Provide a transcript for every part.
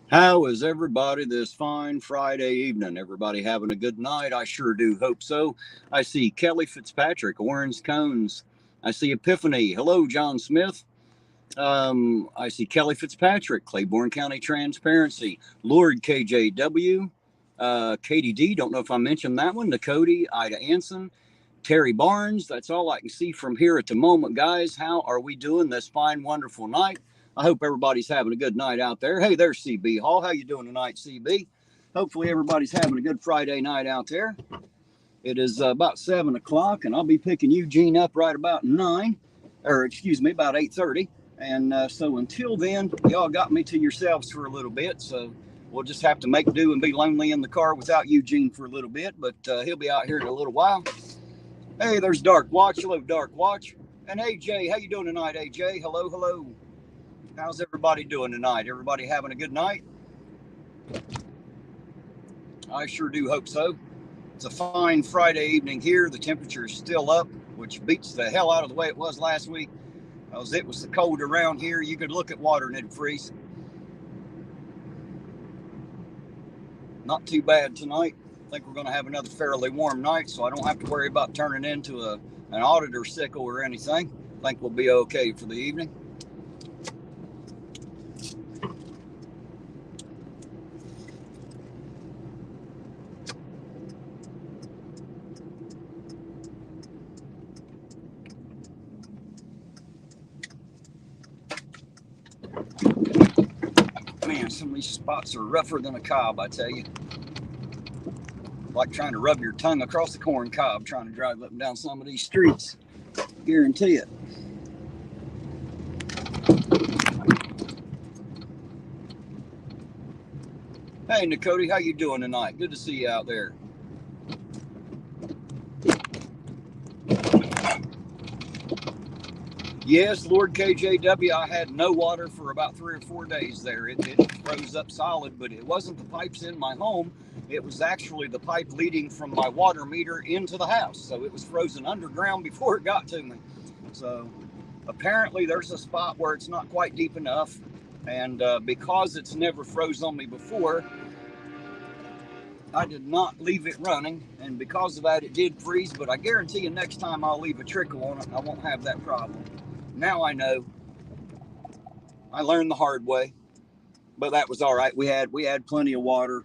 How is everybody this fine Friday evening? Everybody having a good night? I sure do hope so. I see Kelly Fitzpatrick, Orange Cones. I see Epiphany. Hello, John Smith. I see Kelly Fitzpatrick, Claiborne County Transparency. Lord KJW. Katie D. Don't know if I mentioned that one. Nakoti, Ida Anson. Terry Barnes. That's all I can see from here at the moment, guys. How are we doing this fine, wonderful night? I hope everybody's having a good night out there. Hey, there's CB Hall. How you doing tonight, CB? Hopefully everybody's having a good Friday night out there. It is about 7 o'clock, and I'll be picking Eugene up right about 9, or excuse me, about 8:30. And so until then, y'all got me to yourselves for a little bit. So we'll just have to make do and be lonely in the car without Eugene for a little bit. But he'll be out here in a little while. Hey, there's Dark Watch. Hello, Dark Watch. And AJ, how you doing tonight, AJ? Hello, hello. How's everybody doing tonight? Everybody having a good night? I sure do hope so. It's a fine Friday evening here. The temperature is still up, which beats the hell out of the way it was last week. Because it was so cold around here, you could look at water and it'd freeze. Not too bad tonight. I think we're going to have another fairly warm night, so I don't have to worry about turning into an auditor sickle or anything. I think we'll be okay for the evening. Man, some of these spots are rougher than a cob, I tell you. Like trying to rub your tongue across the corn cob, trying to drive up and down some of these streets. Guarantee it. Hey, Nakoti, how you doing tonight? Good to see you out there. Yes, Lord KJW, I had no water for about 3 or 4 days there. It froze up solid, but it wasn't the pipes in my home. It was actually the pipe leading from my water meter into the house. So it was frozen underground before it got to me. So apparently there's a spot where it's not quite deep enough. And because it's never froze on me before, I did not leave it running. And because of that, it did freeze. But I guarantee you next time I'll leave a trickle on it, I won't have that problem. Now I know. I learned the hard way, but that was all right. We had plenty of water.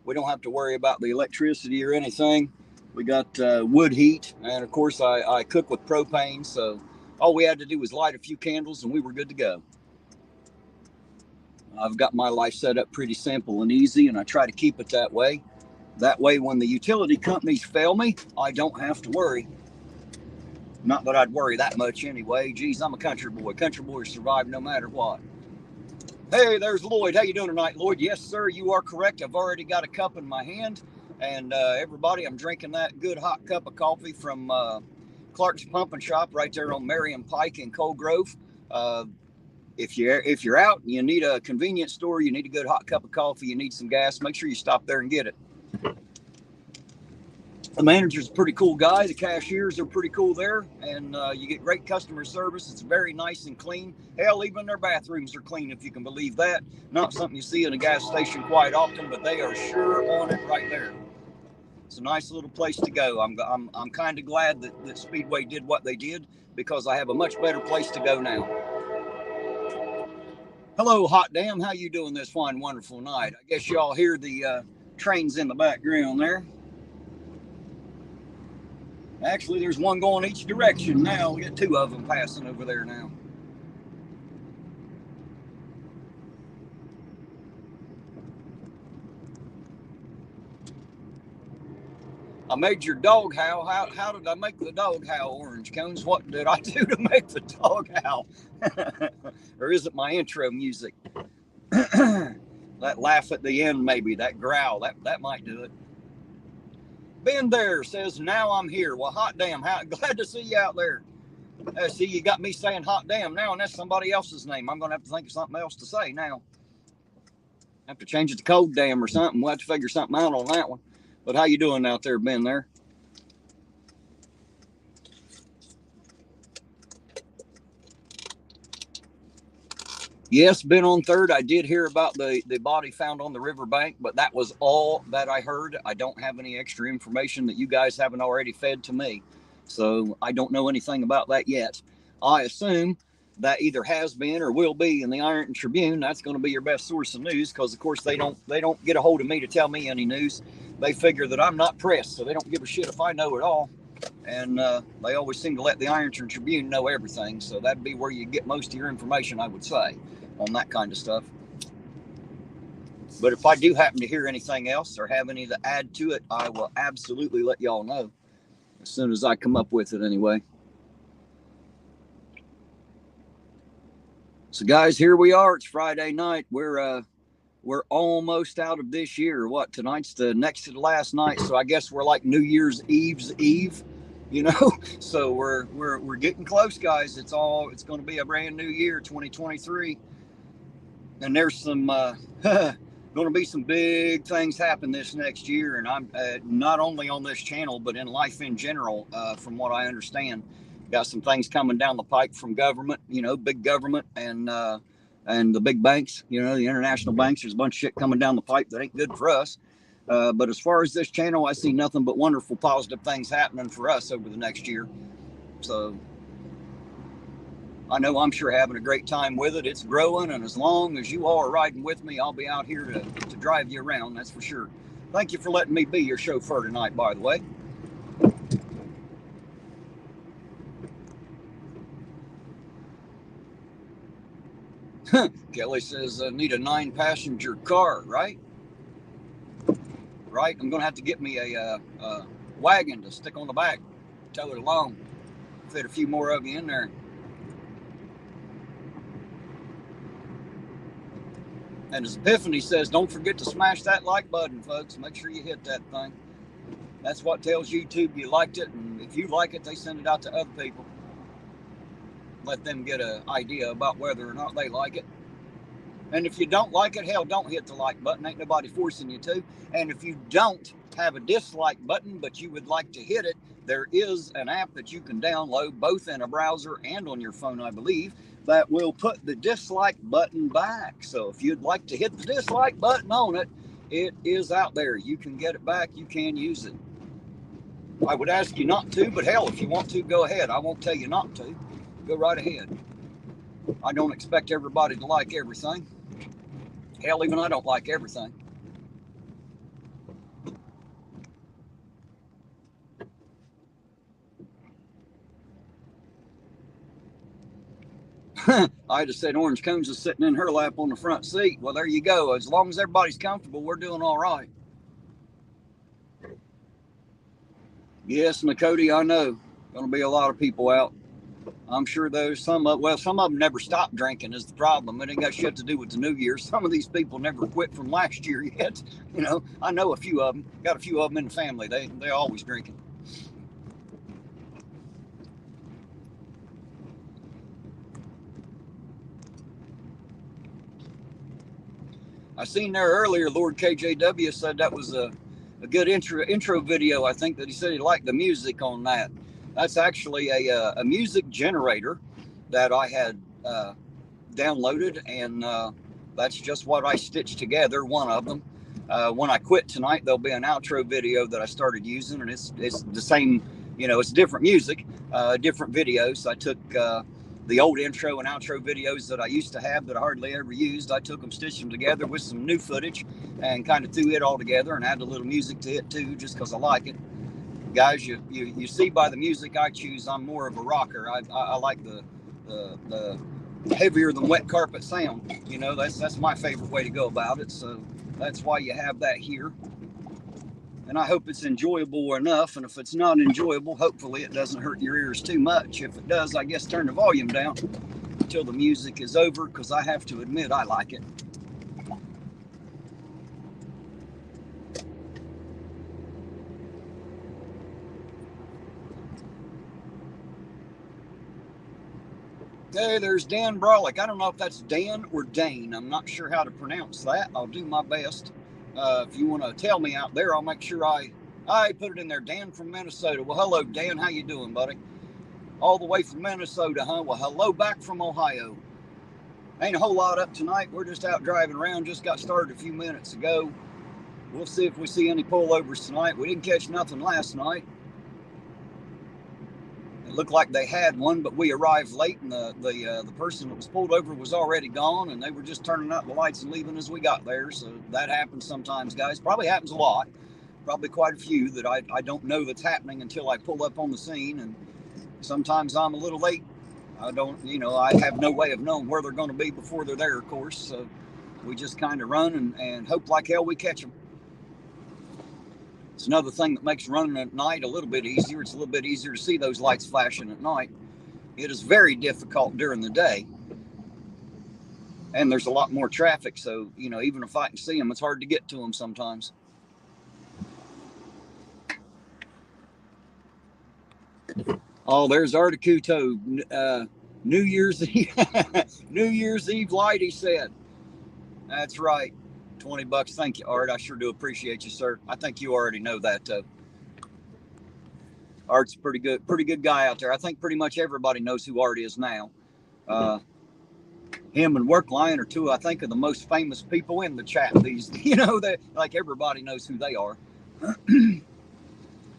We don't have to worry about the electricity or anything. We got wood heat, and of course I cook with propane, so all we had to do was light a few candles and we were good to go. I've got my life set up pretty simple and easy, and I try to keep it that way. That way when the utility companies fail me, I don't have to worry. Not that I'd worry that much anyway. Geez, I'm a country boy. Country boys survive no matter what. Hey, there's Lloyd. How you doing tonight, Lloyd? Yes, sir, you are correct. I've already got a cup in my hand. And everybody, I'm drinking that good hot cup of coffee from Clark's Pump and Shop right there on Marion Pike in Cold Grove. If you're out and you need a convenience store, you need a good hot cup of coffee, you need some gas, make sure you stop there and get it. The manager's a pretty cool guy. The cashiers are pretty cool there, and you get great customer service. It's very nice and clean. Hell, even their bathrooms are clean, if you can believe that. Not something you see in a gas station quite often, but they are sure on it right there. It's a nice little place to go. I'm kind of glad that Speedway did what they did, because I have a much better place to go now. Hello, Hot Damn. How you doing this fine, wonderful night? I guess y'all hear the trains in the background there. Actually, there's one going each direction now. We got 2 of them passing over there now. I made your dog howl. How did I make the dog howl, Orange Cones? What did I do to make the dog howl? Or is it my intro music? That laugh at the end, maybe. That growl. That might do it. Ben there says, now I'm here. Well, hot damn. Glad to see you out there. See, you got me saying hot damn now, and that's somebody else's name. I'm going to have to think of something else to say now. Have to change it to cold damn or something. We'll have to figure something out on that one. But how you doing out there, Ben there? Yes, been on third. I did hear about the body found on the riverbank, but that was all that I heard. I don't have any extra information that you guys haven't already fed to me. So I don't know anything about that yet. I assume that either has been or will be in the Ironton Tribune. That's going to be your best source of news because, of course, they don't get a hold of me to tell me any news. They figure that I'm not pressed, so they don't give a shit if I know it all. And they always seem to let the Ironton Tribune know everything. So that'd be where you get most of your information, I would say, on that kind of stuff. But if I do happen to hear anything else or have any to add to it, I will absolutely let y'all know as soon as I come up with it anyway. So guys, here we are. It's Friday night. We're almost out of this year. What, tonight's the next to the last night, so I guess we're like New Year's Eve's Eve, you know. So we're getting close, guys. It's going to be a brand new year, 2023, and there's some going to be some big things happen this next year, and I'm not only on this channel but in life in general. From what I understand, got some things coming down the pike from government, you know, big government, and the big banks, you know, the international banks. There's a bunch of shit coming down the pipe that ain't good for us. But as far as this channel, I see nothing but wonderful, positive things happening for us over the next year. So I know I'm sure having a great time with it. It's growing, and as long as you all are riding with me, I'll be out here to drive you around, that's for sure. Thank you for letting me be your chauffeur tonight, by the way. Kelly says, need a 9-passenger car, right? Right? I'm going to have to get me a wagon to stick on the back, tow it along, fit a few more of you in there. And as Epiphany says, don't forget to smash that like button, folks. Make sure you hit that thing. That's what tells YouTube you liked it, and if you like it, they send it out to other people. Let them get an idea about whether or not they like it. And if you don't like it, hell, don't hit the like button. Ain't nobody forcing you to. And if you don't have a dislike button, but you would like to hit it, there is an app that you can download, both in a browser and on your phone, I believe, that will put the dislike button back. So if you'd like to hit the dislike button on it, it is out there. You can get it back. You can use it. I would ask you not to, but hell, if you want to, go ahead. I won't tell you not to. Go right ahead. I don't expect everybody to like everything. Hell, even I don't like everything. I just said Orange Cones is sitting in her lap on the front seat. Well, there you go. As long as everybody's comfortable, we're doing all right. Yes, Makoti, I know. Going to be a lot of people out. I'm sure there's some of them never stopped drinking is the problem. It ain't got shit to do with the New Year. Some of these people never quit from last year yet. You know, I know a few of them. Got a few of them in the family. They're always drinking. I seen there earlier, Lord KJW said that was a good intro video. I think that he said he liked the music on that. That's actually a music generator that I had downloaded, and that's just what I stitched together, one of them. When I quit tonight, there'll be an outro video that I started using, and it's the same, you know, it's different music, different videos. I took the old intro and outro videos that I used to have that I hardly ever used. I took them, stitched them together with some new footage, and kind of threw it all together and added a little music to it too, just because I like it. Guys, you see by the music I choose, I'm more of a rocker. I like the heavier than wet carpet sound. You know, that's my favorite way to go about it. So that's why you have that here. And I hope it's enjoyable enough. And if it's not enjoyable, hopefully it doesn't hurt your ears too much. If it does, I guess turn the volume down until the music is over, because I have to admit I like it. Hey, there's Dan Brolick. I don't know if that's Dan or Dane. I'm not sure how to pronounce that. I'll do my best. If you want to tell me out there, I'll make sure I put it in there. Dan from Minnesota. Well, hello, Dan. How you doing, buddy? All the way from Minnesota, huh? Well, hello back from Ohio. Ain't a whole lot up tonight. We're just out driving around. Just got started a few minutes ago. We'll see if we see any pullovers tonight. We didn't catch nothing last night. It looked like they had one, but we arrived late, and the person that was pulled over was already gone, and they were just turning out the lights and leaving as we got there. So that happens sometimes, guys. Probably happens a lot. Probably quite a few that I don't know that's happening until I pull up on the scene, and sometimes I'm a little late. I don't, I have no way of knowing where they're going to be before they're there, of course. So we just kind of run and hope like hell we catch them. It's another thing that makes running at night a little bit easier. It's a little bit easier to see those lights flashing at night. It is very difficult during the day. And there's a lot more traffic. So, even if I can see them, it's hard to get to them sometimes. Oh, there's Articuto. New Year's Eve. New Year's Eve light, he said. That's right. $20. Thank you, Art. I sure do appreciate you, sir. I think you already know that. Art's pretty good guy out there. I think pretty much everybody knows who Art is now. Him and Workline are two, I think, of the most famous people in the chat. That like everybody knows who they are.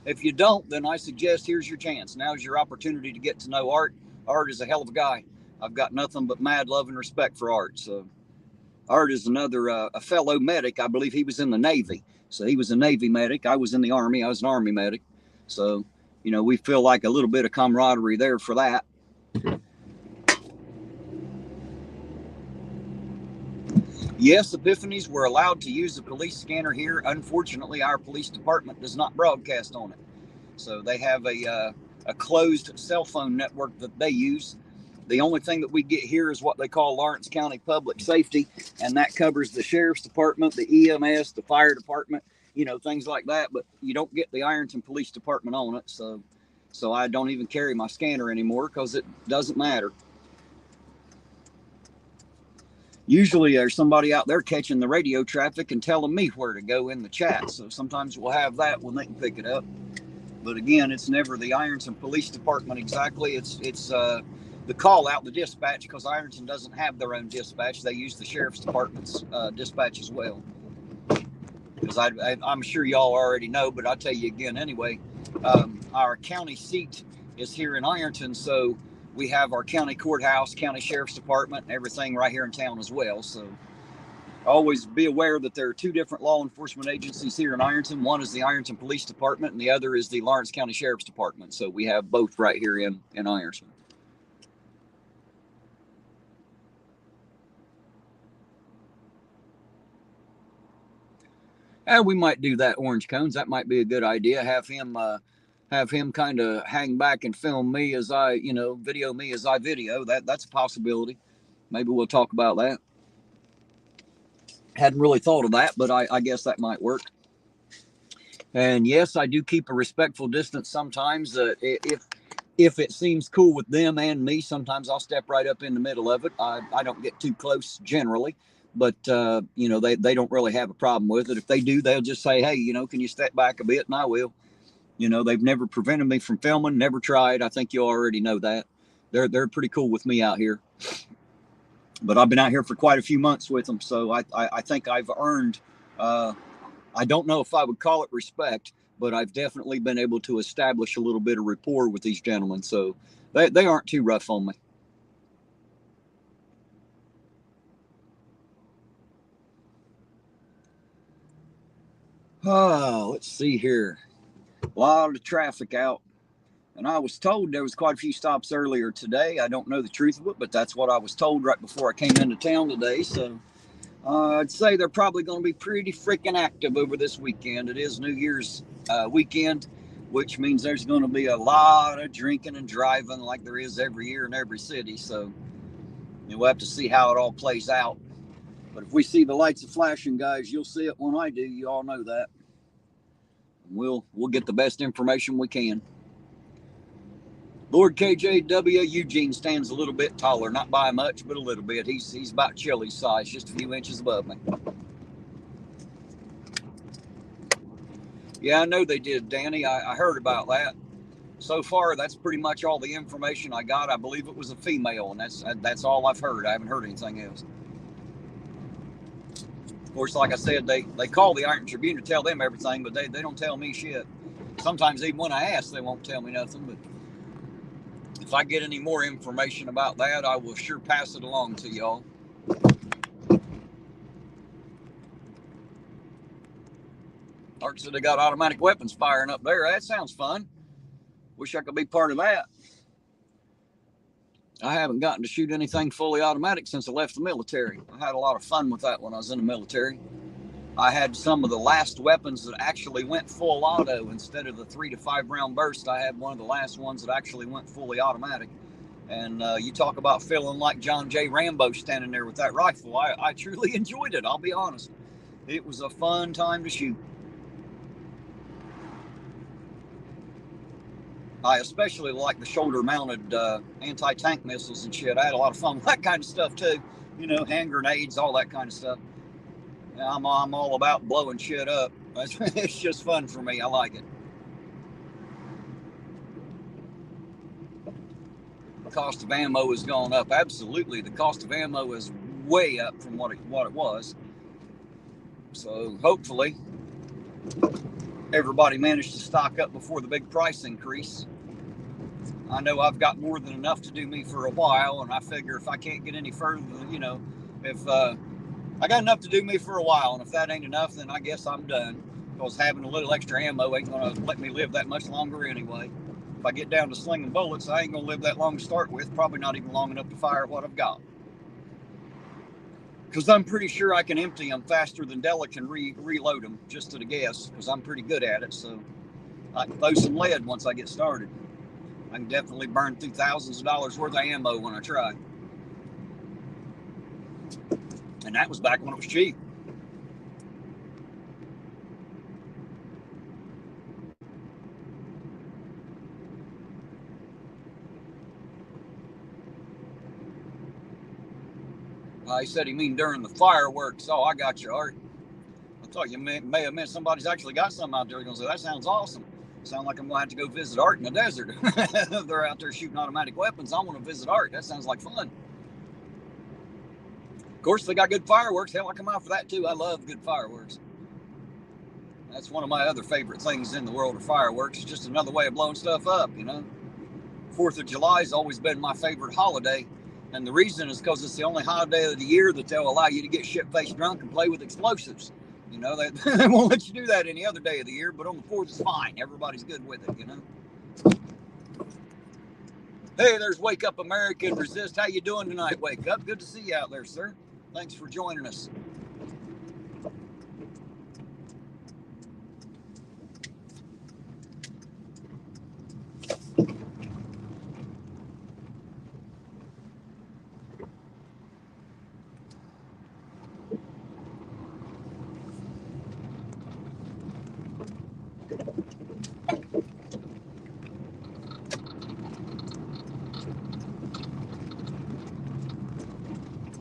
If you don't, then I suggest here's your chance. Now's your opportunity to get to know Art. Art is a hell of a guy. I've got nothing but mad love and respect for Art. So Art is another a fellow medic. I believe he was in the Navy. So he was a Navy medic. I was in the Army. I was an Army medic. So, we feel like a little bit of camaraderie there for that. Yes, Epiphanies were allowed to use a police scanner here. Unfortunately, our police department does not broadcast on it. So they have a closed cell phone network that they use. The only thing that we get here is what they call Lawrence County Public Safety, and that covers the Sheriff's Department, the EMS, the Fire Department, things like that. But you don't get the Ironton Police Department on it. So I don't even carry my scanner anymore because it doesn't matter. Usually there's somebody out there catching the radio traffic and telling me where to go in the chat. So sometimes we'll have that when they can pick it up. But again, it's never the Ironton Police Department exactly. It's the call out, the dispatch, because Ironton doesn't have their own dispatch. They use the Sheriff's Department's dispatch as well. Because I'm sure y'all already know, but I'll tell you again anyway. Our county seat is here in Ironton, so we have our county courthouse, county sheriff's department, and everything right here in town as well. So always be aware that there are two different law enforcement agencies here in Ironton. One is the Ironton Police Department, and the other is the Lawrence County Sheriff's Department. So we have both right here in Ironton. We might do that, Orange Cones. That might be a good idea. Have him kind of hang back and film me as I, video me as I video. That's a possibility. Maybe we'll talk about that. Hadn't really thought of that, but I guess that might work. And yes, I do keep a respectful distance sometimes. If it seems cool with them and me, sometimes I'll step right up in the middle of it. I don't get too close generally, but they don't really have a problem with it. If they do, they'll just say, hey, can you step back a bit? And I will. They've never prevented me from filming, never tried. I think you already know that. They're pretty cool with me out here. But I've been out here for quite a few months with them, so I think I've earned, I don't know if I would call it respect, but I've definitely been able to establish a little bit of rapport with these gentlemen, so they aren't too rough on me. Oh, let's see here. A lot of traffic out. And I was told there was quite a few stops earlier today. I don't know the truth of it, but that's what I was told right before I came into town today. So I'd say they're probably going to be pretty freaking active over this weekend. It is New Year's weekend, which means there's going to be a lot of drinking and driving like there is every year in every city. So we'll have to see how it all plays out. But if we see the lights flashing, guys, you'll see it when I do. You all know that. We'll get the best information we can. Lord KJW, Eugene stands a little bit taller, not by much, but a little bit. He's about Chili's size, just a few inches above me. Yeah, I know they did, Danny. I heard about that. so far, that's pretty much all the information I got. I believe it was a female, and that's all I've heard. I haven't heard anything else. Of course, like I said, they call the Iron Tribune to tell them everything, but they don't tell me shit. Sometimes even when I ask, they won't tell me nothing. But if I get any more information about that, I will sure pass it along to y'all. Art said they got automatic weapons firing up there. That sounds fun. Wish I could be part of that. I haven't gotten to shoot anything fully automatic since I left the military. I had a lot of fun with that when I was in the military. I had some of the last weapons that actually went full auto instead of the 3 to 5 round burst. I had one of the last ones that actually went fully automatic. And you talk about feeling like John J. Rambo standing there with that rifle. I truly enjoyed it, I'll be honest. It was a fun time to shoot. I especially like the shoulder-mounted anti-tank missiles and shit. I had a lot of fun with that kind of stuff too. You know, hand grenades, all that kind of stuff. I'm all about blowing shit up. It's just fun for me. I like it. The cost of ammo has gone up. Absolutely, the cost of ammo is way up from what it was. So hopefully everybody managed to stock up before the big price increase. I know I've got more than enough to do me for a while, and I figure if I can't get any further, you know, if I got enough to do me for a while, and if that ain't enough, then I guess I'm done, because having a little extra ammo ain't gonna let me live that much longer anyway. If I get down to slinging bullets, I ain't gonna live that long to start with, probably not even long enough to fire what I've got. Because I'm pretty sure I can empty them faster than Della can reload them, just at a guess, because I'm pretty good at it. So I can throw some lead once I get started. I can definitely burn through thousands of dollars worth of ammo when I try. And that was back when it was cheap. He said he mean during the fireworks. Oh, I got you, Art. I thought you may have meant somebody's actually got something out there. You're going to say, that sounds awesome. Sound like I'm going to have to go visit Art in the desert. They're out there shooting automatic weapons. I want to visit Art. That sounds like fun. Of course, they got good fireworks. Hell, I come out for that too. I love good fireworks. That's one of my other favorite things in the world of fireworks. It's just another way of blowing stuff up, you know. 4th of July has always been my favorite holiday. And the reason is because it's the only holiday of the year that they'll allow you to get shit-faced drunk and play with explosives. You know, they won't let you do that any other day of the year, but on the 4th it's fine. Everybody's good with it, you know. Hey, there's Wake Up America and Resist. How you doing tonight, Wake Up? Good to see you out there, sir. Thanks for joining us.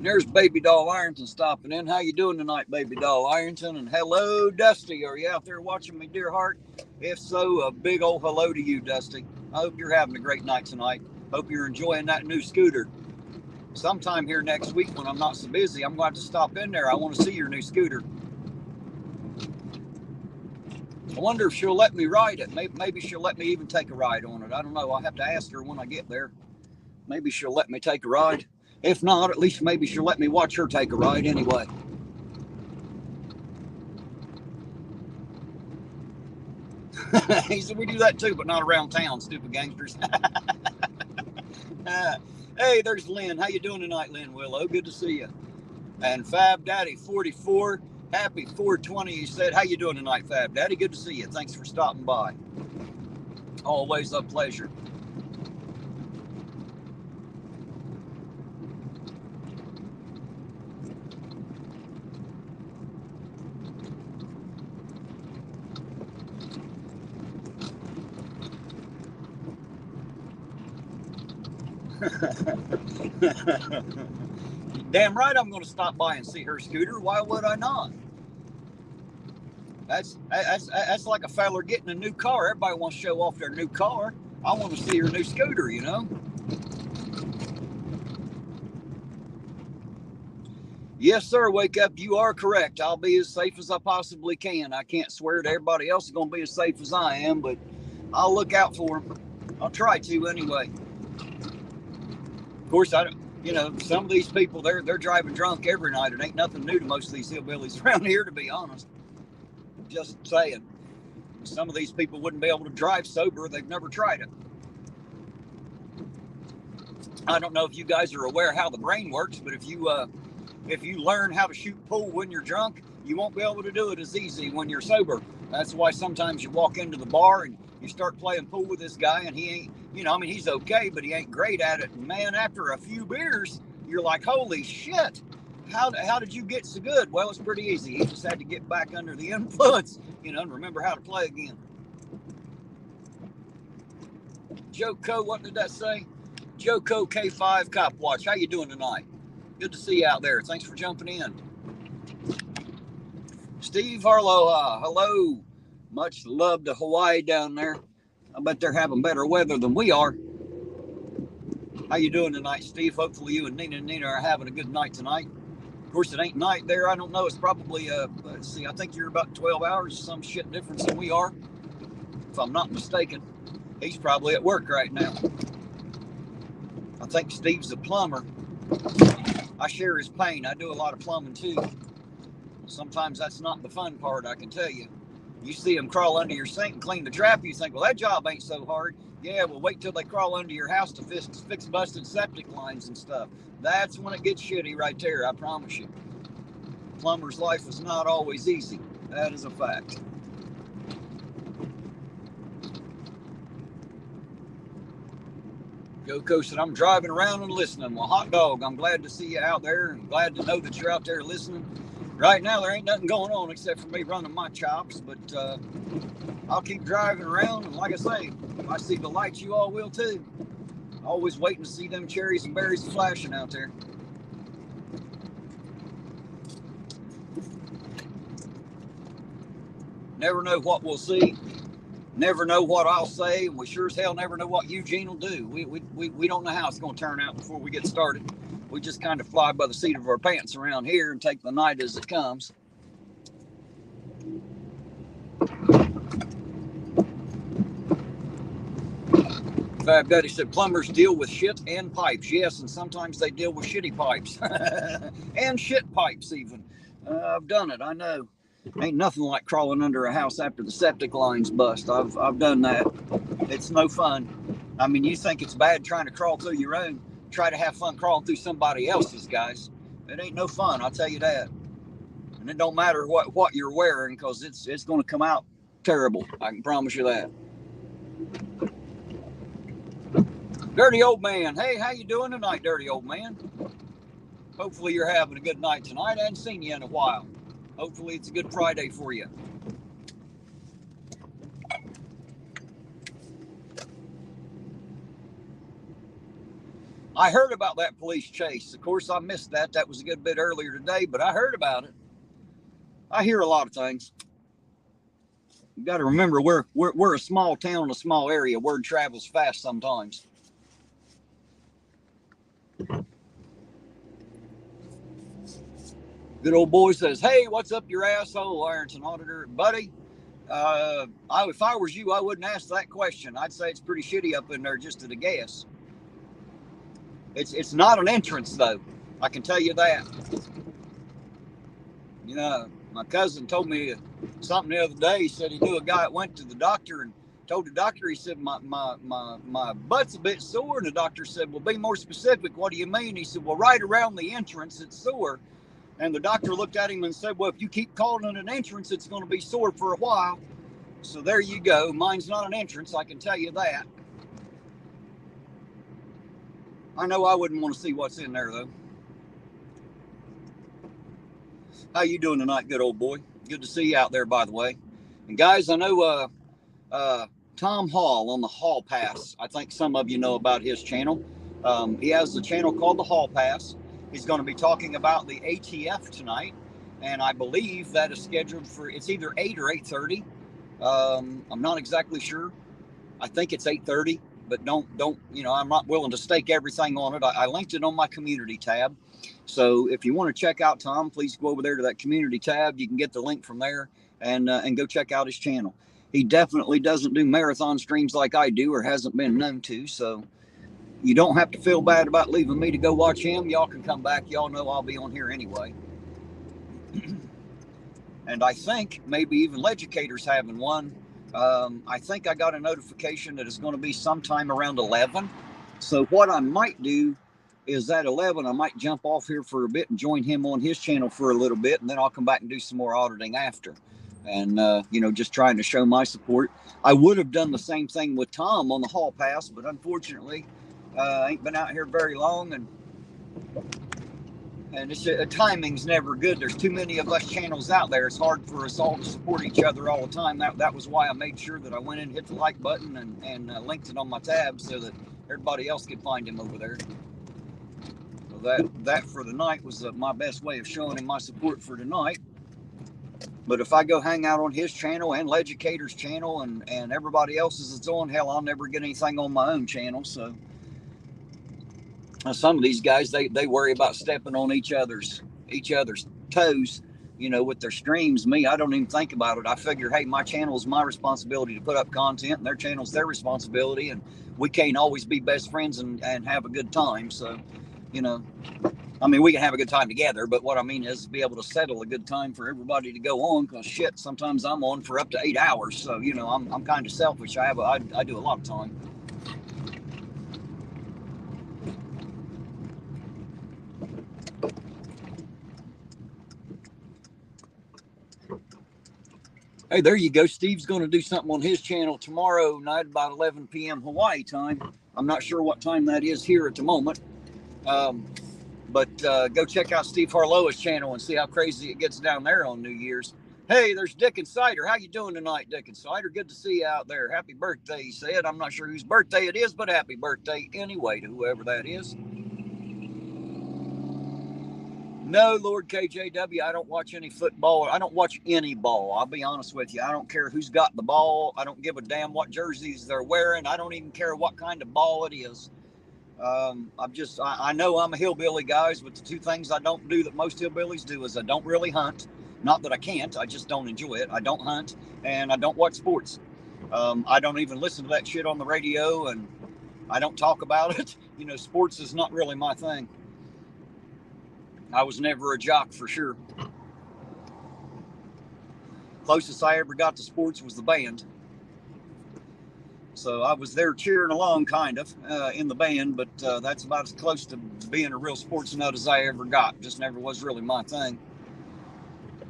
There's Baby Doll Ironton stopping in. How you doing tonight, Baby Doll Ironton? And hello, Dusty. Are you out there watching me, dear heart? If so, a big old hello to you, Dusty. I hope you're having a great night tonight. Hope you're enjoying that new scooter. Sometime here next week when I'm not so busy, I'm going to have to stop in there. I want to see your new scooter. I wonder if she'll let me ride it. Maybe she'll let me even take a ride on it. I don't know. I'll have to ask her when I get there. Maybe she'll let me take a ride. If not, at least maybe she'll let me watch her take a ride anyway. He said, we do that too, but not around town, stupid gangsters. Hey, there's Lynn. How you doing tonight, Lynn Willow? Good to see you. And Fab Daddy 44, happy 420. He said, how you doing tonight, Fab Daddy? Good to see you. Thanks for stopping by. Always a pleasure. Damn right I'm going to stop by and see her scooter. Why would I not? That's like a feller getting a new car. Everybody wants to show off their new car. I want to see her new scooter, you know. Yes, sir. Wake up. You are correct. I'll be as safe as I possibly can. I can't swear to everybody else is going to be as safe as I am, but I'll look out for them. I'll try to anyway. Of course, I don't. You know, some of these people, they're driving drunk every night. It ain't nothing new to most of these hillbillies around here, to be honest. Just saying. Some of these people wouldn't be able to drive sober. They've never tried it. I don't know if you guys are aware how the brain works, but if you learn how to shoot pool when you're drunk, you won't be able to do it as easy when you're sober. That's why sometimes you walk into the bar and you start playing pool with this guy, and he ain't, you know, I mean, he's okay, but he ain't great at it. And man, after a few beers, you're like, holy shit, how did you get so good? Well, it's pretty easy. He just had to get back under the influence, you know, and remember how to play again. Joe Co, what did that say? Joe Co K5 Cop Watch. How you doing tonight? Good to see you out there. Thanks for jumping in. Steve Harlow, hello. Much love to Hawaii down there. I bet they're having better weather than we are. How you doing tonight, Steve? Hopefully you and Nina are having a good night tonight. Of course, it ain't night there. I don't know. It's probably, let's see, I think you're about 12 hours, some shit difference than we are, if I'm not mistaken. He's probably at work right now. I think Steve's a plumber. I share his pain. I do a lot of plumbing too. Sometimes that's not the fun part, I can tell you. You see them crawl under your sink and clean the trap, you think, well, that job ain't so hard. Yeah, well, wait till they crawl under your house to fix busted septic lines and stuff. That's when it gets shitty right there, I promise you. Plumber's life is not always easy. That is a fact. Goko said, I'm driving around and listening. Well, hot dog, I'm glad to see you out there and glad to know that you're out there listening. Right now, there ain't nothing going on except for me running my chops, but I'll keep driving around. And like I say, if I see the lights, you all will too. Always waiting to see them cherries and berries flashing out there. Never know what we'll see. Never know what I'll say, and we sure as hell never know what Eugene will do. We don't know how it's going to turn out before we get started. We just kind of fly by the seat of our pants around here and take the night as it comes. Fab Daddy said plumbers deal with shit and pipes. Yes, and sometimes they deal with shitty pipes. And shit pipes even. I've done it, I know. Ain't nothing like crawling under a house after the septic lines bust. I've done that. It's no fun. I mean, you think it's bad trying to crawl through your own. Try to have fun crawling through somebody else's, guys. It ain't no fun, I'll tell you that. And it don't matter what you're wearing, because it's going to come out terrible. I can promise you that. Dirty old man. Hey, how you doing tonight, dirty old man? Hopefully you're having a good night tonight. I hadn't seen you in a while. Hopefully it's a good Friday for you. I heard about that police chase. Of course, I missed that. That was a good bit earlier today, but I heard about it. I hear a lot of things. You got to remember, we're a small town, a small area. Word travels fast sometimes. Good old boy says, hey, what's up your asshole, Ironton Auditor? Buddy, if I was you, I wouldn't ask that question. I'd say it's pretty shitty up in there just at a guess. It's not an entrance, though. I can tell you that. You know, my cousin told me something the other day. He said he knew a guy that went to the doctor and told the doctor, he said, my butt's a bit sore. And the doctor said, well, be more specific. What do you mean? He said, well, right around the entrance, it's sore. And the doctor looked at him and said, well, if you keep calling it an entrance, it's going to be sore for a while. So there you go. Mine's not an entrance, I can tell you that. I know I wouldn't want to see what's in there, though. How you doing tonight, good old boy? Good to see you out there, by the way. And guys, I know Tom Hall on the Hall Pass. I think some of you know about his channel. He has a channel called the Hall Pass. He's going to be talking about the ATF tonight, and I believe that is scheduled for, it's either 8 or 8:30. I'm not exactly sure. I think it's 8:30. but don't, you know, I'm not willing to stake everything on it. I linked it on my community tab. So if you want to check out Tom, please go over there to that community tab. You can get the link from there and go check out his channel. He definitely doesn't do marathon streams like I do, or hasn't been known to. So you don't have to feel bad about leaving me to go watch him. Y'all can come back. Y'all know I'll be on here anyway. And I think maybe even Leducator's having one. I think I got a notification that it's going to be sometime around 11. So what I might do is at 11, I might jump off here for a bit and join him on his channel for a little bit, and then I'll come back and do some more auditing after. And, you know, just trying to show my support. I would have done the same thing with Tom on the hall pass, but unfortunately, I ain't been out here very long, and it's timing's never good. There's too many of us channels out there. It's hard for us all to support each other all the time. That was why I made sure that I went in and hit the like button and linked it on my tab so that everybody else could find him over there. So that for the night was my best way of showing him my support for tonight. But if I go hang out on his channel and Leducator's channel and everybody else's that's on, hell, I'll never get anything on my own channel. So some of these guys, they worry about stepping on each other's toes, you know, with their streams. Me, I don't even think about it. I figure, hey, my channel is my responsibility to put up content, and their channel's their responsibility, and we can't always be best friends and have a good time. So, you know, I mean, we can have a good time together, but what I mean is be able to settle a good time for everybody to go on, because shit, sometimes I'm on for up to 8 hours. So, you know, I'm kind of selfish. I do a lot of time. Hey, there you go. Steve's going to do something on his channel tomorrow night about 11 p.m. Hawaii time. I'm not sure what time that is here at the moment. But go check out Steve Harlowa's channel and see how crazy it gets down there on New Year's. Hey, there's Dick and Cider. How you doing tonight, Dick and Cider? Good to see you out there. Happy birthday, he said. I'm not sure whose birthday it is, but happy birthday anyway to whoever that is. No, Lord KJW, I don't watch any football. I don't watch any ball. I'll be honest with you. I don't care who's got the ball. I don't give a damn what jerseys they're wearing. I don't even care what kind of ball it is. I know I'm a hillbilly, guys, but the two things I don't do that most hillbillies do is I don't really hunt. Not that I can't. I just don't enjoy it. I don't hunt, and I don't watch sports. I don't even listen to that shit on the radio, and I don't talk about it. You know, sports is not really my thing. I was never a jock for sure. Closest I ever got to sports was the band. So I was there cheering along, kind of, in the band, but that's about as close to being a real sports nut as I ever got. Just never was really my thing.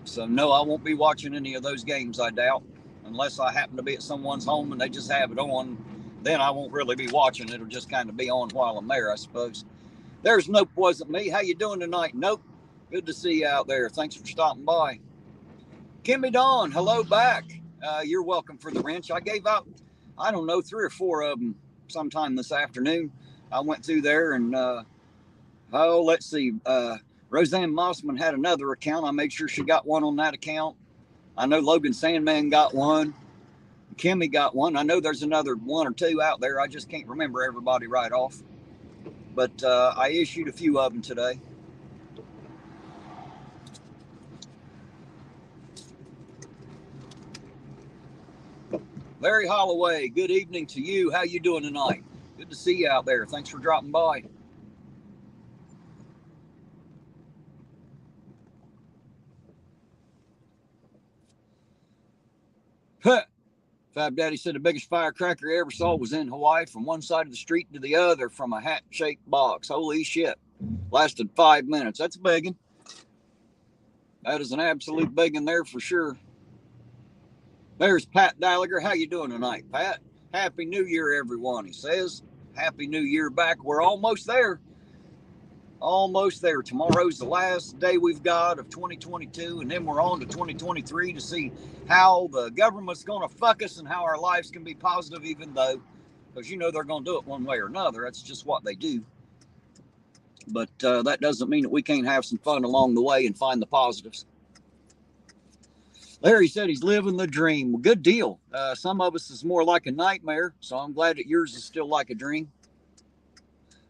So no, I won't be watching any of those games, I doubt, unless I happen to be at someone's home and they just have it on. Then I won't really be watching. It'll just kind of be on while I'm there, I suppose. There's Nope Wasn't Me. How you doing tonight, Nope? Good to see you out there. Thanks for stopping by. Kimmy Dawn, hello back. You're welcome for the wrench. I gave out, I don't know, 3 or 4 of them sometime this afternoon. I went through there and, let's see. Roseanne Mossman had another account. I made sure she got one on that account. I know Logan Sandman got one. Kimmy got one. I know there's another 1 or 2 out there. I just can't remember everybody right off. But I issued a few of them today. Larry Holloway, good evening to you. How you doing tonight? Good to see you out there. Thanks for dropping by. Fab Daddy said the biggest firecracker he ever saw was in Hawaii, from one side of the street to the other from a hat-shaped box. Holy shit. Lasted 5 minutes. That's a biggin. That is an absolute biggin there for sure. There's Pat Gallagher. How you doing tonight, Pat? Happy New Year, everyone, he says. Happy New Year back. We're almost there. Almost there. Tomorrow's the last day we've got of 2022, and then we're on to 2023 to see how the government's going to fuck us and how our lives can be positive, even though, because you know they're going to do it one way or another. That's just what they do. But that doesn't mean that we can't have some fun along the way and find the positives. Larry said he's living the dream. Well, good deal. Some of us is more like a nightmare, so I'm glad that yours is still like a dream.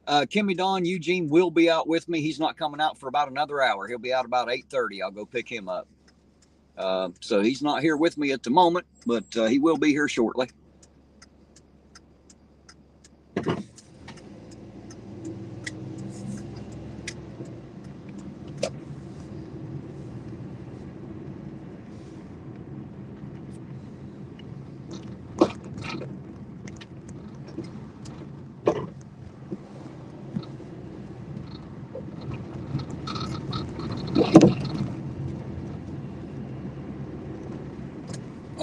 Kimmy Don, Eugene will be out with me. He's not coming out for about another hour. He'll be out about 8:30. I'll go pick him up. So he's not here with me at the moment, but he will be here shortly.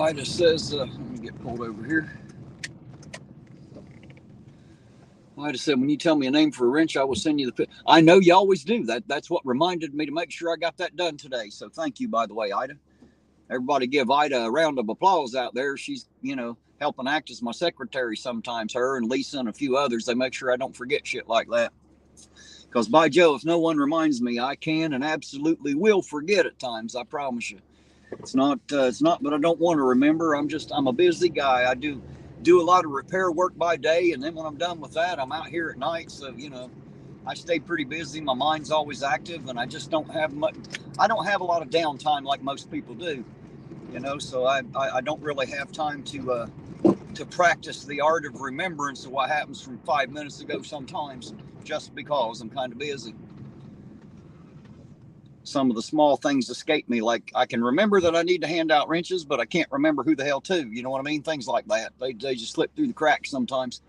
Ida says, let me get pulled over here. Ida said, when you tell me a name for a wrench, I will send you the pic. I know you always do. That's what reminded me to make sure I got that done today. So thank you, by the way, Ida. Everybody give Ida a round of applause out there. She's, helping act as my secretary sometimes. Her and Lisa and a few others, they make sure I don't forget shit like that. Because by Joe, if no one reminds me, I can and absolutely will forget at times. I promise you. It's not but I don't want to remember. I'm a busy guy. I do a lot of repair work by day, and then when I'm done with that, I'm out here at night. So I stay pretty busy. My mind's always active, and I just don't have much. I don't have a lot of downtime like most people do. So I don't really have time to practice the art of remembrance of what happens from 5 minutes ago sometimes, just because I'm kind of busy. Some of the small things escape me. Like I can remember that I need to hand out wrenches, but I can't remember who the hell to. You know what I mean? Things like that. They just slip through the cracks sometimes.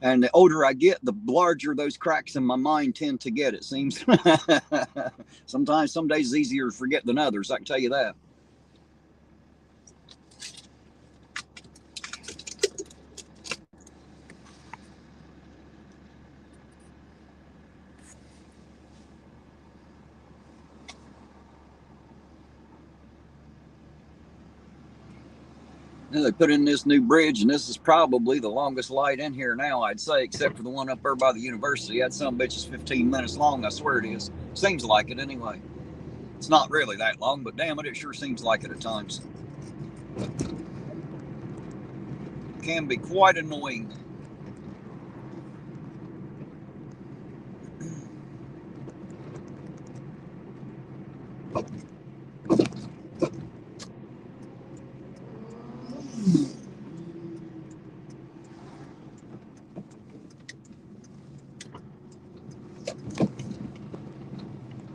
And the older I get, the larger those cracks in my mind tend to get, it seems. Sometimes, some days it's easier to forget than others. I can tell you that. They put in this new bridge, and this is probably the longest light in here now, I'd say, except for the one up there by the university. That some bitch is 15 minutes long. I swear it is. Seems like it anyway. It's not really that long, but damn it sure seems like it at times. It can be quite annoying.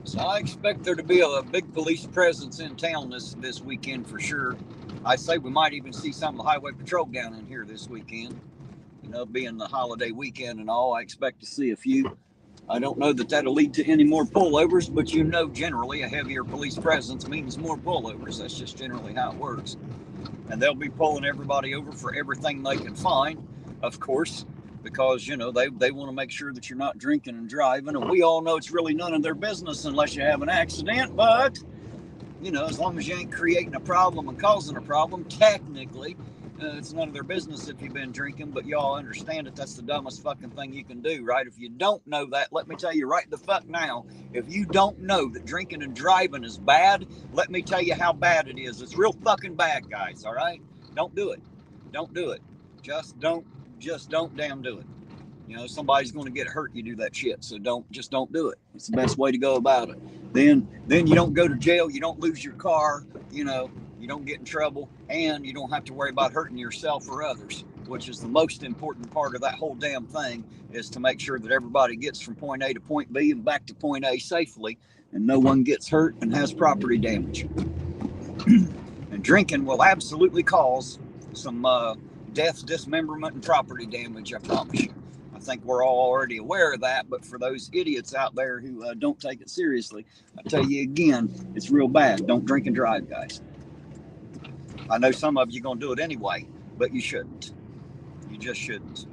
So I expect there to be a big police presence in town this weekend for sure. I say we might even see some of the highway patrol down in here this weekend. Being the holiday weekend and all, I expect to see a few. I don't know that that'll lead to any more pullovers, but generally a heavier police presence means more pullovers. That's just generally how it works. And they'll be pulling everybody over for everything they can find, of course, because, they want to make sure that you're not drinking and driving. And we all know it's really none of their business unless you have an accident. But, as long as you ain't creating a problem and causing a problem, technically, it's none of their business if you've been drinking. But y'all understand that that's the dumbest fucking thing you can do, right? If you don't know that, let me tell you right the fuck now. If you don't know that drinking and driving is bad, let me tell you how bad it is. It's real fucking bad, guys, all right? Don't do it. Don't do it. Just don't damn do it. Somebody's going to get hurt. You do that shit. So don't do it. It's the best way to go about it. Then you don't go to jail. You don't lose your car. You don't get in trouble, and you don't have to worry about hurting yourself or others, which is the most important part of that whole damn thing, is to make sure that everybody gets from point A to point B and back to point A safely, and no one gets hurt and has property damage. And drinking will absolutely cause some death, dismemberment, and property damage, I promise you. I think we're all already aware of that, but for those idiots out there who don't take it seriously, I tell you again, it's real bad. Don't drink and drive, guys. I know some of you are going to do it anyway, but you shouldn't. You just shouldn't.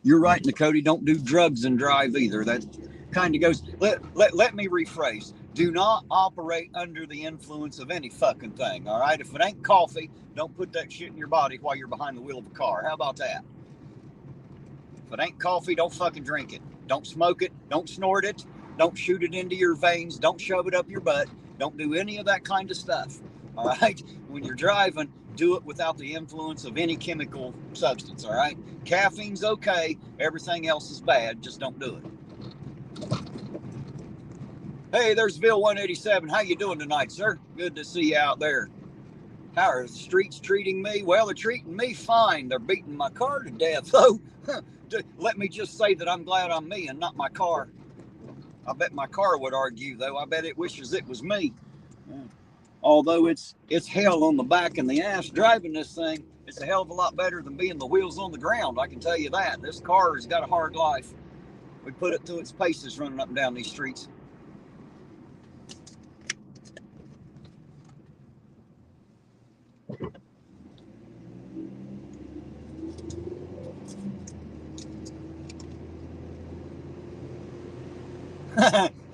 You're right, Nicody. Don't do drugs and drive either. kind of goes, let me rephrase. Do not operate under the influence of any fucking thing, all right? If it ain't coffee, don't put that shit in your body while you're behind the wheel of a car. How about that? If it ain't coffee, don't fucking drink it. Don't smoke it. Don't snort it. Don't shoot it into your veins. Don't shove it up your butt. Don't do any of that kind of stuff, all right? When you're driving, do it without the influence of any chemical substance, all right? Caffeine's okay. Everything else is bad. Just don't do it. Hey, there's Bill 187. How you doing tonight, sir? Good to see you out there. How are the streets treating me? Well, they're treating me fine. They're beating my car to death, though. Let me just say that I'm glad I'm me and not my car. I bet my car would argue, though. I bet it wishes it was me. Although it's hell on the back and the ass driving this thing, it's a hell of a lot better than being the wheels on the ground. I can tell you that. This car has got a hard life. We put it through its paces running up and down these streets.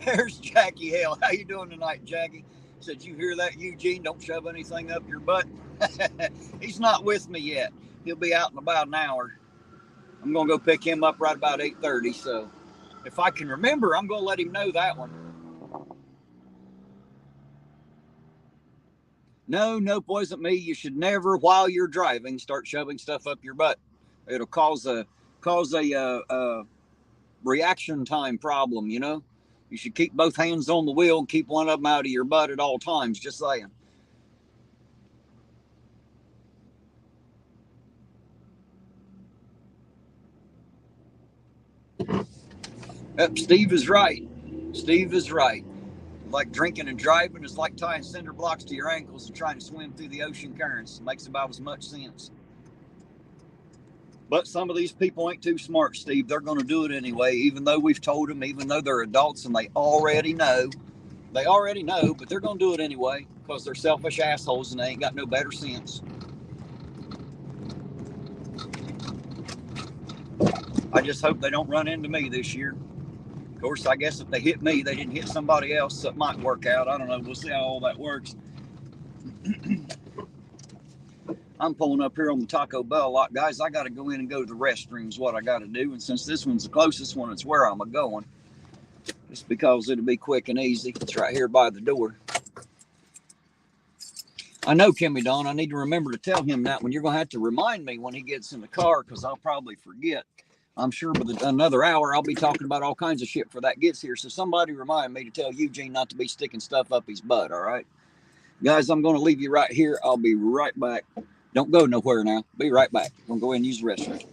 There's Jackie Hale. How you doing tonight, Jackie? Said, you hear that, Eugene? Don't shove anything up your butt. He's not with me yet. He'll be out in about an hour. I'm going to go pick him up right about 8:30. So if I can remember, I'm going to let him know that one. No, nope, wasn't me. You should never, while you're driving, start shoving stuff up your butt. It'll cause a reaction time problem, you know? You should keep both hands on the wheel and keep one of them out of your butt at all times, just saying. Yep, Steve is right. Steve is right. Like drinking and driving is like tying cinder blocks to your ankles and trying to swim through the ocean currents. It makes about as much sense. But some of these people ain't too smart, Steve. They're going to do it anyway, even though we've told them, even though they're adults and they already know. They already know, but they're going to do it anyway because they're selfish assholes and they ain't got no better sense. I just hope they don't run into me this year. Of course, I guess if they hit me, they didn't hit somebody else, so it might work out. I don't know. We'll see how all that works. I'm pulling up here on the Taco Bell lot. Guys, I got to go in and go to the restroom is what I got to do. And since this one's the closest one, it's where I'm going. Just because it'll be quick and easy. It's right here by the door. I know, Kimmy Dawn, I need to remember to tell him that when you're going to have to remind me when he gets in the car because I'll probably forget. I'm sure with another hour, I'll be talking about all kinds of shit before that gets here. So somebody remind me to tell Eugene not to be sticking stuff up his butt, all right? Guys, I'm going to leave you right here. I'll be right back. Don't go nowhere now. Be right back. I'm going to go ahead and use the restroom.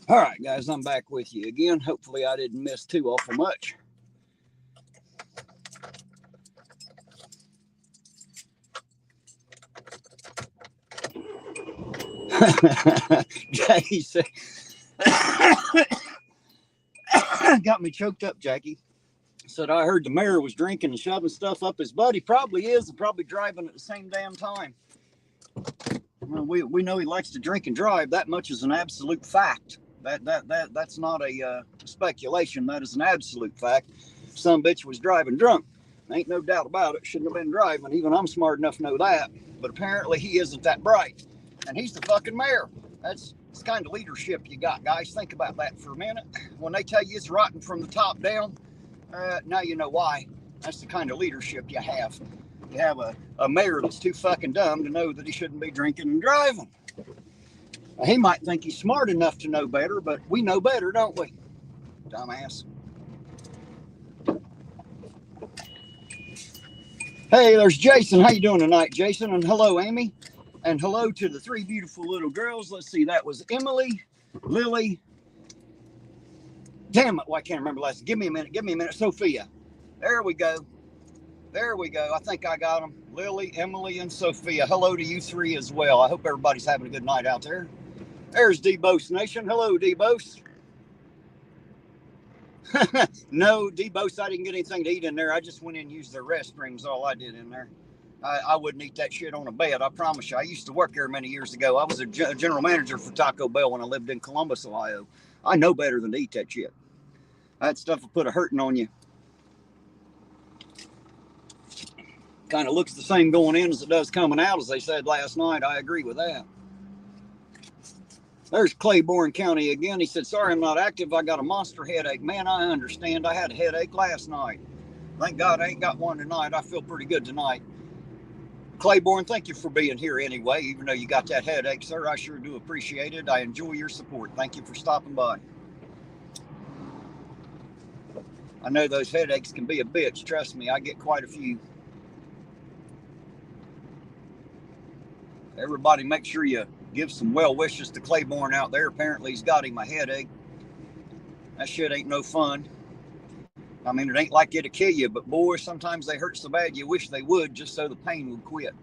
All right, guys, I'm back with you again. Hopefully I didn't miss too awful much. Jackie said, got me choked up, Jackie. Said, I heard the mayor was drinking and shoving stuff up his butt. He probably is, and probably driving at the same damn time. Well, we know he likes to drink and drive. That much is an absolute fact. That's not a speculation. That is an absolute fact. Some bitch was driving drunk. Ain't no doubt about it. Shouldn't have been driving. Even I'm smart enough to know that. But apparently he isn't that bright. And he's the fucking mayor. That's the kind of leadership you got, guys. Think about that for a minute. When they tell you it's rotten from the top down, now you know why. That's the kind of leadership you have. You have a mayor that's too fucking dumb to know that he shouldn't be drinking and driving. He might think he's smart enough to know better, but we know better, don't we? Dumbass. Hey, there's Jason. How you doing tonight, Jason? And hello, Amy. And hello to the three beautiful little girls. Let's see, that was Emily, Lily. Damn it, well, I can't remember last. Give me a minute. Sophia. There we go. I think I got them. Lily, Emily, and Sophia. Hello to you three as well. I hope everybody's having a good night out there. There's D-Bose Nation. Hello, D-Bose. No, D-Bose, I didn't get anything to eat in there. I just went in and used their restrooms. All I did in there. I wouldn't eat that shit on a bed. I promise you. I used to work there many years ago. I was a general manager for Taco Bell when I lived in Columbus, Ohio. I know better than to eat that shit. That stuff will put a hurting on you. Kind of looks the same going in as it does coming out, as they said last night. I agree with that. There's Claiborne County again. He said, sorry I'm not active. I got a monster headache. Man, I understand. I had a headache last night. Thank God I ain't got one tonight. I feel pretty good tonight. Claiborne, thank you for being here anyway, even though you got that headache, sir. I sure do appreciate it. I enjoy your support. Thank you for stopping by. I know those headaches can be a bitch. Trust me, I get quite a few. Everybody make sure you give some well wishes to Claiborne out there. Apparently he's got him a headache. That shit ain't no fun. I mean, it ain't like it'll kill you, but boy, sometimes they hurt so bad you wish they would, just so the pain would quit.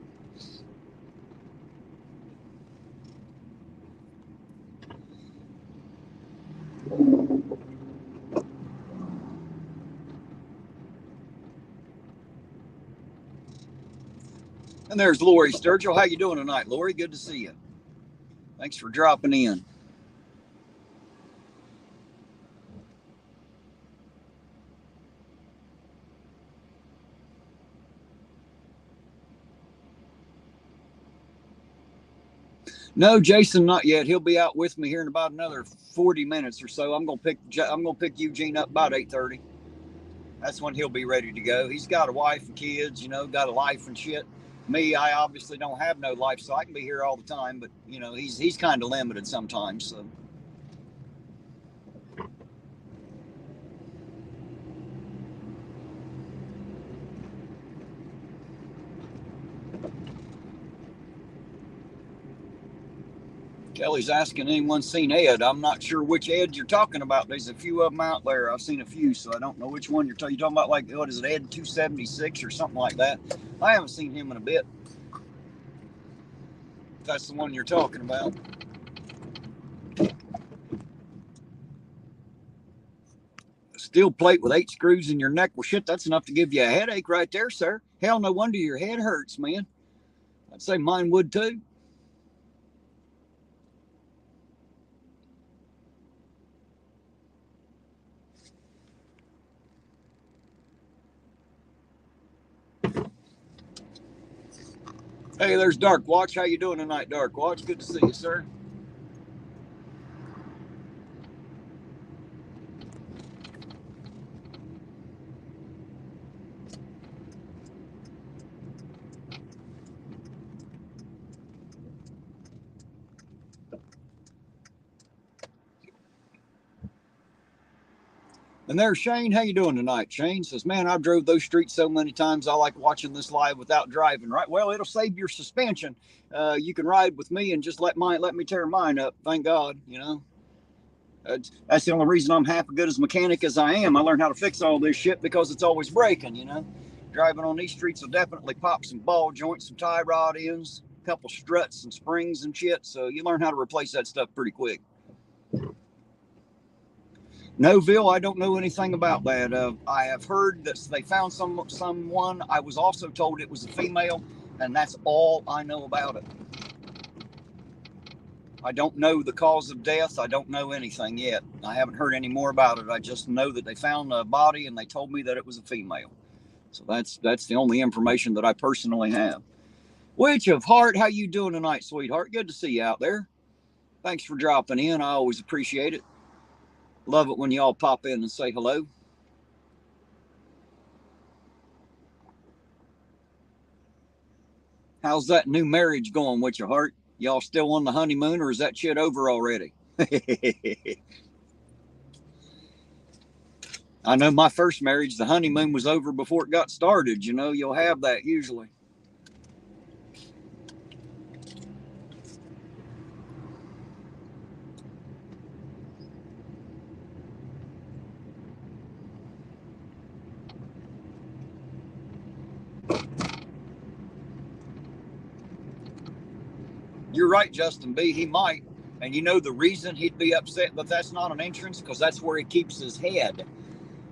And there's Lori Sturgill. How you doing tonight, Lori? Good to see you. Thanks for dropping in. No, Jason, not yet. He'll be out with me here in about another 40 minutes or so. I'm gonna pick Eugene up about 8:30. That's when he'll be ready to go. He's got a wife and kids, you know, got a life and shit. Me, I obviously don't have no life, so I can be here all the time. But you know, he's kind of limited sometimes. So. Kelly's asking, anyone seen Ed? I'm not sure which Ed you're talking about. There's a few of them out there. I've seen a few, so I don't know which one you're talking about. Like, what is it, Ed 276 or something like that? I haven't seen him in a bit. If that's the one you're talking about. Steel plate with 8 screws in your neck. Well, shit, that's enough to give you a headache right there, sir. Hell, no wonder your head hurts, man. I'd say mine would too. Hey, there's Dark Watch. How you doing tonight, Dark Watch? Good to see you, sir. And there's Shane. How you doing tonight? Shane says, man, I've drove those streets so many times. I like watching this live without driving, right? Well, it'll save your suspension. You can ride with me and just let me tear mine up. Thank God, you know. That's the only reason I'm half as good as mechanic as I am. I learned how to fix all this shit because it's always breaking, you know. Driving on these streets will definitely pop some ball joints, some tie rod ends, a couple struts and springs and shit. So you learn how to replace that stuff pretty quick. No, Bill, I don't know anything about that. I have heard that they found someone. I was also told it was a female, and that's all I know about it. I don't know the cause of death. I don't know anything yet. I haven't heard any more about it. I just know that they found a body, and they told me that it was a female. So that's the only information that I personally have. Witch of Heart, how you doing tonight, sweetheart? Good to see you out there. Thanks for dropping in. I always appreciate it. Love it when y'all pop in and say hello. How's that new marriage going, Witch of Heart? Y'all still on the honeymoon, or is that shit over already? I know my first marriage, the honeymoon was over before it got started. You know, you'll have that usually. You're right, Justin B. He might. And you know the reason he'd be upset that that's not an entrance? Because that's where he keeps his head.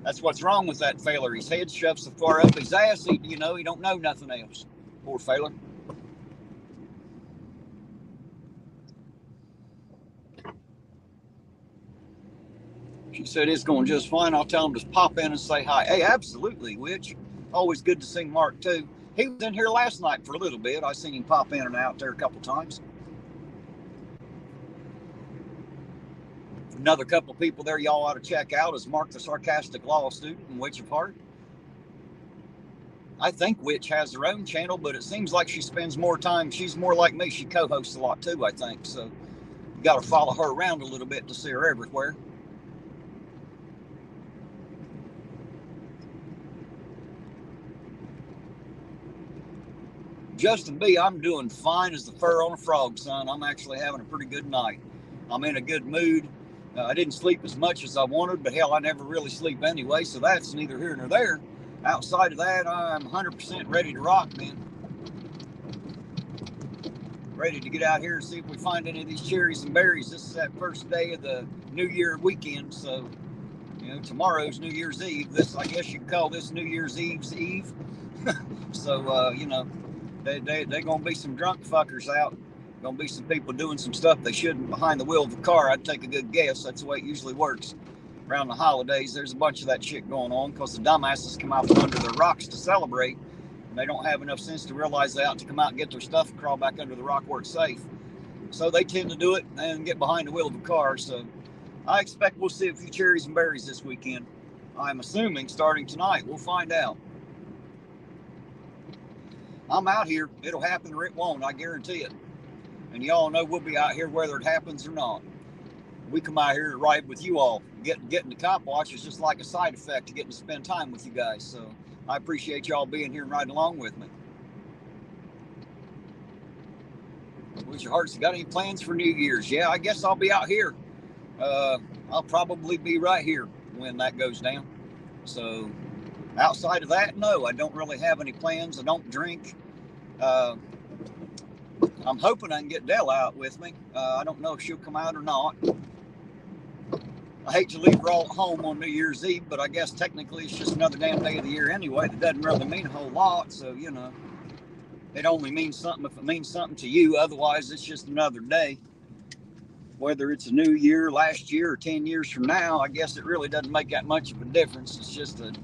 That's what's wrong with that feller. His head shoved so far up his ass, he don't know nothing else. Poor feller. She said it's going just fine. I'll tell him to pop in and say hi. Hey, absolutely, Witch. Always good to see Mark, too. He was in here last night for a little bit. I seen him pop in and out there a couple times. Another couple people there y'all ought to check out is Mark the Sarcastic Law Student and Witch of Heart. I think Witch has her own channel, but it seems like she spends more time. She's more like me. She co-hosts a lot too, I think. So you got to follow her around a little bit to see her everywhere. Justin B, I'm doing fine as the fur on a frog, son. I'm actually having a pretty good night. I'm in a good mood. I didn't sleep as much as I wanted, but hell, I never really sleep anyway, so that's neither here nor there. Outside of that, I'm 100% ready to rock, man. Ready to get out here and see if we find any of these cherries and berries. This is that first day of the New Year weekend, so, tomorrow's New Year's Eve. This, I guess you could call this New Year's Eve's Eve. So, they're going to be some drunk fuckers out. Going to be some people doing some stuff they shouldn't behind the wheel of a car. I'd take a good guess. That's the way it usually works. Around the holidays, there's a bunch of that shit going on because the dumbasses come out from under their rocks to celebrate, and they don't have enough sense to realize they ought to come out and get their stuff and crawl back under the rock where it's safe. So they tend to do it and get behind the wheel of a car. So I expect we'll see a few cherries and berries this weekend. I'm assuming starting tonight. We'll find out. I'm out here. It'll happen or it won't. I guarantee it. And y'all know we'll be out here whether it happens or not. We come out here to ride with you all. Getting the cop watch is just like a side effect to getting to spend time with you guys. So I appreciate y'all being here and riding along with me. What's your hearts? Got any plans for New Year's? Yeah, I guess I'll be out here. I'll probably be right here when that goes down. So outside of that, no, I don't really have any plans. I don't drink. I'm hoping I can get Dell out with me. I don't know if she'll come out or not. I hate to leave her all at home on New Year's Eve, but I guess technically it's just another damn day of the year anyway. That doesn't really mean a whole lot, so, it only means something if it means something to you. Otherwise, it's just another day. Whether it's a new year, last year, or 10 years from now, I guess it really doesn't make that much of a difference. It's just an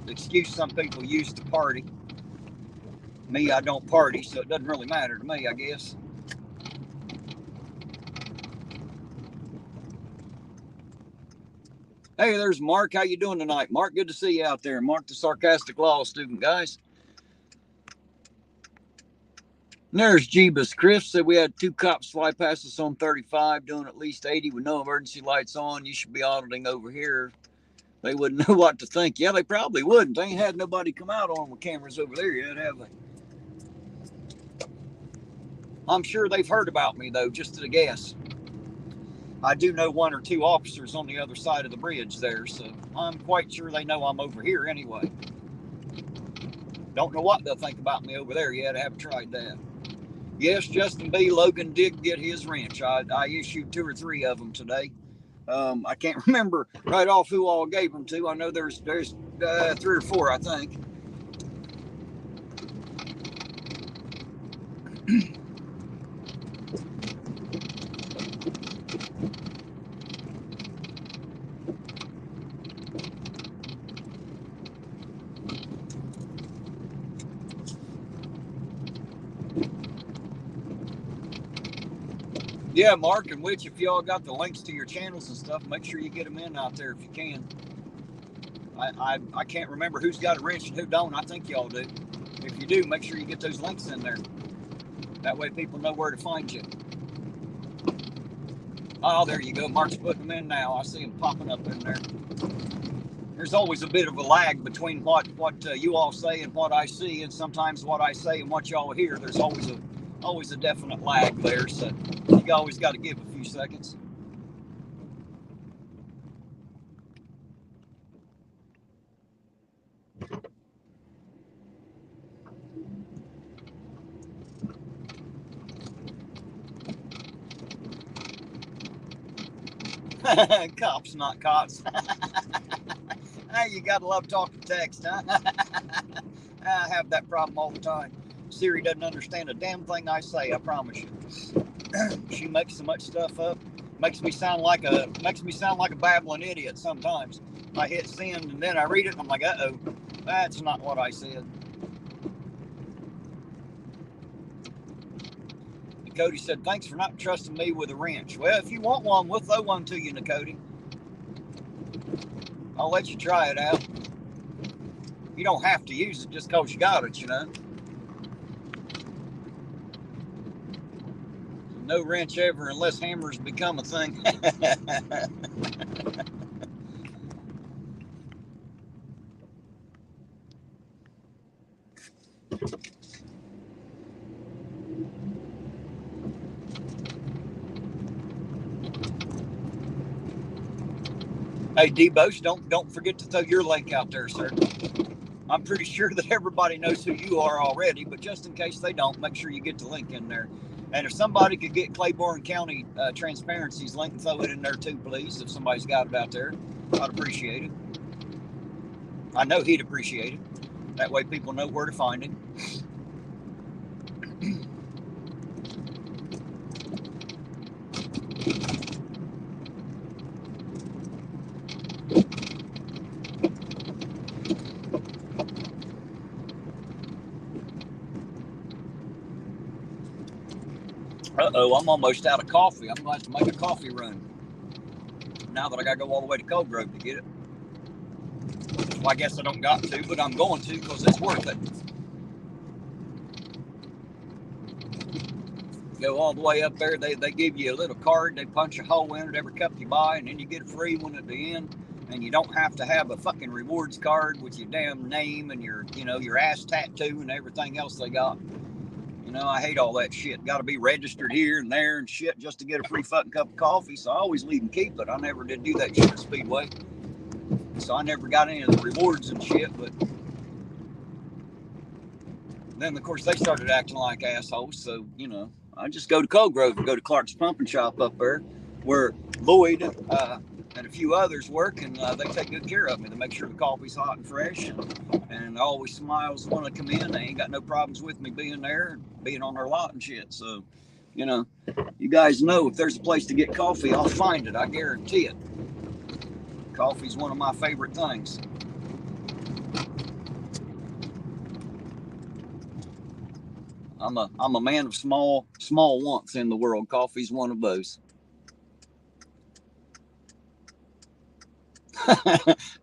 excuse some people use to party. Me, I don't party, so it doesn't really matter to me, I guess. Hey, there's Mark. How you doing tonight? Mark, good to see you out there. Mark the Sarcastic Law Student, guys. And there's Jeebus. Chris said we had 2 cops fly past us on 35 doing at least 80 with no emergency lights on. You should be auditing over here. They wouldn't know what to think. Yeah, they probably wouldn't. They ain't had nobody come out on them with cameras over there yet, have they? I'm sure they've heard about me, though, just at a guess. I do know 1 or 2 officers on the other side of the bridge there, so I'm quite sure they know I'm over here anyway. Don't know what they'll think about me over there yet. I haven't tried that. Yes, Justin B. Logan did get his wrench. I issued 2 or 3 of them today. I can't remember right off who all gave them to. I know there's 3 or 4, I think. Yeah, Mark and Witch, if y'all got the links to your channels and stuff, make sure you get them in out there if you can. I can't remember who's got a wrench and who don't. I think y'all do. If you do, make sure you get those links in there. That way people know where to find you. Oh, there you go. Mark's putting them in now. I see them popping up in there. There's always a bit of a lag between what you all say and what I see, and sometimes what I say and what y'all hear. There's always a definite lag there, so you always got to give a few seconds. Cops, not cops. Hey, you gotta love talking text, huh? I have that problem all the time. Siri doesn't understand a damn thing I say, I promise you. She makes so much stuff up. Makes me sound like a babbling idiot sometimes. I hit send and then I read it and I'm like, uh-oh, that's not what I said. Cody said, thanks for not trusting me with a wrench. Well, if you want one, we'll throw one to you, Cody. I'll let you try it out. You don't have to use it just because you got it, you know. No wrench ever unless hammers become a thing. Hey, D-Bosh, don't forget to throw your link out there, sir. I'm pretty sure that everybody knows who you are already, but just in case they don't, make sure you get the link in there. And if somebody could get Claiborne County Transparency's link and throw it in there too, please, if somebody's got it out there, I'd appreciate it. I know he'd appreciate it. That way people know where to find him. Uh-oh, I'm almost out of coffee. I'm going to have to make a coffee run. Now that I got to go all the way to Cold Grove to get it. Well, I guess I don't got to, but I'm going to because it's worth it. Go all the way up there. They give you a little card. They punch a hole in it every cup you buy, and then you get a free one at the end. And you don't have to have a fucking rewards card with your damn name and your ass tattoo and everything else they got. You know, I hate all that shit. Got to be registered here and there and shit just to get a free fucking cup of coffee. So I always leave and keep it. I never did do that shit at Speedway. So I never got any of the rewards and shit. But then, of course, they started acting like assholes. So, you know, I just go to Cold Grove and go to Clark's Pumping Shop up there where Lloyd and a few others work, and they take good care of me. They make sure the coffee's hot and fresh, and always smiles when I come in. They ain't got no problems with me being there and being on their lot and shit. So, you know, you guys know if there's a place to get coffee, I'll find it. I guarantee it. Coffee's one of my favorite things. I'm a man of small wants in the world. Coffee's one of those.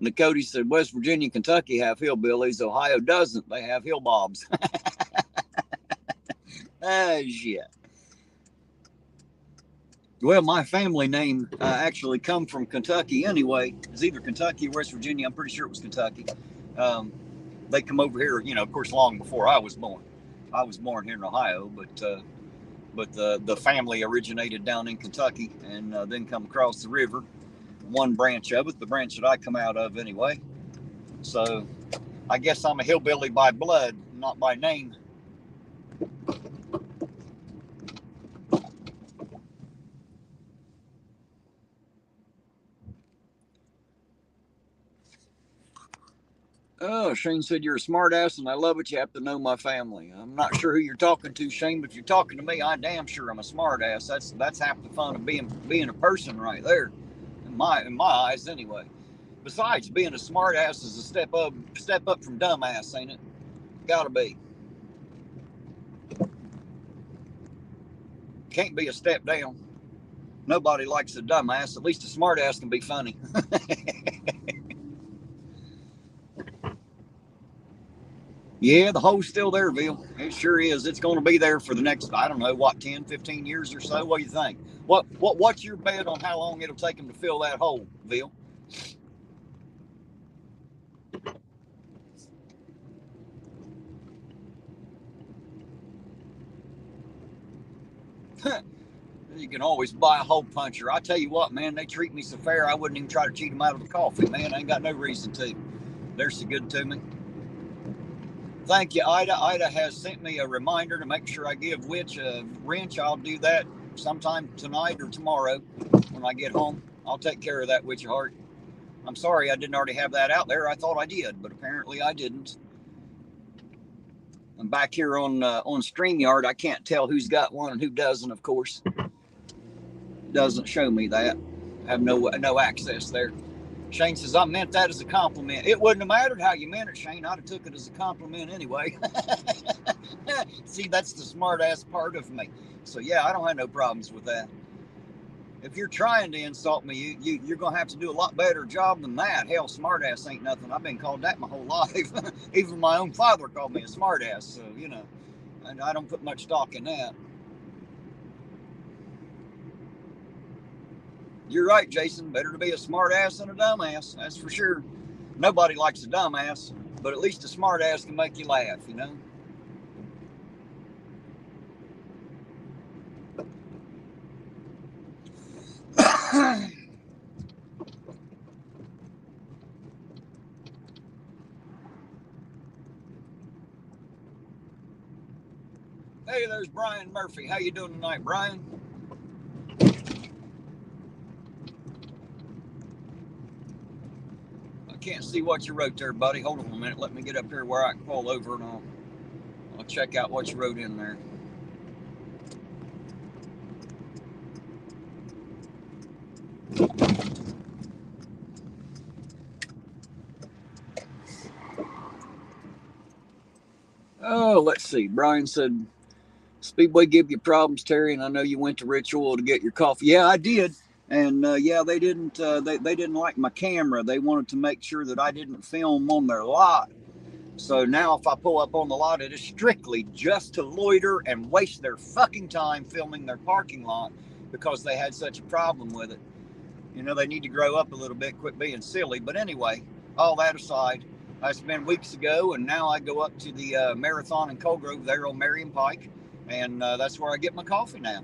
Nakoti said, West Virginia and Kentucky have hillbillies. Ohio doesn't. They have hillbobs. Oh, shit. Well, my family name actually come from Kentucky anyway. It's either Kentucky or West Virginia. I'm pretty sure it was Kentucky. They come over here, you know, of course, long before I was born. I was born here in Ohio, but but the family originated down in Kentucky and then come across the river. One branch of it, the branch that I come out of anyway. So I guess I'm a hillbilly by blood, not by name. Oh, Shane said you're a smart ass and I love it. You have to know my family. I'm not sure who you're talking to, Shane, but if you're talking to me, I damn sure I'm a smart ass. That's half the fun of being a person right there, in my eyes anyway. Besides, being a smart ass is a step up from dumbass, ain't it? Gotta be. Can't be a step down. Nobody likes a dumbass. At least a smart ass can be funny. Yeah, the hole's still there, Bill. It sure is. It's going to be there for the next, I don't know, what, 10, 15 years or so? What do you think? What's your bet on how long it'll take them to fill that hole, Bill? You can always buy a hole puncher. I tell you what, man, they treat me so fair, I wouldn't even try to cheat them out of the coffee, man. I ain't got no reason to. They're so good to me. Thank you, Ida. Ida has sent me a reminder to make sure I give Witch a wrench. I'll do that sometime tonight or tomorrow when I get home. I'll take care of that, Witch of Heart. I'm sorry I didn't already have that out there. I thought I did, but apparently I didn't. I'm back here on StreamYard. I can't tell who's got one and who doesn't, of course. It doesn't show me that. I have no access there. Shane says, I meant that as a compliment. It wouldn't have mattered how you meant it, Shane. I'd have took it as a compliment anyway. See, that's the smart ass part of me. So yeah, I don't have no problems with that. If you're trying to insult me, you're going to have to do a lot better job than that. Hell, smart ass ain't nothing. I've been called that my whole life. Even my own father called me a smart ass. So, you know, and I don't put much stock in that. You're right, Jason. Better to be a smart ass than a dumbass. That's for sure. Nobody likes a dumbass, but at least a smart ass can make you laugh, you know? Hey, there's Brian Murphy. How you doing tonight, Brian? I can't see what you wrote there, buddy. Hold on a minute. Let me get up here where I can pull over and I'll check out what you wrote in there. Oh, let's see. Brian said, Speedway give you problems, Terry, and I know you went to Ritual to get your coffee. Yeah, I did. And yeah, they didn't like my camera. They wanted to make sure that I didn't film on their lot. So now if I pull up on the lot, it is strictly just to loiter and waste their fucking time filming their parking lot because they had such a problem with it. You know, they need to grow up a little bit, quit being silly. But anyway, all that aside, it's been weeks ago, and now I go up to the Marathon in Colgrove there on Marion Pike, and that's where I get my coffee now.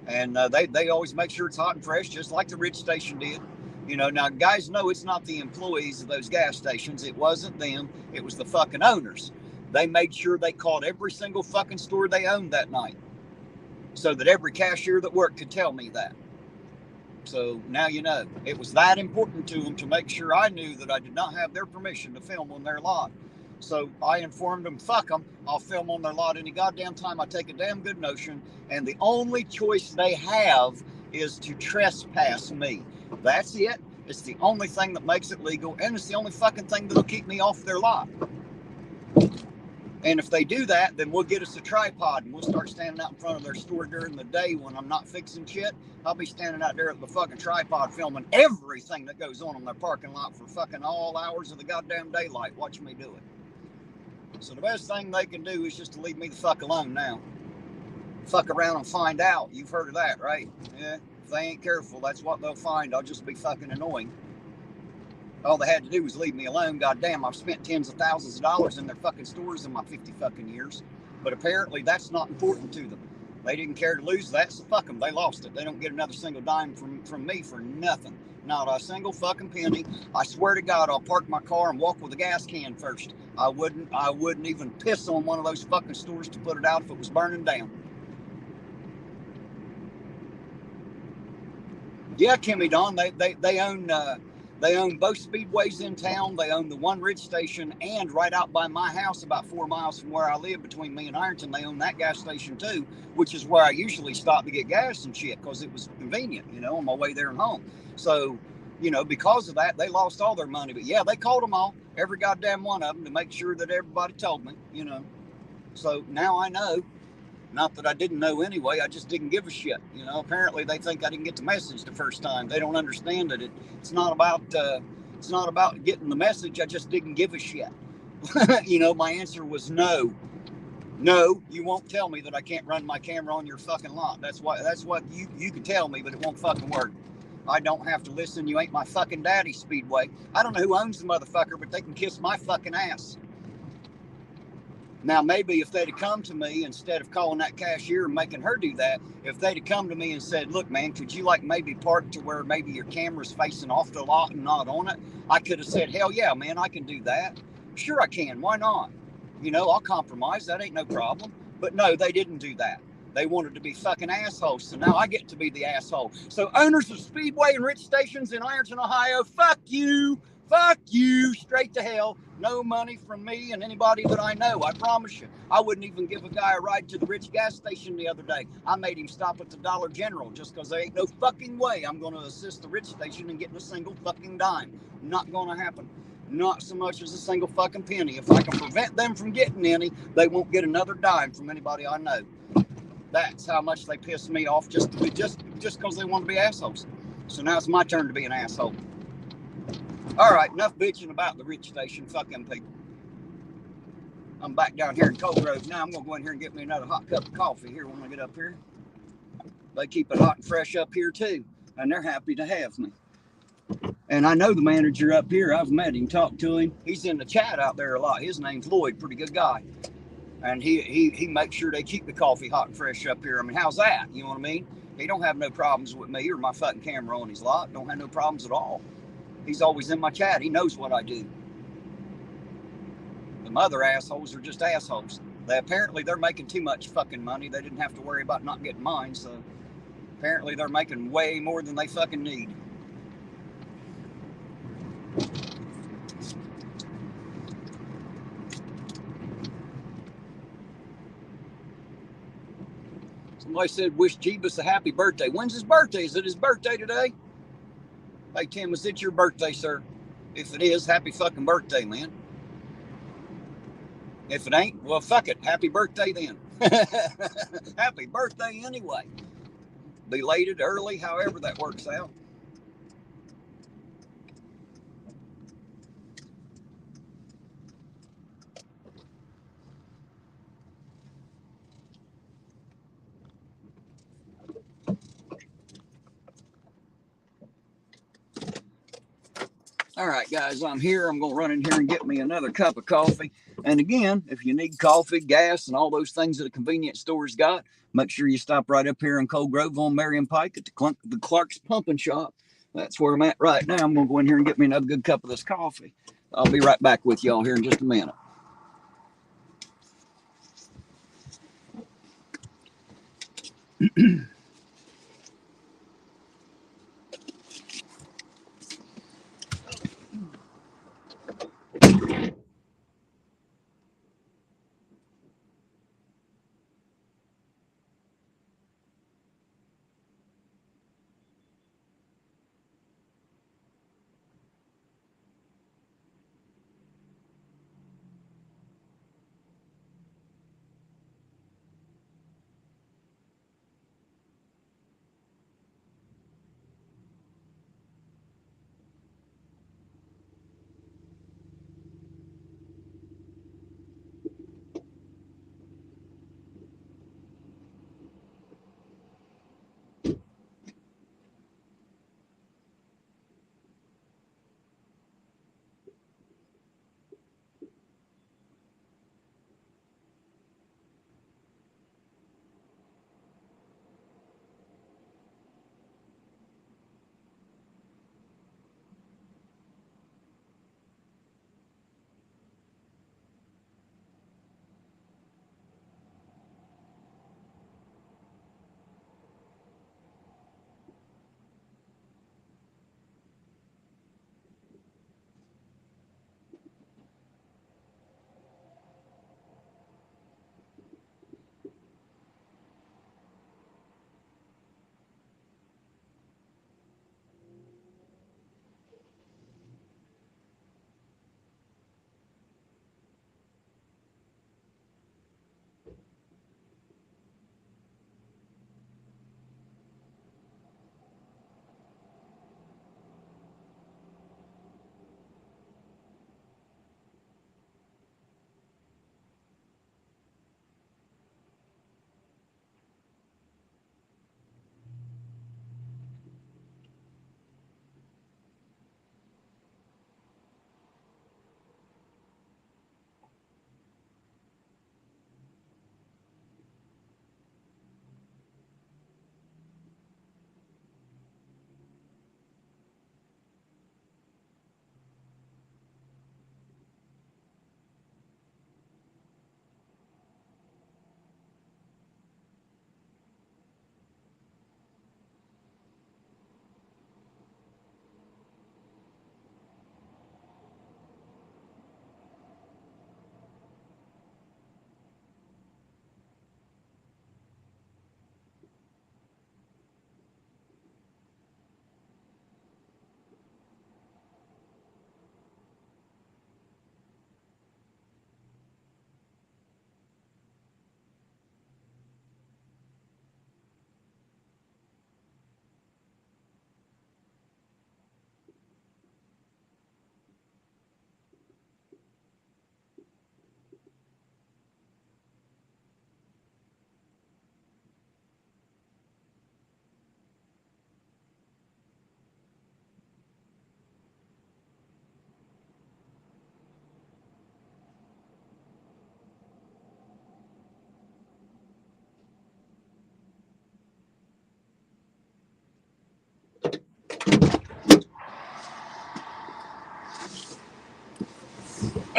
And they always make sure it's hot and fresh, just like the Ridge Station did. You know, now guys know it's not the employees of those gas stations. It wasn't them. It was the fucking owners. They made sure they called every single fucking store they owned that night so that every cashier that worked could tell me that. So now you know. It was that important to them to make sure I knew that I did not have their permission to film on their lot. So I informed them, fuck them, I'll film on their lot any goddamn time. I take a damn good notion, and the only choice they have is to trespass me. That's it. It's the only thing that makes it legal, and it's the only fucking thing that'll keep me off their lot. And if they do that, then we'll get us a tripod and we'll start standing out in front of their store during the day when I'm not fixing shit. I'll be standing out there with the fucking tripod filming everything that goes on in their parking lot for fucking all hours of the goddamn daylight. Watch me do it. So the best thing they can do is just to leave me the fuck alone now. Fuck around and find out. You've heard of that, right? Yeah. If they ain't careful, that's what they'll find. I'll just be fucking annoying. All they had to do was leave me alone. Goddamn, I've spent tens of thousands of dollars in their fucking stores in my 50 fucking years. But apparently that's not important to them. They didn't care to lose that, so fuck them. They lost it. They don't get another single dime from me for nothing. Not a single fucking penny. I swear to God, I'll park my car and walk with a gas can first. I wouldn't even piss on one of those fucking stores to put it out if it was burning down. Yeah, Kimmy Don, they own both speedways in town. They own the one ridge station, and right out by my house, about 4 miles from where I live, between me and Ironton, they own that gas station too, which is where I usually stop to get gas and shit because it was convenient, on my way there and home. So, because of that, they lost all their money. But yeah, they called them all, every goddamn one of them, to make sure that everybody told me, So now I know. Not that I didn't know anyway, I just didn't give a shit. Apparently they think I didn't get the message the first time. They don't understand that it's not about getting the message. I just didn't give a shit. My answer was no. No, you won't tell me that I can't run my camera on your fucking lot. That's what you can tell me, but it won't fucking work. I don't have to listen. You ain't my fucking daddy, Speedway. I don't know who owns the motherfucker, but they can kiss my fucking ass. Now, maybe if they'd have come to me, instead of calling that cashier and making her do that, if they'd have come to me and said, look, man, could you maybe park to where maybe your camera's facing off the lot and not on it? I could have said, hell yeah, man, I can do that. Sure I can. Why not? I'll compromise. That ain't no problem. But no, they didn't do that. They wanted to be fucking assholes. So now I get to be the asshole. So owners of Speedway and Rich Stations in Ironton, Ohio, fuck you. Fuck you, straight to hell. No money from me and anybody that I know, I promise you. I wouldn't even give a guy a ride to the Rich gas station the other day. I made him stop at the Dollar General just because there ain't no fucking way I'm going to assist the Rich station in getting a single fucking dime. Not going to happen. Not so much as a single fucking penny. If I can prevent them from getting any, they won't get another dime from anybody I know. That's how much they piss me off just because they want to be assholes. So now it's my turn to be an asshole. All right, enough bitching about the Rich station. Fuck them people. I'm back down here in Cold Grove now. I'm going to go in here and get me another hot cup of coffee here when I get up here. They keep it hot and fresh up here too, and they're happy to have me. And I know the manager up here. I've met him, talked to him. He's in the chat out there a lot. His name's Lloyd, pretty good guy. And he makes sure they keep the coffee hot and fresh up here. I mean, how's that? You know what I mean? He don't have no problems with me or my fucking camera on his lot. Don't have no problems at all. He's always in my chat. He knows what I do. The other assholes are just assholes. They're making too much fucking money. They didn't have to worry about not getting mine. So apparently they're making way more than they fucking need. Somebody said, wish Jeebus a happy birthday. When's his birthday? Is it his birthday today? Hey, Tim, is it your birthday, sir? If it is, happy fucking birthday, man. If it ain't, well, fuck it. Happy birthday then. Happy birthday anyway. Belated, early, however that works out. All right, guys, I'm here. I'm going to run in here and get me another cup of coffee. And again, if you need coffee, gas, and all those things that a convenience store's got, make sure you stop right up here in Cold Grove on Marion Pike at the Clark's Pumping Shop. That's where I'm at right now. I'm going to go in here and get me another good cup of this coffee. I'll be right back with y'all here in just a minute.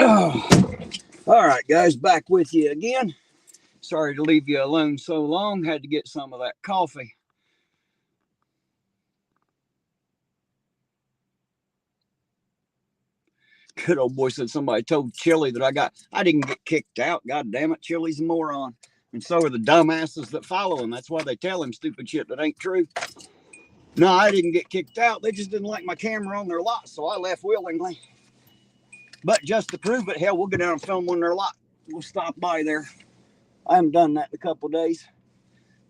Oh, all right, guys, back with you again. Sorry to leave you alone so long. Had to get some of that coffee. Good old boy said somebody told Chili that I didn't get kicked out. God damn it, Chili's a moron. And so are the dumbasses that follow him. That's why they tell him stupid shit that ain't true. No, I didn't get kicked out. They just didn't like my camera on their lot, so I left willingly. But just to prove it, hell, we'll go down and film on their lot. We'll stop by there. I haven't done that in a couple of days.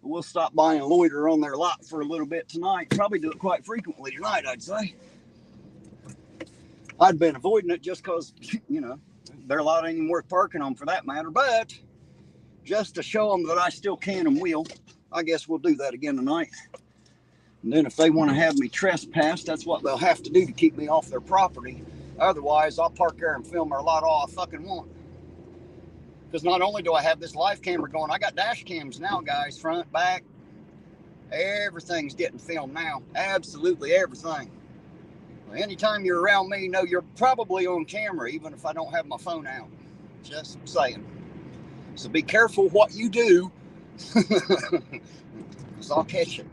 We'll stop by and loiter on their lot for a little bit tonight. Probably do it quite frequently tonight, I'd say. I'd been avoiding it just because, you know, their lot ain't even worth parking on for that matter. But just to show them that I still can and will, I guess we'll do that again tonight. And then if they want to have me trespass, that's what they'll have to do to keep me off their property. Otherwise, I'll park there and film their lot all I fucking want. Because not only do I have this live camera going, I got dash cams now, guys, front, back. Everything's getting filmed now. Absolutely everything. Anytime you're around me, you know you're probably on camera, even if I don't have my phone out. Just saying. So be careful what you do, because I'll catch you.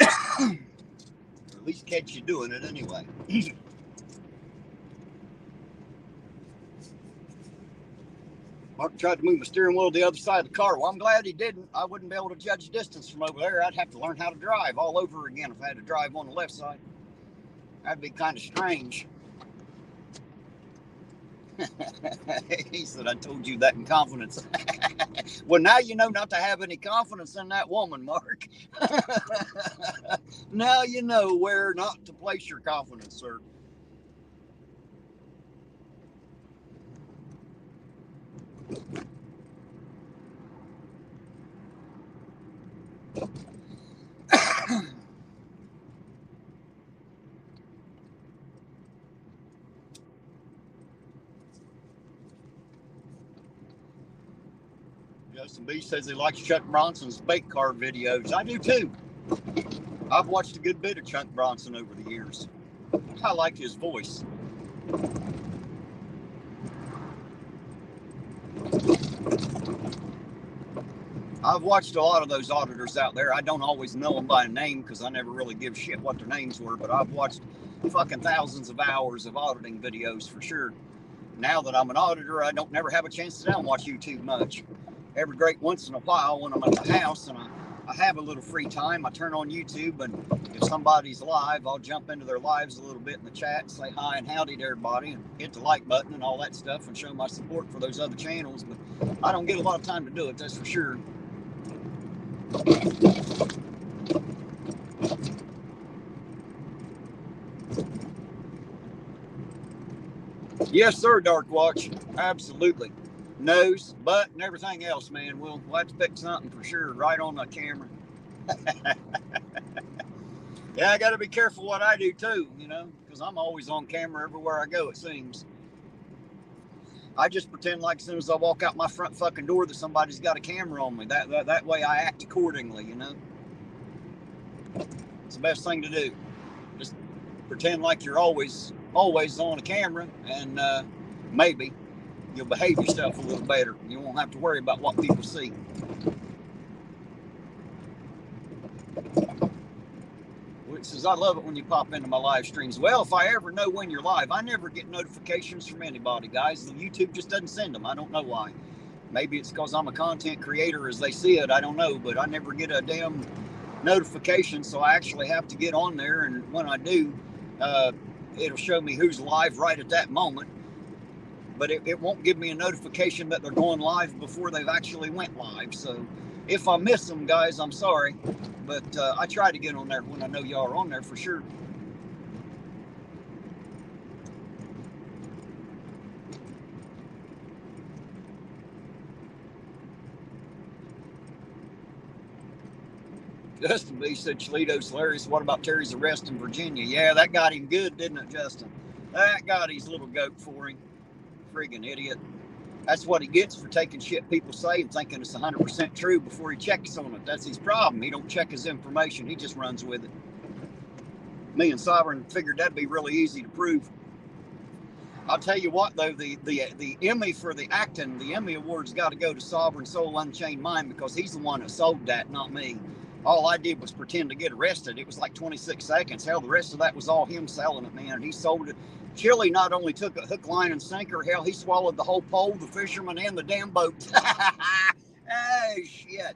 Or at least catch you doing it anyway. Mark tried to move my steering wheel to the other side of the car. Well, I'm glad he didn't. I wouldn't be able to judge distance from over there. I'd have to learn how to drive all over again if I had to drive on the left side. That'd be kind of strange. He said, I told you that in confidence. Well, now you know not to have any confidence in that woman, Mark. Now you know where not to place your confidence, sir. Justin B says he likes Chuck Bronson's bait car videos. I do too. I've watched a good bit of Chuck Bronson over the years. I like his voice. I've watched a lot of those auditors out there. I don't always know them by name because I never really give shit what their names were, but I've watched fucking thousands of hours of auditing videos for sure. Now that I'm an auditor, I don't never have a chance to sit down and watch YouTube much. Every great once in a while when I'm at the house and I have a little free time, I turn on YouTube, and if somebody's live, I'll jump into their lives a little bit in the chat, say hi and howdy to everybody, and hit the like button and all that stuff and show my support for those other channels. But I don't get a lot of time to do it, that's for sure. Yes, sir, Dark Watch. Absolutely. Nose, butt, and everything else, man. We'll have to pick something for sure right on the camera. Yeah, I got to be careful what I do too, you know, because I'm always on camera everywhere I go, it seems. I just pretend like as soon as I walk out my front fucking door that somebody's got a camera on me. That way I act accordingly, you know. It's the best thing to do. Just pretend like you're always on a camera, and maybe you'll behave yourself a little better. You won't have to worry about what people see. It says, I love it when you pop into my live streams. Well, if I ever know when you're live, I never get notifications from anybody, guys. YouTube just doesn't send them. I don't know why. Maybe it's because I'm a content creator as they see it. I don't know, but I never get a damn notification, so I actually have to get on there, and when I do, it'll show me who's live right at that moment, but it won't give me a notification that they're going live before they've actually went live. So if I miss them, guys, I'm sorry, but I try to get on there when I know y'all are on there for sure. Justin B said Cholito's hilarious. What about Terry's arrest in Virginia? Yeah, that got him good, didn't it, Justin? That got his little goat for him. Friggin' idiot. That's what he gets for taking shit people say and thinking it's 100% true before he checks on it. That's his problem. He don't check his information. He just runs with it. Me and Sovereign figured that'd be really easy to prove. I'll tell you what, though, the Emmy for the acting, the Emmy Award's got to go to Sovereign Soul Unchained Mind, because he's the one that sold that, not me. All I did was pretend to get arrested. It was like 26 seconds. Hell, the rest of that was all him selling it, man. He sold it. Chili not only took a hook, line, and sinker, hell, he swallowed the whole pole, the fisherman, and the damn boat. Hey, shit.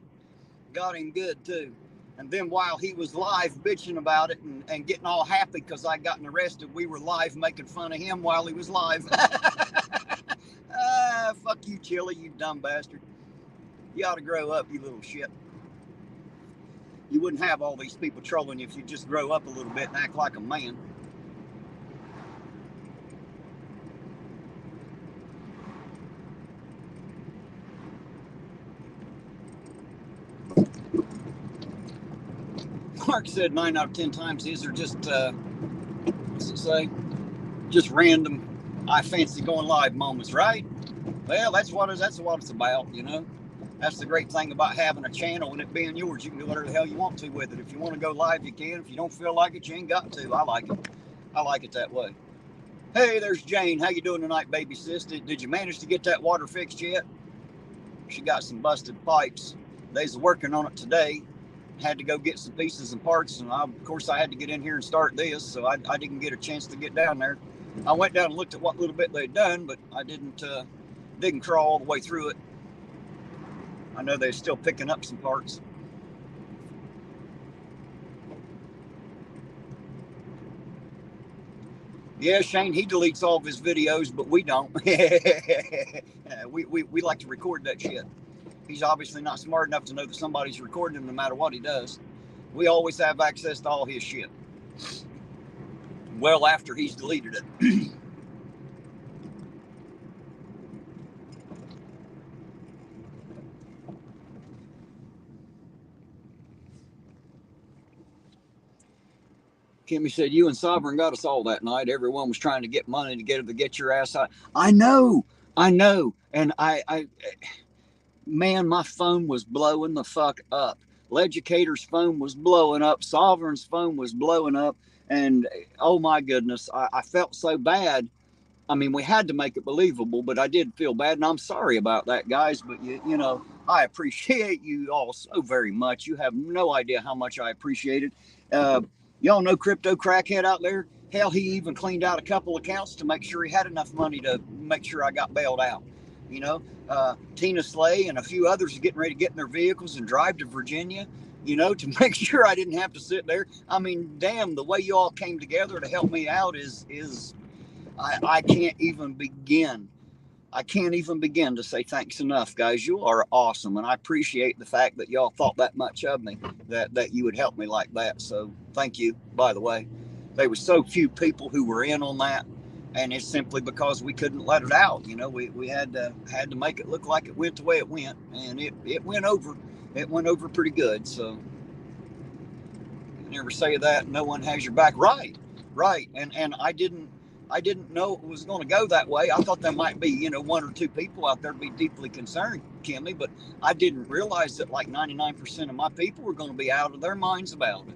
Got him good, too. And then while he was live bitching about it and getting all happy because I gotten arrested, we were live making fun of him while he was live. Fuck you, Chili, you dumb bastard. You ought to grow up, you little shit. You wouldn't have all these people trolling you if you just grow up a little bit and act like a man. Mark said 9 out of 10 times these are just, what's it say? Just random, I fancy going live moments, right? Well, that's what it's about, you know? That's the great thing about having a channel and it being yours. You can do whatever the hell you want to with it. If you want to go live, you can. If you don't feel like it, you ain't got to. I like it. I like it that way. Hey, there's Jane. How you doing tonight, baby sis? Did you manage to get that water fixed yet? She got some busted pipes. They's working on it today. Had to go get some pieces and parts, and of course I had to get in here and start this, so I didn't get a chance to get down there. I went down and looked at what little bit they'd done, but I didn't crawl all the way through it. I know they're still picking up some parts. Yeah, Shane, he deletes all of his videos, but we don't. we like to record that shit. He's obviously not smart enough to know that somebody's recording him no matter what he does. We always have access to all his shit. Well, after he's deleted it. Kimmy said, you and Sovereign got us all that night. Everyone was trying to get money together to get your ass out. I know. And I man, my phone was blowing the fuck up. Leducator's phone was blowing up. Sovereign's phone was blowing up. And oh my goodness, I felt so bad. I mean, we had to make it believable, but I did feel bad. And I'm sorry about that, guys. But, you know, I appreciate you all so very much. You have no idea how much I appreciate it. Y'all know Crypto Crackhead out there? Hell, he even cleaned out a couple accounts to make sure he had enough money to make sure I got bailed out. You know, Tina Slay and a few others are getting ready to get in their vehicles and drive to Virginia, you know, to make sure I didn't have to sit there. I mean, damn, the way you all came together to help me out is I can't even begin. I can't even begin to say thanks enough, guys. You are awesome, and I appreciate the fact that y'all thought that much of me, that you would help me like that. So thank you, by the way. There were so few people who were in on that, and it's simply because we couldn't let it out. You know, we had to make it look like it went the way it went, and it went over. It went over pretty good. So you never say that no one has your back. Right. And I didn't know it was going to go that way. I thought there might be, you know, one or two people out there to be deeply concerned, Kimmy, but I didn't realize that like 99% of my people were going to be out of their minds about it.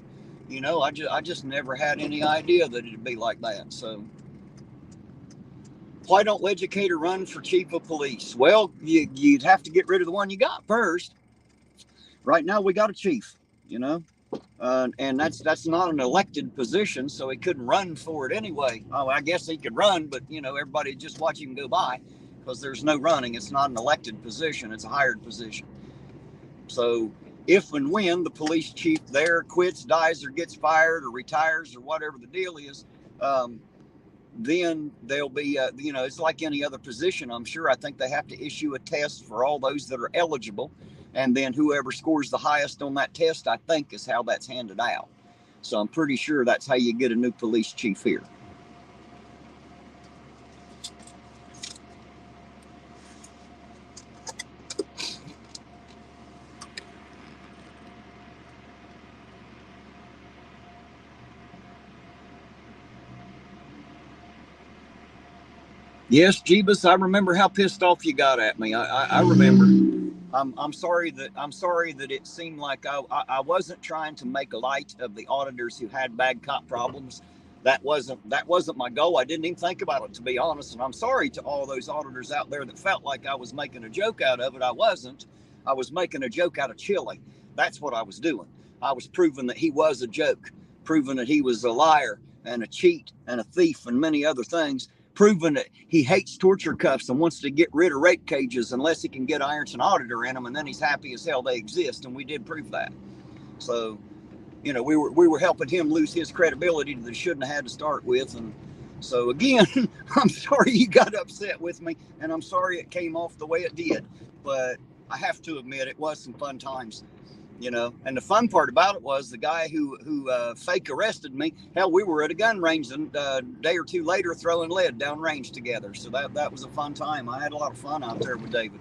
You know, I just never had any idea that it'd be like that. So why don't Leducator run for chief of police? Well, you'd have to get rid of the one you got first. Right now we got a chief, you know. And that's not an elected position, so he couldn't run for it anyway. Oh, I guess he could run, but you know, everybody just watch him go by because there's no running. It's not an elected position; it's a hired position. So, if and when the police chief there quits, dies, or gets fired, or retires, or whatever the deal is, then there'll be, you know, it's like any other position. I'm sure. I think they have to issue a test for all those that are eligible. And then whoever scores the highest on that test, I think, is how that's handed out. So I'm pretty sure that's how you get a new police chief here. Yes, Jeebus, I remember how pissed off you got at me. I remember. I'm sorry that it seemed like I wasn't trying to make light of the auditors who had bad cop problems. that wasn't my goal. I didn't even think about it, to be honest. And I'm sorry to all those auditors out there that felt like I was making a joke out of it. I wasn't. I was making a joke out of chili. That's what I was doing. I was proving that he was a joke, proving that he was a liar and a cheat and a thief and many other things, proving that he hates torture cuffs and wants to get rid of rape cages unless he can get Ironton Auditor in them, and then he's happy as hell they exist. And we did prove that. So, you know, we were helping him lose his credibility that he shouldn't have had to start with. And so again, I'm sorry you got upset with me, and I'm sorry it came off the way it did, but I have to admit it was some fun times, you know. And the fun part about it was the guy who fake arrested me, hell, we were at a gun range a day or two later throwing lead down range together. So that was a fun time. I had a lot of fun out there with David.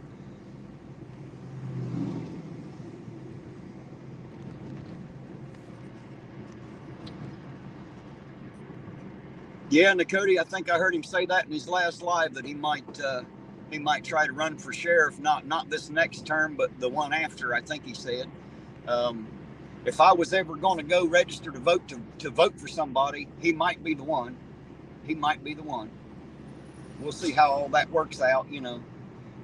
Yeah, Nakoti, I think I heard him say that in his last live, that he might try to run for sheriff, not this next term, but the one after. I think he said, if I was ever going to go register to vote for somebody, he might be the one. He might be the one. We'll see how all that works out. You know,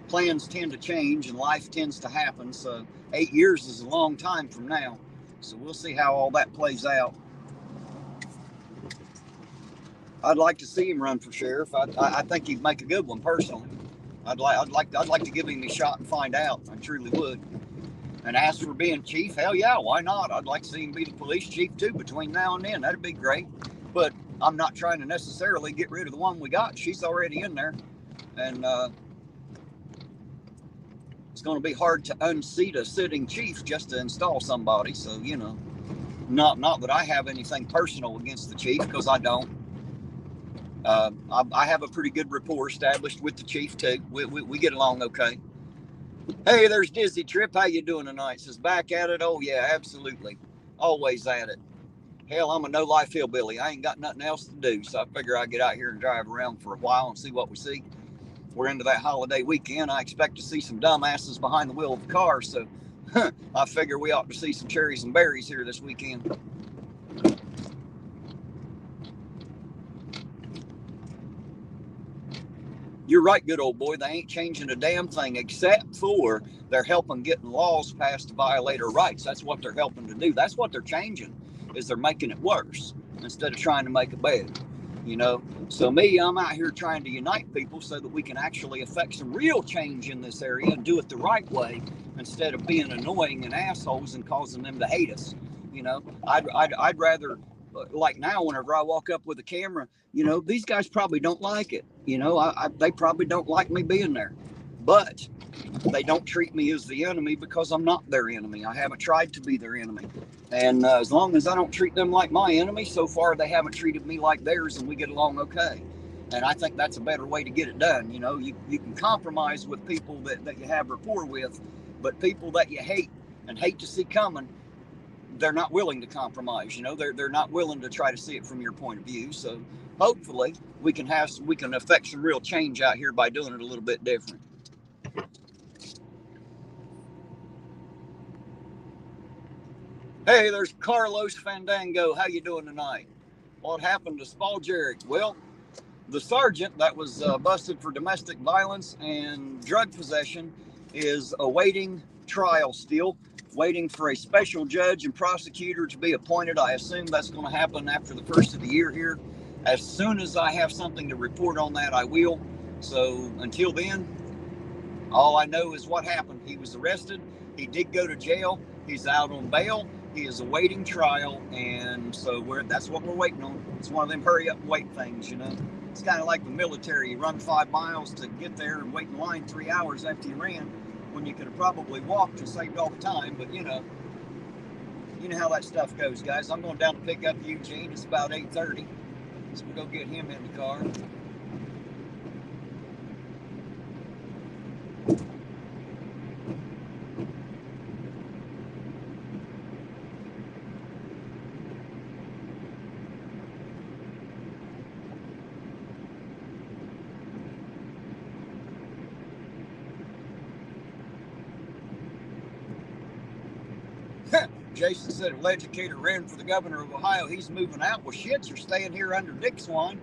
plans tend to change and life tends to happen. So 8 years is a long time from now. So we'll see how all that plays out. I'd like to see him run for sheriff. I think he'd make a good one personally. I'd like to give him a shot and find out. I truly would. And as for being chief, hell yeah, why not? I'd like to see him be the police chief too between now and then. That'd be great. But I'm not trying to necessarily get rid of the one we got. She's already in there, and it's going to be hard to unseat a sitting chief just to install somebody. So, you know, not that I have anything personal against the chief, because I don't. I have a pretty good rapport established with the chief too. We get along okay. Hey, there's Dizzy Trip. How you doing tonight? Says back at it. Oh yeah, absolutely. Always at it. Hell, I'm a no-life hillbilly. I ain't got nothing else to do, so I figure I'd get out here and drive around for a while and see what we see. We're into that holiday weekend. I expect to see some dumbasses behind the wheel of the car, so I figure we ought to see some cherries and berries here this weekend. You're right, good old boy. They ain't changing a damn thing, except for they're helping getting laws passed to violate our rights. That's what they're helping to do. That's what they're changing, is they're making it worse instead of trying to make it better. You know, so I'm out here trying to unite people so that we can actually affect some real change in this area and do it the right way, instead of being annoying and assholes and causing them to hate us. You know, I'd rather, like now, whenever I walk up with a camera, you know, these guys probably don't like it. You know, they probably don't like me being there, but they don't treat me as the enemy because I'm not their enemy. I haven't tried to be their enemy. And as long as I don't treat them like my enemy, so far they haven't treated me like theirs, and we get along okay. And I think that's a better way to get it done. You know, you can compromise with people that you have rapport with, but people that you hate and hate to see coming, they're not willing to compromise. You know, they're not willing to try to see it from your point of view. So hopefully we can affect some real change out here by doing it a little bit different. Hey, there's Carlos Fandango. How you doing tonight? What happened to Spalgeric? Well, the sergeant that was busted for domestic violence and drug possession is awaiting trial still, waiting for a special judge and prosecutor to be appointed. I assume that's going to happen after the first of the year here. As soon as I have something to report on that, I will. So until then, all I know is what happened. He was arrested. He did go to jail. He's out on bail. He is awaiting trial, and so that's what we're waiting on. It's one of them hurry up and wait things, you know. It's kind of like the military. You run 5 miles to get there and wait in line 3 hours after you ran, when you could have probably walked and saved all the time. But you know how that stuff goes, guys. I'm going down to pick up Eugene. It's about 8:30, so we'll go get him in the car. Jason said, an educator ran for the governor of Ohio. He's moving out. Well, shit, you're staying here under Dick Swine.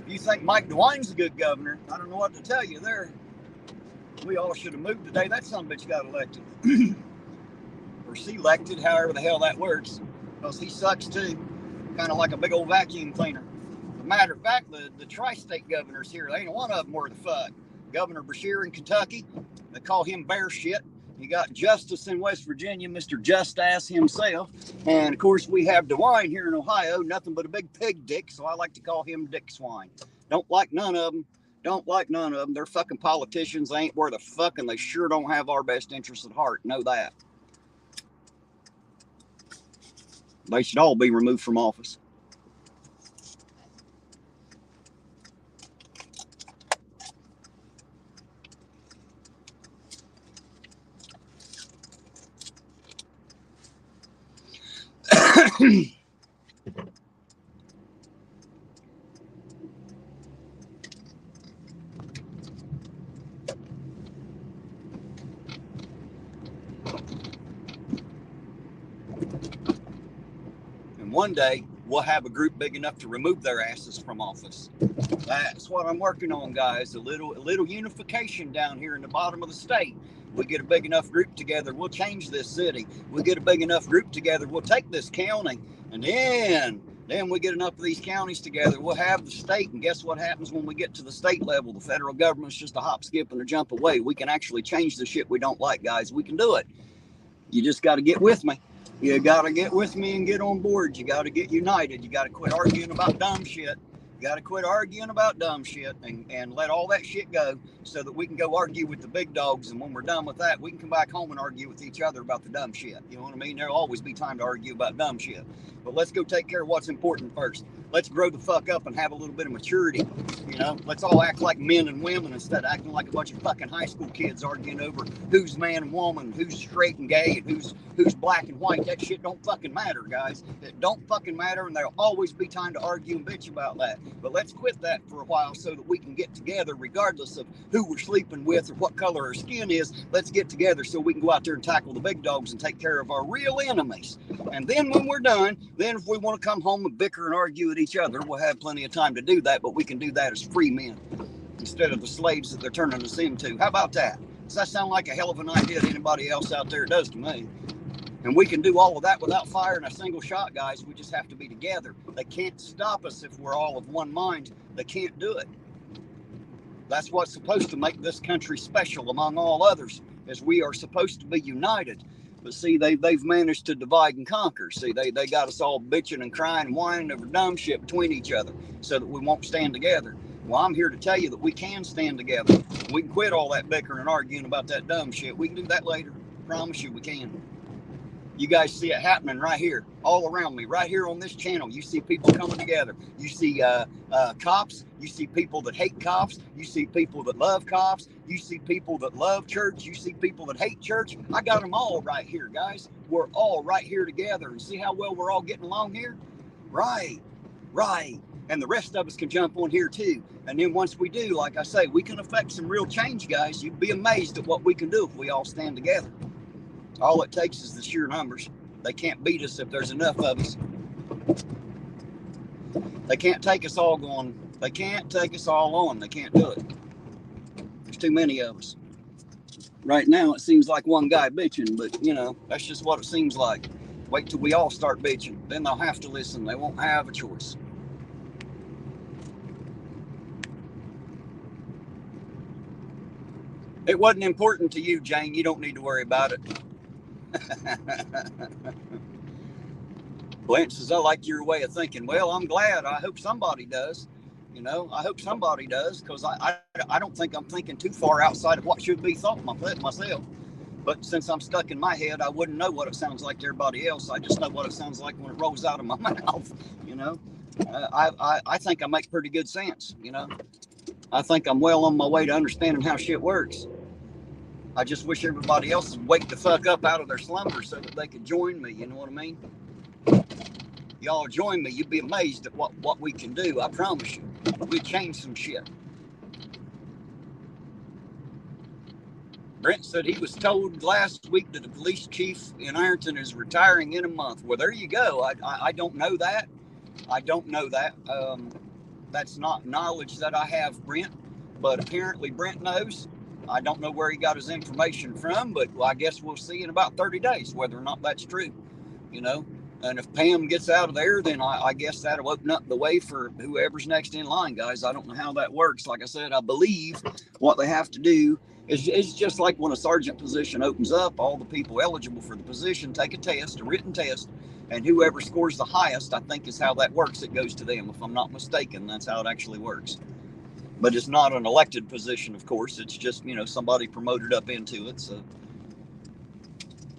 If you think Mike DeWine's a good governor, I don't know what to tell you there. We all should have moved today. That son of a bitch got elected. Or selected, however the hell that works. Because he sucks too. Kind of like a big old vacuum cleaner. As a matter of fact, the tri-state governors here, they ain't one of them worth a fuck. Governor Beshear in Kentucky, they call him bear shit. You got Justice in West Virginia, Mr. Just Ass himself. And of course, we have DeWine here in Ohio, nothing but a big pig dick, so I like to call him Dick Swine. Don't like none of them. Don't like none of them. They're fucking politicians. They ain't worth a fuck, and they sure don't have our best interests at heart. Know that. They should all be removed from office. And one day, we'll have a group big enough to remove their asses from office. That's what I'm working on, guys. A little unification down here in the bottom of the state. We get a big enough group together, we'll change this city. We get a big enough group together, we'll take this county. And then we get enough of these counties together, we'll have the state. And guess what happens when we get to the state level? The federal government's just a hop, skip, and a jump away. We can actually change the shit we don't like, guys. We can do it. You just got to get with me. You got to get with me and get on board. You got to get united. You got to quit arguing about dumb shit. You got to quit arguing about dumb shit and let all that shit go so that we can go argue with the big dogs. And when we're done with that, we can come back home and argue with each other about the dumb shit. You know what I mean? There'll always be time to argue about dumb shit. But let's go take care of what's important first. Let's grow the fuck up and have a little bit of maturity. You know, let's all act like men and women instead of acting like a bunch of fucking high school kids arguing over who's man and woman, who's straight and gay, and who's black and white. That shit don't fucking matter, guys. It don't fucking matter, and there'll always be time to argue and bitch about that. But let's quit that for a while so that we can get together regardless of who we're sleeping with or what color our skin is. Let's get together so we can go out there and tackle the big dogs and take care of our real enemies. And then when we're done, then if we want to come home and bicker and argue at each other, we'll have plenty of time to do that, but we can do that as free men instead of the slaves that they're turning us into. How about that? Does that sound like a hell of an idea to anybody else out there? It does to me. And we can do all of that without firing a single shot, guys. We just have to be together. They can't stop us if we're all of one mind. They can't do it. That's what's supposed to make this country special among all others, is we are supposed to be united. But see, they've managed to divide and conquer. See, they got us all bitching and crying and whining over dumb shit between each other so that we won't stand together. Well, I'm here to tell you that we can stand together. We can quit all that bickering and arguing about that dumb shit. We can do that later. Promise you we can. You guys see it happening right here, all around me, right here on this channel. You see people coming together. You see cops. You see people that hate cops. You see people that love cops. You see people that love church. You see people that hate church. I got them all right here, guys. We're all right here together. And see how well we're all getting along here? Right. And the rest of us can jump on here too. And then once we do, like I say, we can affect some real change, guys. You'd be amazed at what we can do if we all stand together. All it takes is the sheer numbers. They can't beat us if there's enough of us. They can't take us all going. They can't take us all on. They can't do it. There's too many of us. Right now, it seems like one guy bitching, but, you know, that's just what it seems like. Wait till we all start bitching. Then they'll have to listen. They won't have a choice. It wasn't important to you, Jane. You don't need to worry about it. Blanche says, I like your way of thinking. Well, I'm glad. I hope somebody does. You know, I hope somebody does, because I don't think I'm thinking too far outside of what should be thought myself. But since I'm stuck in my head, I wouldn't know what it sounds like to everybody else. I just know what it sounds like when it rolls out of my mouth. You know, I think I make pretty good sense. You know, I think I'm well on my way to understanding how shit works. I just wish everybody else would wake the fuck up out of their slumber so that they could join me. You know what I mean? Y'all join me. You'd be amazed at what we can do. I promise you. We'd change some shit. Brent said he was told last week that the police chief in Ironton is retiring in a month. Well, there you go. I don't know that. I don't know that. That's not knowledge that I have, Brent. But apparently Brent knows. I don't know where he got his information from, but I guess we'll see in about 30 days whether or not that's true. You know, and if Pam gets out of there, then I guess that'll open up the way for whoever's next in line, guys. I don't know how that works. Like I said, I believe what they have to do is it's just like when a sergeant position opens up, all the people eligible for the position take a test, a written test, and whoever scores the highest, I think is how that works. It goes to them. If I'm not mistaken, that's how it actually works. But it's not an elected position, of course. It's just, you know, somebody promoted up into it. So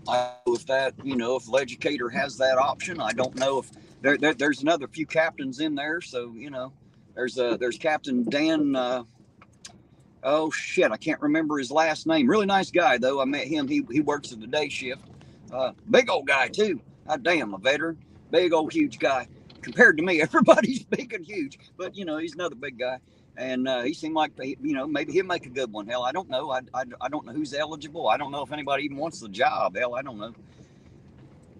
I don't know if that, you know, if the educator has that option. I don't know if there's another few captains in there. So, you know, there's Captain Dan. Oh shit, I can't remember his last name. Really nice guy though. I met him. He works at the day shift. Big old guy too. God damn, a veteran. Big old huge guy. Compared to me, everybody's big and huge. But you know, he's another big guy. And he seemed like, you know, maybe he'll make a good one. Hell, I don't know. I don't know who's eligible. I don't know if anybody even wants the job. Hell, I don't know.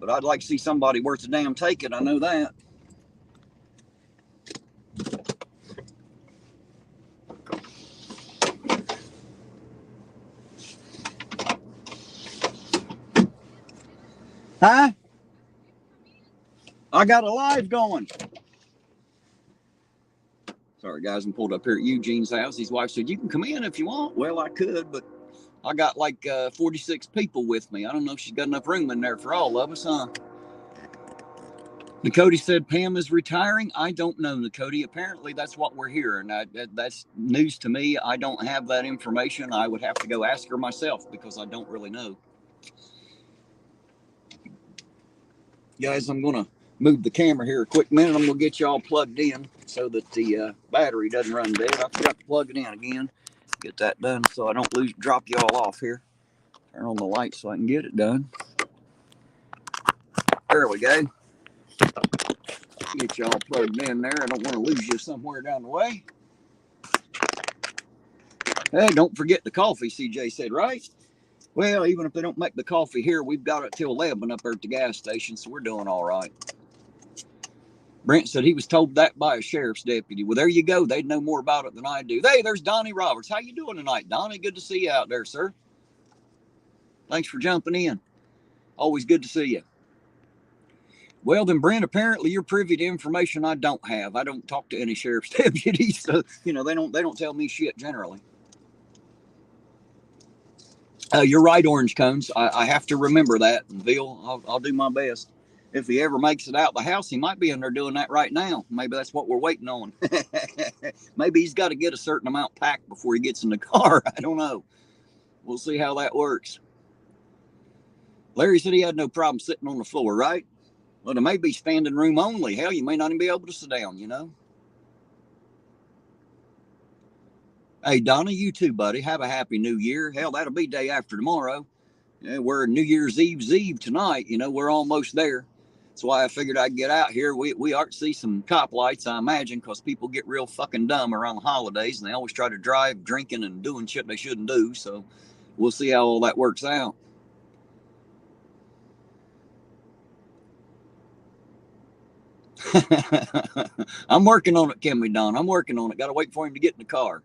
But I'd like to see somebody worth a damn taking. I know that. Huh? I got a live going. Sorry, guys, I'm pulled up here at Eugene's house. His wife said, you can come in if you want. Well, I could, but I got like 46 people with me. I don't know if she's got enough room in there for all of us, huh? Nakoti said Pam is retiring. I don't know, Nakoti. Apparently, that's what we're hearing. That's news to me. I don't have that information. I would have to go ask her myself because I don't really know. Guys, I'm going to move the camera here a quick minute. I'm going to get you all plugged in so that the battery doesn't run dead. I forgot to plug it in again. Get that done so I don't drop you all off here. Turn on the light so I can get it done. There we go. Get you all plugged in there. I don't want to lose you somewhere down the way. Hey, don't forget the coffee, CJ said, right? Well, even if they don't make the coffee here, we've got it till 11 up there at the gas station, so we're doing all right. Brent said he was told that by a sheriff's deputy. Well, there you go. They'd know more about it than I do. Hey, there's Donnie Roberts. How you doing tonight, Donnie? Good to see you out there, sir. Thanks for jumping in. Always good to see you. Well, then, Brent, apparently you're privy to information I don't have. I don't talk to any sheriff's deputies, so, you know, they don't tell me shit generally. You're right, Orange Cones. I have to remember that. And Bill, I'll do my best. If he ever makes it out the house, he might be in there doing that right now. Maybe that's what we're waiting on. Maybe he's got to get a certain amount packed before he gets in the car. I don't know. We'll see how that works. Larry said he had no problem sitting on the floor, right? Well, there may be standing room only. Hell, you may not even be able to sit down, you know? Hey, Donna, you too, buddy. Have a happy new year. Hell, that'll be day after tomorrow. Yeah, we're New Year's Eve tonight. You know, we're almost there. That's why I figured I'd get out here. We ought to see some cop lights, I imagine, because people get real fucking dumb around the holidays, and they always try to drive drinking and doing shit they shouldn't do. So we'll see how all that works out. I'm working on it, Kimmy Don. I'm working on it. Got to wait for him to get in the car.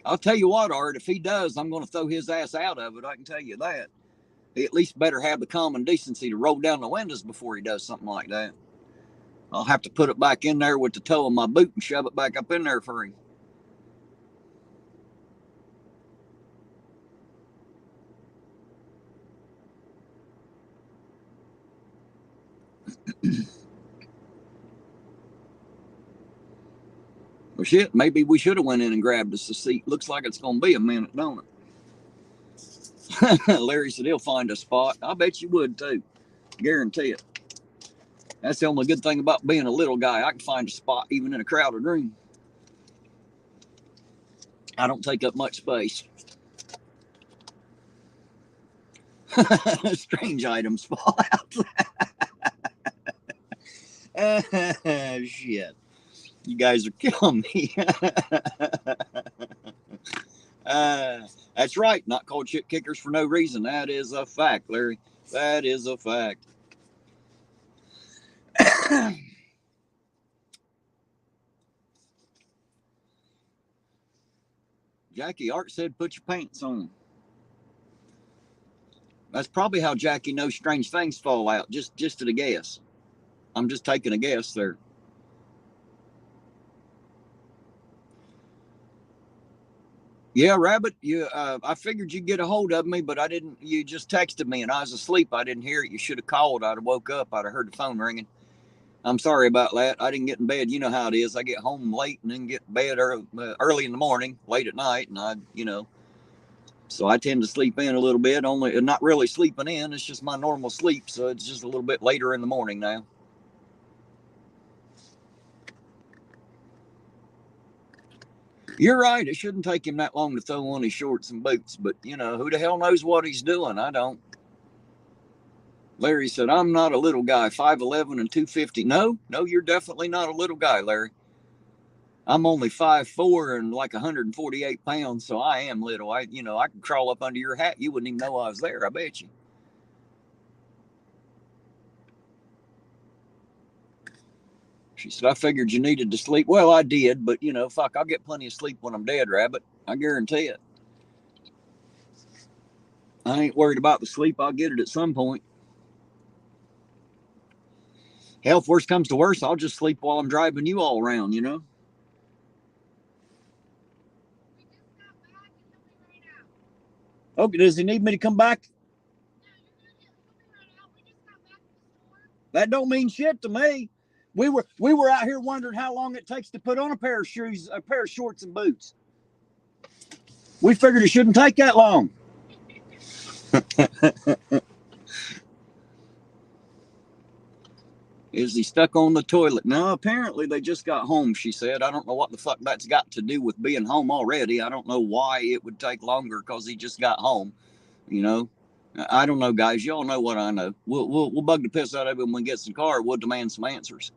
I'll tell you what, Art, if he does, I'm going to throw his ass out of it. I can tell you that. He at least better have the common decency to roll down the windows before he does something like that. I'll have to put it back in there with the toe of my boot and shove it back up in there for him. Well, shit, maybe we should have went in and grabbed us a seat. Looks like it's going to be a minute, don't it? Larry said he'll find a spot. I bet you would, too. Guarantee it. That's the only good thing about being a little guy. I can find a spot even in a crowded room. I don't take up much space. Strange items fall out. Shit. You guys are killing me. That's right. Not called shit kickers for no reason. That is a fact, Larry. That is a fact. Jackie Art said, put your pants on. That's probably how Jackie knows strange things fall out. Just at a guess. I'm just taking a guess there. Yeah, Rabbit. I figured you'd get a hold of me, but I didn't. You just texted me, and I was asleep. I didn't hear it. You should have called. I'd have woke up. I'd have heard the phone ringing. I'm sorry about that. I didn't get in bed. You know how it is. I get home late and then get in bed early in the morning, late at night, and so I tend to sleep in a little bit. Only not really sleeping in. It's just my normal sleep. So it's just a little bit later in the morning now. You're right. It shouldn't take him that long to throw on his shorts and boots. But who the hell knows what he's doing? I don't. Larry said, I'm not a little guy, 5'11" and 250. No, you're definitely not a little guy, Larry. I'm only 5'4" and like 148 pounds, so I am little. I could crawl up under your hat. You wouldn't even know I was there, I bet you. She said, I figured you needed to sleep. Well, I did, but fuck, I'll get plenty of sleep when I'm dead, Rabbit. I guarantee it. I ain't worried about the sleep. I'll get it at some point. Hell, if worst comes to worst, I'll just sleep while I'm driving you all around, Okay, does he need me to come back? That don't mean shit to me. We were out here wondering how long it takes to put on a pair of shoes, a pair of shorts and boots. We figured it shouldn't take that long. Is he stuck on the toilet? No, apparently they just got home, she said. I don't know what the fuck that's got to do with being home already. I don't know why it would take longer because he just got home. I don't know, guys. Y'all know what I know. We'll bug the piss out of him when he gets in the car. We'll demand some answers.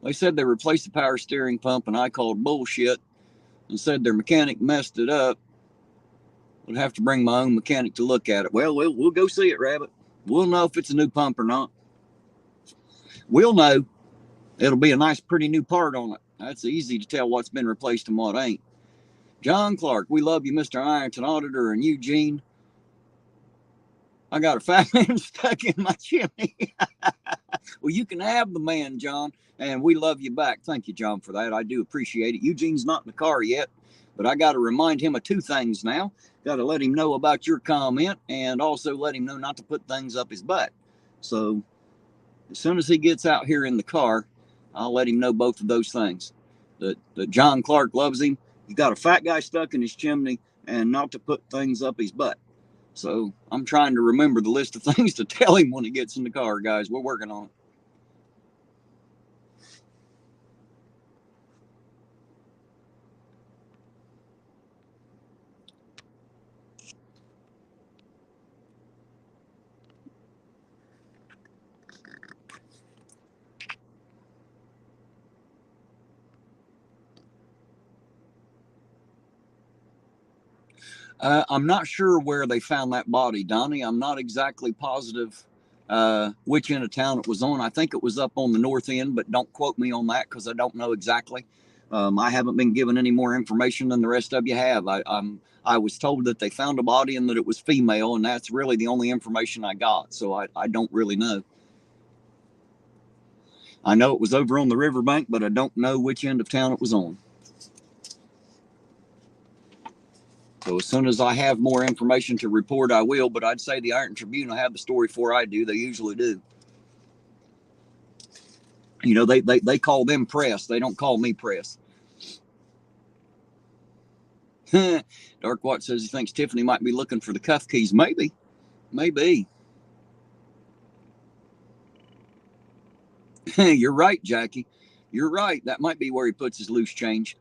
They said they replaced the power steering pump, and I called bullshit and said their mechanic messed it up. Would have to bring my own mechanic to look at it. Well, we'll go see it, Rabbit. We'll know if it's a new pump or not. We'll know. It'll be a nice, pretty new part on it. That's easy to tell what's been replaced and what ain't. John Clark, we love you, Mr. Ironton Auditor, and Eugene. I got a fat man stuck in my chimney. Well, you can have the man, John, and we love you back. Thank you, John, for that. I do appreciate it. Eugene's not in the car yet, but I got to remind him of two things now. Got to let him know about your comment and also let him know not to put things up his butt. So as soon as he gets out here in the car, I'll let him know both of those things. That John Clark loves him. He got a fat guy stuck in his chimney and not to put things up his butt. So I'm trying to remember the list of things to tell him when he gets in the car, guys. We're working on it. I'm not sure where they found that body, Donnie. I'm not exactly positive which end of town it was on. I think it was up on the north end, but don't quote me on that because I don't know exactly. I haven't been given any more information than the rest of you have. I was told that they found a body and that it was female, and that's really the only information I got. So I don't really know. I know it was over on the riverbank, but I don't know which end of town it was on. So as soon as I have more information to report, I will. But I'd say the Iron Tribune will have the story before I do. They usually do. They call them press. They don't call me press. Dark Watch says he thinks Tiffany might be looking for the cuff keys. Maybe. You're right, Jackie. You're right. That might be where he puts his loose change.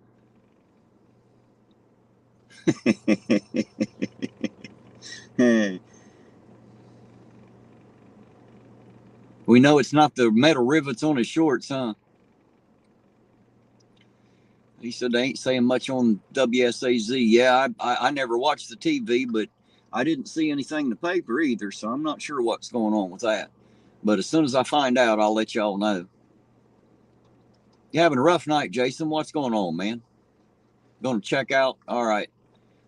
We know it's not the metal rivets on his shorts, huh? He said they ain't saying much on WSAZ. Yeah, I never watched the TV, but I didn't see anything in the paper either, so I'm not sure what's going on with that. But as soon as I find out, I'll let y'all know. You having a rough night, Jason? What's going on, man? Going to check out? All right.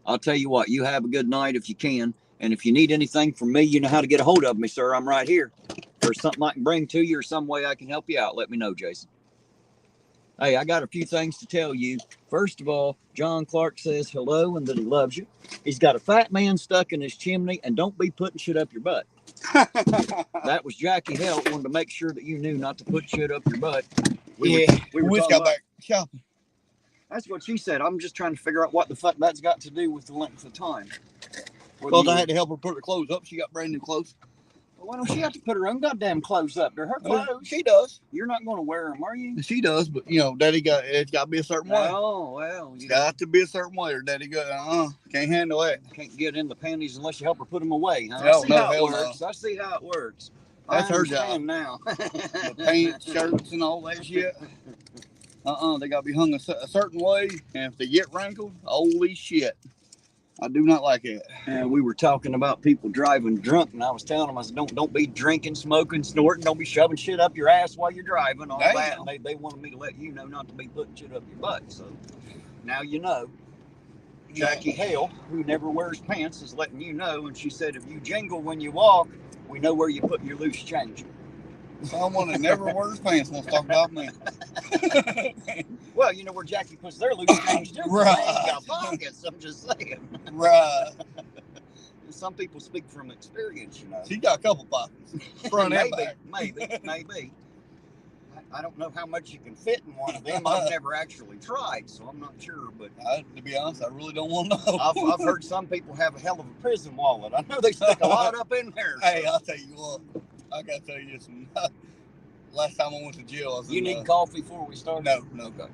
I'll tell you what, you have a good night if you can. And if you need anything from me, you know how to get a hold of me, sir. I'm right here. If there's something I can bring to you or some way I can help you out, let me know, Jason. Hey, I got a few things to tell you. First of all, John Clark says hello and that he loves you. He's got a fat man stuck in his chimney, and don't be putting shit up your butt. That was Jackie Hell wanted to make sure that you knew not to put shit up your butt. We were talking about, back shopping. That's what she said. I'm just trying to figure out what the fuck that's got to do with the length of time. Because I had to help her put her clothes up. She got brand new clothes. Well, why don't she have to put her own goddamn clothes up? They're her clothes. She does. You're not going to wear them, are you? She does, but Daddy it's got to be a certain way. Oh, well. It's got to be a certain way, or Daddy can't handle that. Can't get in the panties unless you help her put them away. Huh? No, I see how it hell works. no. I see how it works. That's I her job now. The pants, shirts, and all that shit. They got to be hung a certain way, and if they get wrinkled, holy shit. I do not like it. And we were talking about people driving drunk, and I was telling them, I said, don't be drinking, smoking, snorting, don't be shoving shit up your ass while you're driving, all Damn. that. And they wanted me to let you know not to be putting shit up your butt. So now you know. Jackie Hale, who never wears pants, is letting you know, and she said if you jingle when you walk, we know where you put your loose change. Someone that never wears pants wants to talk about me. Well, you know where Jackie puts their loose change too. Right. They ain't got pockets, I'm just saying. Right. Some people speak from experience, She got a couple pockets. Front and back. Maybe. I don't know how much you can fit in one of them. I've never actually tried, so I'm not sure. But to be honest, I really don't want to know. I've heard some people have a hell of a prison wallet. I know they stick a lot up in there. So. Hey, I'll tell you what. I got to tell you some. Last time I went to jail, I was You need coffee before we start? No. Okay.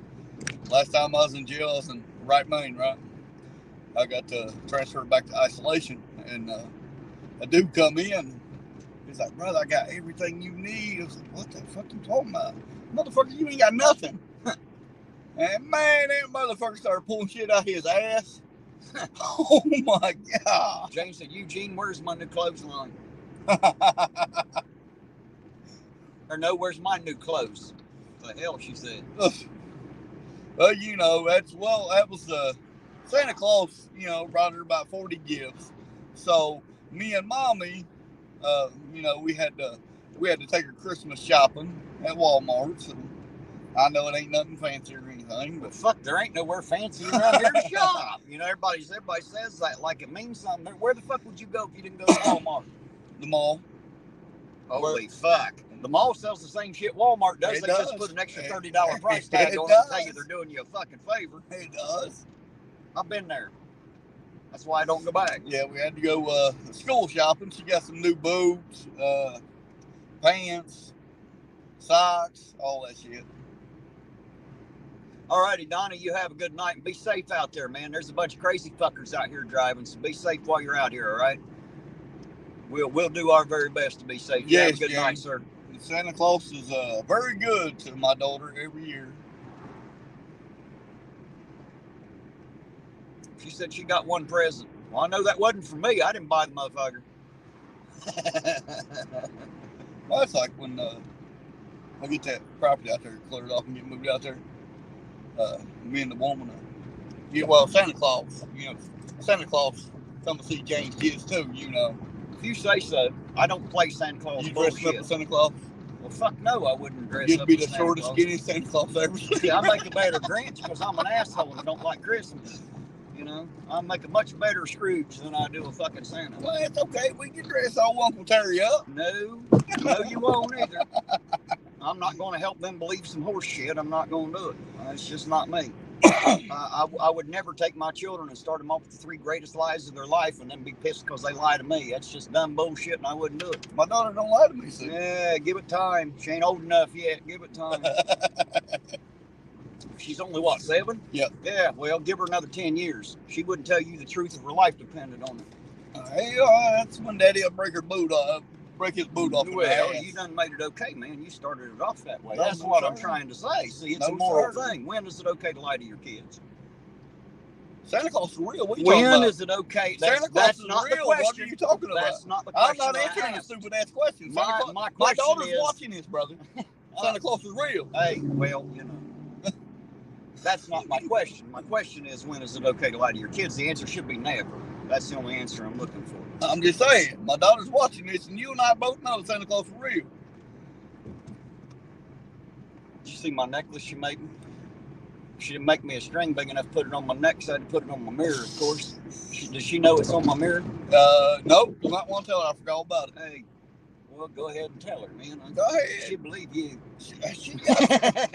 Last time I was in jail, I was in Right Main, right? I got transferred back to isolation, and a dude come in. He's like, brother, I got everything you need. I was like, what the fuck you talking about? Motherfucker, you ain't got nothing. And man, that motherfucker started pulling shit out his ass. Oh my God. James said, Eugene, where's my new clothesline? Or no, where's my new clothes? The hell, she said. Well, that was Santa Claus, brought her about 40 gifts. So me and Mommy, we had to take her Christmas shopping at Walmart. So I know it ain't nothing fancy or anything, but fuck, there ain't nowhere fancy around here to shop. Everybody says that like it means something. Where the fuck would you go if you didn't go to Walmart? The mall. Holy fuck. The mall sells the same shit Walmart does. They just put an extra $30 price tag on it and tell you they're doing you a fucking favor. It does. I've been there. That's why I don't go back. Yeah, we had to go school shopping. She got some new boots, pants, socks, all that shit. All righty, Donnie, you have a good night and be safe out there, man. There's a bunch of crazy fuckers out here driving, so be safe while you're out here, all right? We'll do our very best to be safe. Yes, have a good night, sir. Santa Claus is very good to my daughter every year. She said she got one present. Well, I know that wasn't for me. I didn't buy the motherfucker. Well, it's like when I get that property out there cleared off and get moved out there. Me and the woman, Santa Claus, Santa Claus come to see James kids too, If you say so. I don't play Santa Claus. You dress up as Santa Claus? Well, fuck no, I wouldn't dress You'd up be as the Santa shortest, Claus. skinniest Santa Claus ever seen. Yeah, I make a better Grinch because I'm an asshole and don't like Christmas. I make a much better Scrooge than I do a fucking Santa. Well, it's okay. We can dress old Uncle Terry up. No, you won't either. I'm not going to help them believe some horse shit. I'm not going to do it. It's just not me. I would never take my children and start them off with the 3 greatest lies of their life and then be pissed because they lie to me. That's just dumb bullshit, and I wouldn't do it. My daughter don't lie to me, so. Yeah, give it time. She ain't old enough yet. Give it time. She's only, 7? Yep. Yeah, well, give her another 10 years. She wouldn't tell you the truth if her life depended on it. Hey, that's when Daddy will break her boot up. break his boot off. Well, you done made it okay, man. You started it off that way. That's No, what sir. I'm trying to say. See, it's No, a moral sir. thing. When is it okay to lie to your kids? Santa Claus is real. What are you talking When about? is it okay? Santa Claus is real. What are you talking about? That's not the question. I'm not answering the stupid ass question. My my question daughter's is, watching this, brother. Santa Claus is real. Hey, well, you know, that's not my question. My question is, when is it okay to lie to your kids? The answer should be never. That's the only answer I'm looking for. I'm just saying, my daughter's watching this, and you and I both know Santa Claus is real. Did you see my necklace she made me? She didn't make me a string big enough to put it on my neck, so I had to put it on my mirror, of course. Does she know it's on my mirror? Nope. You might want to tell her. I forgot all about it. Hey, well, go ahead and tell her, man. Go ahead. She believe you. She got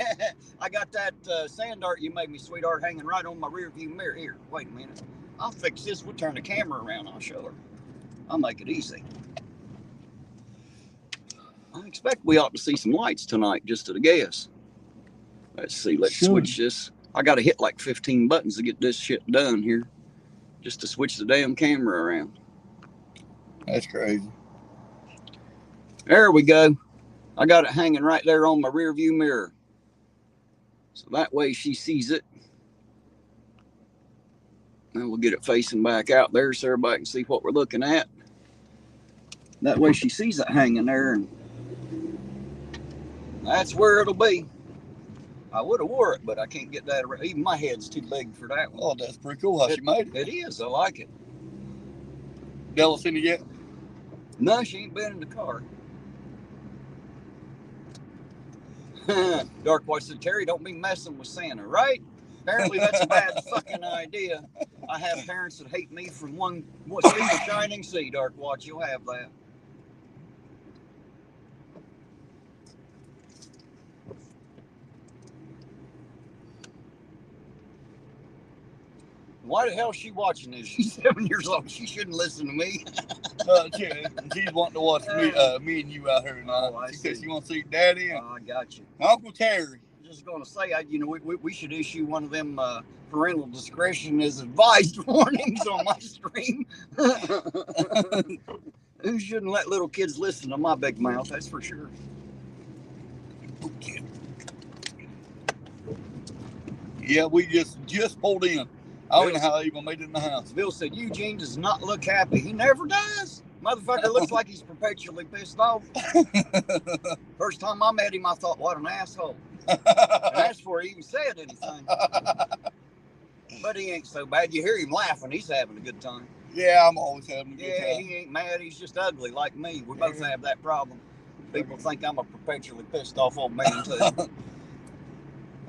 I got that sand art you made me, sweetheart, hanging right on my rear view mirror. Here, wait a minute. I'll fix this. We'll turn the camera around. I'll show her. I'll make it easy. I expect we ought to see some lights tonight, just at a guess. Let's see. Let's switch this. I got to hit like 15 buttons to get this shit done here, just to switch the damn camera around. That's crazy. There we go. I got it hanging right there on my rear view mirror. So that way she sees it. Now we'll get it facing back out there so everybody can see what we're looking at. That way she sees it hanging there, and that's where it'll be. I would have wore it, but I can't get that around. Even my head's too big for that one. Oh, that's pretty cool how she made it. It is. I like it. Della seen it yet? No, she ain't been in the car. Dark Watch said, Terry, don't be messing with Santa, right? Apparently that's a bad fucking idea. I have parents that hate me from one sea to shining sea, Dark Watch. You'll have that. Why the hell is she watching this? She's 7 years old. She shouldn't listen to me. She's wanting to watch me and you out here tonight. Oh, she said she wants to see Daddy and I got you. Uncle Terry. I'm just going to say, we should issue one of them parental discretion is advised warnings on my stream. Who shouldn't let little kids listen to my big mouth? That's for sure. Yeah, we just pulled in. I don't know how they even made it in the house. Bill said, Eugene does not look happy. He never does. Motherfucker looks like he's perpetually pissed off. First time I met him, I thought, what an asshole. And that's before he even said anything. But he ain't so bad. You hear him laughing. He's having a good time. Yeah, I'm always having a good time. Yeah, he ain't mad. He's just ugly like me. We both have that problem. People think I'm a perpetually pissed off old man, too.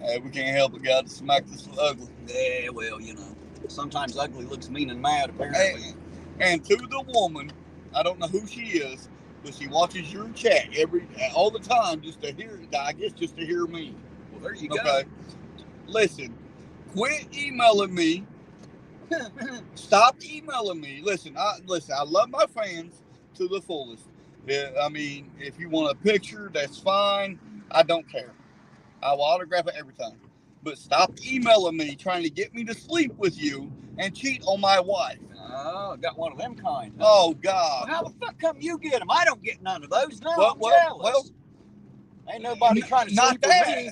Hey, we can't help it, God, to smack this ugly. Yeah, well, you know. Sometimes ugly looks mean and mad, apparently. And to the woman, I don't know who she is, but she watches your chat all the time just to hear me. Well, there you go. Okay. Listen, quit emailing me. Stop emailing me. Listen, I love my fans to the fullest. I mean, if you want a picture, that's fine. I don't care. I will autograph it every time. But stop emailing me trying to get me to sleep with you and cheat on my wife. Oh, got one of them kind. Huh? Oh, God. Well, how the fuck come you get them? I don't get none of those. No, I'm well, jealous. Ain't nobody trying to sleep with me.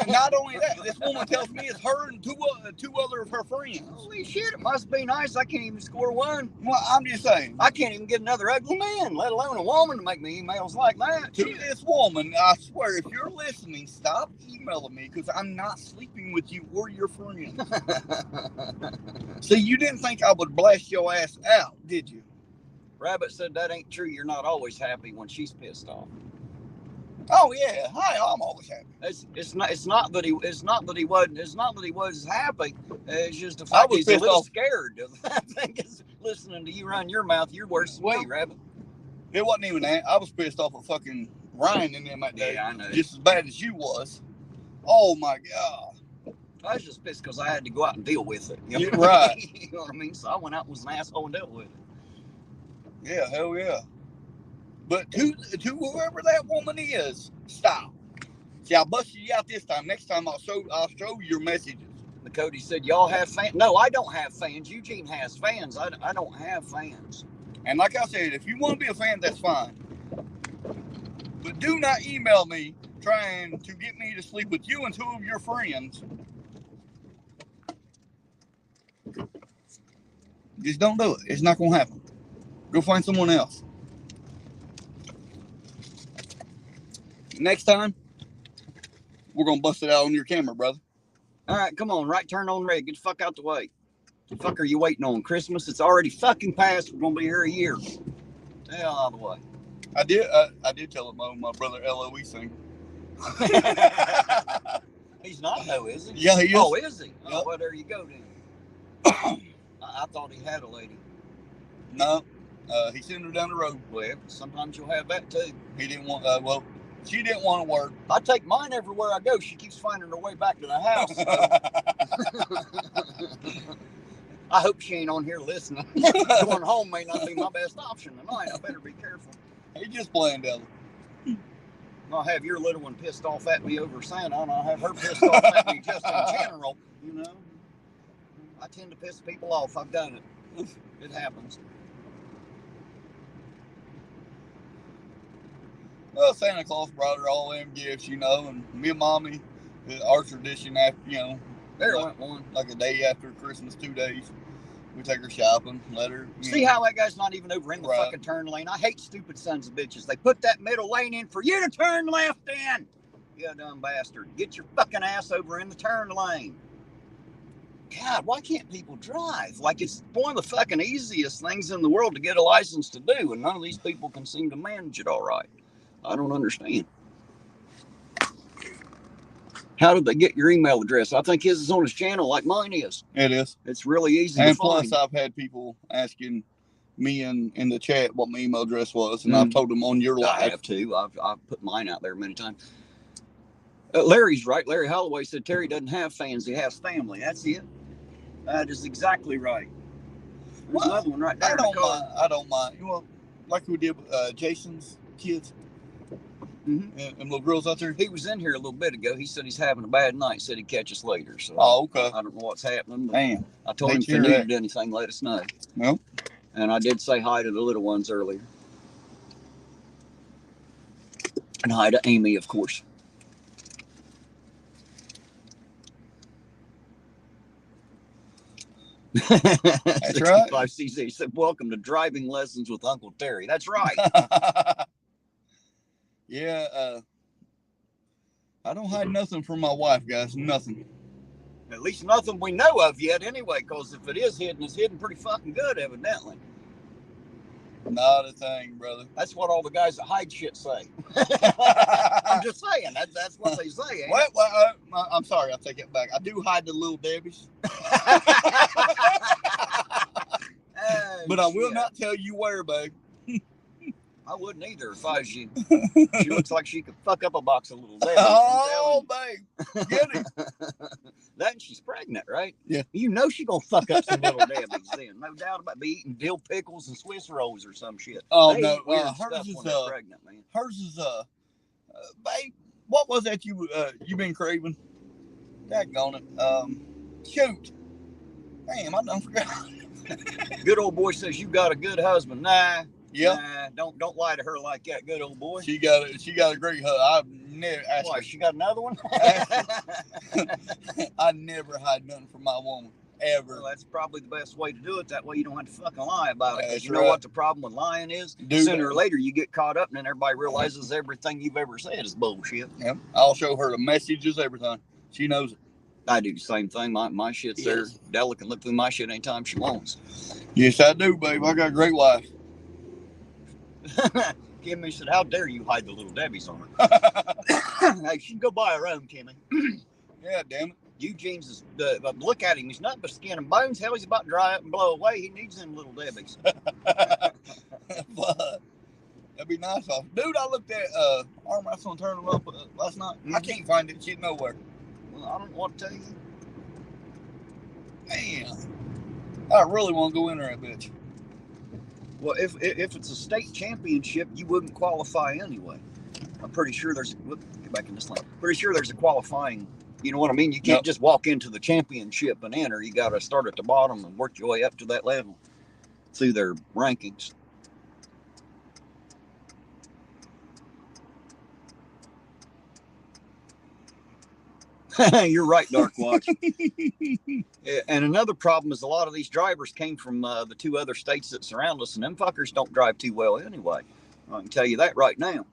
Not only that, this woman tells me it's her and two other of her friends. Holy shit, it must be nice. I can't even score one. Well, I'm just saying. I can't even get another ugly man, let alone a woman, to make me emails like that. To this woman, I swear, if you're listening, stop emailing me because I'm not sleeping with you or your friends. See, you didn't think I would blast your ass out, did you? Rabbit said that ain't true. You're not always happy when she's pissed off. Oh yeah, I'm always happy. It's not that he was happy. It's just the fact he's a little scared. I think is listening to you run your mouth. You're worse than me, Rabbit. It wasn't even that. I was pissed off at fucking Ryan and them that day. Yeah, I know. Just as bad as you was. Oh my God. I was just pissed because I had to go out and deal with it. You know? Right. You know what I mean? So I went out and was an asshole and dealt with it. Yeah, hell yeah. But to whoever that woman is, stop. See, I busted you out this time. Next time I'll show you your messages. The Cody said, y'all have fans? No, I don't have fans. Eugene has fans. I don't have fans. And like I said, if you want to be a fan, that's fine. Do not email me trying to get me to sleep with you and 2 of your friends. Just don't do it. It's not going to happen. Go find someone else. Next time, we're going to bust it out on your camera, brother. All right, come on. Right turn on red. Get the fuck out the way. The fuck are you waiting on? Christmas? It's already fucking past. We're going to be here a year. The hell out of the way. I did tell him my brother LOE singer. He's not though, is he? Yeah, he is. Oh, is he? Yep. Oh, well, there you go then. I thought he had a lady. No, he sent her down the road. Well, sometimes you'll have that too. He didn't want, well, she didn't want to work. I take mine everywhere I go. She keeps finding her way back to the house. I hope she ain't on here listening. Going home may not be my best option tonight. I better be careful. He's just playing devil. I'll have your little one pissed off at me over Santa, and I'll have her pissed off at me just in general. You know, I tend to piss people off. I've done it. It happens. Well, Santa Claus brought her all them gifts, you know, and me and Mommy, our tradition after, you know, There went one. like a day after Christmas, 2 days, we take her shopping, let her. See how that guy's not even over in the Right. fucking turn lane? I hate stupid sons of bitches. They put that middle lane in for you to turn left in. You dumb bastard. Get your fucking ass over in the turn lane. God, why can't people drive? Like it's one of the fucking easiest things in the world to get a license to do, and none of these people can seem to manage it all right. I don't understand. How did they get your email address? I think his is on his channel like mine is. It is. It's really easy And to find. plus, I've had people asking me in the chat what my email address was, and I've told them on your live. I have too. I've put mine out there many times. Larry's right. Larry Holloway said Terry doesn't have fans; he has family. That's it. That is exactly right. There's Well, another one right there. I don't mind. I don't mind. Well, like we did with Jason's kids Mm-hmm. and little girls out there. He was in here a little bit ago. He said he's having a bad night. Said he'd catch us later. So Oh, okay. I don't know what's happening. But Damn. I told him Hate if to he hear needed that. anything, let us know. Well, And I did say hi to the little ones earlier. And hi to Amy, of course. That's right. 65cc said, "Welcome to driving lessons with Uncle Terry." That's right. yeah. I don't hide nothing from my wife, guys. Nothing. At least nothing we know of yet, anyway. Because if it is hidden, it's hidden pretty fucking good, evidently. Not a thing, brother. That's what all the guys that hide shit say. I'm just saying. That's what they say. Ain't it? Well, I'm sorry. I'll take it back. I do hide the little Debbies. But I will not tell you where, babe. I wouldn't either if I was you. She looks like she could fuck up a box of little Debbie. Oh, babe. Get it. That and she's pregnant, right? Yeah. You know she gonna fuck up some little Debbies then. No doubt about it. Be eating dill pickles and Swiss rolls or some shit. Oh, They no. eat weird Hers stuff is, when they're pregnant, man. Babe, what was that you been craving? Daggone it. Shoot. Damn, I done forgot. Good old boy says you got a good husband. Nah. Yeah. Nah, don't lie to her like that, good old boy. She got a great husband. I've never asked Why, her. she got another one? I never hide nothing from my woman. Ever. Well, that's probably the best way to do it. That way you don't have to fucking lie about it. 'Cause That's you know right. what the problem with lying is? Dude, Sooner or later you get caught up and then everybody realizes everything you've ever said is bullshit. Yep. I'll show her the messages every time. She knows it. I do the same thing. My shit's there. Yes. Della can look through my shit anytime she wants. Yes, I do, babe. I got a great wife. Kimmy said, "How dare you hide the little Debbies on her?" Hey, she can go buy her own, Kimmy. Yeah, damn it. Eugene's is, look at him. He's nothing but skin and bones. Hell, he's about to dry up and blow away. He needs them little Debbies. But that'd be nice. Dude, I looked at arm wrestling tournament up last night. I can't find it shit nowhere. Well, I don't know what to tell you. Damn. I really want to go in there, bitch. Well, if it's a state championship, you wouldn't qualify anyway. I'm pretty sure there's. Get back in this lane. Pretty sure there's a qualifying. You know what I mean? You can't just walk into the championship and enter. You got to start at the bottom and work your way up to that level through their rankings. You're right, Dark Watch. And another problem is a lot of these drivers came from the 2 other states that surround us, and them fuckers don't drive too well anyway. I can tell you that right now.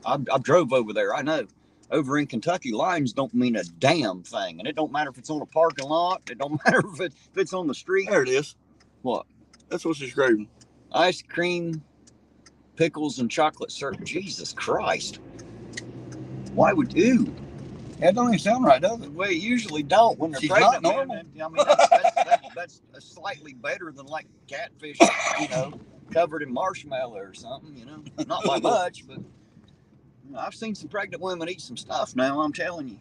I've drove over there. I know. Over in Kentucky, lines don't mean a damn thing, and it don't matter if it's on a parking lot. It don't matter if it's on the street. There it is. What? That's what she's craving. Ice cream, pickles, and chocolate syrup. Jesus Christ! Why would you? That don't even sound right, does it? Well, it usually don't when they're She's pregnant. not normal. I mean, that's slightly better than like catfish, covered in marshmallow or something. Not by much, but I've seen some pregnant women eat some stuff. Now I'm telling you.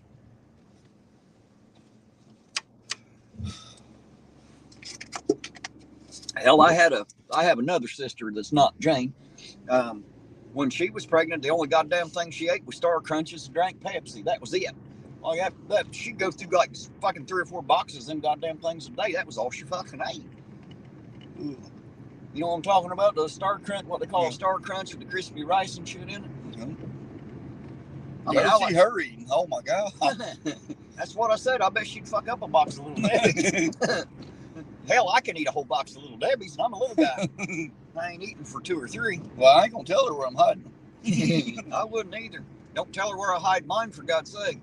Hell, I have another sister that's not Jane. When she was pregnant, the only goddamn thing she ate was Star Crunches and drank Pepsi. That was it. She'd go through like fucking 3 or 4 boxes of them goddamn things a day. That was all she fucking ate. You know what I'm talking about? The Star Crunch, what they call a Star Crunch with the crispy rice and shit in it. Mm-hmm. I mean, I see her eating. Oh my God. That's what I said. I bet she'd fuck up a box of Little Debbie. Hell, I can eat a whole box of Little Debbie's, and I'm a little guy. I ain't eating for 2 or 3. Well, I ain't gonna tell her where I'm hiding. I wouldn't either. Don't tell her where I hide mine, for God's sake.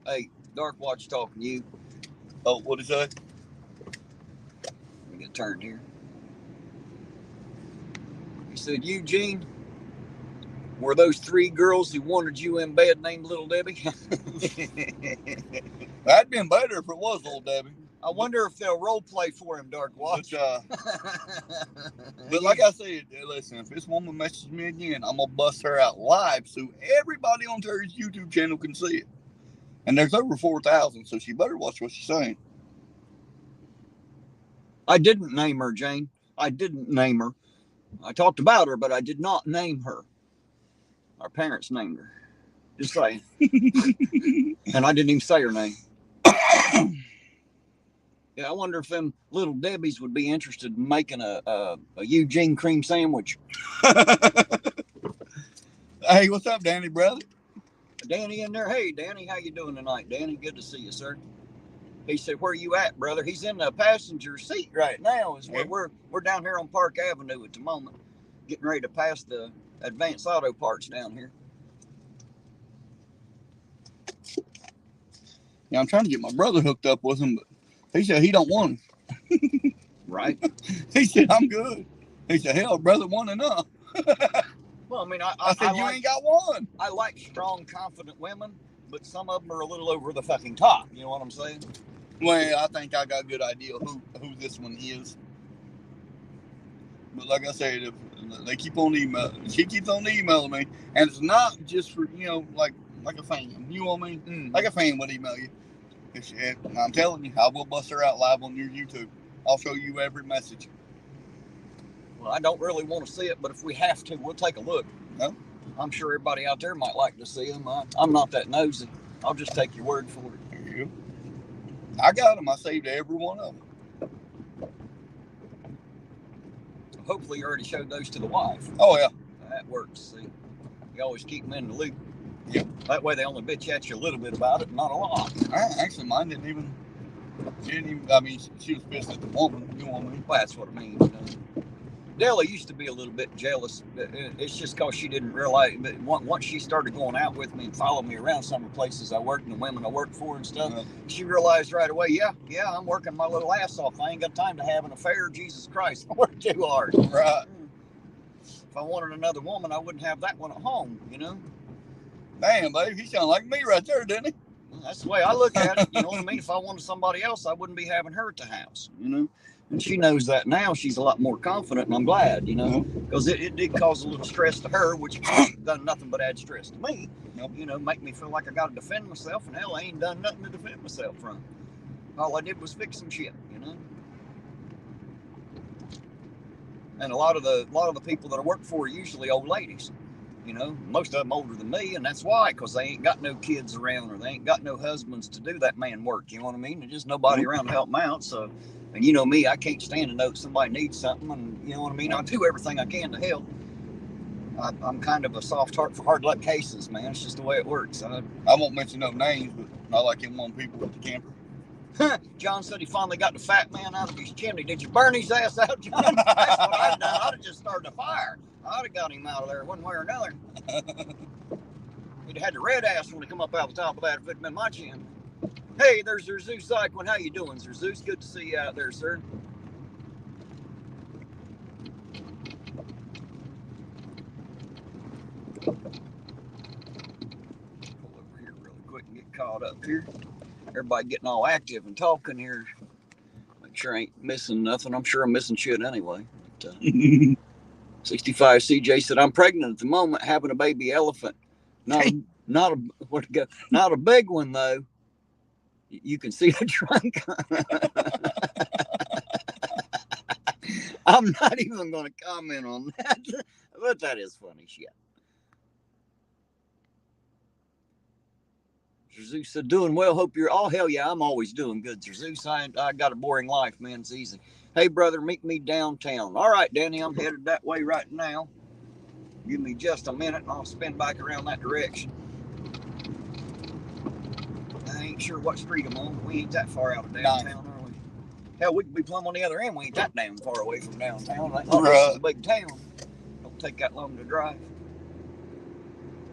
Hey, Dark Watch talking to you. Oh, what'd he say? Let me get turned here. He said, Eugene, were those 3 girls who wanted you in bed named Little Debbie? That'd been better if it was Little Debbie. I wonder if they'll role play for him, Dark Watch. But like I said, listen, if this woman messages me again, I'm going to bust her out live so everybody on Terry's YouTube channel can see it. And there's over 4,000, so she better watch what she's saying. I didn't name her, Jane. I didn't name her. I talked about her, but I did not name her. Our parents named her. Just saying. And I didn't even say her name. Yeah, I wonder if them Little Debbies would be interested in making a Eugene cream sandwich. Hey, what's up, Danny, brother? Danny in there. Hey, Danny, how you doing tonight, Danny? Good to see you, sir. He said, where you at, brother? He's in the passenger seat right now. We're down here on Park Avenue at the moment, getting ready to pass the Advanced Auto Parts down here. Yeah, I'm trying to get my brother hooked up with him, but he said he don't want him. Right. He said, I'm good. He said, hell, brother, one enough. Well, I mean, I said, you ain't got one. I like strong, confident women, but some of them are a little over the fucking top. You know what I'm saying? Well, I think I got a good idea who this one is. But like I said, if they keep on emailing. She keeps on emailing me, and it's not just for like a fan. You know what I mean? Mm. Like a fan would email you. And I'm telling you, I will bust her out live on your YouTube. I'll show you every message. Well, I don't really want to see it, but if we have to, we'll take a look. No? I'm sure everybody out there might like to see them. I'm not that nosy. I'll just take your word for it. There you go. I got them. I saved every one of them. Hopefully you already showed those to the wife. Oh, yeah. That works, see. You always keep them in the loop. Yep. That way they only bitch at you a little bit about it, not a lot. Actually, mine didn't even, I mean, she was pissed at the woman. You know what I mean? Well, that's what I mean. Della used to be a little bit jealous. It's just because she didn't realize. But once she started going out with me and following me around some of the places I worked and the women I worked for and stuff, she realized right away, yeah, I'm working my little ass off. I ain't got time to have an affair. Jesus Christ, I work too hard. Right. If I wanted another woman, I wouldn't have that one at home, Damn, babe, he sounded like me right there, didn't he? That's the way I look at it. You know what I mean? If I wanted somebody else, I wouldn't be having her at the house, And she knows that now. She's a lot more confident, and I'm glad, because it did cause a little stress to her, which done nothing but add stress to me. Make me feel like I got to defend myself, and hell, I ain't done nothing to defend myself from. All I did was fix some shit, And a lot of the people that I work for are usually old ladies. Most of them older than me, and that's why, because they ain't got no kids around, or they ain't got no husbands to do that man work. You know what I mean? There's just nobody around to help them out. So, and you know me, I can't stand to know that somebody needs something, and you know what I mean? I'll do everything I can to help. I'm kind of a soft heart for hard luck cases, man. It's just the way it works. I won't mention no names, but I like him on people with the camper. John said he finally got the fat man out of his chimney. Did you burn his ass out, John? That's what I'd done. I'd have just started a fire. I'd have got him out of there one way or another. He'd have had the red ass when he come up out the top of that if it'd been my chin. Hey, there's Zeus Zyquin. How you doing, Zeus? Good to see you out there, sir. Pull over here really quick and get caught up here. Everybody getting all active and talking here. Make sure I ain't missing nothing. I'm sure I'm missing shit anyway. But, 65 CJ said, I'm pregnant at the moment, having a baby elephant. Not a big one though. You can see the trunk. I'm not even going to comment on that, but that is funny shit. Zeus said, doing well. Hope you're all. Hell yeah, I'm always doing good. Zeus, I got a boring life, man. It's easy. Hey, brother, meet me downtown. All right, Danny, I'm headed that way right now. Give me just a minute and I'll spin back around that direction. I ain't sure what street I'm on. We ain't that far out of downtown, are we? Hell, we could be plumb on the other end. We ain't that damn far away from downtown. This is a big town. Don't take that long to drive.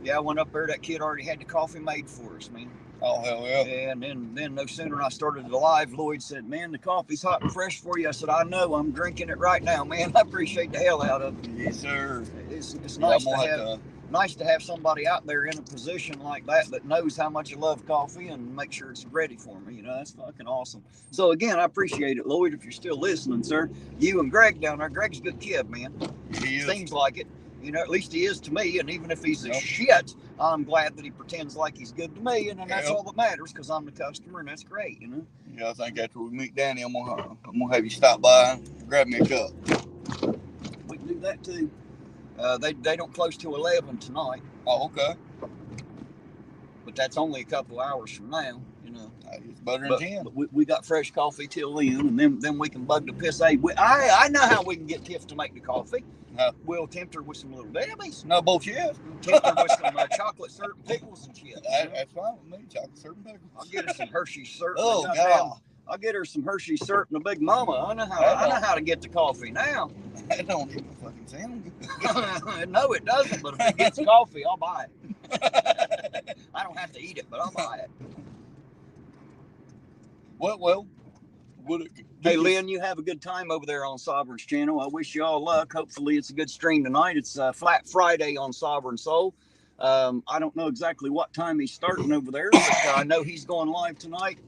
Yeah, I went up there. That kid already had the coffee made for us, man. Oh, hell yeah. And then no sooner than I started the live, Lloyd said, man, the coffee's hot and fresh for you. I said, I know. I'm drinking it right now, man. I appreciate the hell out of it. Yes, sir. It's nice to have somebody out there in a position like that knows how much you love coffee and make sure it's ready for me. You know, that's fucking awesome. So, again, I appreciate it, Lloyd, if you're still listening, sir. You and Greg down there. Greg's a good kid, man. He is. Seems like it. You know, at least he is to me, and even if he's a shit, I'm glad that he pretends like he's good to me, and that's all that matters, because I'm the customer, and that's great, you know? Yeah, I think after we meet Danny, I'm gonna have you stop by and grab me a cup. We can do that, too. They don't close till 11 tonight. Oh, okay. But that's only a couple hours from now, you know. It's better than 10. But we got fresh coffee till then, and then we can bug the piss. Hey, I know how we can get Tiff to make the coffee. We'll tempt her with some little Debbie's. No bullshit. Tempt her with some chocolate syrup and pickles and shit. That's fine with me. Chocolate syrup and pickles. I'll get her some Hershey syrup. Oh God! I'll get her some Hershey syrup and a Big Mama. I know how to get the coffee now. That don't even fucking sound good. No, it doesn't. But if it gets coffee, I'll buy it. I don't have to eat it, but I'll buy it. Well. Hey, Lynn, you have a good time over there on Sovereign's channel. I wish you all luck. Hopefully it's a good stream tonight. It's Flat Friday on Sovereign Soul. I don't know exactly what time he's starting over there, but I know he's going live tonight.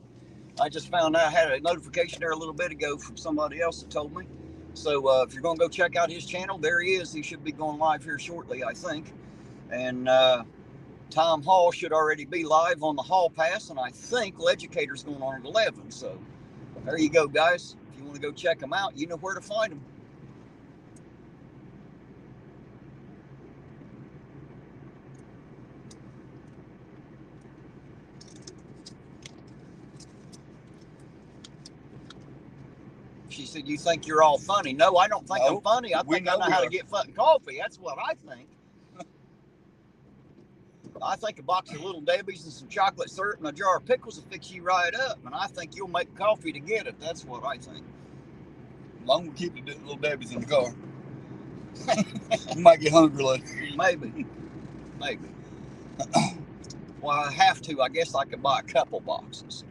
I just found out I had a notification there a little bit ago from somebody else that told me. So if you're going to go check out his channel, there he is. He should be going live here shortly, I think. And Tom Hall should already be live on the Hall Pass, and I think Leducator's going on at 11. So there you go, guys. If you want to go check them out, you know where to find them. She said, you think you're all funny. No, I don't think I'm funny. I think I know how to get fucking coffee. That's what I think. I think a box of Little Debbie's and some chocolate syrup and a jar of pickles will fix you right up. And I think you'll make coffee to get it. That's what I think. As long as we keep the Little Debbie's in the car. We might get hungry later. Maybe. Well, I have to. I guess I could buy a couple boxes.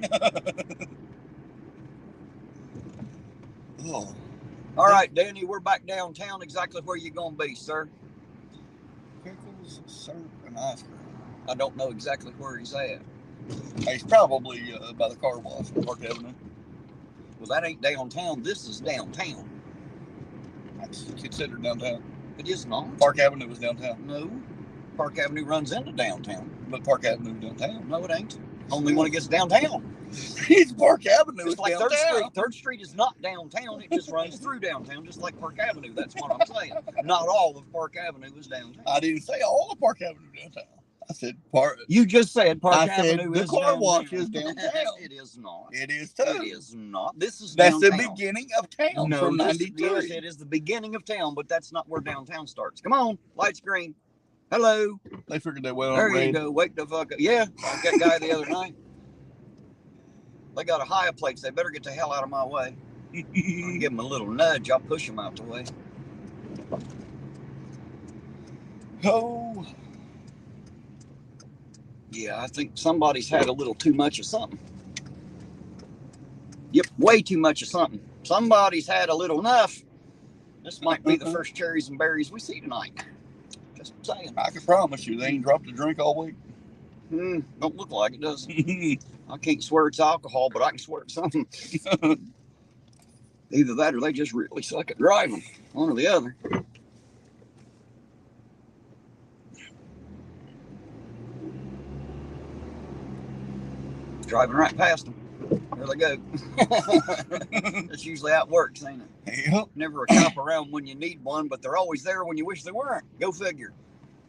Oh. All right, Danny, we're back downtown. Exactly where you going to be, sir? Pickles, syrup, and ice cream. I don't know exactly where he's at. He's probably by the car wash, Park Avenue. Well, that ain't downtown. This is downtown. That's considered downtown. It is not. Park Avenue is downtown. No. Park Avenue runs into downtown. But Park Avenue is downtown. No, it ain't. Only when it gets downtown. It's Park Avenue. It's like downtown. 3rd Street. 3rd Street is not downtown. It just runs through downtown, just like Park Avenue. That's what I'm saying. Not all of Park Avenue is downtown. I didn't say all of Park Avenue downtown. I said Park. You just said Park I Avenue said the is car downtown. wash is downtown. It is not. It is too. It is not. This is That's downtown. the beginning of town No, from yes, 93. yes, it is the beginning of town, but that's not where downtown starts. Come on, lights green. Hello. They figured that well. There you go. Wake the fuck up. Yeah, like that guy the other night. They got a high plates. They better get the hell out of my way. I'll give them a little nudge. I'll push them out the way. Oh. Yeah, I think somebody's had a little too much of something. Yep, way too much of something. Somebody's had a little enough. This might be the first cherries and berries we see tonight. Just saying. I can promise you, they ain't dropped a drink all week. Don't look like it, does it? I can't swear it's alcohol, but I can swear it's something. Either that or they just really suck at driving. One or the other. Driving right past them. There they go. That's usually how it works, ain't it? Yep. Never a cop around when you need one, but they're always there when you wish they weren't. Go figure.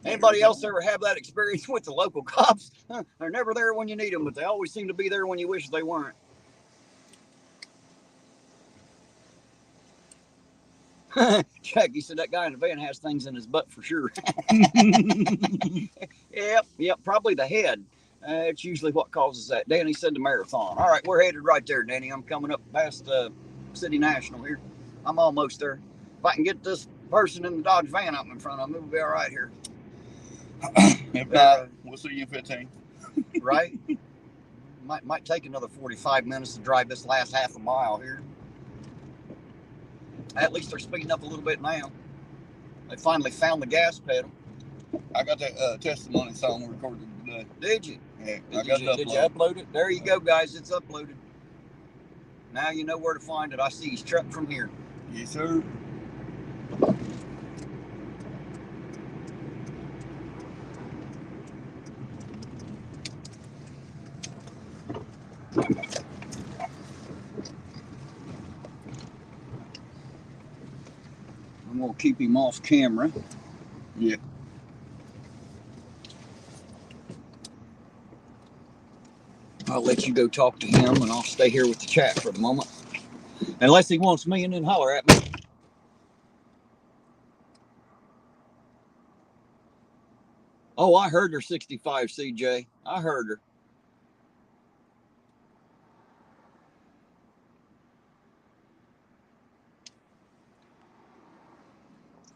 Anybody else ever have that experience with the local cops? They're never there when you need them, but they always seem to be there when you wish they weren't. Jackie said that guy in the van has things in his butt for sure. Yep, probably the head. It's usually what causes that. Danny said the marathon. All right, we're headed right there, Danny. I'm coming up past City National here. I'm almost there. If I can get this person in the Dodge van up in front of me, we'll be all right here. If not, we'll see you in 15. Right? Might take another 45 minutes to drive this last half a mile here. At least they're speeding up a little bit now. They finally found the gas pedal. I got that testimony song recorded today. Did you? Yeah, Did you upload it? There you go, guys. It's uploaded. Now you know where to find it. I see his truck from here. Yes, sir. I'm going to keep him off camera. Yeah. I'll let you go talk to him, and I'll stay here with the chat for the moment. Unless he wants me, and then holler at me. Oh, I heard her 65, CJ. I heard her.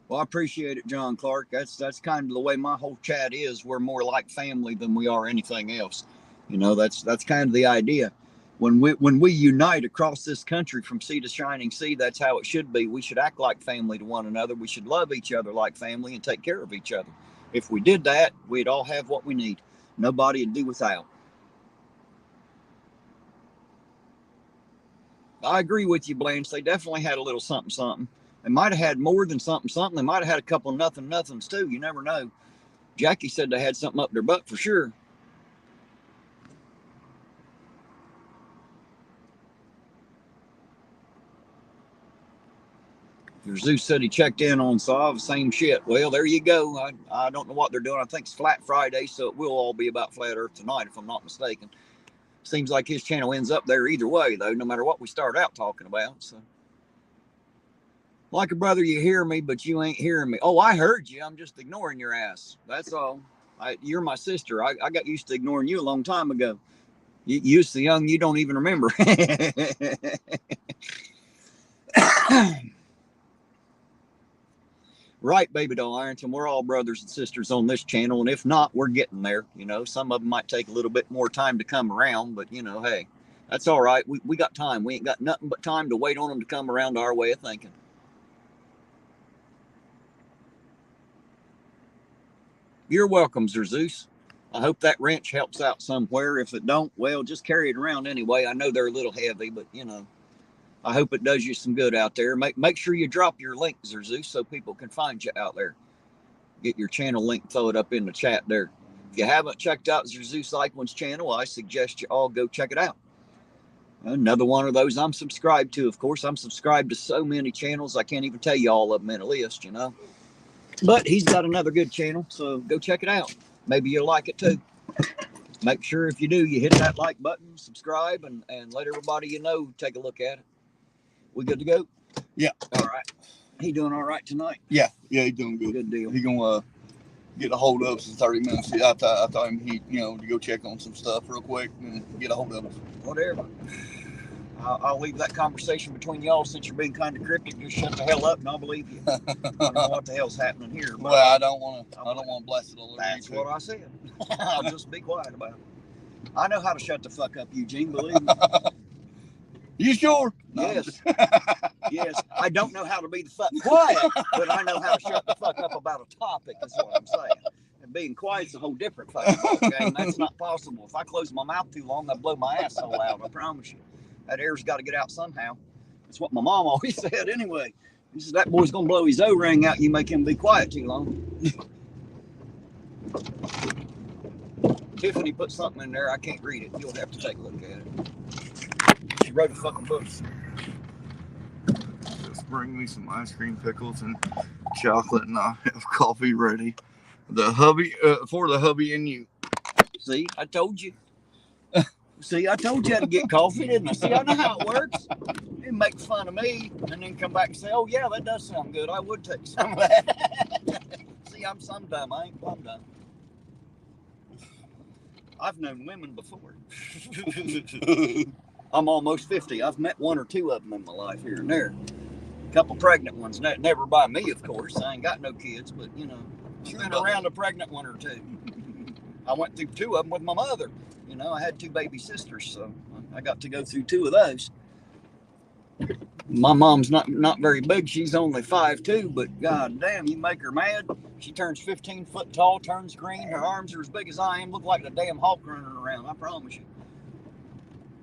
Well, I appreciate it, John Clark. That's kind of the way my whole chat is. We're more like family than we are anything else. You know, that's kind of the idea. When we unite across this country from sea to shining sea, that's how it should be. We should act like family to one another. We should love each other like family and take care of each other. If we did that, we'd all have what we need. Nobody would do without. I agree with you, Blanche. They definitely had a little something, something. They might have had more than something, something. They might have had a couple of nothings too. You never know. Jackie said they had something up their butt for sure. Zeus said he checked in on Sav, same shit. Well, there you go. I don't know what they're doing. I think it's Flat Friday, so it will all be about Flat Earth tonight, if I'm not mistaken. Seems like his channel ends up there either way, though, no matter what we start out talking about. So, like a brother, you hear me, but you ain't hearing me. Oh, I heard you. I'm just ignoring your ass. That's all. You're my sister. I got used to ignoring you a long time ago. You're so young, you don't even remember. Right, baby doll Ironton. We're all brothers and sisters on this channel, and if not, we're getting there. You know, some of them might take a little bit more time to come around, but you know, hey, that's all right. We got time. We ain't got nothing but time to wait on them to come around to our way of thinking. You're welcome, Zeus. I hope that wrench helps out somewhere. If it don't, well, just carry it around anyway. I know they're a little heavy, but you know, I hope it does you some good out there. Make sure you drop your link, Zeus, so people can find you out there. Get your channel link, throw it up in the chat there. If you haven't checked out Zeus Iquin's channel, I suggest you all go check it out. Another one of those I'm subscribed to. Of course, I'm subscribed to so many channels, I can't even tell you all of them in a list, you know. But he's got another good channel, so go check it out. Maybe you'll like it too. Make sure if you do, you hit that like button, subscribe, and let everybody you know take a look at it. We good to go? Yeah. All right. He doing all right tonight? Yeah, he's doing good. Good deal. He gonna get a hold of us in 30 minutes. I thought him to go check on some stuff real quick and get a hold of us. Whatever. I'll leave that conversation between y'all since you're being kind of cryptic. Just shut the hell up and I'll believe you. I don't know what the hell's happening here. But well, I don't want to blast it all over. That's what I said. I'll just be quiet about it. I know how to shut the fuck up, Eugene. Believe me. You sure? Yes. Yes. I don't know how to be the fuck quiet, but I know how to shut the fuck up about a topic. Is what I'm saying. And being quiet's a whole different fucking game. That's not possible. If I close my mouth too long, I blow my asshole out. I promise you. That air's got to get out somehow. That's what my mom always said anyway. She said, that boy's going to blow his O-ring out. You make him be quiet too long. Tiffany put something in there. I can't read it. You'll have to take a look at it. She wrote a fucking book. Just bring me some ice cream, pickles, and chocolate, and I'll have coffee ready. The hubby, for the hubby and you. See, I told you. See, I told you how to get coffee, didn't I? See, I know how it works. You make fun of me and then come back and say, oh, yeah, that does sound good. I would take some of that. See, I'm some dumb. I ain't plumb dumb. I've known women before. I'm almost 50. I've met one or two of them in my life here and there. A couple pregnant ones. Never by me, of course. I ain't got no kids, but, been around a pregnant one or two. I went through two of them with my mother. I had two baby sisters, so I got to go through two of those. My mom's not very big. She's only 5'2", but god damn, you make her mad. She turns 15 foot tall, turns green. Her arms are as big as I am. Look like a damn hawk running around, I promise you.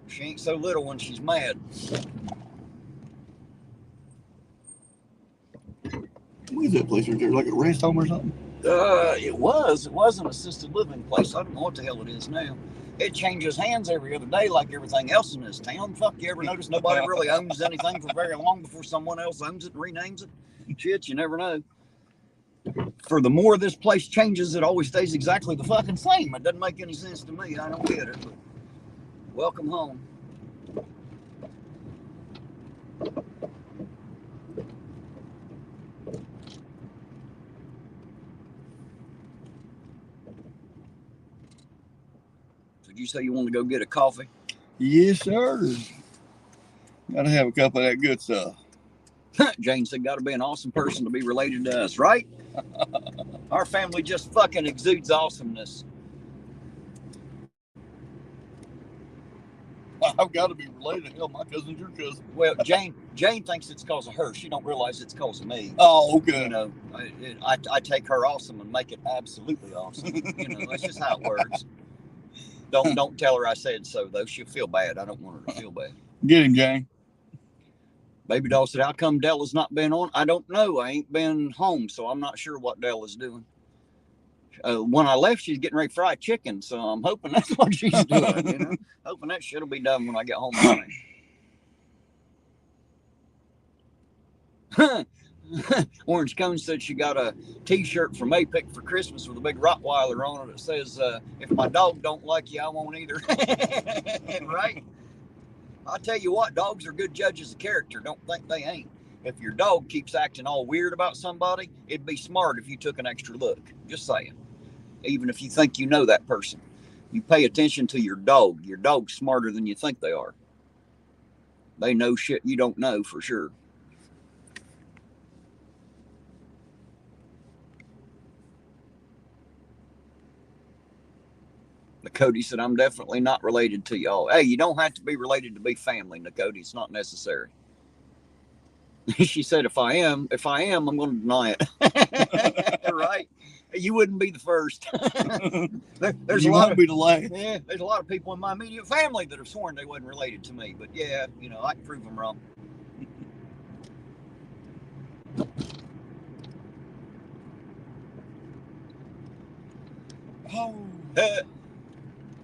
She ain't so little when she's mad. What is that place right there? Like a rest home or something? It was an assisted living place. I don't know what the hell it is now. It changes hands every other day like everything else in this town. Fuck, you ever notice nobody really owns anything for very long before someone else owns it and renames it? Shit, you never know. For the more this place changes, it always stays exactly the fucking same. It doesn't make any sense to me. I don't get it, but welcome home. Did you say you want to go get a coffee? Yes, sir. Gotta have a couple of that good stuff. Jane said, gotta be an awesome person to be related to us, right? Our family just fucking exudes awesomeness. I've got to be related. Hell, my cousin's your cousin. Well, Jane thinks it's because of her. She don't realize it's because of me. Oh, okay. I take her awesome and make it absolutely awesome. That's just how it works. Don't tell her I said so, though. She'll feel bad. I don't want her to feel bad. Get him, Jane. Baby doll said, how come Della's not been on? I don't know. I ain't been home, so I'm not sure what Della's doing. When I left, she's getting ready to fry chicken, so I'm hoping that's what she's doing. Hoping that shit'll be done when I get home tonight. Orange Cone said she got a t-shirt from APIC for Christmas with a big Rottweiler on it that says, if my dog don't like you, I won't either. Right? I'll tell you what, dogs are good judges of character. Don't think they ain't. If your dog keeps acting all weird about somebody, it'd be smart if you took an extra look. Just saying. Even if you think you know that person. You pay attention to your dog. Your dog's smarter than you think they are. They know shit you don't know for sure. Cody said, I'm definitely not related to y'all. Hey, you don't have to be related to be family, Cody. It's not necessary. She said, if I am, I'm going to deny it. Right? You wouldn't be the first. There's you a lot won't be the last. Yeah, there's a lot of people in my immediate family that have sworn they wasn't related to me. But yeah, I can prove them wrong. Oh.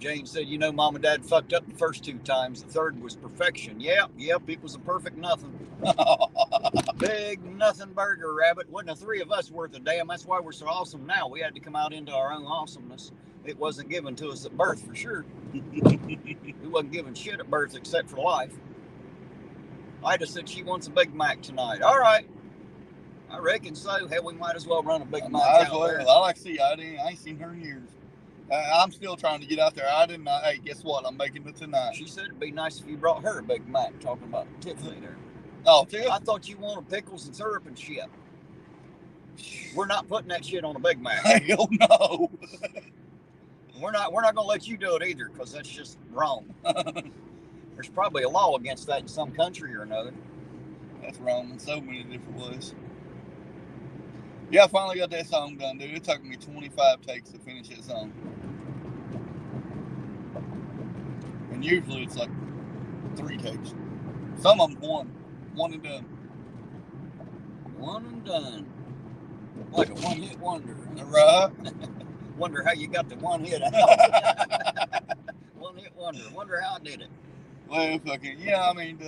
Jane said, you know, Mom and Dad fucked up the first 2 times. The third was perfection. Yep, it was a perfect nothing. Big nothing burger, Rabbit. Wasn't the 3 of us worth a damn. That's why we're so awesome now. We had to come out into our own awesomeness. It wasn't given to us at birth, for sure. We wasn't given shit at birth except for life. Ida said she wants a Big Mac tonight. All right. I reckon so. Hell, we might as well run a Big Mac out there. I like to see Ida. I ain't seen her in years. I'm still trying to get out there. I didn't. Hey, guess what? I'm making it tonight. She said it'd be nice if you brought her a Big Mac. Talking about Tiffany there. Oh, Tiff? I thought you wanted pickles and syrup and shit. We're not putting that shit on a Big Mac. Hell no. We're not gonna let you do it either, because that's just wrong. There's probably a law against that in some country or another. That's wrong in so many different ways. Yeah, I finally got that song done, dude. It took me 25 takes to finish that song. And usually it's like 3 takes. Some of them one and done. One and done. Like a one-hit wonder. Right. Wonder how you got the one hit out. One-hit wonder. Wonder how I did it. Well, fucking, yeah, I mean,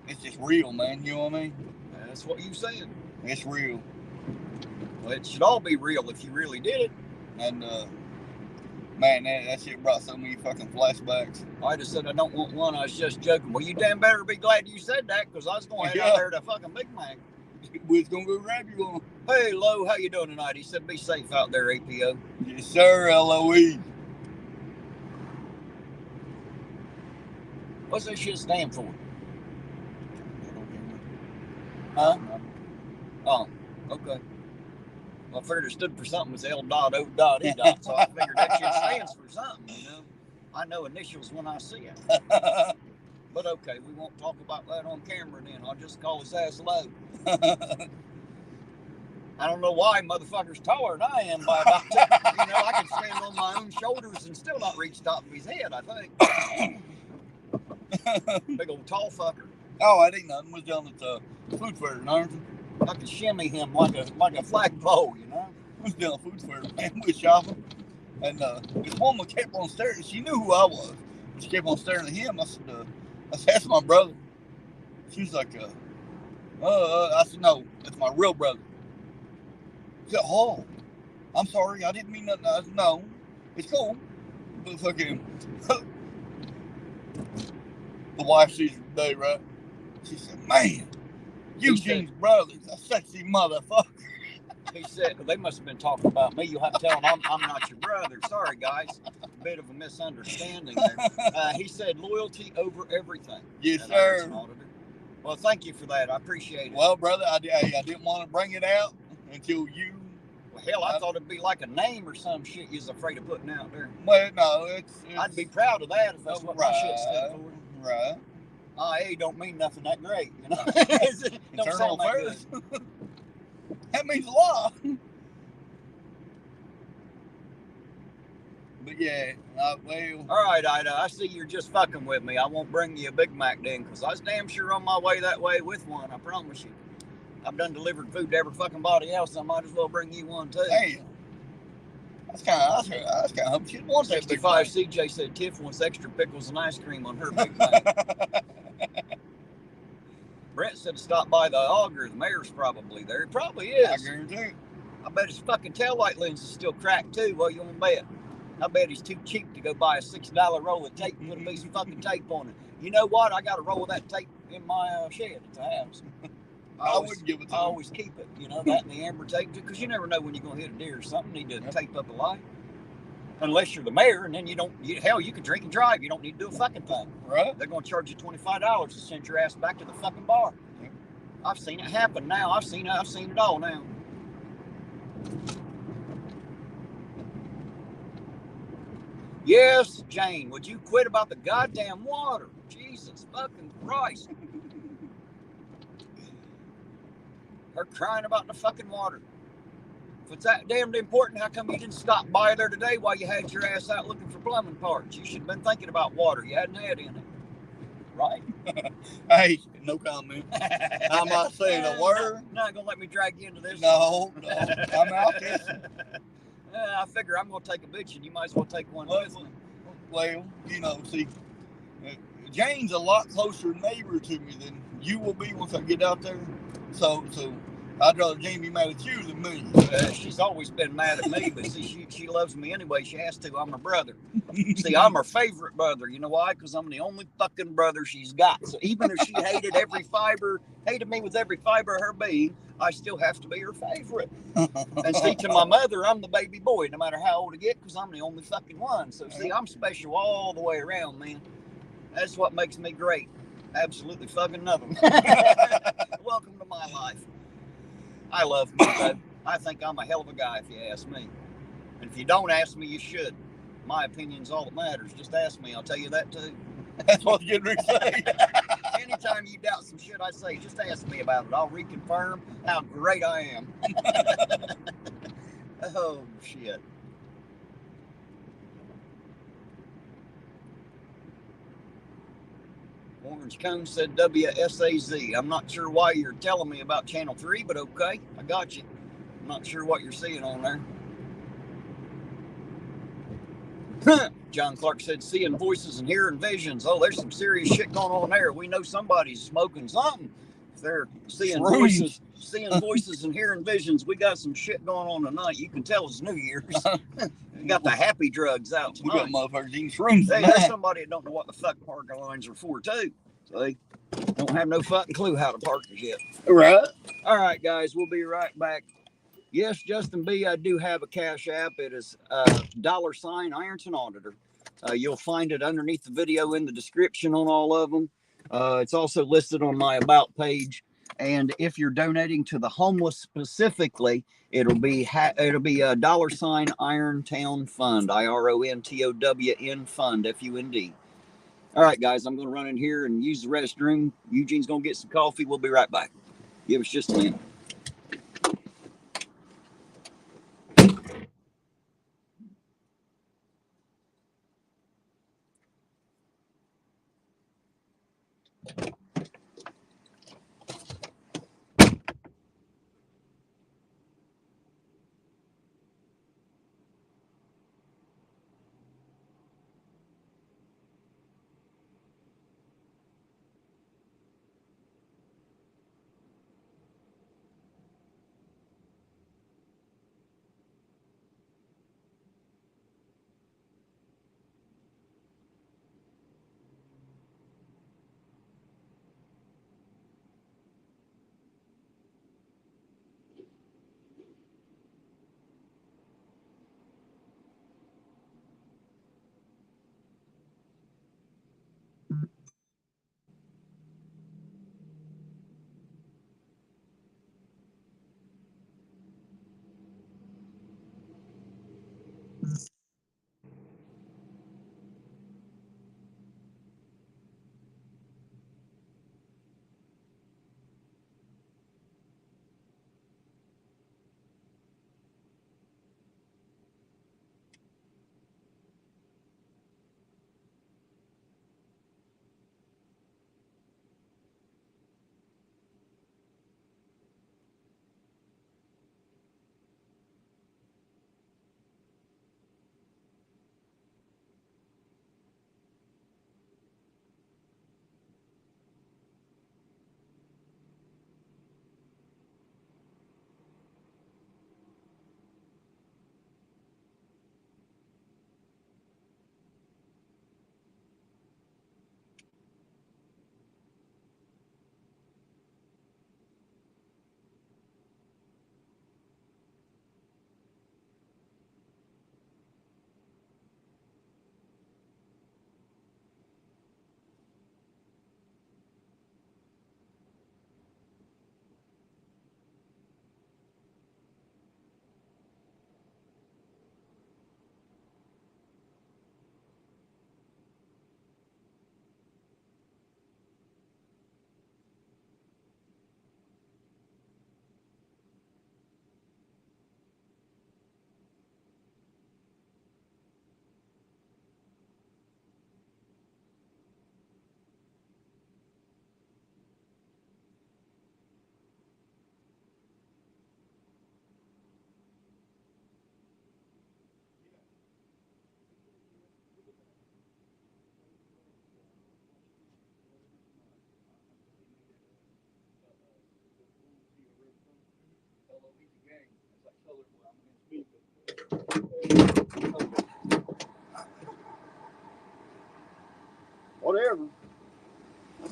it's just real, man. You know what I mean? That's what you saying. It's real. Well, it should all be real if you really did it. And, man, that shit brought so many fucking flashbacks. I just said I don't want one. I was just joking. Well, you damn better be glad you said that, because I was going to head out there to fucking Big Mac. We was going to go grab you one. Hey, Lo, how you doing tonight? He said be safe out there, APO. Yes, sir, LOE. What's that shit stand for? Huh? Oh, okay. Well, I figured it stood for something. It's L.O.E. So I figured that shit stands for something, you know. I know initials when I see it. But okay, we won't talk about that on camera then. I'll just call his ass Low. I don't know why motherfucker's taller than I am by about 10. You know, I can stand on my own shoulders and still not reach the top of his head, I think. Big old tall fucker. Oh, I ain't nothing. Was down at the food fair in Ironton. I could shimmy him like a flagpole, you know. Was down at food fair, man. We was shopping, and this woman kept on staring. She knew who I was. She kept on staring at him. I said, "That's my brother." She's like, I said, "No, that's my real brother." She said, "Oh, I'm sorry. I didn't mean nothing." I said, "No, it's cool." But fucking, the wife sees her today, right? She said, "Man, Eugene's brother's a sexy motherfucker." He said, they must have been talking about me. You'll have to tell them I'm not your brother. Sorry, guys. A bit of a misunderstanding there. He said loyalty over everything. Yes, sir. Well, thank you for that. I appreciate it. Well, brother, I didn't want to bring it out until you... Well, hell, I thought it'd be like a name or some shit you was afraid of putting out there. Well, no, it's I'd be proud of that if that's what my shit stood for. Right. IA don't mean nothing that great, you know. Internal affairs. That means a lot. But yeah, well. All right, Ida, I see you're just fucking with me. I won't bring you a Big Mac then, because I was damn sure on my way that way with one, I promise you. I've done delivered food to every fucking body else, so I might as well bring you one too. Damn. That's kind of hope she'd want that Big Mac. 65 CJ said Tiff wants extra pickles and ice cream on her Big Mac. Brent said to stop by the auger. The mayor's probably there. It probably is. I guarantee it. I bet his fucking taillight lens is still cracked too. Well, you won't bet. I bet he's too cheap to go buy a $6 roll of tape and put a piece of fucking tape on it. You know what? I got a roll of that tape in my shed at the house. I wouldn't give it to him. I always keep it, you know, that and the amber tape, because you never know when you're going to hit a deer or something. You need to tape up a light. Unless you're the mayor, and then you can drink and drive. You don't need to do a fucking thing. Right. They're going to charge you $25 to send your ass back to the fucking bar. Yeah. I've seen it happen now. I've seen it all now. Yes, Jane, would you quit about the goddamn water? Jesus fucking Christ. Her crying about the fucking water. If it's that damned important, how come you didn't stop by there today while you had your ass out looking for plumbing parts? You should have been thinking about water you hadn't had in it. Right? Hey, no comment. I'm not saying a word. Not going to let me drag you into this. No. I'm out kissing. I figure I'm going to take a bitch and you might as well take one with me. Well, you know, see, Jane's a lot closer neighbor to me than you will be once I get out there. So I'd rather Jane be mad at you than me. She's always been mad at me, but see, she loves me anyway. She has to. I'm her brother. See, I'm her favorite brother. You know why? Because I'm the only fucking brother she's got. So even if she hated me with every fiber of her being, I still have to be her favorite. And see, to my mother, I'm the baby boy, no matter how old I get, because I'm the only fucking one. So see, I'm special all the way around, man. That's what makes me great. Absolutely fucking nothing. Welcome to my life. I love me, though. I think I'm a hell of a guy, if you ask me. And if you don't ask me, you should. My opinion's all that matters. Just ask me. I'll tell you that, too. That's what you're going to say. Anytime you doubt some shit I say, just ask me about it. I'll reconfirm how great I am. Oh, shit. Orange Cone said WSAZ. I'm not sure why you're telling me about Channel 3, but okay, I got you. I'm not sure what you're seeing on there. John Clark said, seeing voices and hearing visions. Oh, there's some serious shit going on there. We know somebody's smoking something. If they're seeing voices and hearing visions, we got some shit going on tonight. You can tell it's New Year's. We got the happy drugs out tonight. We got motherfuckers eating shrooms. Hey, there's somebody that don't know what the fuck parking lines are for, too. So they don't have no fucking clue how to park this shit. Right. All right, guys, we'll be right back. Yes, Justin B., I do have a Cash App. It is $Ironton Auditor. You'll find it underneath the video in the description on all of them. It's also listed on my About page. And if you're donating to the homeless specifically, it'll be a $Irontown Fund, IRONTOWN Fund, FUND. All right, guys, I'm going to run in here and use the restroom. Eugene's going to get some coffee. We'll be right back. Give us just a minute.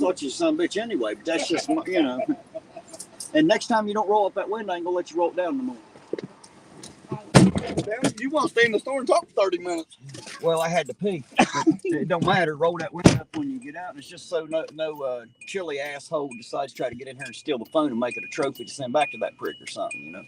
thought you were son of a bitch anyway, but that's just, you know. And next time you don't roll up that window, I ain't gonna let you roll it down no more. Damn, you want to stay in the store and talk for 30 minutes? Well, I had to pee. It don't matter. Roll that window up when you get out. And it's just so no chilly asshole decides to try to get in here and steal the phone and make it a trophy to send back to that prick or something, you know.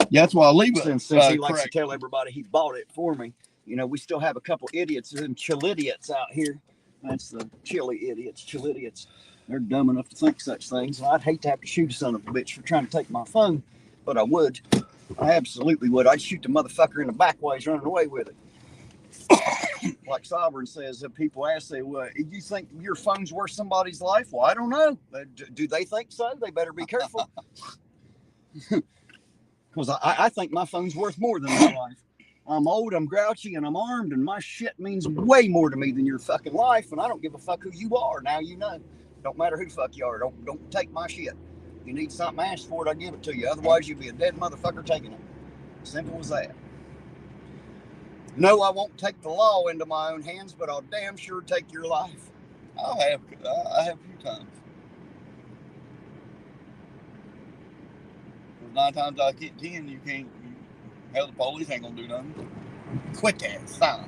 Yeah, that's why I leave it. Since he likes to tell everybody he bought it for me. You know, we still have a couple idiots and chillidiots out here. That's the chili idiots, chillidiots. They're dumb enough to think such things. Well, I'd hate to have to shoot a son of a bitch for trying to take my phone, but I would. I absolutely would. I'd shoot the motherfucker in the back while he's running away with it. Like Sovereign says, if people ask, say, well, you think your phone's worth somebody's life? Well, I don't know. Do they think so? They better be careful. Because I think my phone's worth more than my life. I'm old, I'm grouchy, and I'm armed, and my shit means way more to me than your fucking life, and I don't give a fuck who you are. Now you know. Don't matter who the fuck you are. Don't take my shit. If you need something, ask for it, I'll give it to you. Otherwise, you'll be a dead motherfucker taking it. Simple as that. No, I won't take the law into my own hands, but I'll damn sure take your life. I have a few times. 9 times out of 10, you can't. Hell, the police ain't gonna do nothing. Quit that, stop.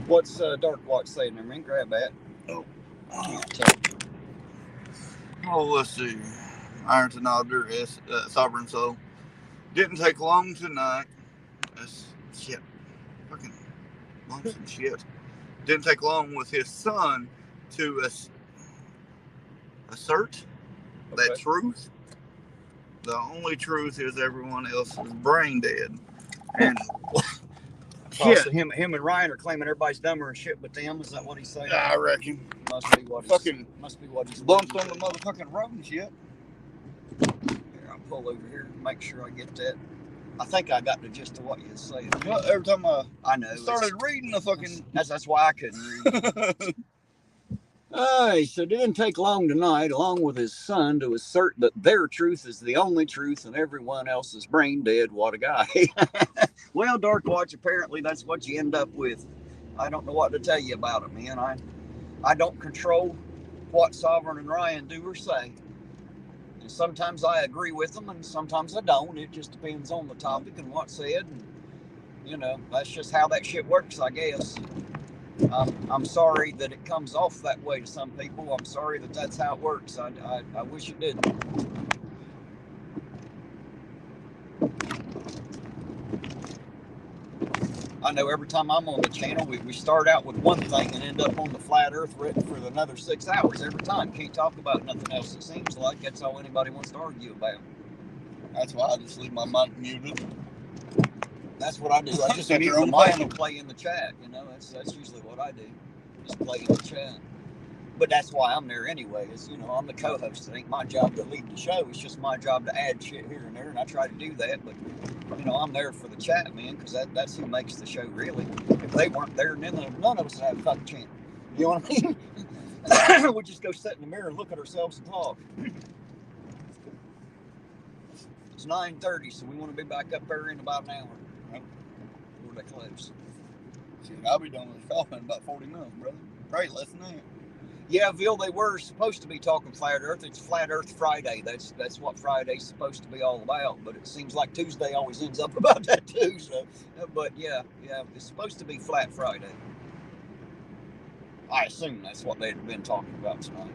What's Dark Watch saying there, man? Grab that. Oh, let's see. Irontonauditor, Sovereign Soul. Didn't take long tonight. That's shit. Fucking lonesome shit. Didn't take long with his son to assert that truth. The only truth is everyone else is brain dead. And shit. So him and Ryan are claiming everybody's dumber and shit but them. Is that what he's saying? I reckon. Must be what he's bumped on the motherfucking road and shit. Here, I'll pull over here and make sure I get that. I think I got the gist of what you saying. Well, every time I know started reading the fucking that's why I couldn't read. So it didn't take long tonight, along with his son, to assert that their truth is the only truth and everyone else is brain dead. What a guy. Well, Dark Watch, apparently that's what you end up with. I don't know what to tell you about it, man. I don't control what Sovereign and Ryan do or say. And sometimes I agree with them and sometimes I don't. It just depends on the topic and what's said. And, you know, that's just how that shit works, I guess. I'm sorry that it comes off that way to some people. I'm sorry that that's how it works. I wish it didn't. I know every time I'm on the channel, we start out with one thing and end up on the flat earth for another 6 hours every time. Can't talk about nothing else. It seems like that's all anybody wants to argue about. That's why I just leave my mic muted. That's what I do. I just mute the mic and play in the chat. You know, that's usually what I do. Just play in the chat. But that's why I'm there anyway. Is, you know, I'm the co-host. It ain't my job to lead the show. It's just my job to add shit here and there, and I try to do that. But you know, I'm there for the chat, man, because that's who makes the show really. If they weren't there, none of us would have a fucking chance. You know what I mean? We'd just go sit in the mirror and look at ourselves and talk. It's 9:30, so we want to be back up there in about an hour. Before they close. Shit, I'll be done with this coffee in about 40 minutes, brother. Probably less than that. Yeah, Bill, they were supposed to be talking Flat Earth. It's Flat Earth Friday. That's what Friday's supposed to be all about. But it seems like Tuesday always ends up about that too. So, but yeah, it's supposed to be Flat Friday. I assume that's what they'd been talking about tonight.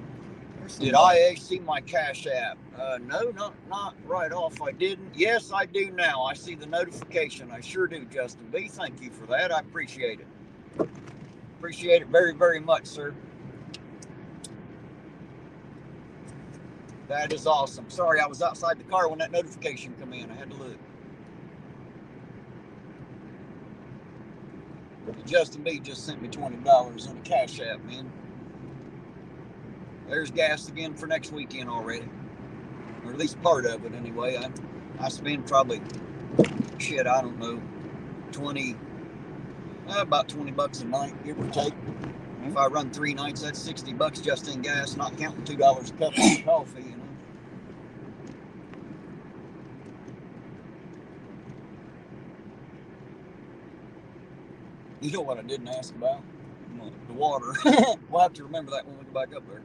Did I see my Cash App? No, not right off. I didn't. Yes, I do now. I see the notification. I sure do, Justin B. Thank you for that. I appreciate it. Appreciate it very, very much, sir. That is awesome. Sorry, I was outside the car when that notification came in. I had to look. Justin B just sent me $20 on a Cash App, man. There's gas again for next weekend already. Or at least part of it anyway. I spend probably, shit, I don't know, about $20 a night, give or take. If I run 3 nights, that's $60 just in gas, not counting $2 a cup of coffee, you know. You know what I didn't ask about? The water. We'll have to remember that when we go back up there.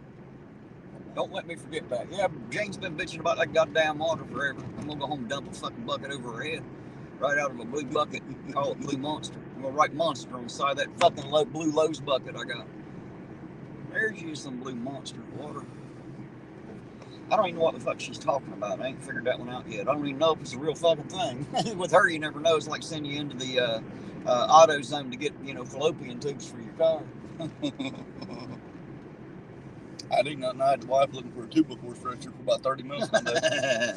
Don't let me forget that. Yeah, Jane's been bitching about that goddamn water forever. I'm gonna go home and dump a fucking bucket over her head. Right out of a blue bucket. Call it Blue Monster. I'm gonna write Monster on the side of that fucking blue Lowe's bucket I got. There's you some Blue Monster water. I don't even know what the fuck she's talking about. I ain't figured that one out yet. I don't even know if it's a real fucking thing. With her, you never know. It's like sending you into the auto zone to get, fallopian tubes for your car. I did not know I had the wife looking for a 2x4 stretcher for about 30 minutes one day.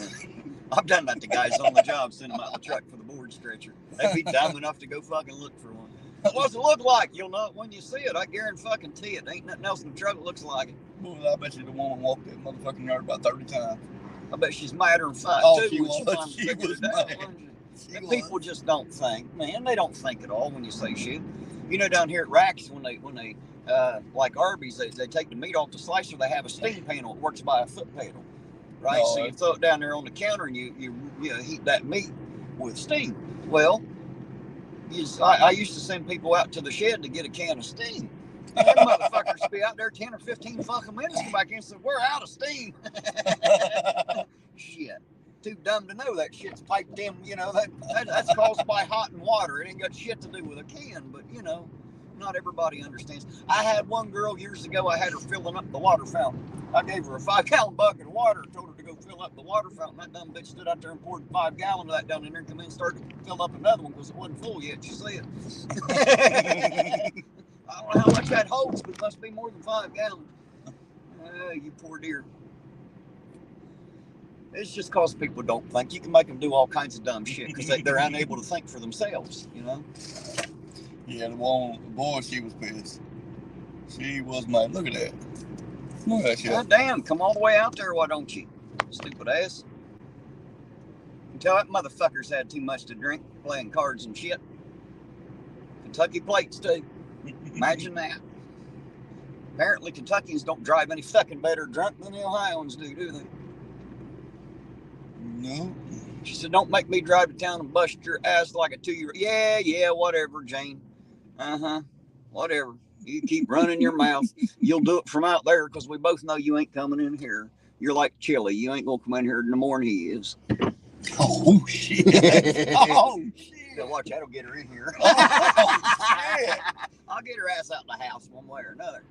I've done that to guys on the job, send them out the truck for the board stretcher. They'd be dumb enough to go fucking look for one. What's it look like? You'll know it when you see it. I guarantee it. Ain't nothing else in the truck that looks like it. Boy, I bet you the woman walked that motherfucking yard about 30 times. I bet she's madder than fuck, oh, too. She was mad. And people just don't think. Man, they don't think at all when you say shit. Down here at Racks, when they like Arby's, they take the meat off the slicer, they have a steam panel. It works by a foot pedal, right? So you throw it down there on the counter and you heat that meat with steam. Well, I used to send people out to the shed to get a can of steam. And them motherfuckers be out there 10 or 15 fucking minutes, come back in and say, we're out of steam. Shit. Too dumb to know that shit's piped in, that's caused by hot and water. It ain't got shit to do with a can, but not everybody understands. I had one girl years ago, I had her filling up the water fountain. I gave her a 5-gallon bucket of water and told her to go fill up the water fountain. That dumb bitch stood out there and poured 5 gallons of that down in there and come in and started to fill up another one because it wasn't full yet, she said. I don't know how much that holds, but it must be more than 5 gallons. You poor dear. It's just because people don't think. You can make them do all kinds of dumb shit because they're unable to think for themselves, Yeah, the boy, she was pissed. She was mad. Look at that. Look at that shit. God damn, come all the way out there, why don't you? Stupid ass. You tell that motherfucker's had too much to drink, playing cards and shit. Kentucky plates, too. Imagine that. Apparently, Kentuckians don't drive any fucking better drunk than the Ohioans do they? No. She said, don't make me drive to town and bust your ass like a 2-year-old. Yeah, whatever, Jane. Whatever. You keep running your mouth. You'll do it from out there because we both know you ain't coming in here. You're like Chili. You ain't going to come in here no more than he is. Oh, shit. Oh, shit. So watch, that'll get her in here. Oh, shit. I'll get her ass out of the house one way or another.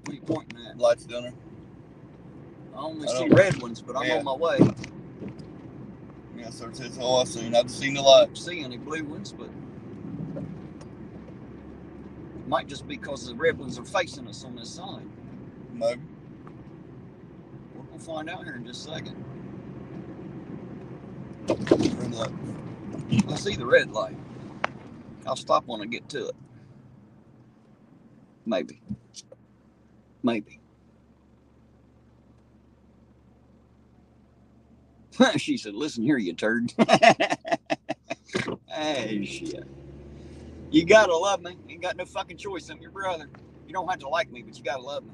What are you pointing at? Lights dinner. I only see red ones, but I'm on my way. Yeah, sir. That's all I've seen. I've seen the light. I don't see any blue ones, but it might just be because the red ones are facing us on this side. Maybe. We're going to find out here in just a second. Red light. I see the red light. I'll stop when I get to it. Maybe. She said, listen here, you turd. Hey, shit. You gotta love me. You ain't got no fucking choice. I'm your brother. You don't have to like me, but you gotta love me.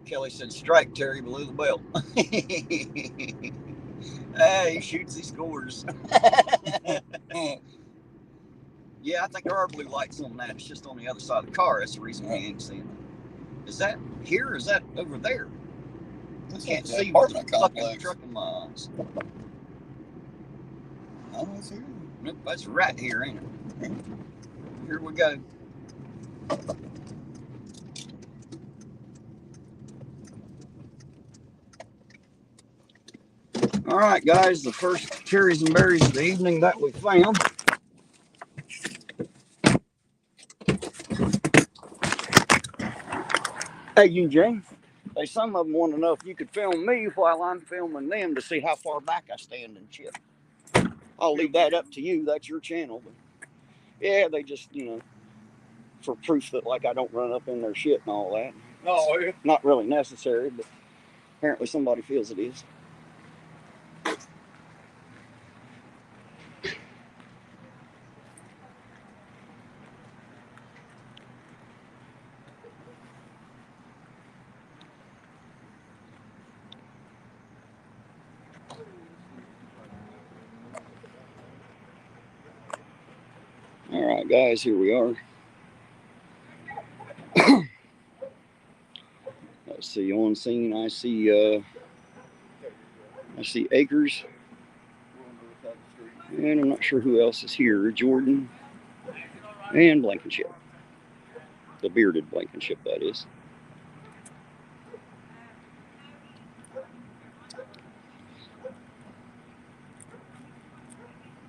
Kelly said, strike Terry below the belt. Hey, he shoots, he scores. Yeah, I think there are blue lights on that. It's just on the other side of the car. That's the reason we ain't seeing it. Is that here or is that over there? I can't see with the fucking truck in my eyes. Oh, that's here. Nope, that's right here, ain't it? Here we go. All right, guys, the first cherries and berries of the evening that we found. Hey, Eugene. Hey, some of them want to know if you could film me while I'm filming them to see how far back I stand and shit. I'll leave that up to you. That's your channel. But yeah, they just, for proof that, like, I don't run up in their shit and all that. Oh, yeah. Not really necessary, but apparently somebody feels it is. All right, guys, here we are. Let's see, on scene, I see Acres, and I'm not sure who else is here. Jordan and Blankenship, the bearded Blankenship, that is.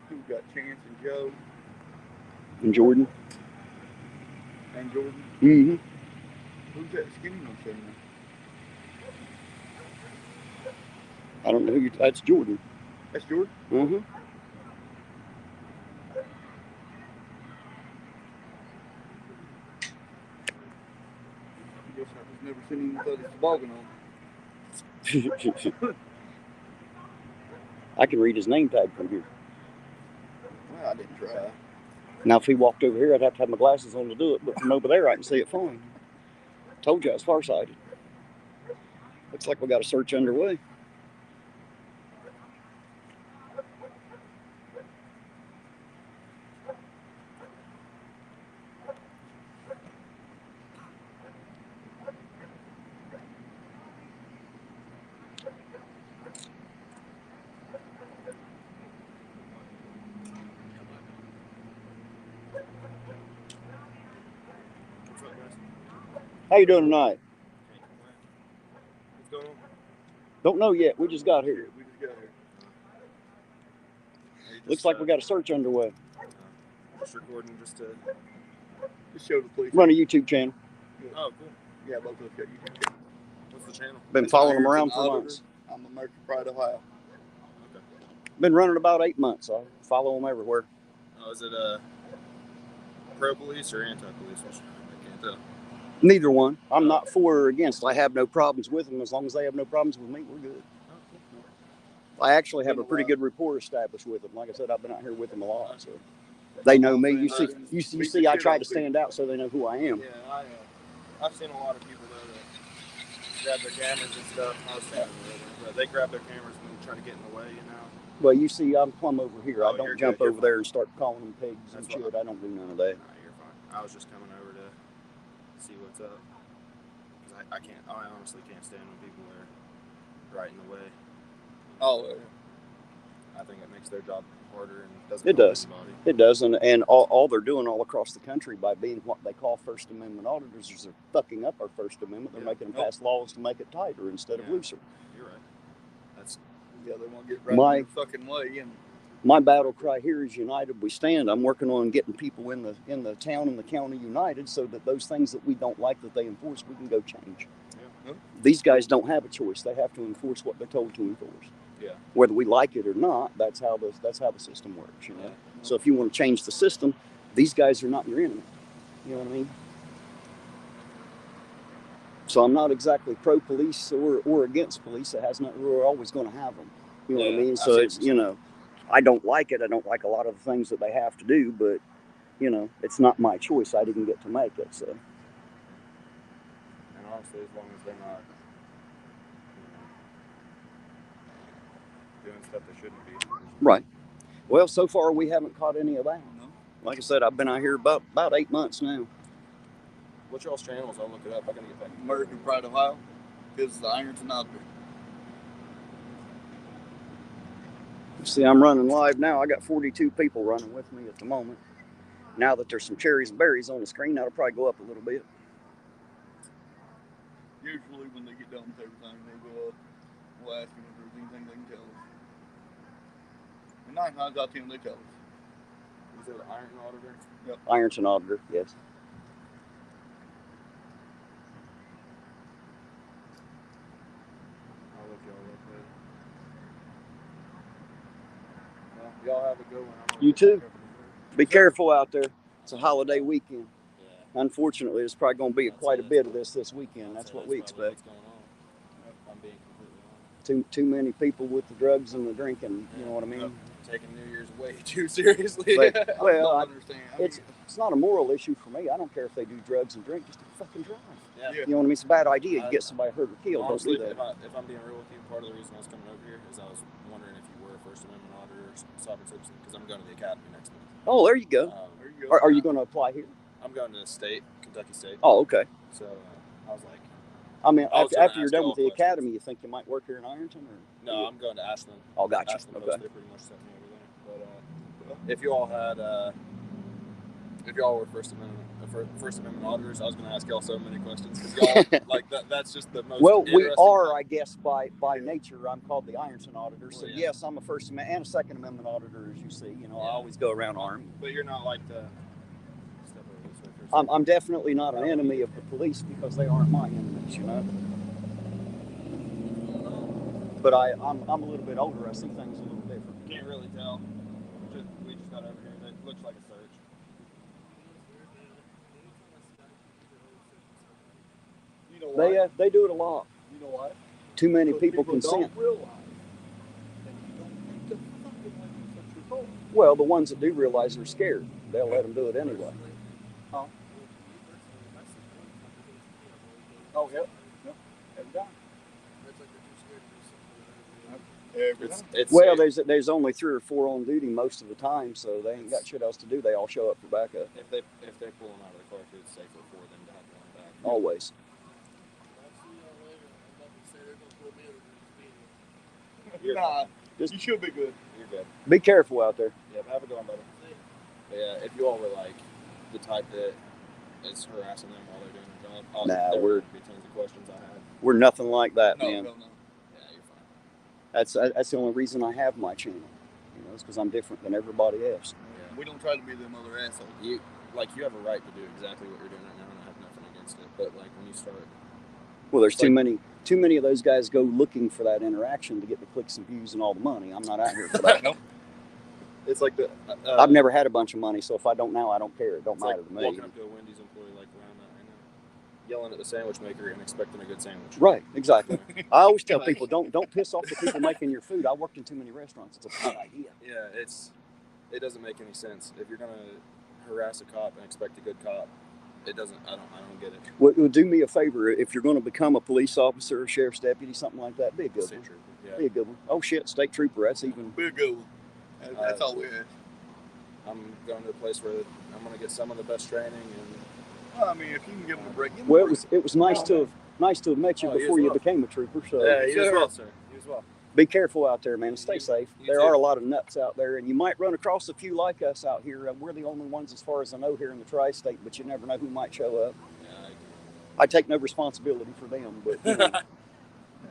We've got Chance and Joe. And Jordan. And Jordan. Mm-hmm. Who's that skinny one sitting there? I don't know who that's Jordan. That's Jordan? Mm-hmm. I guess I've never seen him without his toboggan on. I can read his name tag from here. Well, I didn't try. Now, if he walked over here, I'd have to have my glasses on to do it, but from over there, I can see it fine. Told you I was farsighted. Looks like we got a search underway. How you doing tonight? What's going on? Don't know yet. We just got here. We just got here. Looks like we got a search underway. Just recording just to show the police. Run a YouTube channel. Oh, cool. Yeah, both of us got YouTube channels. What's the channel? Been following them around for months. I'm American Pride, Ohio. Okay. Been running about 8 months. I follow them everywhere. Oh, is it pro-police or anti-police? I can't tell. Neither one. I'm not for or against. I have no problems with them. As long as they have no problems with me, we're good. Oh, cool. I actually have a pretty good rapport established with them. Like I said, I've been out here with them a lot, so they know me. You see, I try to stand out so they know who I am. Yeah, I've seen a lot of people though that grab their cameras and stuff. I was standing there, but they grab their cameras and try to get in the way, you know. Well, you see, I'm plumb over here. Oh, I don't jump over there and start calling them pigs and shit. I don't do none of that. No, you're fine. I was just coming over to see what's up. Cause I honestly can't stand when people are right in the way. Oh, I think it makes their job harder and doesn't It help does. anybody. It does, and all they're doing all across the country by being what they call First Amendment auditors is they're fucking up our First Amendment. They're making them pass laws to make it tighter instead of looser. You're right. That's they want to get right in the fucking way. And my battle cry here is united we stand. I'm working on getting people in the town and the county united so that those things that we don't like that they enforce, we can go change. Yeah. These guys don't have a choice. They have to enforce what they're told to enforce. Yeah. Whether we like it or not, that's how the system works. You know. Yeah. So if you want to change the system, these guys are not your enemy. You know what I mean? So I'm not exactly pro-police or against police. It has not. We're always going to have them. You know what I mean? So it's, you know, I don't like it. I don't like a lot of the things that they have to do, but you know, it's not my choice. I didn't get to make it. So. And honestly, as long as they're not doing stuff they shouldn't be. Right. Well, so far we haven't caught any of that. No. Like I said, I've been out here about 8 months now. What's y'all's channels? I'll look it up. I gotta get back. American Pride, Ohio. This is the Irontonauditor. See, I'm running live now. I got 42 people running with me at the moment. Now that there's some cherries and berries on the screen, that'll probably go up a little bit. Usually when they get done with everything, they go up. We'll ask them if there's anything they can tell us. And 9 times out of 10, they tell us. Is it an iron auditor? Yep. Irontonauditor, yes. I'll look y'all up later. Well, y'all have a good one. You too. Be careful out there. It's a holiday weekend. Yeah. Unfortunately, there's probably going to be quite a bit of this weekend. That's what we expect. What's going on. I'm being completely honest. Too many people with the drugs and the drinking. You know what I mean? Taking New Year's way too seriously. But, well, I don't understand. it's not a moral issue for me. I don't care if they do drugs and drink. Just don't fucking drive. Yeah. You know what I mean? It's a bad idea. You get somebody hurt or killed. Honestly, Don't do that. if I'm being real with you, part of the reason I was coming over here is I was wondering if you were a First Amendment auditor, sovereign citizen, because I'm going to the academy next month. Oh, there you go. There you go. Are you going to apply here? I'm going to state, Kentucky State. Oh, okay. So I was like, I mean, I was after gonna you're ask done y'all with the questions. academy, you think you might work here in Ironton? Or no, I'm going to Ashland. Oh, gotcha. Ashland Okay. Post, they pretty much sent me over there. But if you all had, if y'all were First Amendment auditors, I was going to ask y'all so many questions because y'all like that's just the most. Well, we are, thing. I guess, by nature. I'm called the Ironton auditor, so yes, I'm a First Amendment and a Second Amendment auditor, as you see. You know, I always go around armed. But you're not like the. I'm definitely not an enemy of the police because they aren't my enemies, you know. But I'm a little bit older. I see things a little different. Can't really tell. We just got over here. It looks like a search. You know why? They do it a lot. You know why? Too many Because people don't consent. realize that you don't need to fucking let them set your goal. Well, the ones that do realize they're scared, they'll let them do it anyway. Huh? Oh, yep. Every time. Well, there's only 3 or 4 on duty most of the time, so they ain't got shit else to do. They all show up for backup. If they pull them out of the car, it's safer for them to have one back. Always. Nah, just you should be good. You're good. Be careful out there. Yeah, have a good one, buddy. Yeah, if you all were like the type that is harassing them while they're doing their job, there would be tons of questions I had. We're nothing like that, man. No. Yeah, you're fine. That's the only reason I have my channel. You know, it's because I'm different than everybody else. Yeah. We don't try to be them other assholes. You have a right to do exactly what you're doing right now, and I have nothing against it. But like when you start, well, there's too many of those guys go looking for that interaction to get the clicks and views and all the money. I'm not out here for that. Nope. It's like the. I've never had a bunch of money, so if I don't now, I don't care. It don't matter to me. Walking up to a Wendy's employee like around that right now, yelling at the sandwich maker and expecting a good sandwich. Right, exactly. I always tell people don't piss off the people making your food. I worked in too many restaurants. It's a bad idea. Yeah, it doesn't make any sense. If you're gonna harass a cop and expect a good cop, it doesn't. I don't get it. Well, do me a favor. If you're going to become a police officer, a sheriff's deputy, something like that, be a good one. Trooper, yeah. Be a good one. Oh shit, state trooper. That's even. Be a good one. That's all we have. I'm going to a place where I'm going to get some of the best training, and well, I mean, if you can give them a break. Well, it was nice to have met you before you became a trooper. So yeah, you as well, sir. You as well. Be careful out there, man, and stay safe. There are a lot of nuts out there, and you might run across a few like us out here. We're the only ones, as far as I know, here in the tri-state, but you never know who might show up. Yeah, I take no responsibility for them, but you know.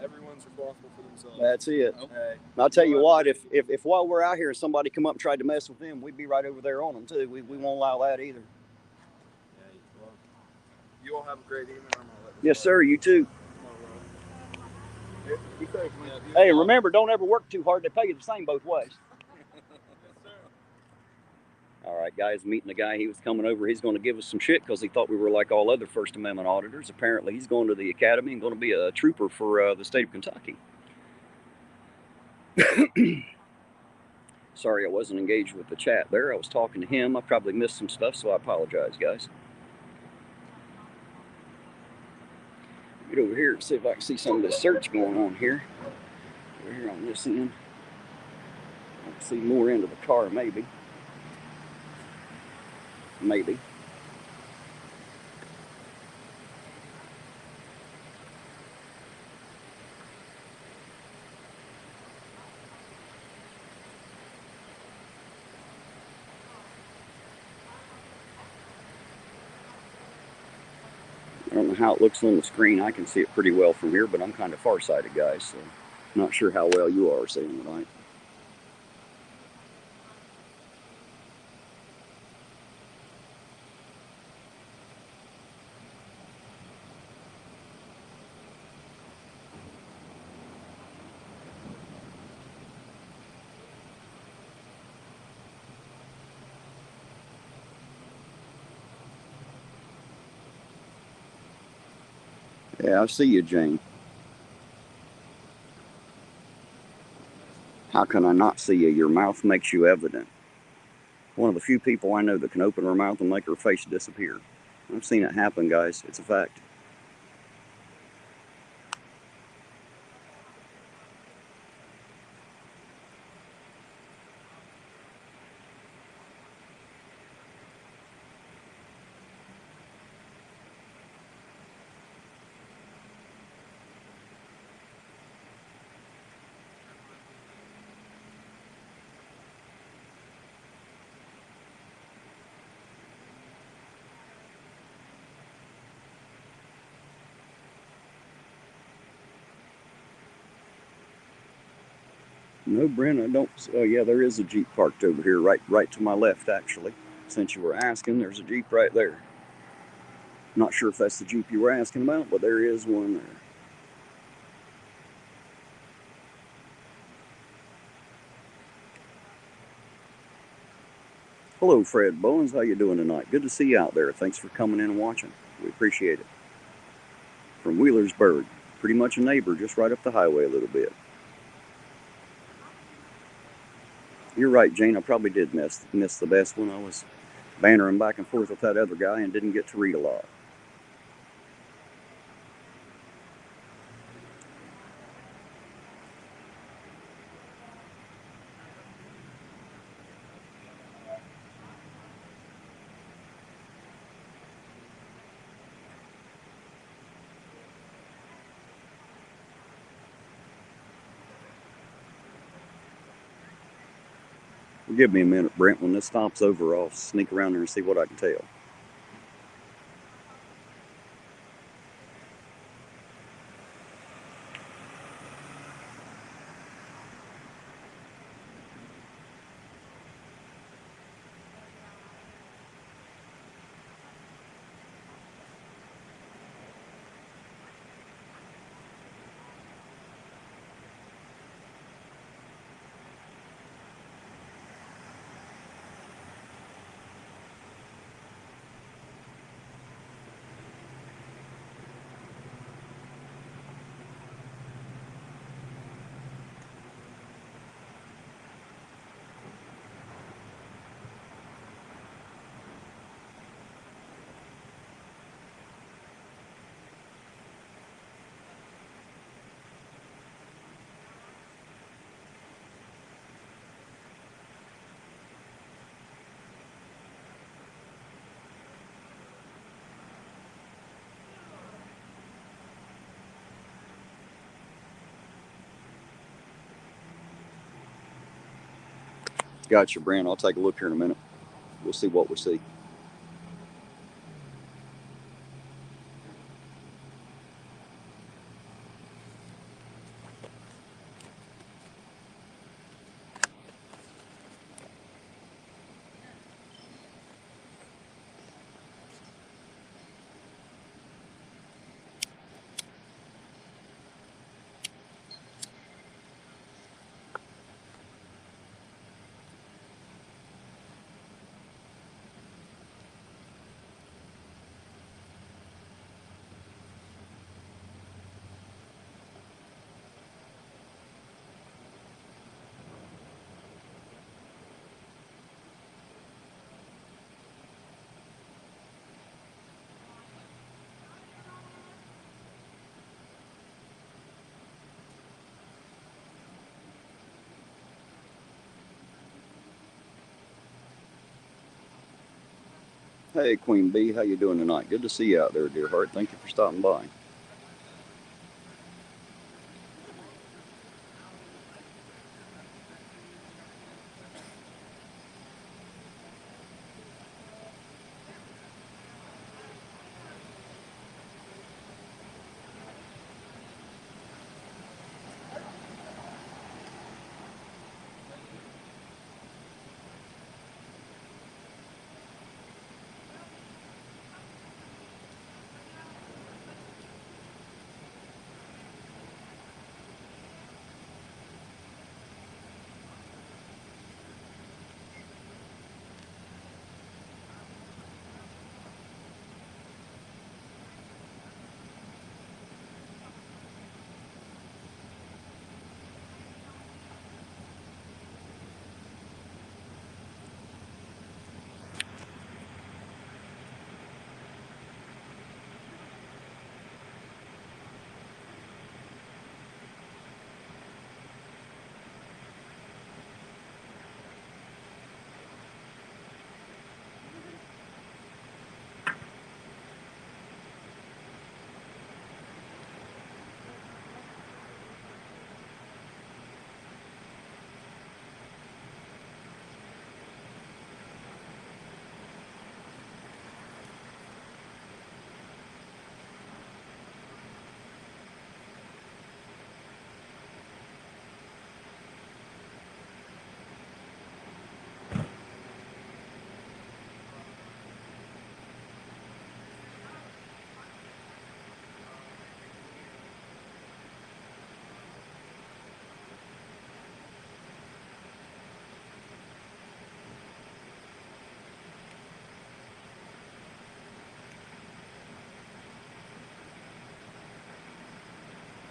Everyone's responsible for themselves. That's it. Okay. And I'll tell you what, if while we're out here and somebody come up and tried to mess with them, we'd be right over there on them too. We won't allow that either. Yeah, well, you all have a great evening. Yes, sir. You too. Hey, remember, don't ever work too hard. They pay you the same both ways. All right, guys, meeting the guy. He was coming over. He's going to give us some shit because he thought we were like all other First Amendment auditors. Apparently, he's going to the academy and going to be a trooper for the state of Kentucky. Sorry, I wasn't engaged with the chat there. I was talking to him. I probably missed some stuff, so I apologize, guys. Get over here and see if I can see some of this search going on here. Over here on this end. I can see more into the car, maybe. Maybe. I don't know how it looks on the screen. I can see it pretty well from here, but I'm kind of farsighted, guys, so not sure how well you are seeing it tonight. Yeah, I see you, Jane. How can I not see you? Your mouth makes you evident. One of the few people I know that can open her mouth and make her face disappear. I've seen it happen, guys. It's a fact. No, Brent, I don't. Oh, yeah, there is a Jeep parked over here, right to my left, actually. Since you were asking, there's a Jeep right there. Not sure if that's the Jeep you were asking about, but there is one there. Hello, Fred Bowens. How you doing tonight? Good to see you out there. Thanks for coming in and watching. We appreciate it. From Wheelersburg, pretty much a neighbor, just right up the highway a little bit. You're right, Jane. I probably did miss the best one. I was bantering back and forth with that other guy and didn't get to read a lot. Give me a minute, Brent. When this stops over, I'll sneak around there and see what I can tell. Gotcha, Brent. I'll take a look here in a minute. We'll see what we see. Hey, Queen Bee, how you doing tonight? Good to see you out there, dear heart. Thank you for stopping by.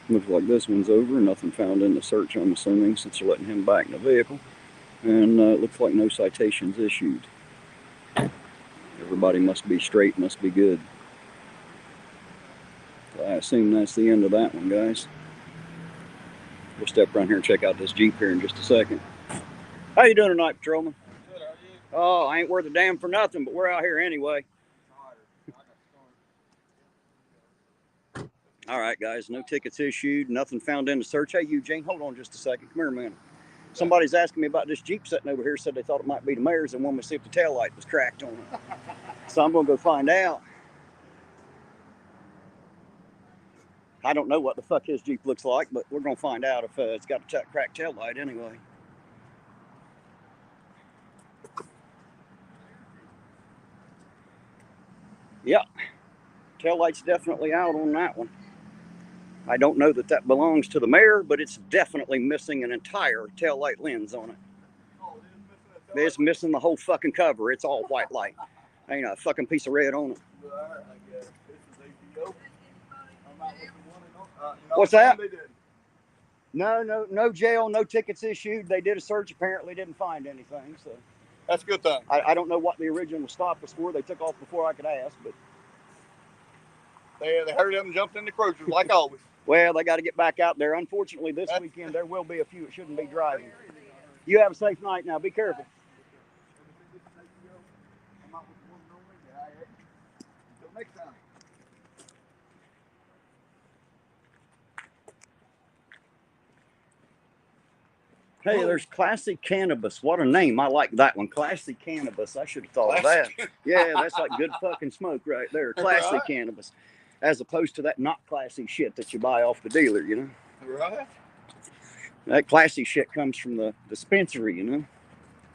Looks like this one's over. Nothing found in the search, I'm assuming, since you're letting him back in the vehicle. And it looks like no citations issued. Everybody must be straight, must be good. So I assume that's the end of that one, guys. We'll step around here and check out this Jeep here in just a second. How you doing tonight, patrolman? Good, how are you? Oh, I ain't worth a damn for nothing, but we're out here anyway. All right, guys, no tickets issued, nothing found in the search. Hey, Eugene, hold on just a second. Come here a minute. Somebody's asking me about this Jeep sitting over here, said they thought it might be the mayor's and wanted me to see if the taillight was cracked on it. So I'm going to go find out. I don't know what the fuck his Jeep looks like, but we're going to find out if it's got a cracked taillight anyway. Yeah, taillight's definitely out on that one. I don't know that that belongs to the mayor, but it's definitely missing an entire taillight lens on it. It's missing the whole fucking cover. It's all white light. Ain't a fucking piece of red on it. What's that? No jail, no tickets issued. They did a search, apparently didn't find anything. So That's a good thing. I don't know what the original stop was for. They took off before I could ask, but They hurried up and jumped in the cruisers like always. well, they got to get back out there. Unfortunately, this weekend there will be a few that shouldn't be driving. You have a safe night now. Be careful. Until next time. Hey, there's Classic Cannabis. What a name. I like that one. Classic Cannabis. I should have thought of that. Yeah, that's like good fucking smoke right there. Classic Right. Cannabis. As opposed to that not classy shit that you buy off the dealer, you know? Right. That classy shit comes from the dispensary, you know?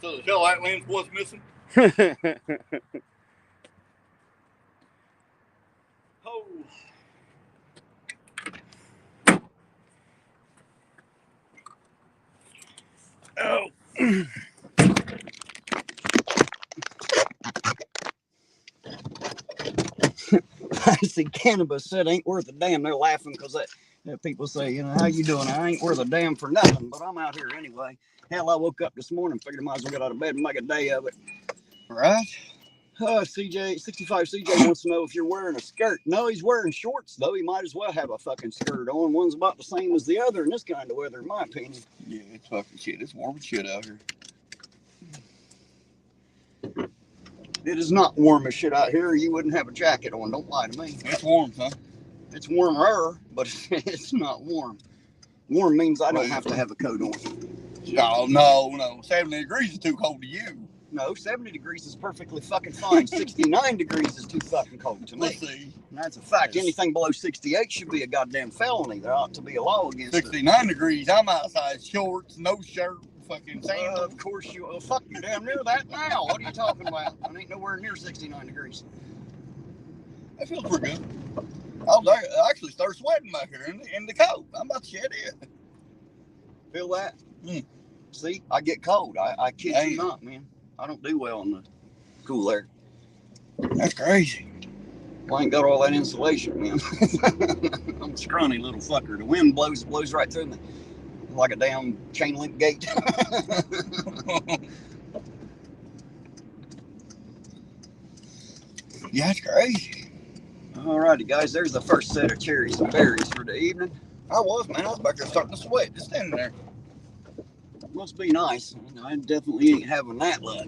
So the taillight lens was missing. Oh. Oh. Classic Cannabis said ain't worth a damn. They're laughing because people say, you know, how you doing? I ain't worth a damn for nothing, but I'm out here anyway. Hell, I woke up this morning, figured I might as well get out of bed and make a day of it. Right. CJ65 CJ wants to know if you're wearing a skirt. No, he's wearing shorts though. He might as well have a fucking skirt on. One's about the same as the other in this kind of weather, in my opinion. Yeah, it's fucking shit. It's warm as shit out here. It is not warm as shit out here. You wouldn't have a jacket on. Don't lie to me. It's warm, huh? It's warmer, but it's not warm. Warm means I don't have to have a coat on. No. 70 degrees is too cold to you. No, 70 degrees is perfectly fucking fine. 69 degrees is too fucking cold to me. Let's see. And that's a fact. Anything below 68 should be a goddamn felony. There ought to be a law against it. 69 degrees. I'm outside, shorts, no shirt, fucking sandals. Of course you. Oh, fuck, you're damn near that now. What are you talking about? I ain't nowhere near 69 degrees. That feels pretty good. I actually started sweating back here in the coat. I'm about to shed it. Feel that? See, I get cold. I kid you not, man. I don't do well in the cool air. That's crazy. Well, I ain't got all that insulation, man. I'm a scrawny little fucker. The wind blows right through me like a damn chain link gate. Yeah, that's crazy. Alrighty, guys. There's the first set of cherries and berries for the evening. I was back there starting to sweat, just standing there. Must be nice. I definitely ain't having that luck.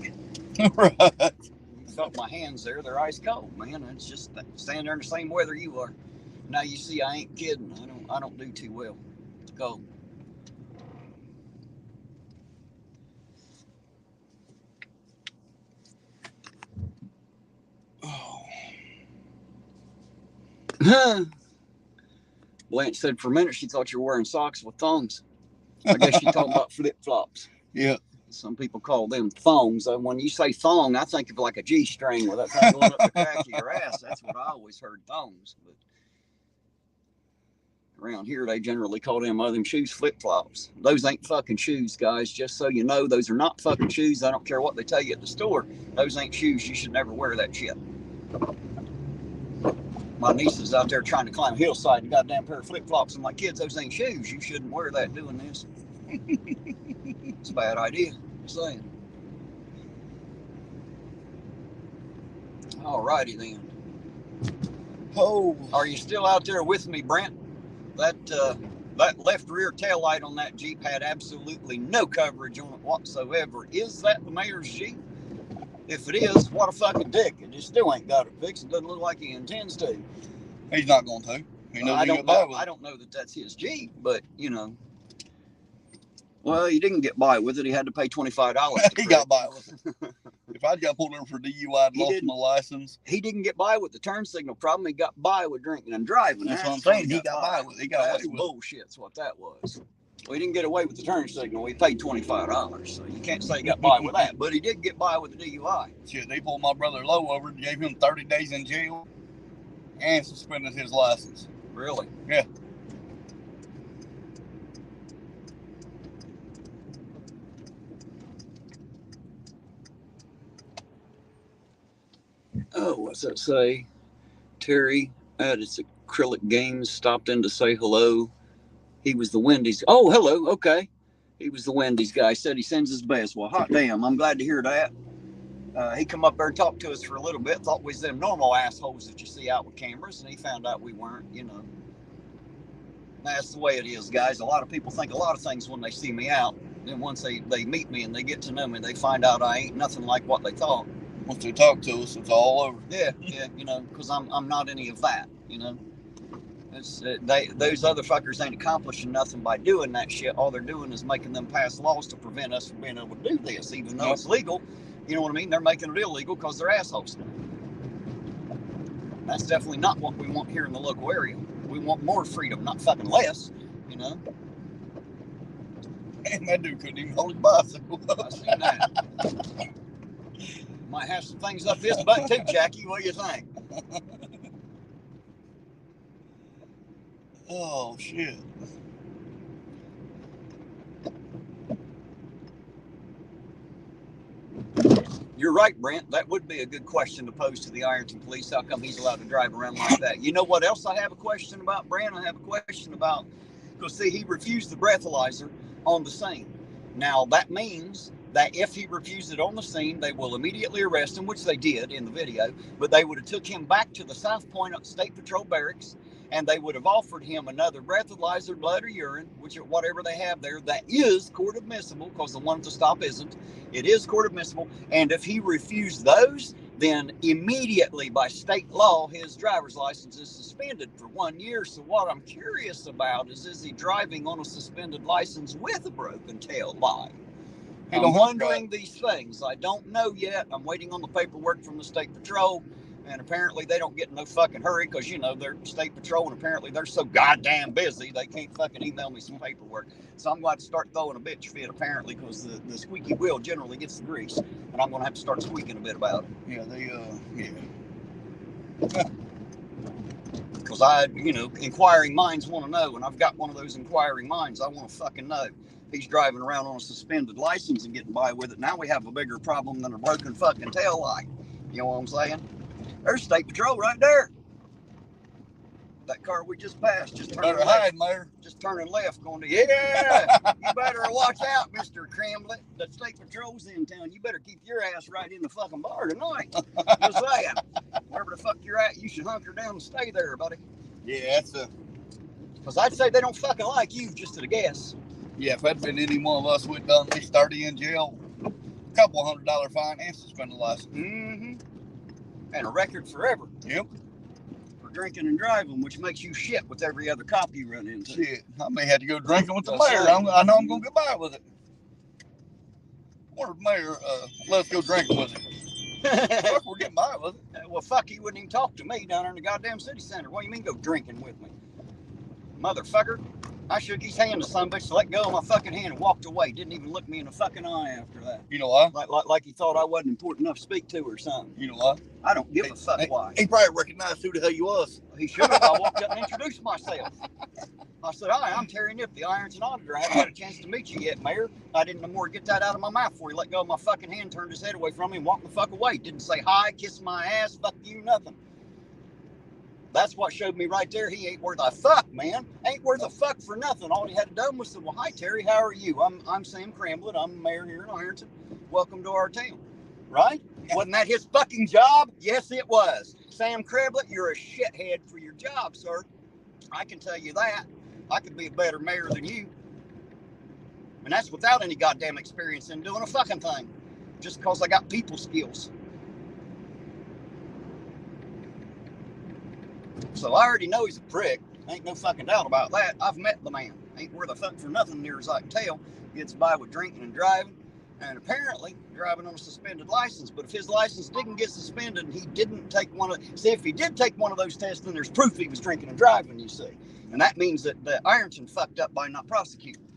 Right. You felt my hands there. They're ice cold, man. It's just standing there in the same weather you are. Now you see, I ain't kidding. I don't do too well. It's cold. Oh. Blanche said for a minute she thought you were wearing socks with thongs. I guess she's talking about flip-flops. Yeah. Some people call them thongs. When you say thong, I think of like a G-string with that thing going up the crack of your ass. That's what I always heard, thongs. But around here, they generally call them shoes flip-flops. Those ain't fucking shoes, guys. Just so you know, those are not fucking shoes. I don't care what they tell you at the store. Those ain't shoes. You should never wear that shit. My niece is out there trying to climb a hillside and got a goddamn pair of flip-flops. I'm like, kids, those ain't shoes. You shouldn't wear that doing this. It's a bad idea. Just saying. Alrighty then. Oh, are you still out there with me, Brent? That left rear tail light on that Jeep had absolutely no coverage on it whatsoever. Is that the mayor's Jeep? If it is, what a fucking dick. It just still ain't got it fixed. It doesn't look like he intends to. he's not going to. He knows I he don't can get by know. with I it. don't know that that's his Jeep, but you know. Well, he didn't get by with it. He had to pay $25. He got by with it. If I'd got pulled over for DUI, I'd lost my license. He didn't get by with the turn signal problem. He got by with drinking and driving. That's what I'm saying. He got by with it. He got away with it. Bullshit's what that was. Well, he didn't get away with the turn signal. He paid $25, so you can't say he got by with that. But he did get by with the DUI. Shit, they pulled my brother low over, gave him 30 days in jail, and suspended his license. Really? Yeah. Oh, what's that say? Terry at its acrylic games stopped in to say hello. He was the Wendy's. Oh, hello. Okay. He was the Wendy's guy. Said he sends his best. Well, hot damn. I'm glad to hear that. He come up there and talked to us for a little bit. Thought we was them normal assholes that you see out with cameras, and he found out we weren't, you know. That's the way it is, guys. A lot of people think a lot of things when they see me out. Then once they meet me and they get to know me, they find out I ain't nothing like what they thought. Once they talk to us, it's all over. Yeah, you know, because I'm not any of that, you know. Those other fuckers ain't accomplishing nothing by doing that shit. All they're doing is making them pass laws to prevent us from being able to do this, even though it's legal. You know what I mean? They're making it illegal because they're assholes. That's definitely not what we want here in the local area. We want more freedom, not fucking less, you know. And that dude couldn't even hold his bicycle. I seen that. Might have some things up his butt too, Jackie. What do you think? Oh, shit. You're right, Brent. That would be a good question to pose to the Ironton police. How come he's allowed to drive around like that? You know what else I have a question about, Brent? I have a question about, because see, he refused the breathalyzer on the scene. Now, that means that if he refused it on the scene, they will immediately arrest him, which they did in the video, but they would have took him back to the South Point State Patrol Barracks, and they would have offered him another breathalyzer, blood, or urine, which whatever they have there, that is court admissible, because the one at the stop isn't. It is court admissible, and if he refused those, then immediately by state law, his driver's license is suspended for 1 year. So what I'm curious about is he driving on a suspended license with a broken tail light? I'm wondering these things. I don't know yet. I'm waiting on the paperwork from the State Patrol. And apparently they don't get in no fucking hurry because, you know, they're State Patrol and apparently they're so goddamn busy they can't fucking email me some paperwork. So I'm going to start throwing a bitch fit apparently because the squeaky wheel generally gets the grease. And I'm going to have to start squeaking a bit about it. Yeah, Because you know, inquiring minds want to know. And I've got one of those inquiring minds. I want to fucking know. He's driving around on a suspended license and getting by with it. Now we have a bigger problem than a broken fucking tail light. You know what I'm saying? There's State Patrol right there. That car we just passed, just turning left. hide, Mayor. Just turning left, going to, yeah, you better watch out, Mr. Cramblett. The State Patrol's in town. You better keep your ass right in the fucking bar tonight. Just saying. Wherever the fuck you're at, you should hunker down and stay there, buddy. Yeah, that's Because I'd say they don't fucking like you, just at a guess. Yeah, if that'd been any one of us, we'd done at least 30 in jail, a couple $100 fine, and suspended license. Mm-hmm. And a record forever. Yep. For drinking and driving, which makes you shit with every other cop you run into. Shit, I may have to go drinking with the That's mayor. right. I know I'm going to get by with it. Or the mayor, let's go drinking with him. Fuck, we're getting by with it. Well, fuck, he wouldn't even talk to me down there in the goddamn city center. What do you mean go drinking with me? Motherfucker. I shook his hand to some bitch, let go of my fucking hand and walked away. Didn't even look me in the fucking eye after that. You know why? Like he thought I wasn't important enough to speak to or something. You know why? I don't give a fuck why. He probably recognized who the hell you was. He should have. I walked up and introduced myself. I said, hi, I'm Terry Nip, the Ironton Auditor. I haven't had a chance to meet you yet, Mayor. I didn't know more to get that out of my mouth before he let go of my fucking hand, turned his head away from me, and walked the fuck away. Didn't say hi, kiss my ass, fuck you, nothing. That's what showed me right there. He ain't worth a fuck, man. Ain't worth a fuck for nothing. All he had to do was say, well, hi, Terry. How are you? I'm Sam Cramblett. I'm the mayor here in Ironton. Welcome to our town. Right? Wasn't that his fucking job? Yes, it was. Sam Cramblett, you're a shithead for your job, sir. I can tell you that. I could be a better mayor than you. And that's without any goddamn experience in doing a fucking thing. Just because I got people skills. So I already know he's a prick. Ain't no fucking doubt about that. I've met the man. Ain't worth a fuck for nothing near as I can tell. Gets by with drinking and driving. And apparently driving on a suspended license. But if his license didn't get suspended and he didn't take one of... See, if he did take one of those tests, then there's proof he was drinking and driving, you see. And that means that Ironton fucked up by not prosecuting.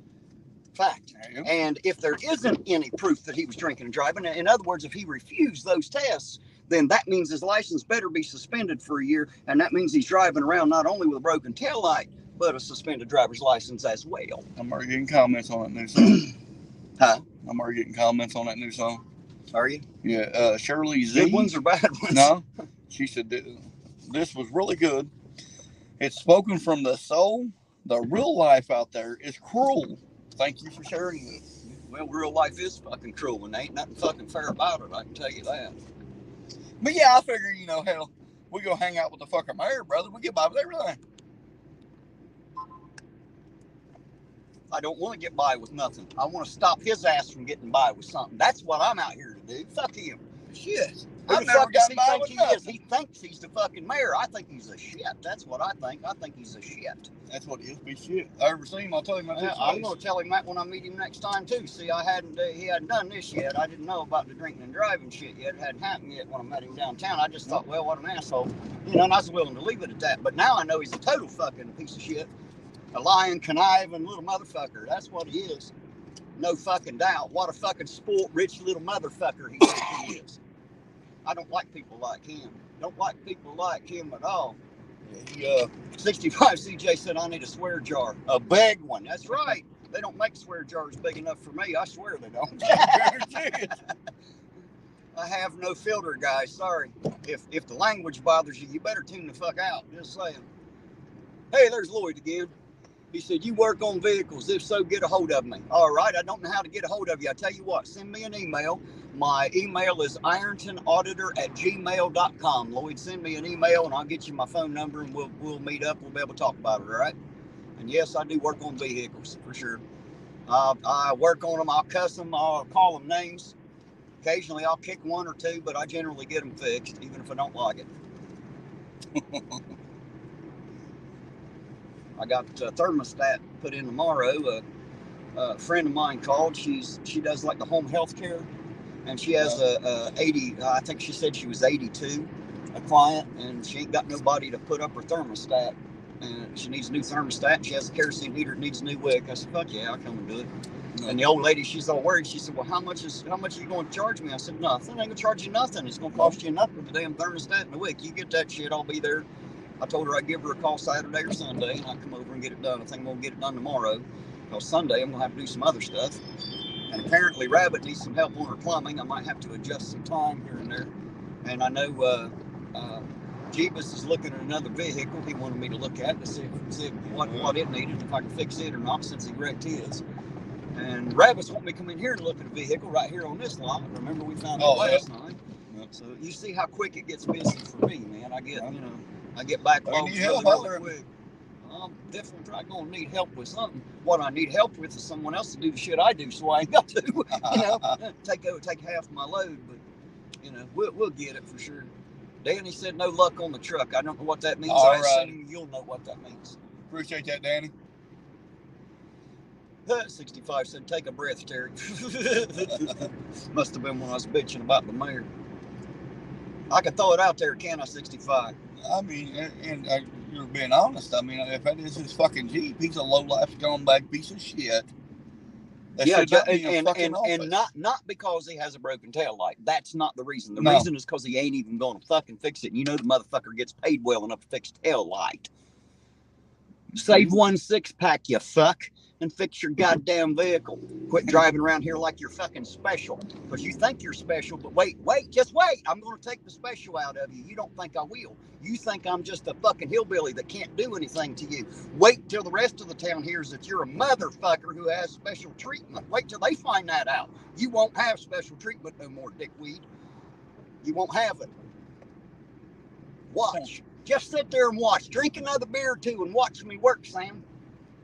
Fact. And if there isn't any proof that he was drinking and driving, in other words, if he refused those tests, then that means his license better be suspended for a year, and that means he's driving around not only with a broken taillight, but a suspended driver's license as well. I'm already getting comments on that new song. Huh? I'm already getting comments on that new song. Are you? Yeah, Shirley Z. Good ones or bad ones? No. She said, this was really good. It's spoken from the soul. The real life out there is cruel. Thank you for sharing it. Well, real life is fucking cruel, and there ain't nothing fucking fair about it, I can tell you that. But yeah, I figure, hell, we go hang out with the fucking mayor, brother. We get by with everything. I don't want to get by with nothing. I want to stop his ass from getting by with something. That's what I'm out here to do. Fuck him. Shit. Who the fuck does he think he is? He thinks he's the fucking mayor. I think he's a shit. That's what I think. I think he's a shit. That's what he is. Be shit. I ever seen him, I'll tell him that. I'm going to tell him that when I meet him next time, too. See, he hadn't done this yet. I didn't know about the drinking and driving shit yet. It hadn't happened yet when I met him downtown. I just thought, well, what an asshole. And I was willing to leave it at that. But now I know he's a total fucking piece of shit. A lying, conniving little motherfucker. That's what he is. No fucking doubt. What a fucking spoiled, rich little motherfucker he thinks he is. I don't like people like him. Don't like people like him at all. 65 CJ said I need a swear jar. A big one. That's right. They don't make swear jars big enough for me. I swear they don't. I have no filter, guys. Sorry. If the language bothers you, you better tune the fuck out. Just saying. Hey, there's Lloyd again. He said, you work on vehicles. If so, get a hold of me. All right. I don't know how to get a hold of you. I tell you what, send me an email. My email is irontonauditor@gmail.com. Lloyd, send me an email and I'll get you my phone number and we'll meet up. We'll be able to talk about it. All right. And yes, I do work on vehicles for sure. I work on them. I'll cuss them. I'll call them names. Occasionally I'll kick one or two, but I generally get them fixed, even if I don't like it. I got a thermostat put in tomorrow. A friend of mine called. She does like the home health care, and she has a 80. I think she said she was 82, a client, and she ain't got nobody to put up her thermostat. And she needs a new thermostat. She has a kerosene heater. It needs a new wick. I said, fuck yeah, I'll come and do it. And the old lady, she's all worried. She said, well, how much are you going to charge me? I said, nothing. I ain't going to charge you nothing. It's going to cost you enough for the damn thermostat and the wick. You get that shit, I'll be there. I told her I'd give her a call Saturday or Sunday, and I'd come over and get it done. I think I'm going to get it done tomorrow, because Sunday I'm going to have to do some other stuff. And apparently Rabbit needs some help on her plumbing. I might have to adjust some time here and there. And I know Jeebus is looking at another vehicle he wanted me to look at to see what it needed, if I could fix it or not, since he wrecked his. And Rabbit's wanting me to come in here and look at a vehicle right here on this lot. Remember we found it last night? Yep. So you see how quick it gets busy for me, man. I get backlogs really quick. I'm definitely probably gonna need help with something. What I need help with is someone else to do the shit I do, so I ain't got to, take half my load. But we'll get it for sure. Danny said no luck on the truck. I don't know what that means. I assume you'll know what that means. Appreciate that, Danny. 65 said, take a breath, Terry. Must have been when I was bitching about the mayor. I could throw it out there, can I, 65? I mean, and you're being honest. I mean, if that is his fucking Jeep, he's a low-life scumbag piece of shit. And not because he has a broken tail light. That's not the reason. The reason is because he ain't even going to fucking fix it. And the motherfucker gets paid well enough to fix tail light. Save 1 6-pack, you fuck. and fix your goddamn vehicle. Quit driving around here like you're fucking special. Because you think you're special, but wait, just wait. I'm going to take the special out of you. You don't think I will. You think I'm just a fucking hillbilly that can't do anything to you. Wait till the rest of the town hears that you're a motherfucker who has special treatment. Wait till they find that out. You won't have special treatment no more, dickweed. You won't have it. Watch. Just sit there and watch. Drink another beer or two and watch me work, Sam.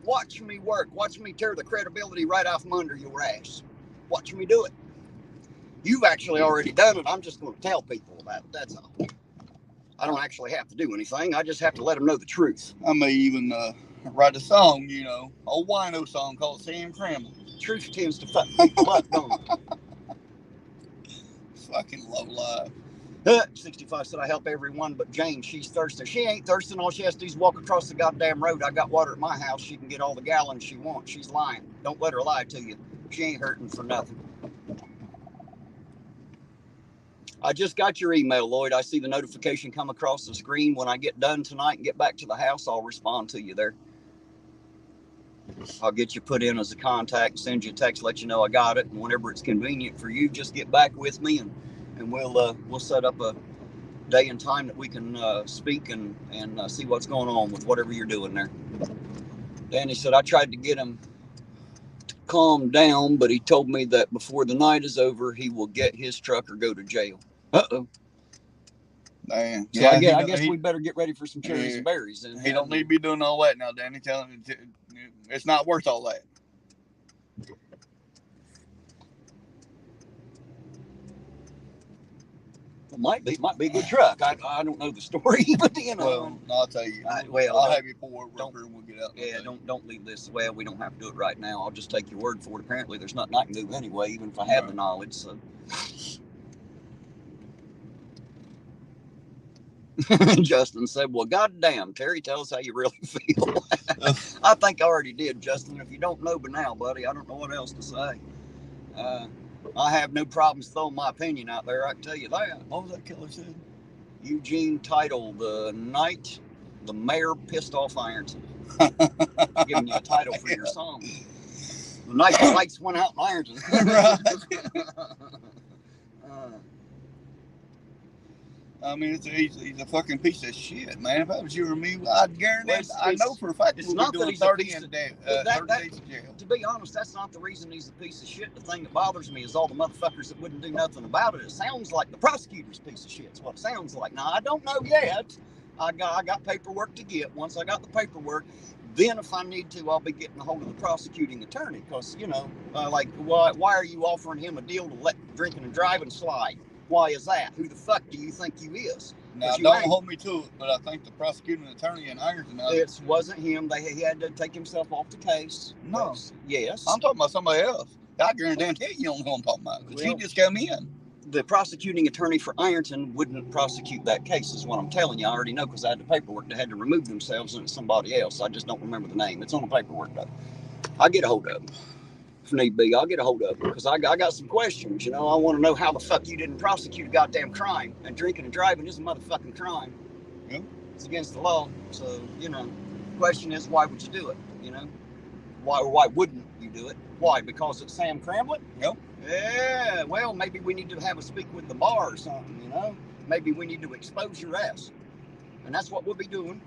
Watch me work. Watch me tear the credibility right off from under your ass. Watch me do it. You've actually already done it. I'm just going to tell people about it. That's all. I don't actually have to do anything. I just have to let them know the truth. I may even write a song, you know, a wino song called Sam Cramble. Truth tends to fuck people up, don't it? Fucking low life. 65 said I help everyone but Jane. She's thirsty. She ain't thirsting. All she has to do is walk across the goddamn road. I got water at my house. She can get all the gallons she wants. She's lying. Don't let her lie to you. She ain't hurting for nothing. I just got your email, Lloyd. I see the notification come across the screen. When I get done tonight and get back to the house, I'll respond to you there. I'll get you put in as a contact, send you a text, let you know I got it. And whenever it's convenient for you, just get back with me and we'll set up a day and time that we can speak and see what's going on with whatever you're doing there. Danny said, I tried to get him to calm down, but he told me that before the night is over, he will get his truck or go to jail. Uh-oh. Damn. So yeah, I guess we better get ready for some cherries and berries. And he don't need to be doing all that now, Danny. Tell him it's not worth all that. Might be a good truck. I don't know the story, but you know. Well, I'll tell you. I'll have you pour it real and we'll get out. Yeah, don't leave this. Well, we don't have to do it right now. I'll just take your word for it. Apparently, there's nothing I can do anyway, even if I had the knowledge. So. Justin said, well, goddamn, Terry, tell us how you really feel. I think I already did, Justin. If you don't know by now, buddy, I don't know what else to say. I have no problems throwing my opinion out there. I can tell you that. What was that killer said? Eugene titled The Night the Mayor Pissed Off Ironton. Giving you a title for your song. The night the lights went out in Ironton. I mean, he's a fucking piece of shit, man. If I was you or me, I'd guarantee. I know for a fact it's we'll not be that doing he's 30 a piece in of, days in jail. To be honest, that's not the reason he's a piece of shit. The thing that bothers me is all the motherfuckers that wouldn't do nothing about it. It sounds like the prosecutor's a piece of shit. It's what it sounds like. Now, I don't know yet. I got paperwork to get. Once I got the paperwork, then if I need to, I'll be getting a hold of the prosecuting attorney. Because, you know, why are you offering him a deal to let drinking and driving slide? Why is that? Who the fuck do you think you is? Now, don't hold me to it, but I think the prosecuting attorney in Ironton... It wasn't him. He had to take himself off the case. No. Yes. I'm talking about somebody else. I guarantee you don't know who I'm talking about. Because he just come in. The prosecuting attorney for Ironton wouldn't prosecute that case, is what I'm telling you. I already know because I had the paperwork. They had to remove themselves and it's somebody else. I just don't remember the name. It's on the paperwork, though. I'll get a hold of him. If need be, I'll get a hold of him because I got some questions. You know, I want to know how the fuck you didn't prosecute a goddamn crime. And drinking and driving is a motherfucking crime. Yep. It's against the law. So, you know, the question is, why would you do it? You know, why wouldn't you do it? Why? Because it's Sam Cramblett? Yep. Yeah. Well, maybe we need to have a speak with the bar or something. You know, maybe we need to expose your ass, and that's what we'll be doing.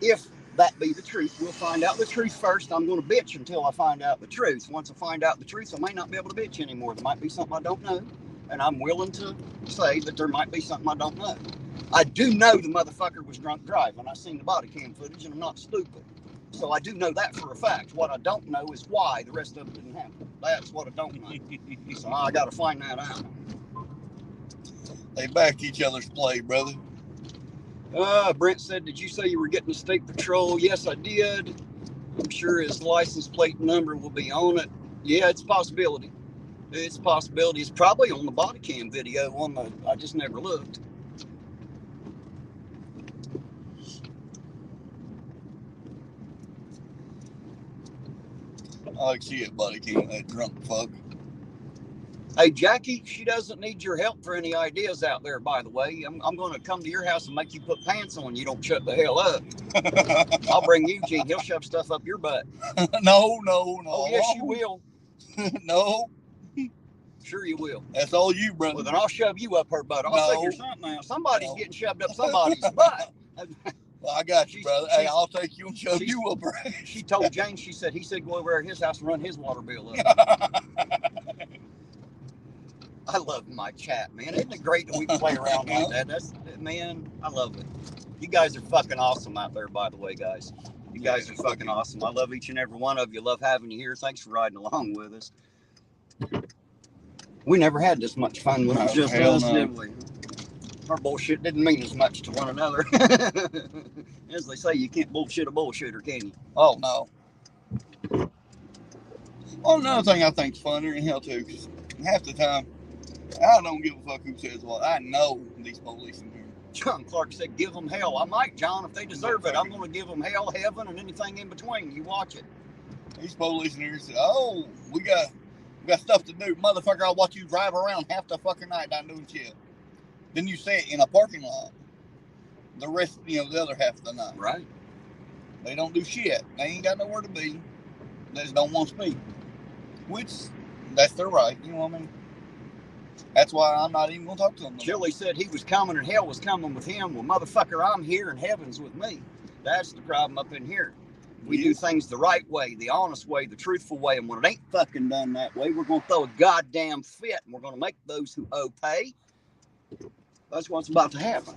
If that be the truth, we'll find out the truth first. I'm going to bitch until I find out the truth. Once I find out the truth, I may not be able to bitch anymore. There might be something I don't know, and I'm willing to say that there might be something I don't know. I do know the motherfucker was drunk driving. I seen the body cam footage, and I'm not stupid. So I do know that for a fact. What I don't know is why the rest of it didn't happen. That's what I don't know. So I got to find that out. They back each other's play, brother. Brent said, did you say you were getting a state patrol? Yes, I did. I'm sure his license plate number will be on it. Yeah, it's a possibility. It's a possibility. It's probably on the body cam video I just never looked. I like to see it, body cam, that drunk fuck. Hey, Jackie, she doesn't need your help for any ideas out there, by the way. I'm going to come to your house and make you put pants on. You don't shut the hell up. I'll bring Eugene. He'll shove stuff up your butt. No. Oh, yes, you will. No. Sure you will. That's all you, brother. Well, then I'll shove you up her butt. I'll figure something out. Somebody's getting shoved up somebody's butt. Well, I got you, brother. Hey, I'll take you and shove you up her ass. She told James, he said go over to his house and run his water bill up. I love my chat, man. Isn't it great that we can play around like that? Man, I love it. You guys are fucking awesome out there, by the way, guys. You guys are fucking awesome. I love each and every one of you. Love having you here. Thanks for riding along with us. We never had this much fun when it was just us, did we? Our bullshit didn't mean as much to one another. As they say, you can't bullshit a bullshitter, can you? Oh, no. Well, another thing I think's funnier in hell, too, because half the time, I don't give a fuck who says what. I know these police in here. John Clark said, give them hell. I might, John, if they deserve it. I'm going to give them hell, heaven, and anything in between. You watch it. These police in here said, oh, we got stuff to do. Motherfucker, I'll watch you drive around half the fucking night not doing shit. Then you say it in a parking lot. The rest, the other half of the night. Right. They don't do shit. They ain't got nowhere to be. They just don't want to speak. Which, that's their right. You know what I mean? That's why I'm not even going to talk to them. Chili said he was coming and hell was coming with him. Well, motherfucker, I'm here and heaven's with me. That's the problem up in here. We do things the right way, the honest way, the truthful way. And when it ain't fucking done that way, we're going to throw a goddamn fit. And we're going to make those who owe pay. That's what's about to happen.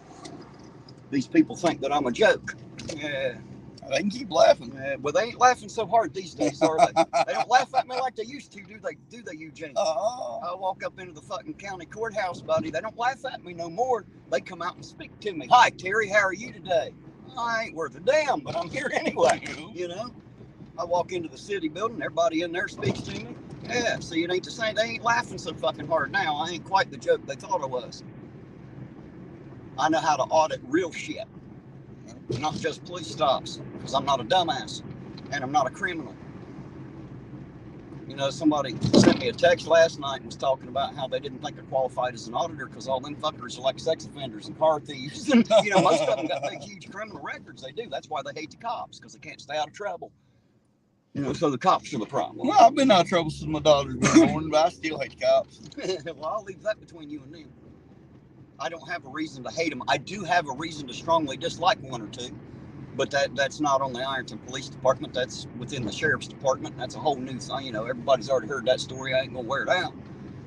These people think that I'm a joke. They can keep laughing. Well, they ain't laughing so hard these days, are they? They don't laugh at me like they used to, do they, Eugene? I walk up into the fucking county courthouse, buddy. They don't laugh at me no more. They come out and speak to me. Hi, Terry, how are you today? I ain't worth a damn, but I'm here anyway, I walk into the city building, everybody in there speaks to me. Yeah, see, it ain't the same. They ain't laughing so fucking hard now. I ain't quite the joke they thought I was. I know how to audit real shit, not just police stops, because I'm not a dumbass, and I'm not a criminal. Somebody sent me a text last night and was talking about how they didn't think I qualified as an auditor because all them fuckers are like sex offenders and car thieves. And, most of them got big, huge criminal records. They do. That's why they hate the cops, because they can't stay out of trouble. So the cops are the problem. Well, I've been out of trouble since my daughter's been born, but I still hate the cops. Well, I'll leave that between you and them. I don't have a reason to hate them. I do have a reason to strongly dislike one or two. But that's not on the Ironton Police Department. That's within the Sheriff's Department. That's a whole new thing. Everybody's already heard that story. I ain't going to wear it out.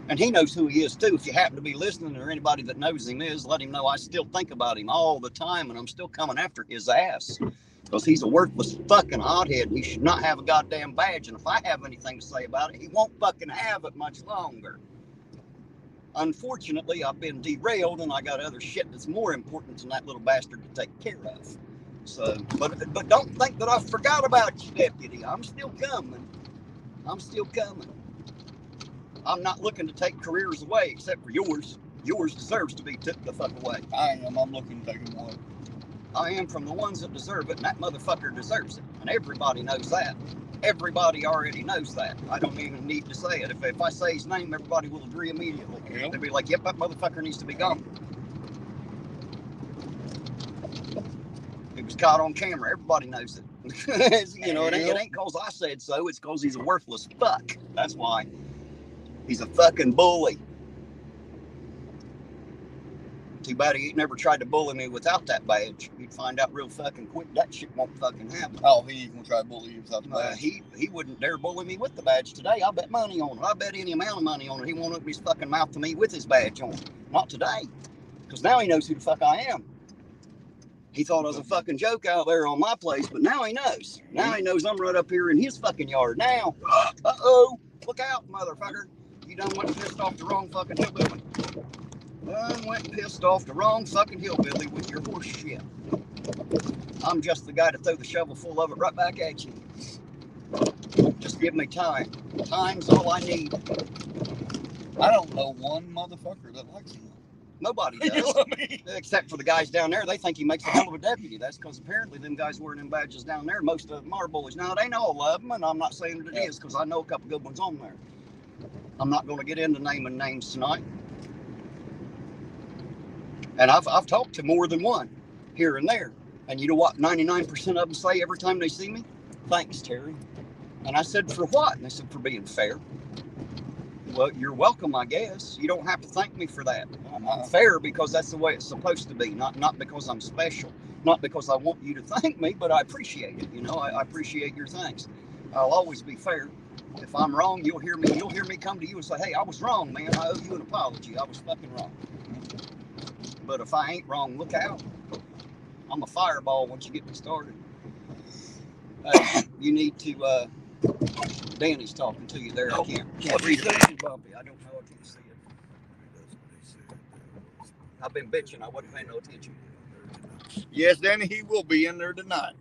And he knows who he is, too. If you happen to be listening or anybody that knows him let him know I still think about him all the time, and I'm still coming after his ass. Because he's a worthless fucking hothead. He should not have a goddamn badge. And if I have anything to say about it, he won't fucking have it much longer. Unfortunately, I've been derailed, and I got other shit that's more important than that little bastard to take care of. So, but don't think that I forgot about you, deputy. I'm still coming. I'm not looking to take careers away, except for yours. Yours deserves to be took the fuck away. I am. I'm looking to take them away. I am from the ones that deserve it, and that motherfucker deserves it. And everybody knows that. Everybody already knows that. I don't even need to say it. If I say his name, everybody will agree immediately. Yep. They'll be like, yep, that motherfucker needs to be gone. It was caught on camera. Everybody knows it. It ain't because I said so. It's because he's a worthless fuck. That's why. He's a fucking bully. Too bad he ain't never tried to bully me without that badge. He'd find out real fucking quick that shit won't fucking happen. Oh, he ain't gonna try to bully you without the badge. He wouldn't dare bully me with the badge today. I bet money on it. I bet any amount of money on it. He won't open his fucking mouth to me with his badge on. Not today. Because now he knows who the fuck I am. He thought I was a fucking joke out there on my place, but now he knows. Now he knows I'm right up here in his fucking yard now. Uh-oh. Look out, motherfucker. You done went and pissed off the wrong fucking hillbilly. Went and pissed off the wrong fucking hillbilly with your horse shit. I'm just the guy to throw the shovel full of it right back at you. Just give me time. Time's all I need. I don't know one motherfucker that likes him. Nobody does. You know what I mean? Except for the guys down there. They think he makes a hell of a deputy. That's because apparently them guys wearing them badges down there, most of them are bullies. Now, it ain't all of them, and I'm not saying that it is, because I know a couple good ones on there. I'm not going to get into naming names tonight. And I've talked to more than one here and there. And you know what 99% of them say every time they see me? Thanks, Terry. And I said, for what? And they said, for being fair. Well, you're welcome, I guess. You don't have to thank me for that. I'm fair because that's the way it's supposed to be, not because I'm special, not because I want you to thank me, but I appreciate it. You know, I appreciate your thanks. I'll always be fair. If I'm wrong, you'll hear me come to you and say, hey, I was wrong, man. I owe you an apology. I was fucking wrong. But if I ain't wrong, look out. I'm a fireball once you get me started. You need to, Danny's talking to you there. I can't read it. Bumpy. I don't know. I can't see it. I've been bitching. I wasn't paying no attention. Yes, Danny, he will be in there tonight.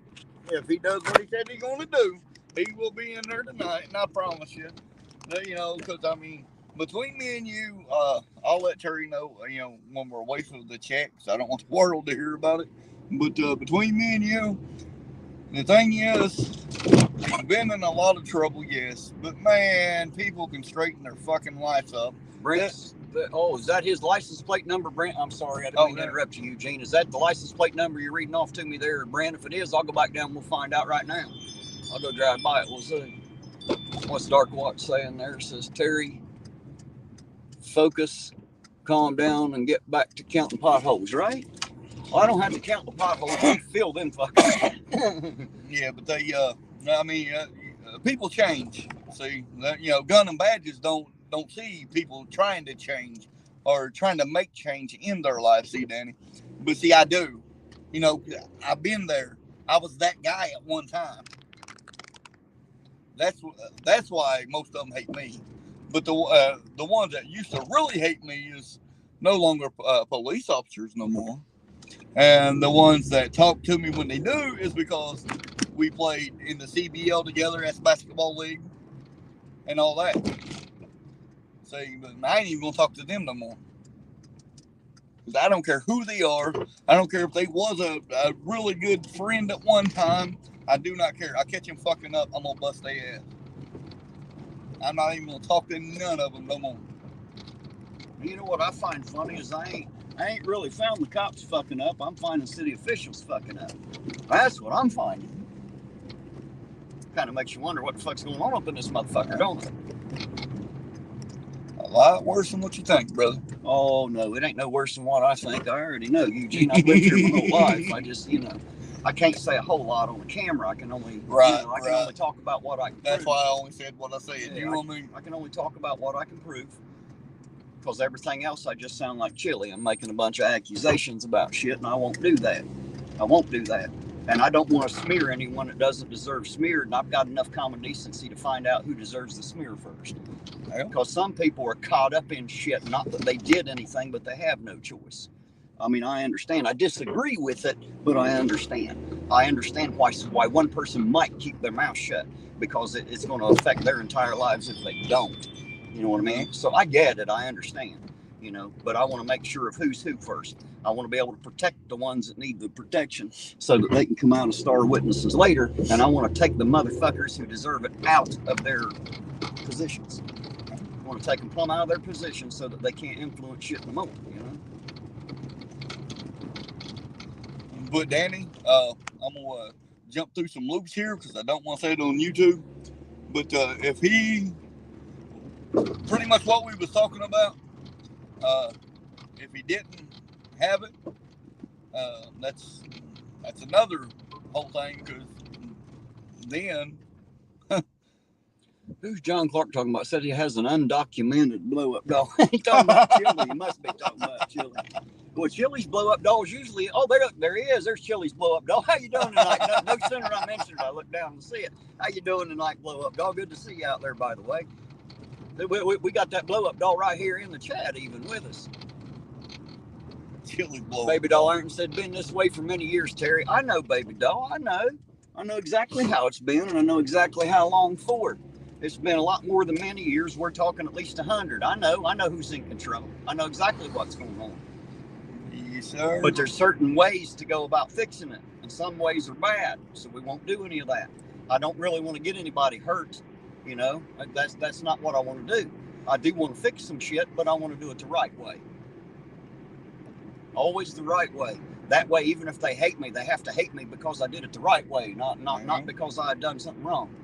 If he does what he said he's going to do, he will be in there tonight, and I promise you. You know, because, I mean, between me and you, I'll let Terry know, you know, when we're away from the checks. I don't want the world to hear about it. But between me and you, the thing is, I've been in a lot of trouble, yes. But, man, people can straighten their fucking lives up. Brent's, is that his license plate number, Brent? I'm sorry, I didn't mean to interrupt you, Eugene. Is that the license plate number you're reading off to me there, Brent? If it is, I'll go back down and we'll find out right now. I'll go drive by it. We'll see. What's Dark Watch saying there? It says, Terry, focus, calm down, and get back to counting potholes, right? Well, I don't have to count the potholes. We fill them fuckers. Yeah, but they, I mean, people change. See, you know, gun and badges don't see people trying to change or trying to make change in their life. See, Danny, but see, I do. You know, I've been there. I was that guy at one time. That's why most of them hate me. But the ones that used to really hate me is no longer police officers no more. And the ones that talk to me when they do is because we played in the CBL together, that's basketball league, and all that. See, but I ain't even gonna talk to them no more. Because I don't care who they are. I don't care if they was a really good friend at one time. I do not care. I catch them fucking up, I'm gonna bust their ass. I'm not even gonna talk to none of them no more. You know what I find funny is I ain't really found the cops fucking up. I'm finding city officials fucking up. That's what I'm finding. Kind of makes you wonder what the fuck's going on up in this motherfucker, don't it? A lot worse than what you think, brother. Oh, no, it ain't no worse than what I think. I already know, Eugene. I've lived here my whole life. I just, you know, I can't say a whole lot on the camera. I can only, I can only talk about what I can That's prove. why I only said what I said. Yeah, you know what I mean? I can only talk about what I can prove. Because everything else, I just sound like Chili. I'm making a bunch of accusations about shit, and I won't do that. I won't do that. And I don't want to smear anyone that doesn't deserve smeared, and I've got enough common decency to find out who deserves the smear first. Because some people are caught up in shit, not that they did anything, but they have no choice. I mean, I understand. I disagree with it, but I understand. I understand why one person might keep their mouth shut, because it's going to affect their entire lives if they don't. You know what I mean? So I get it. I understand, you know, but I want to make sure of who's who first. I want to be able to protect the ones that need the protection so that they can come out as star witnesses later. And I want to take the motherfuckers who deserve it out of their positions. I want to take them plumb out of their position so that they can't influence shit no more, you know? But Danny, I'm going to jump through some loops here because I don't want to say it on YouTube. But if he... pretty much what we was talking about. If he didn't have it, that's another whole thing. Because then, who's John Clark talking about? Said he has an undocumented blow up doll. He talking about Chili. He must be talking about Chili. Well, Chili's blow up dolls usually. Oh, there he is. There's Chili's blow up doll. How you doing tonight? No sooner I mentioned it, I looked down and see it. How you doing tonight, blow up doll? Good to see you out there, by the way. We got that blow up doll right here in the chat, even with us. Chili blow Baby doll Ironton said, been this way for many years, Terry. I know, baby doll. I know exactly how it's been, and I know exactly how long for. It's been a lot more than many years. We're talking at least 100. I know who's in control. I know exactly what's going on. Yes, sir. But there's certain ways to go about fixing it, and some ways are bad, so we won't do any of that. I don't really want to get anybody hurt. You know, that's not what I want to do. I do want to fix some shit, but I want to do it the right way. Always the right way. That way, even if they hate me, they have to hate me because I did it the right way, not because I had done something wrong.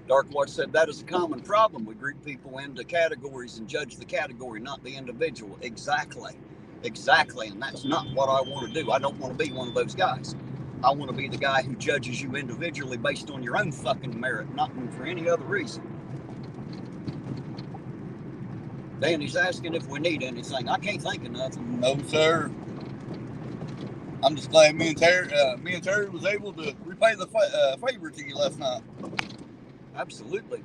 Dark Watch said that is a common problem. We group people into categories and judge the category, not the individual. Exactly. And that's not what I want to do. I don't want to be one of those guys. I want to be the guy who judges you individually based on your own fucking merit, not for any other reason. Danny's asking if we need anything. I can't think of nothing. No, sir. I'm just glad me and Terry was able to repay the favor to you last night. Absolutely.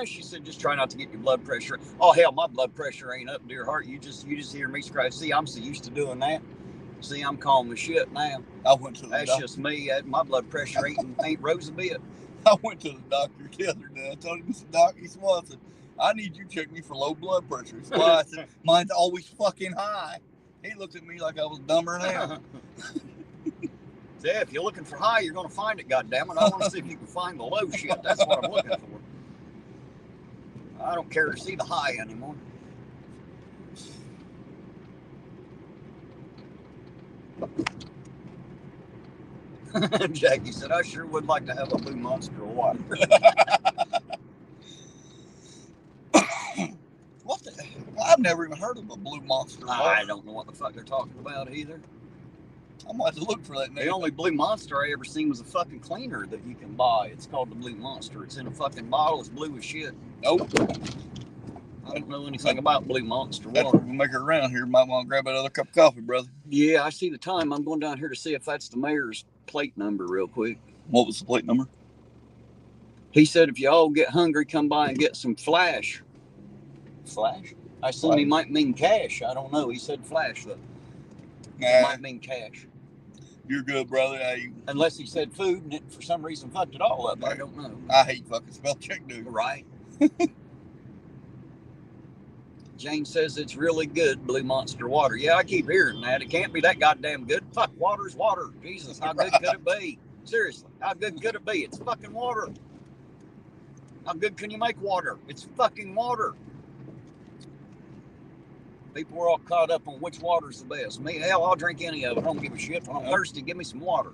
She said, just try not to get your blood pressure. Oh, hell, my blood pressure ain't up, dear heart. You just hear me scratch. See, I'm so used to doing that. See, I'm calm as shit now. That's just me. My blood pressure ain't rose a bit. I went to the doctor the other day. I told him, Doc, I said, I need you to check me for low blood pressure. That's why I said, mine's always fucking high. He looked at me like I was dumber now. Yeah, if you're looking for high, you're going to find it, goddammit. I want to see if you can find the low shit. That's what I'm looking for. I don't care to see the high anymore. Jackie said, I sure would like to have a blue monster of water. What the? I've never even heard of a blue monster of water. I don't know what the fuck they're talking about either. I'm going to have to look for that now. The only blue monster I ever seen was a fucking cleaner that you can buy. It's called the Blue Monster. It's in a fucking bottle. It's blue as shit. Nope. I don't know anything about Blue Monster water. water. We'll make it around here. Might want to grab another cup of coffee, brother. Yeah, I see the time. I'm going down here to see if that's the mayor's plate number real quick. What was the plate number? He said if you all get hungry, come by and get some flash. Flash? I assume he might mean cash. I don't know. He said flash, though. It might mean cash. You're good, brother. Unless he said food and it for some reason fucked it all up. I don't know. I hate fucking spell check, dude. Right. Jane says it's really good, Blue Monster water. Yeah, I keep hearing that. It can't be that goddamn good. Fuck, water's water. Jesus, how good could it be? Seriously, how good could it be? It's fucking water. How good can you make water? It's fucking water. People are all caught up on which water's the best. Me, hell, I'll drink any of it. I don't give a shit. When I'm thirsty, give me some water.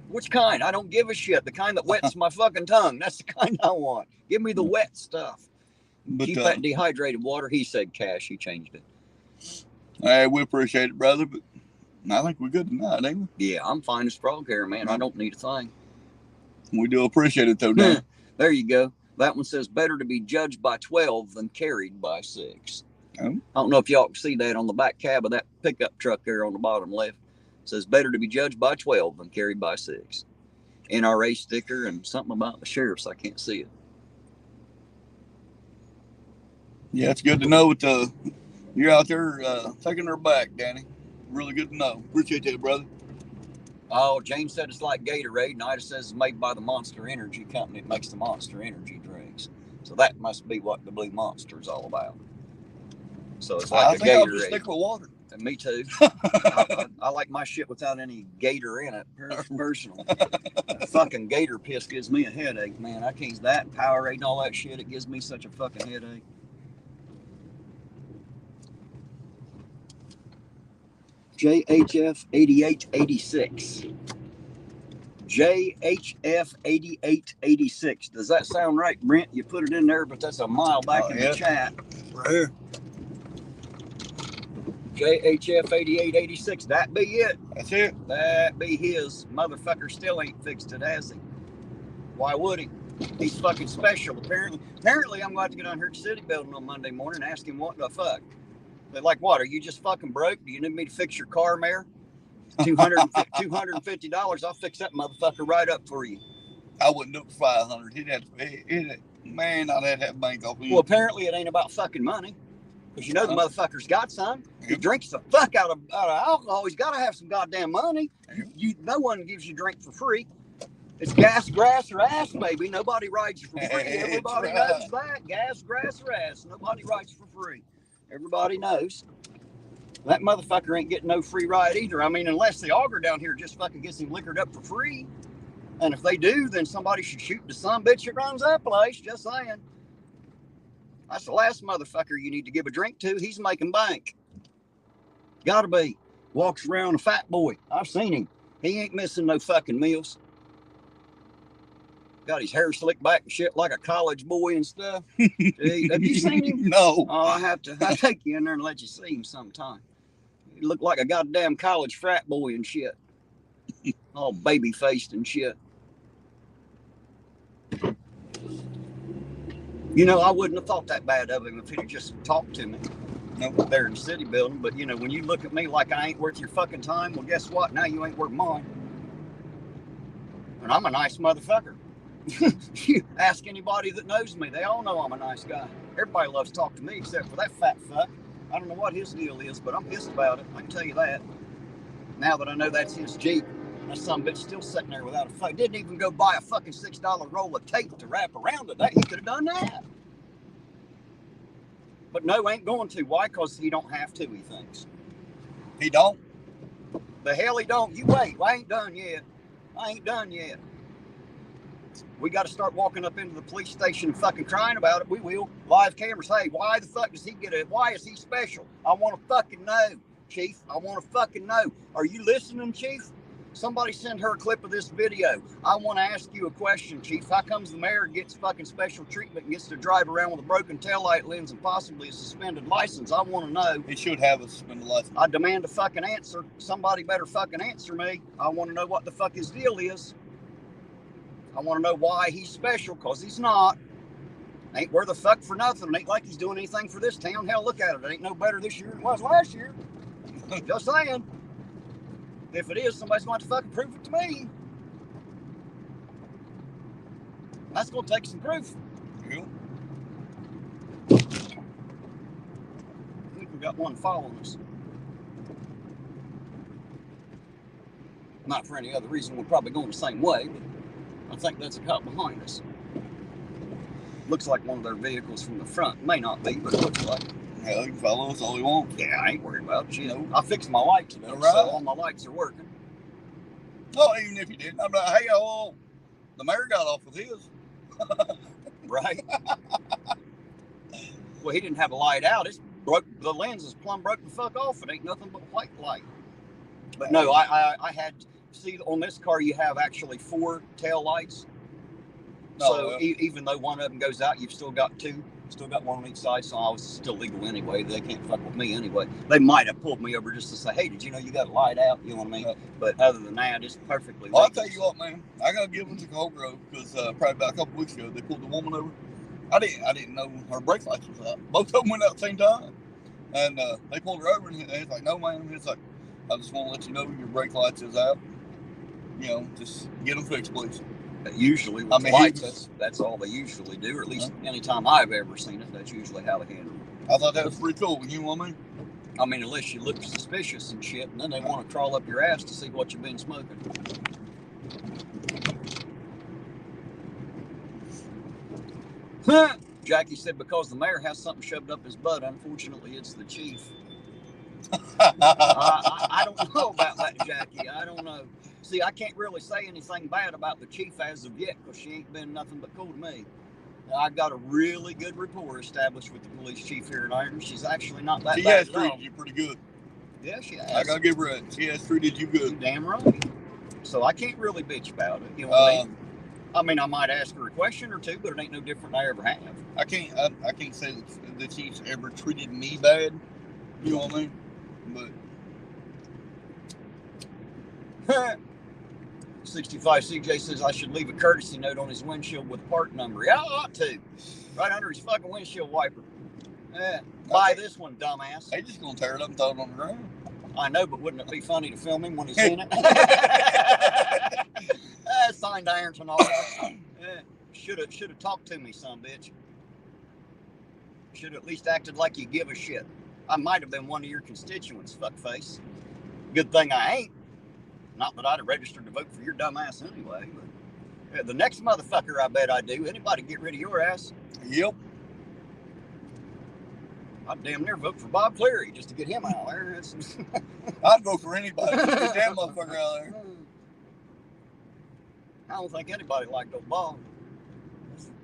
Which kind? I don't give a shit. The kind that wets my fucking tongue. That's the kind I want. Give me the wet stuff. But, keep that dehydrated water. He said cash. He changed it. Hey, we appreciate it, brother. But I think we're good tonight, ain't we? Yeah, I'm fine as frog hair, man. I don't need a thing. We do appreciate it, though, Dan. There you go. That one says better to be judged by 12 than carried by 6. Oh. I don't know if y'all can see that on the back cab of that pickup truck there on the bottom left. It says better to be judged by 12 than carried by 6. NRA sticker and something about the sheriffs. I can't see it. Yeah, it's good to know that you're out there taking her back, Danny. Really good to know. Appreciate that, brother. Oh, James said it's like Gatorade. And Ida says it's made by the Monster Energy company. It makes the Monster Energy drinks. So that must be what the Blue Monster is all about. So it's like a Gatorade. I'll just stick with water. And me too. I like my shit without any gator in it, personally. Fucking gator piss gives me a headache, man. I can't that Powerade and all that shit. It gives me such a fucking headache. JHF 8886. JHF 8886. Does that sound right, Brent? You put it in there, but that's a mile back in the chat. Right here. JHF 8886. That be it. That's it. That be his. Motherfucker still ain't fixed it, has he? Why would he? He's fucking special, apparently. Apparently, I'm going to have to get down here to City Building on Monday morning and ask him what the fuck. They're like, what? Are you just fucking broke? Do you need me to fix your car, Mayor? $250. I'll fix that motherfucker right up for you. I wouldn't do it for $500. Man, I'd have to have bank off. Well, apparently it ain't about fucking money. Because you know the motherfucker's got some. He drinks the fuck out of alcohol. He's got to have some goddamn money. No one gives you drink for free. It's gas, grass, or ass, baby. Nobody rides for free. That's Everybody right. knows that. Gas, grass, or ass. Nobody rides for free. Everybody knows. That motherfucker ain't getting no free ride either. I mean, unless the auger down here just fucking gets him liquored up for free. And if they do, then somebody should shoot the son bitch that runs that place. Just saying. That's the last motherfucker you need to give a drink to. He's making bank. Gotta be. Walks around a fat boy. I've seen him. He ain't missing no fucking meals. Got his hair slicked back and shit like a college boy and stuff. Hey, have you seen him? No. Oh, I'll take you in there and let you see him sometime. He looked like a goddamn college frat boy and shit. All baby faced and shit. You know, I wouldn't have thought that bad of him if he'd just talked to me. Nope. There in the city building. But you know, when you look at me like I ain't worth your fucking time, well, guess what? Now you ain't worth mine. And I'm a nice motherfucker. You ask anybody that knows me, they all know I'm a nice guy. Everybody loves to talk to me except for that fat fuck. I don't know what his deal is, but I'm pissed about it. I can tell you that. Now that I know that's his Jeep, that son of a bitch still sitting there without a fuck. Didn't even go buy a fucking $6 roll of tape to wrap around it. He could have done that. But no, ain't going to. Why? Because he don't have to, he thinks. He don't? The hell he don't. You wait. I ain't done yet. I ain't done yet. We got to start walking up into the police station and fucking crying about it. We will. Live cameras. Hey, why the fuck does he get it? Why is he special? I want to fucking know, Chief. I want to fucking know. Are you listening, Chief? Somebody send her a clip of this video. I want to ask you a question, Chief. How comes the mayor gets fucking special treatment and gets to drive around with a broken taillight lens and possibly a suspended license? I want to know. He should have a suspended license. I demand a fucking answer. Somebody better fucking answer me. I want to know what the fuck his deal is. I want to know why he's special, because he's not. Ain't worth a fuck for nothing. It ain't like he's doing anything for this town. Hell, look at it. It ain't no better this year than it was last year. Just saying. If it is, somebody's going to have to fucking prove it to me. That's going to take some proof. Yeah. I think we got one following us. Not for any other reason. We're probably going the same way, but I think that's a cop behind us. Looks like one of their vehicles from the front. May not be, but it looks like. Hell, he can follow us all he wants. Yeah, I ain't worried about it. You know, I fixed my lights today, Right. so all my lights are working. No, even if he didn't, I'm like, hey, oh, the mayor got off with his. Right? Well, he didn't have a light out. It's broke. The lens is plumb broke the fuck off. It ain't nothing but white light. But no, I had, see, on this car you have actually 4 tail lights. So even though one of them goes out, you've still got 2. Still got one on each side, so I was still legal anyway. They can't fuck with me anyway. They might have pulled me over just to say, hey, did you know you got a light out? You know what I mean? But other than that, it's perfectly legal. Well, I'll tell you what, man. I got to give them to Cold Grove because probably about a couple weeks ago, they pulled the woman over. I didn't know her brake lights was out. Both of them went out at the same time. And they pulled her over, and he's like, no, man. He's like, I just want to let you know your brake lights is out. You know, just get them fixed, please. Usually with lights, that's all they usually do, or at least anytime I've ever seen it, that's usually how they handle it. I thought that was pretty cool. You know what I mean? I mean, unless you look suspicious and shit, and then they want to crawl up your ass to see what you've been smoking. Jackie said because the mayor has something shoved up his butt, unfortunately it's the chief. I don't know about that, Jackie. I don't know. See, I can't really say anything bad about the chief as of yet because she ain't been nothing but cool to me. I've got a really good rapport established with the police chief here in Iron. She's actually not that bad. She has treated you pretty good. Yeah, she has. I gotta give her that. She has treated you good. You're damn right. So I can't really bitch about it. You know what I mean? I mean, I might ask her a question or two, but it ain't no different than I ever have. I can't say that the chief's ever treated me bad. You know what I mean? But 65 CJ says I should leave a courtesy note on his windshield with a part number. Yeah, I ought to. Right under his fucking windshield wiper. Buy this one, dumbass. They just gonna tear it up and throw it on the ground. I know, but wouldn't it be funny to film him when he's in it? Signed Ironton Auditor. Should have talked to me, son bitch. Should have at least acted like you give a shit. I might have been one of your constituents, fuckface. Good thing I ain't. Not that I'd have registered to vote for your dumb ass anyway. But The next motherfucker, I bet I do. Anybody get rid of your ass? Yep. I'd damn near vote for Bob Cleary just to get him out there. I'd vote for anybody. Just get that motherfucker out there. I don't think anybody liked old Bob.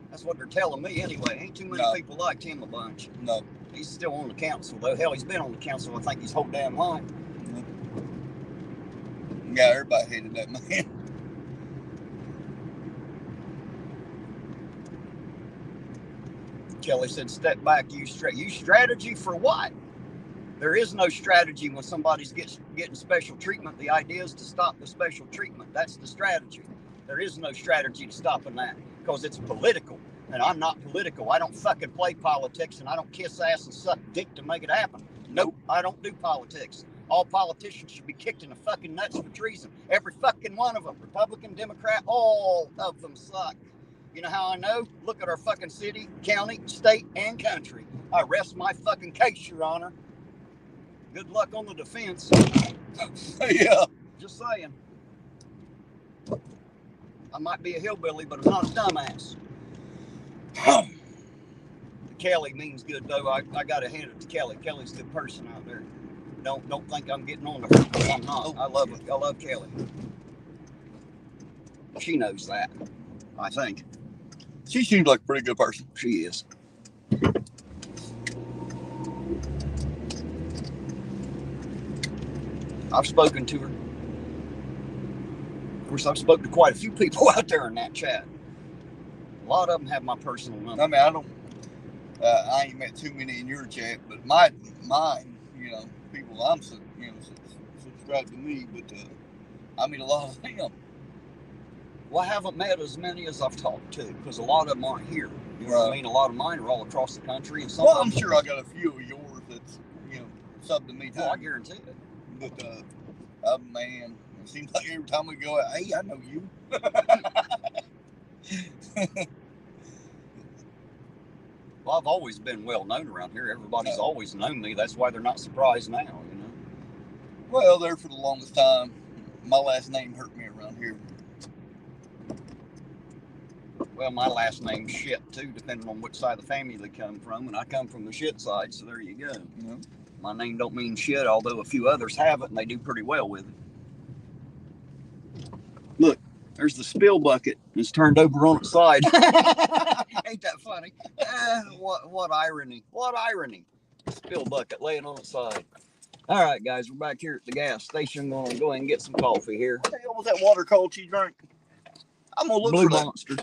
That's what they're telling me anyway. Ain't too many people liked him a bunch. No. He's still on the council, though. Hell, he's been on the council, I think, his whole damn life. Yeah, everybody hated that man. Kelly said, step back, use strategy for what? There is no strategy when somebody's getting special treatment. The idea is to stop the special treatment. That's the strategy. There is no strategy to stopping that because it's political. And I'm not political. I don't fucking play politics, and I don't kiss ass and suck dick to make it happen. Nope, I don't do politics. All politicians should be kicked in the fucking nuts for treason. Every fucking one of them. Republican, Democrat, all of them suck. You know how I know? Look at our fucking city, county, state, and country. I rest my fucking case, Your Honor. Good luck on the defense. Yeah. Just saying. I might be a hillbilly, but I'm not a dumbass. Kelly means good, though. I got to hand it to Kelly. Kelly's a good person out there. Don't think I'm getting on to her, because I'm not. I love Kelly. She knows that, I think. She seems like a pretty good person. She is. I've spoken to her. Of course, I've spoken to quite a few people out there in that chat. A lot of them have my personal number. I mean, I ain't met too many in your chat, but mine, you know, people I'm, you know, subscribe to me, but I mean a lot of them. Well, I haven't met as many as I've talked to, because a lot of them aren't here. You know what I mean? A lot of mine are all across the country, and some. Well, I'm sure I got a few of yours that's, you know, subbed to me too. Well, I guarantee it. But man, it seems like every time we go out, hey, I know you. Well, I've always been well known around here. Everybody's always known me. That's why they're not surprised now, you know. Well, there for the longest time, my last name hurt me around here. Well, my last name's shit too, depending on which side of the family they come from, and I come from the shit side, so there you go. Yeah. My name don't mean shit, although a few others have it, and they do pretty well with it. Look, there's the spill bucket. It's turned over on its side. Ain't that funny? What irony. What irony. Spill bucket laying on its side. All right, guys, we're back here at the gas station. We're going to go ahead and get some coffee here. What the hell was that water called you drank? I'm going to look Blue for that. Monster.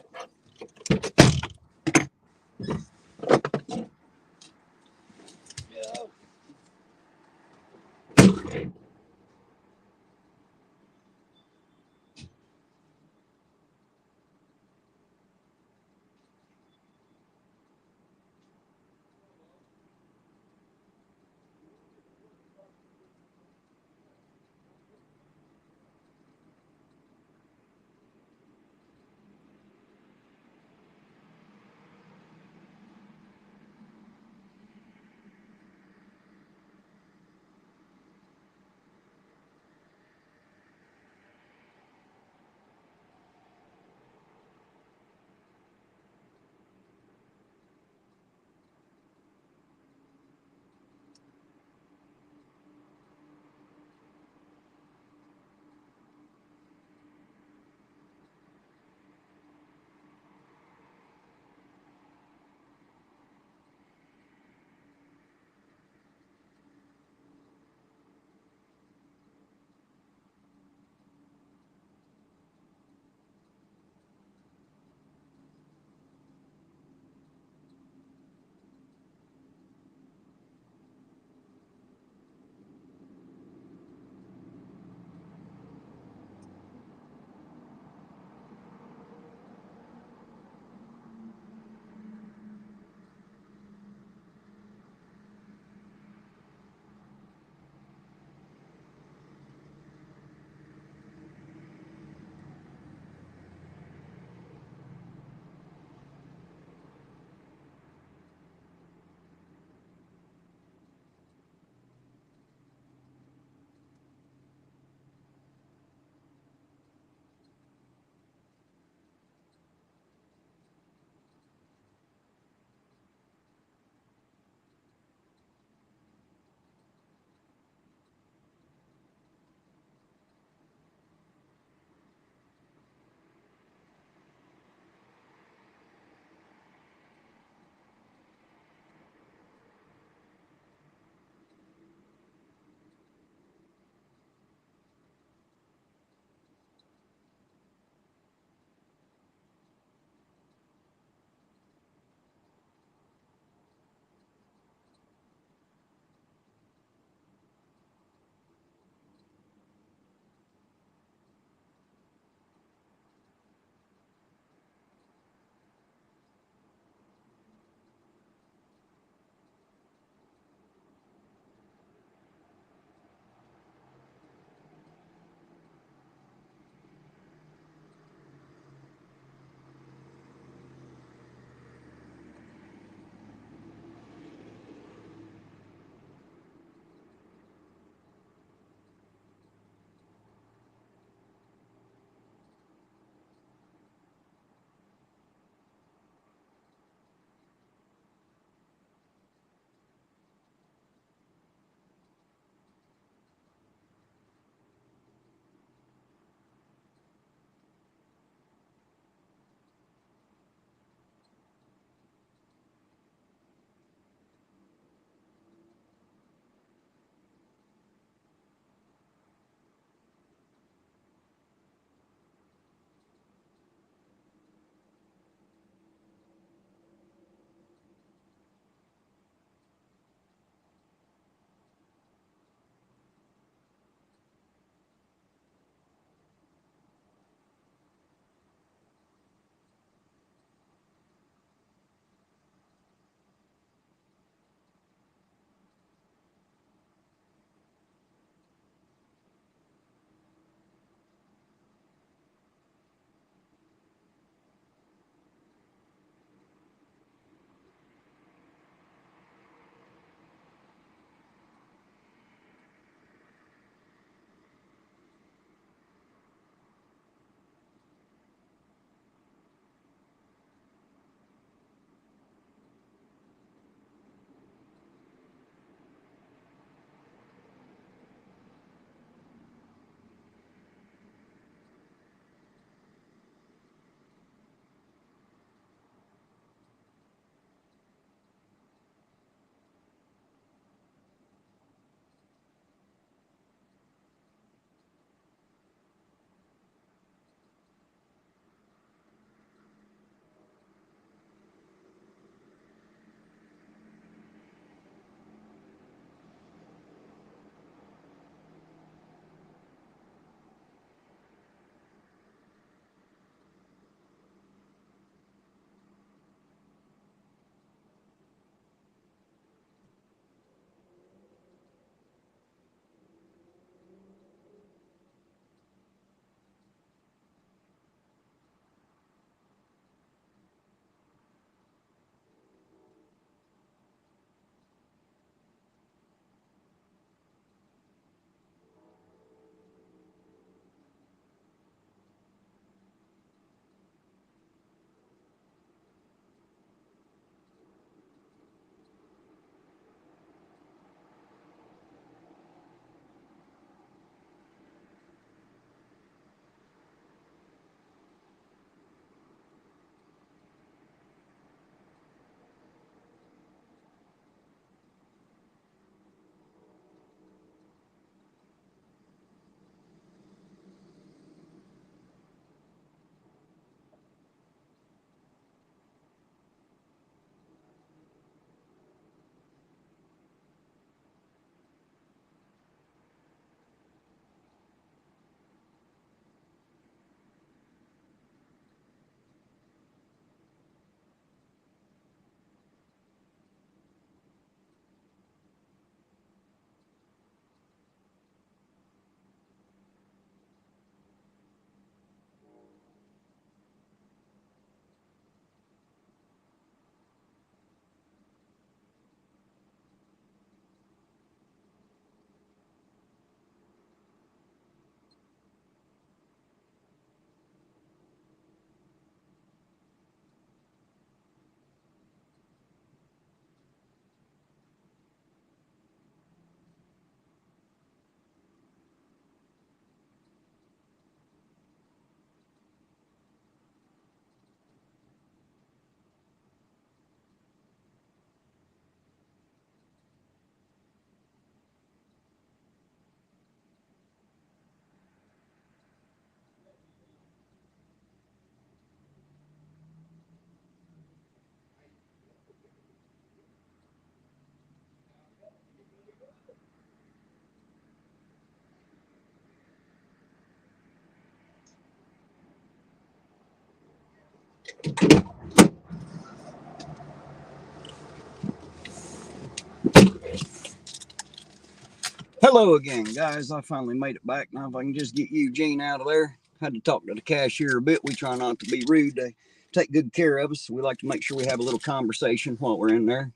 Hello again, guys. I finally made it back. Now, if I can just get Eugene out of there. Had to talk to the cashier a bit. We try not to be rude. They take good care of us. We like to make sure we have a little conversation while we're in there.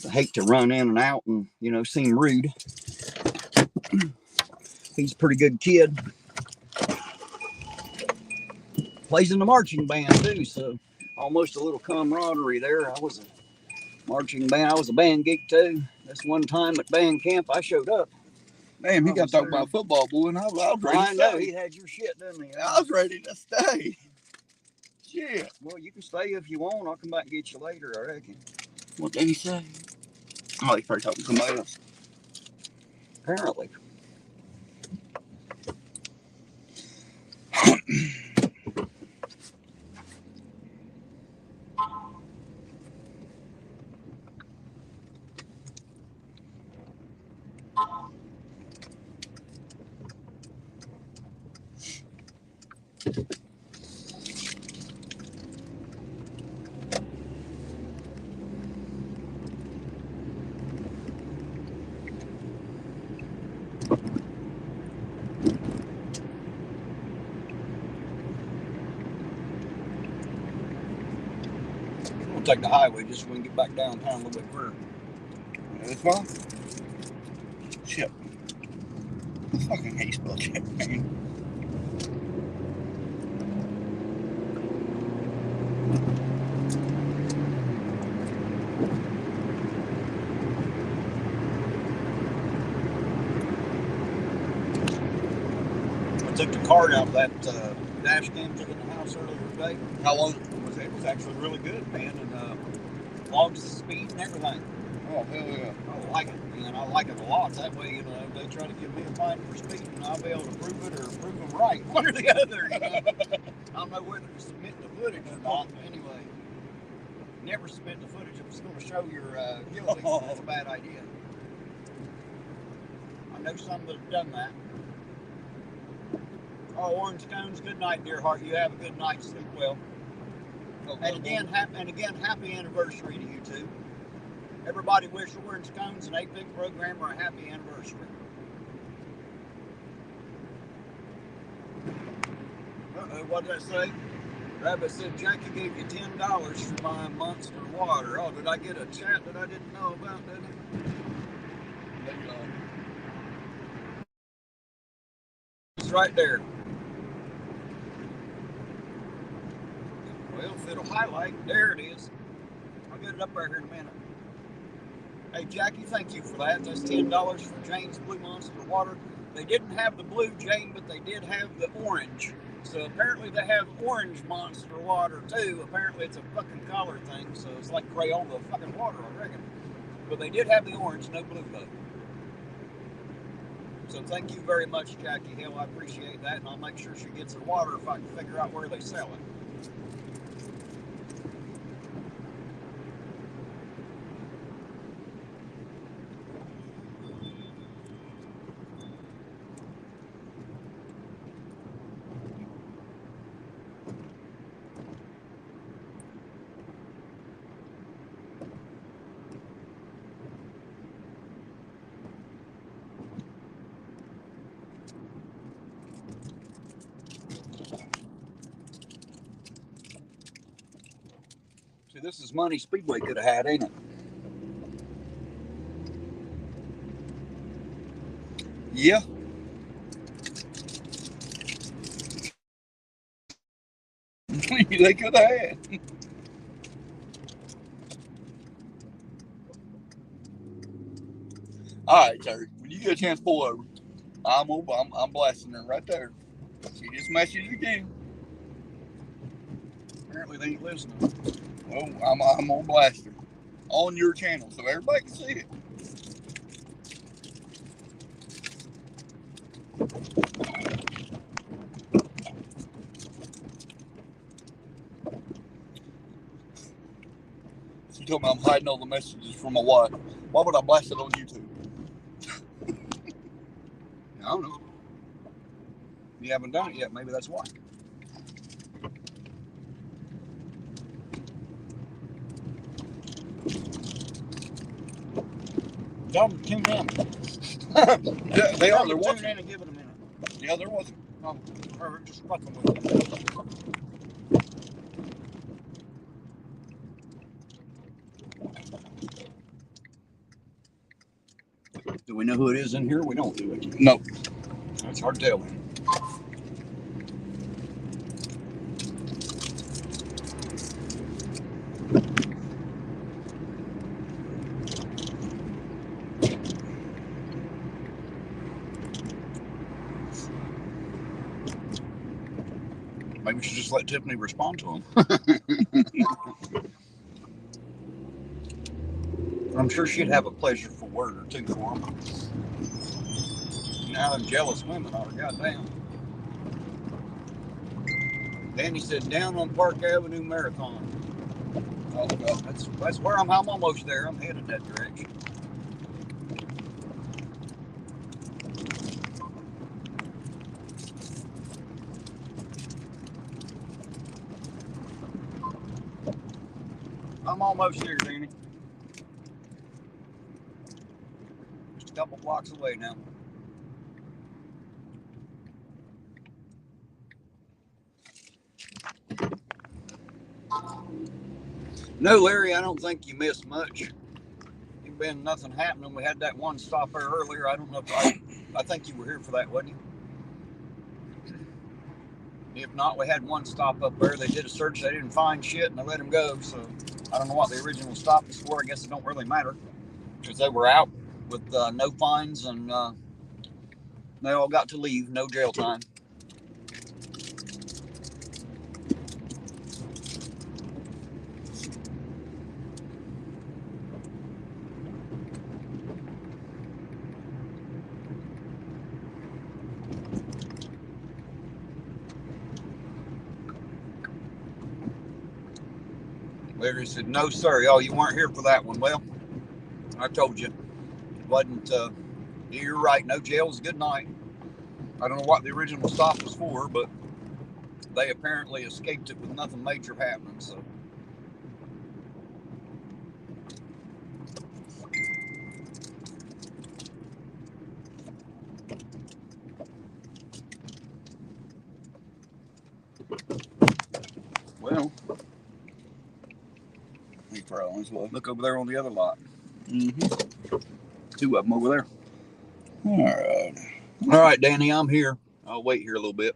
I hate to run in and out and, you know, seem rude. He's a pretty good kid. Plays in the marching band, too, so almost a little camaraderie there. I was a marching band. I was a band geek, too. This one time at band camp, I showed up. Damn, he got to talk about football, boy, and I was ready to stay. I know, he had your shit, didn't he? I was ready to stay. Shit. Well, you can stay if you want. I'll come back and get you later, I reckon. What did he say? Oh, he's probably talking to somebody else. Apparently. We'll take the highway just so we can get back downtown a little bit quicker. This one? Shit. I fucking hate spell check, man. I took the card out of that dash cam took in the house earlier today. How long? It was actually really good, man, and logs the speed and everything. Oh, hell yeah. I like it, man. I like it a lot. That way, you know, if they try to give me a fine for speeding, I'll be able to prove it or prove them right, one or the other. You know? I don't know whether to submit the footage or not, but anyway, never submit the footage if it's going to show you're guilty. That's a bad idea. I know some that have done that. Oh, orange cones. Good night, dear heart. You have a good night. Sleep well. And again, happy anniversary to you two. Everybody wish Orange Cones and Apex Programmer a happy anniversary. Uh-oh, what did I say? Rabbit said Jackie gave you $10 for buying Monster water. Oh, did I get a chat that I didn't know about, didn't I? It's right there. Well, if it'll highlight, there it is. I'll get it up right here in a minute. Hey, Jackie, thank you for that. That's $10 for Jane's Blue Monster water. They didn't have the blue, Jane, but they did have the orange. So apparently they have orange Monster water, too. Apparently it's a fucking color thing, so it's like Crayola fucking water, I reckon. But they did have the orange, no blue, though. So thank you very much, Jackie Hill. I appreciate that, and I'll make sure she gets her water if I can figure out where they sell it. See, this is money Speedway could have had, ain't it? Yeah. They could have had. All right, Terry. When you get a chance to pull over, I'm blasting her right there. She just messaged again. Apparently they ain't listening. Well, I'm gonna blast her on your channel so everybody can see it. She told me I'm hiding all the messages from my wife. Why would I blast it on YouTube? I don't know. You haven't done it yet. Maybe that's why. Tell them to tune in. Yeah, they Tell are. They're them to tune watching. in and give it a minute. Yeah, they're watching. Or just fucking with it. Do we know who it is in here? We don't do it. No. That's hard to tell. Maybe we should just let Tiffany respond to him. I'm sure she'd have a pleasureful word or two for him. Now them jealous women are, goddamn. Danny said, down on Park Avenue Marathon. Oh, God. That's where I'm almost there. I'm headed that direction. I'm almost here, Danny. Just a couple blocks away now. No, Larry, I don't think you missed much. You've been nothing happening. We had that one stop there earlier. I don't know if I think you were here for that, wasn't you? If not, we had one stop up there. They did a search. They didn't find shit, and they let him go. So I don't know what the original stop was for. I guess it don't really matter because they were out with no fines, and they all got to leave. No jail time. Larry said, no, sir. Oh, you weren't here for that one. Well, I told you. It wasn't. You're right. No jail's good night. I don't know what the original stop was for, but they apparently escaped it with nothing major happening. So. Well, look over there on the other lot. Mm-hmm. Two of them over there. All right. All right, Danny, I'm here. I'll wait here a little bit.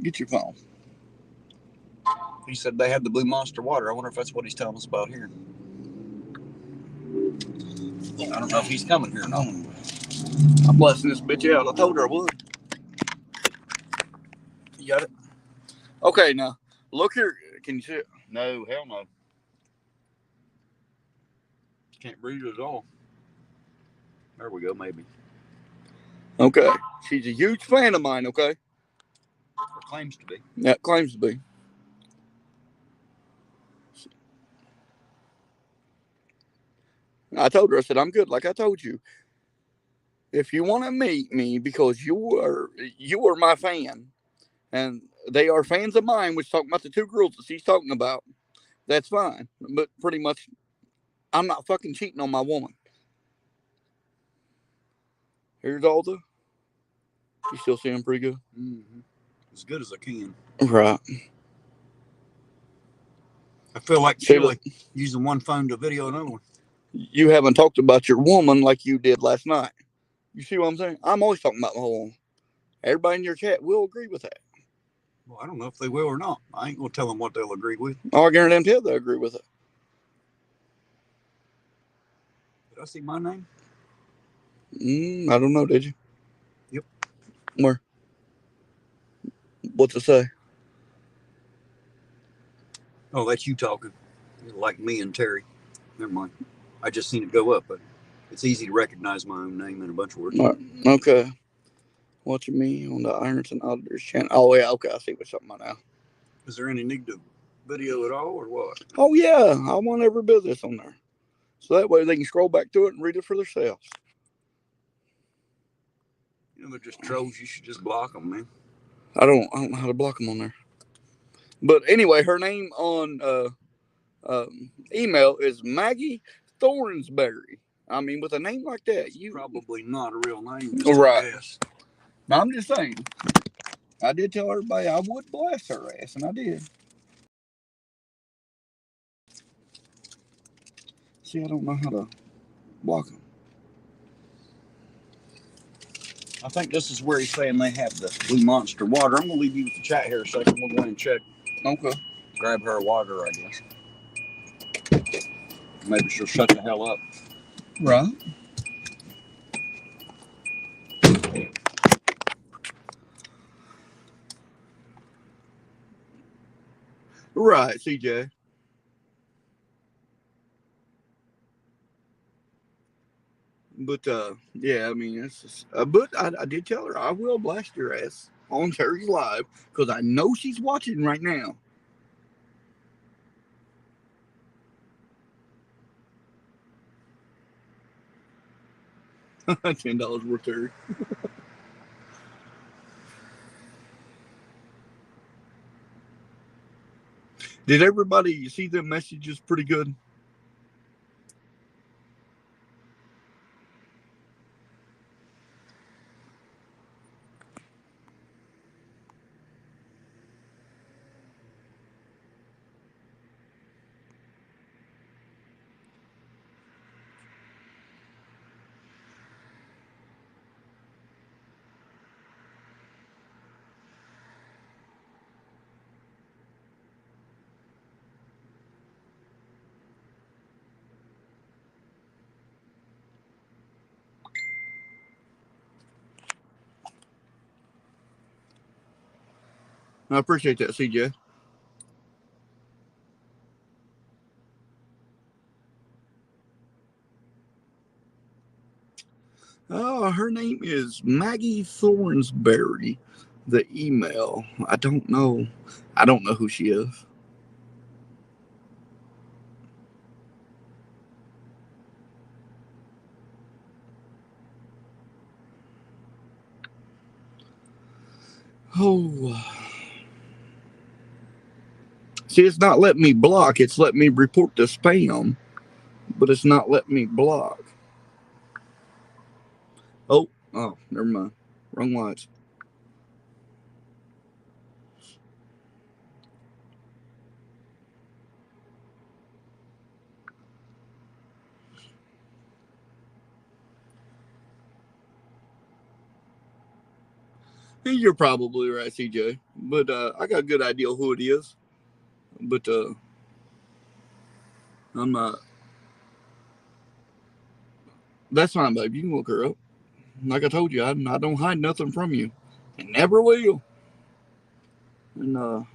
Get your phone. He said they had the Blue Monster water. I wonder if that's what he's telling us about here. I don't know if he's coming here or not. I'm blessing this bitch out. I told her I would. You got it? Okay, now look here. Can you see it? No, hell no. Can't read it at all. There we go, maybe. Okay. She's a huge fan of mine, okay? Or claims to be. Yeah, claims to be. I told her, I said, I'm good, like I told you. If you want to meet me because you are my fan, and they are fans of mine, which talking about the two girls that she's talking about, that's fine. But pretty much, I'm not fucking cheating on my woman. Here's all the. You still see them pretty good? Mm-hmm. As good as I can. Right. I feel like See, Chili using one phone to video another one. You haven't talked about your woman like you did last night. You see what I'm saying? I'm always talking about my whole woman. Everybody in your chat will agree with that. Well, I don't know if they will or not. I ain't going to tell them what they'll agree with. I guarantee they'll agree with it. Did I see my name? I don't know, did you? Yep. Where? What's it say? Oh, that's you talking. Like me and Terry. Never mind. I just seen it go up, but it's easy to recognize my own name in a bunch of words. Okay. Watching me on the Ironton Auditor's channel. Oh, yeah, okay. I see what's talking about now. Is there any need to video at all or what? Oh, yeah. I want every business on there. So that way they can scroll back to it and read it for themselves. You know, they're just trolls. You should just block them, man. I don't know how to block them on there. But anyway, her name on email is Maggie Thornsberry. I mean, with a name like that, you Probably not a real name. Right. Now, I'm just saying. I did tell everybody I would blast her ass, and I did. See, I don't know how to block them. I think this is where he's saying they have the Blue Monster water. I'm going to leave you with the chat here a second. We'll go ahead and check. Okay. Grab her water, I guess. Maybe she'll shut the hell up. Right. Right, CJ. But yeah, I mean, it's just, but I did tell her I will blast your ass on Terry's Live because I know she's watching right now. $10 worth, Terry. Did everybody see the messages pretty good? I appreciate that, CJ. Her name is Maggie Thornsberry. The email, I don't know. I don't know who she is. Oh. See, it's not letting me block. It's letting me report to spam, but it's not letting me block. Oh, never mind. Wrong lights. You're probably right, CJ. But I got a good idea who it is. But I'm not. That's fine, babe. You can look her up. Like I told you, I don't hide nothing from you, and never will. And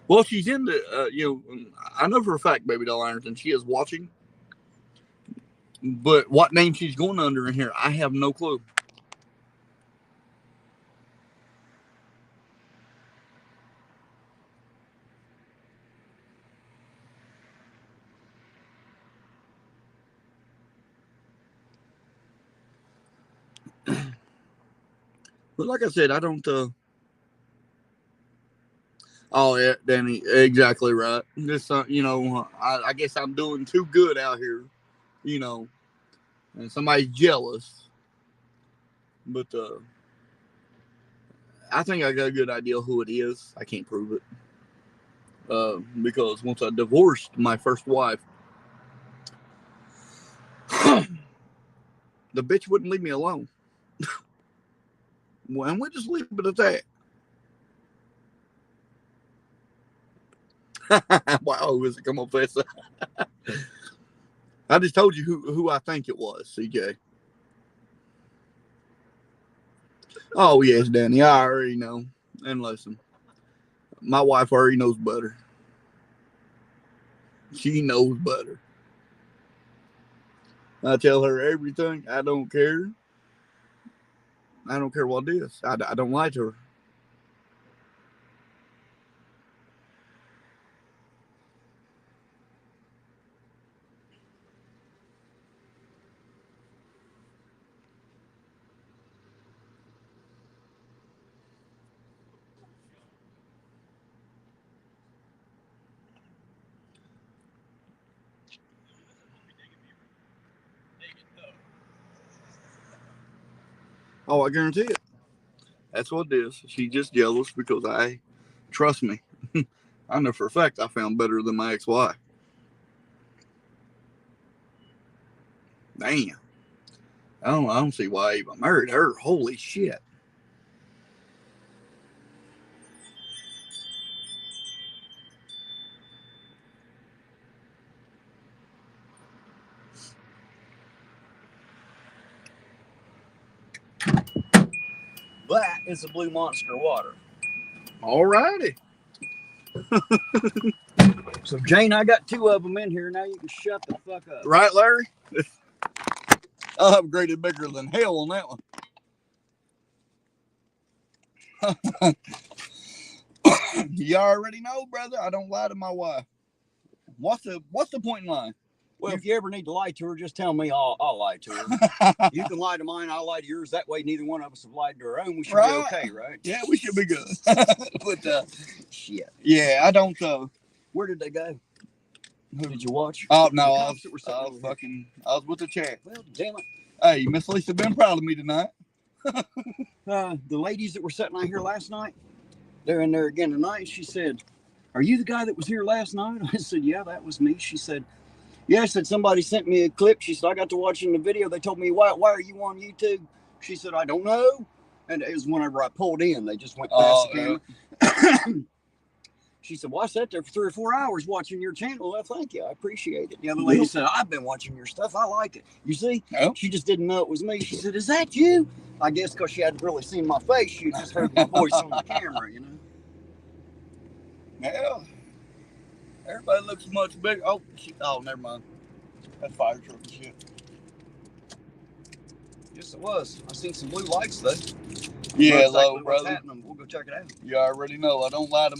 well, she's in the. I know for a fact, Baby Doll Ironton, she is watching. But what name she's going under in here, I have no clue. But like I said, I don't. Oh yeah, Danny, exactly right. This, I guess I'm doing too good out here, and somebody's jealous. But I think I got a good idea who it is. I can't prove it because once I divorced my first wife, the bitch wouldn't leave me alone. And we'll just leave it at that. Wow, was it? Come on, Fessa. I just told you who I think it was, CJ. Oh, yes, Danny. I already know. And listen, my wife already knows better. She knows better. I tell her everything. I don't care. I don't care what it is. I don't lie to her. Oh, I guarantee it. That's what it is. She's just jealous because trust me, I know for a fact I found better than my ex-wife. Damn. I don't see why I even married her. Holy shit. That is a Blue Monster water. All righty. So, Jane, I got 2 of them in here. Now you can shut the fuck up. Right, Larry? I'll upgraded bigger than hell on that one. You already know, brother. I don't lie to my wife. What's the point in lying? Well, if you ever need to lie to her, just tell me. I'll lie to her. You can lie to mine. I'll lie to yours. That way, neither one of us have lied to our own. We should be okay, right? Yeah, we should be good. But shit. Yeah, I don't. Where did they go? Did you watch? Oh no, I was with the chat. Well, damn it. Hey, Miss Lisa been proud of me tonight. The ladies that were sitting out here last night, they're in there again tonight. She said, "Are you the guy that was here last night?" I said, "Yeah, that was me." She said, "Yeah," I said, "Somebody sent me a clip." She said, "I got to watching the video. They told me, why are you on YouTube?" She said, "I don't know." And it was whenever I pulled in, they just went past the camera. She said, "Well, I sat there for 3 or 4 hours watching your channel." Well, thank you. I appreciate it. The other lady said, "I've been watching your stuff. I like it." You see? Yep. She just didn't know it was me. She said, "Is that you?" I guess because she hadn't really seen my face. She just heard my voice on the camera, you know? Yeah. Everybody looks much bigger. Oh, shit. Oh, never mind. That's fire truck and shit. Yes, it was. I seen some blue lights, though. Yeah, exactly low, brother. We'll go check it out. You already know. I don't lie to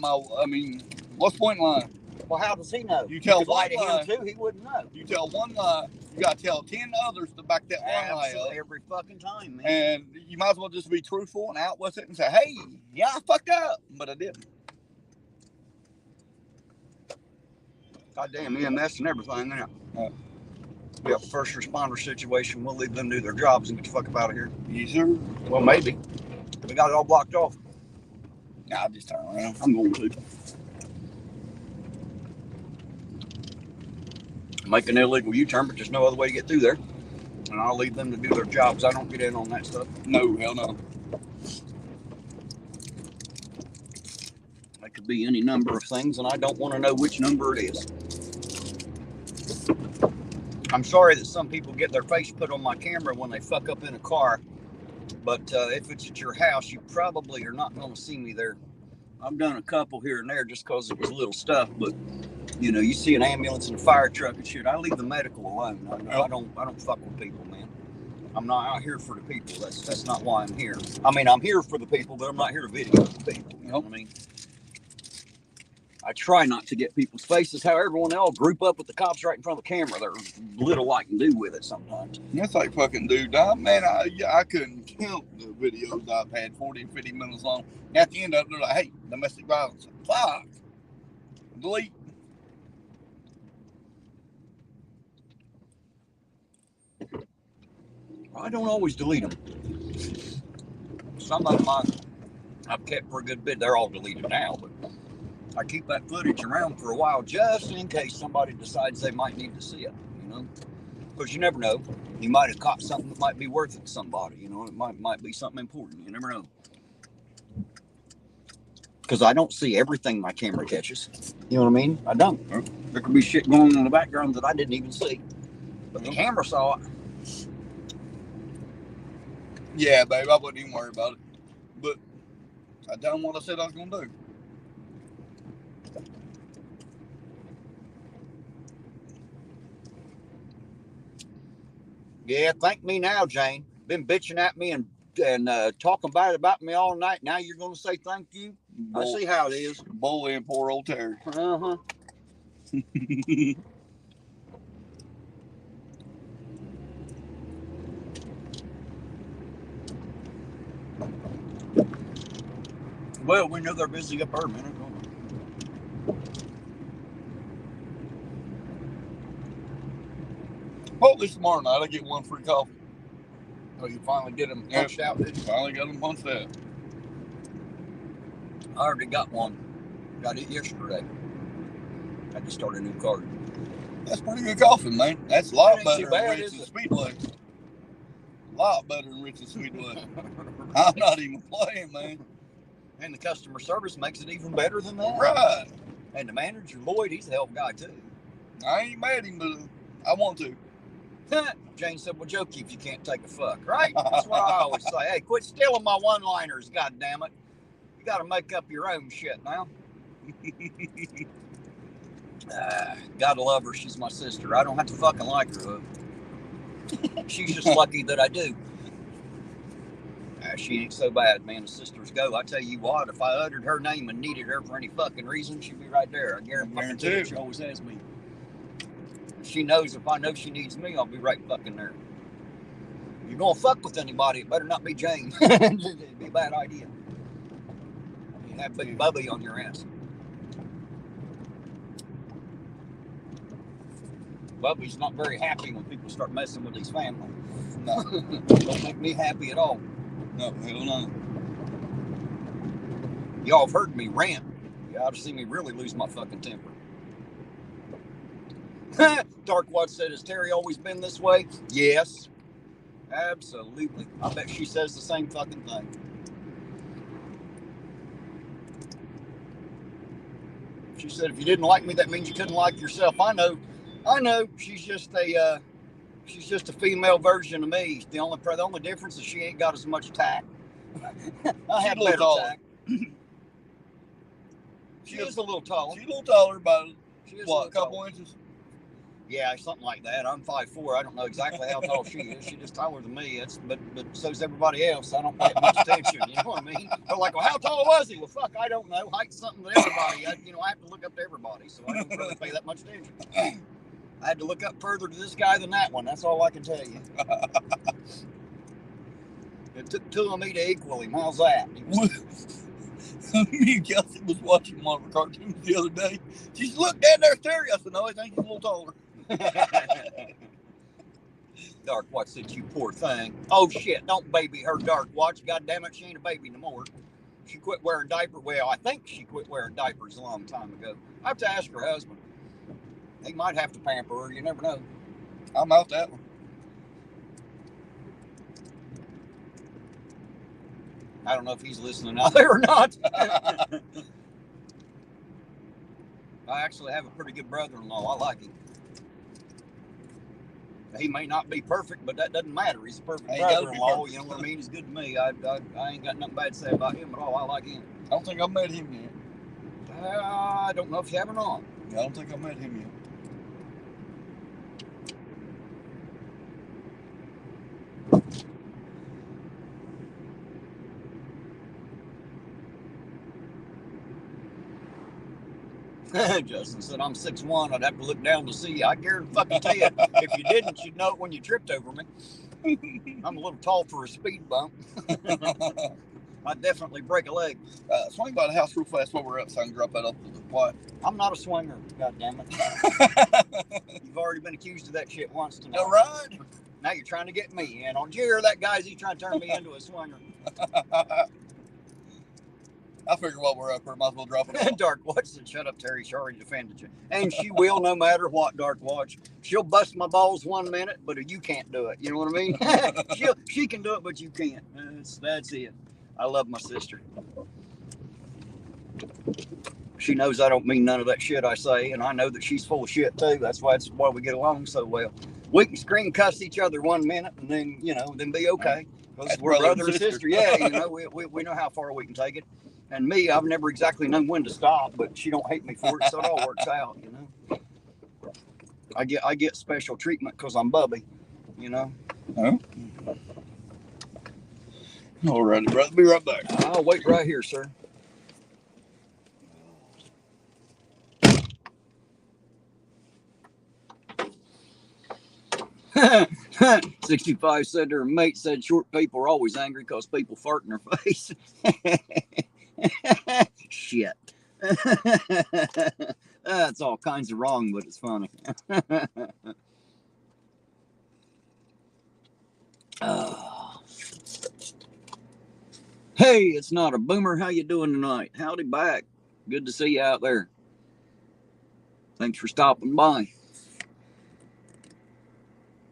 what's the point in lying? Well, how does he know? You tell could lie one to lie. him, too. He wouldn't know. You tell one lie, you got to tell 10 others to back that one lie up. Every fucking time, man. And you might as well just be truthful and out with it and say, hey, yeah, I fucked up. But I didn't. Goddamn EMS and everything now. Yeah, first responder situation. We'll leave them do their jobs and get the fuck up out of here. Yes, sir. Well, maybe. We got it all blocked off. Nah, I'll just turn around. I'm going to. Make an illegal U-turn, but there's no other way to get through there. And I'll leave them to do their jobs. I don't get in on that stuff. No, hell no. It could be any number of things, and I don't want to know which number it is. I'm sorry that some people get their face put on my camera when they fuck up in a car, but if it's at your house, you probably are not going to see me there. I've done a couple here and there just because it was little stuff, but you know, you see an ambulance and a fire truck and shit. I leave the medical alone. I don't fuck with people, man. I'm not out here for the people. That's not why I'm here. I mean, I'm here for the people, but I'm not here to video the people. You know what I mean? I try not to get people's faces. However, when they all group up with the cops right in front of the camera, there's little I can do with it sometimes. That's like fucking dude. I couldn't count the videos I've had 40 and 50 minutes long. At the end of it, they're like, hey, domestic violence. Fuck. Delete. I don't always delete them. Some of them I've kept for a good bit. They're all deleted now, but I keep that footage around for a while just in case somebody decides they might need to see it, you know? Because you never know. You might have caught something that might be worth it to somebody, you know? It might be something important. You never know. Because I don't see everything my camera catches. You know what I mean? I don't. There could be shit going on in the background that I didn't even see. But the camera saw it. Yeah, babe, I wouldn't even worry about it. But I done what I said I was going to do. Yeah, thank me now, Jane. Been bitching at me and talking bad about me all night. Now you're going to say thank you? I see how it is. Bullying poor old Terry. Uh-huh. Well, we know they're busy up there, man. Hopefully tomorrow night I get one free coffee. Oh, you finally get them punched out, did you? Finally got them punched out. I already got one. Got it yesterday. Had to start a new card. That's pretty good coffee, man. That's a lot That ain't better too than bad, Rich is and it? Speedway. A lot better than Rich and Speedway. I'm not even playing, man. And the customer service makes it even better than that. Right. And the manager, Lloyd, he's a hell of a guy, too. I ain't mad at him, but I want to. Jane said, well, joke you if you can't take a fuck, right? That's what I always say. Hey, quit stealing my one-liners, goddammit. You got to make up your own shit now. Gotta love her. She's my sister. I don't have to fucking like her, though. She's just lucky that I do. She ain't so bad, man. The sisters go. I tell you what, if I uttered her name and needed her for any fucking reason, she'd be right there. I guarantee you, she always has me. She knows if I know she needs me, I'll be right fucking there. If you're gonna fuck with anybody, it better not be Jane. It'd be a bad idea. You have Big Bubby on your ass. Bubby's not very happy when people start messing with his family. No. Don't make me happy at all. No, hell no. Y'all have heard me rant. You ought to see me really lose my fucking temper. Darkwatch said, has Terry always been this way? Yes. Absolutely. I bet she says the same fucking thing. She said, if you didn't like me, that means you couldn't like yourself. I know. She's just a female version of me. The only difference is she ain't got as much tact. I have better tact. She is a little taller. She's a little taller, about what, a couple inches? Yeah, something like that. I'm 5'4". I don't know exactly how tall she is. She's just taller than me. But so's everybody else. I don't pay much attention. You know what I mean? They're like, well, how tall was he? Well, fuck, I don't know. Height's something that everybody. I have to look up to everybody, so I don't really pay that much attention. I had to look up further to this guy than that one. That's all I can tell you. It took two of me to equal him. How's that? Me and Kelsey was watching one of her cartoons the other day. She said, look, Dad, there's Terry. I said, no, I think he's a little taller. Darkwatch said, you poor thing. Oh, shit, don't baby her, Darkwatch. God damn it, she ain't a baby no more. She quit wearing diapers. Well, I think she quit wearing diapers a long time ago. I have to ask her husband. He might have to pamper her. You never know. I'm out that one. I don't know if he's listening out there or not. I actually have a pretty good brother-in-law. I like him. He may not be perfect, but that doesn't matter. He's a perfect brother-in-law. You know what I mean? He's good to me. I ain't got nothing bad to say about him at all. I like him. I don't think I've met him yet. I don't know if you have or not. I don't think I've met him yet. Justin said, I'm 6'1". I'd have to look down to see you. I guarantee fucking tell you, if you didn't, you'd know it when you tripped over me. I'm a little tall for a speed bump. I'd definitely break a leg. Swing by the house real fast while we're up so I can drop that off to the quiet. I'm not a swinger, goddammit. You've already been accused of that shit once tonight. All right. Now you're trying to get me in. Did you hear that, guys? He's trying to turn me into a swinger. I figure while we're up here, might as well drop it off. Darkwatch said, shut up, Terry. She already defended you. And she will no matter what, Darkwatch. She'll bust my balls 1 minute, but you can't do it. You know what I mean? She can do it, but you can't. That's it. I love my sister. She knows I don't mean none of that shit I say, and I know that she's full of shit too. That's why we get along so well. We can scream cuss each other 1 minute and then be okay. Because we're brother and sister. Yeah, we know how far we can take it. And me, I've never exactly known when to stop, but she don't hate me for it, so it all works out, I get special treatment because I'm Bubby, Oh. All righty, brother. Be right back. I'll wait right here, sir. 65 said her mate said short people are always angry because people fart in their face. Shit. That's all kinds of wrong, but it's funny. Hey, it's not a boomer. How you doing tonight? Howdy back. Good to see you out there. Thanks for stopping by.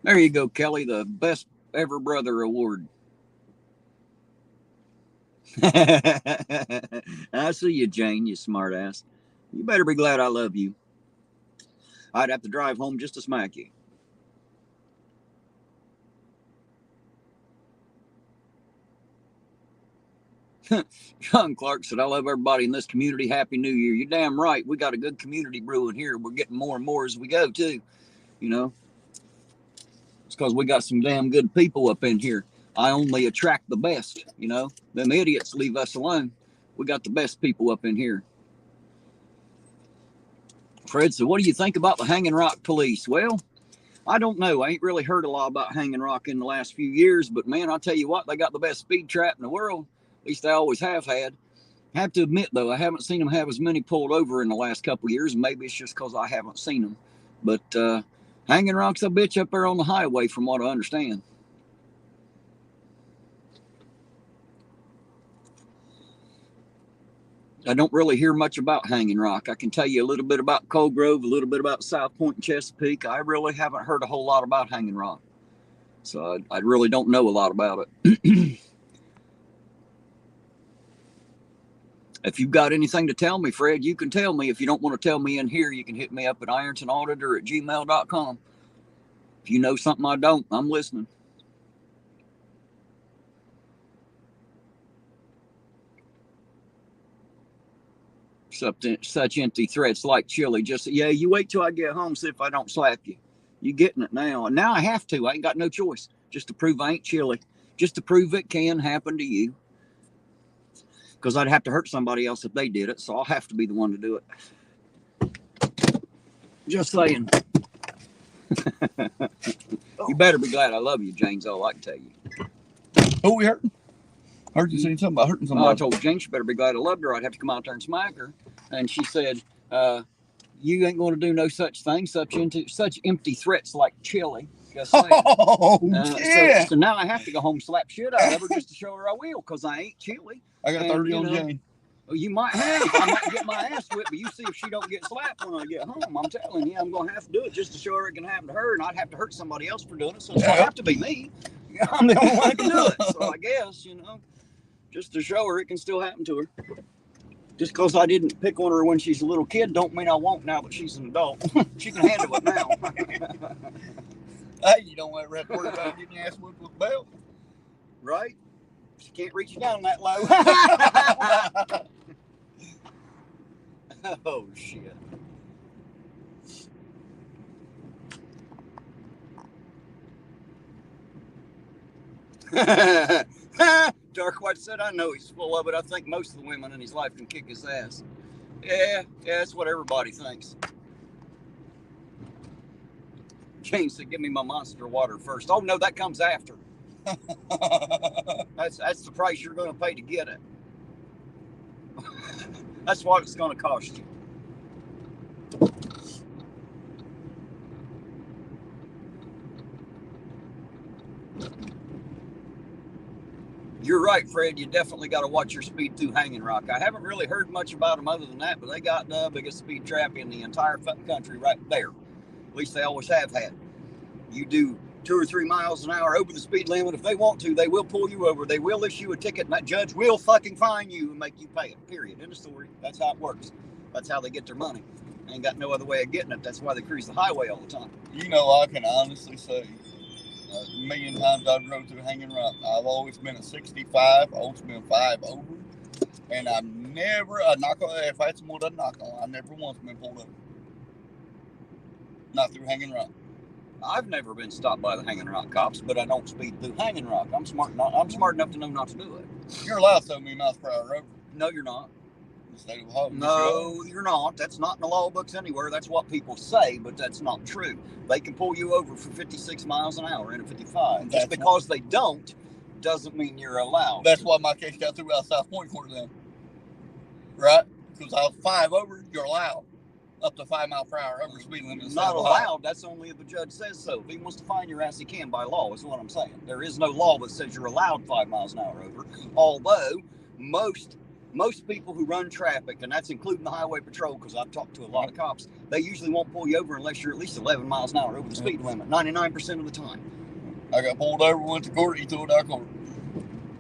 There you go, Kelly, the best ever brother award. I see you, Jane, you smart ass. You better be glad I love you. I'd have to drive home just to smack you. John Clark said, I love everybody in this community. Happy New Year. You're damn right. We got a good community brewing here. We're getting more and more as we go, too. You know, it's because we got some damn good people up in here. I only attract the best, you know. Them idiots leave us alone. We got the best people up in here. Fred said, what do you think about the Hanging Rock police? Well, I don't know. I ain't really heard a lot about Hanging Rock in the last few years, but man, I'll tell you what, they got the best speed trap in the world. At least they always have had. I have to admit, though, I haven't seen them have as many pulled over in the last couple of years. Maybe it's just because I haven't seen them. But Hanging Rock's a bitch up there on the highway, from what I understand. I don't really hear much about Hanging Rock. I can tell you a little bit about Cold Grove, a little bit about South Point and Chesapeake. I really haven't heard a whole lot about Hanging Rock. So I really don't know a lot about it. If you've got anything to tell me, Fred, you can tell me. If you don't want to tell me in here, you can hit me up at irontonauditor@gmail.com. If you know something I don't, I'm listening. Such empty threats like chili. Just, yeah, you wait till I get home, see if I don't slap you. You getting it now. And now I have to. I ain't got no choice. Just to prove I ain't chili. Just to prove it can happen to you. Because I'd have to hurt somebody else if they did it. So I'll have to be the one to do it. Just saying. You better be glad I love you, James. All I can tell you. Who we hurting? Heard you say something about hurting somebody. I told Jane she better be glad I loved her. I'd have to come out there and smack her. And she said, you ain't going to do no such thing, such empty threats like chili. Just saying. Oh, yeah. So now I have to go home and slap shit out of her just to show her I will, because I ain't chili. I got 30 on Jane. Well, you might have. I might get my ass whipped, but you see if she don't get slapped when I get home. I'm telling you, I'm going to have to do it just to show her it can happen to her, and I'd have to hurt somebody else for doing it, so it's going to have to be me. I'm the only one that can do it. So I guess, just to show her it can still happen to her. Just because I didn't pick on her when she's a little kid don't mean I won't now that she's an adult. She can handle it now. Hey, you don't ever have to worry about getting your ass whipped with a belt. Right? She can't reach you down that low. Oh, shit. Dark White said, I know he's full of it. I think most of the women in his life can kick his ass. Yeah, that's what everybody thinks. James said, give me my monster water first. Oh, no, that comes after. That's the price you're going to pay to get it. That's what it's going to cost you. You're right, Fred. You definitely got to watch your speed through Hanging Rock. I haven't really heard much about them other than that, but they got the biggest speed trap in the entire fucking country right there. At least they always have had. You do 2 or 3 miles an hour over the speed limit. If they want to, they will pull you over. They will issue a ticket, and that judge will fucking fine you and make you pay it, period. End of story. That's how it works. That's how they get their money. They ain't got no other way of getting it. That's why they cruise the highway all the time. I can honestly say, a million times I've drove through Hanging Rock. I've always been a 65, always been 5 over, and I've never, if I had someone to knock on, I've never once been pulled over. Not through Hanging Rock. I've never been stopped by the Hanging Rock cops, but I don't speed through Hanging Rock. I'm smart enough to know not to do it. You're allowed so many miles per hour over No, you're not. the state of Ohio. No, you're not. That's not in the law books anywhere. That's what people say, but that's not true. They can pull you over for 56 miles an hour in a 55. Just because they don't doesn't mean you're allowed. That's why my case got through out South Point Court then. Right? Because I was 5 over, you're allowed. Up to 5 mile per hour over speed limit. It's not allowed. That's only if the judge says so. If he wants to fine your ass, he can by law, is what I'm saying. There is no law that says you're allowed 5 miles an hour over. Although most people who run traffic, and that's including the highway patrol, because I've talked to a lot of cops, they usually won't pull you over unless you're at least 11 miles an hour over the speed limit, 99% of the time. I got pulled over, went to court, he threw it out of court.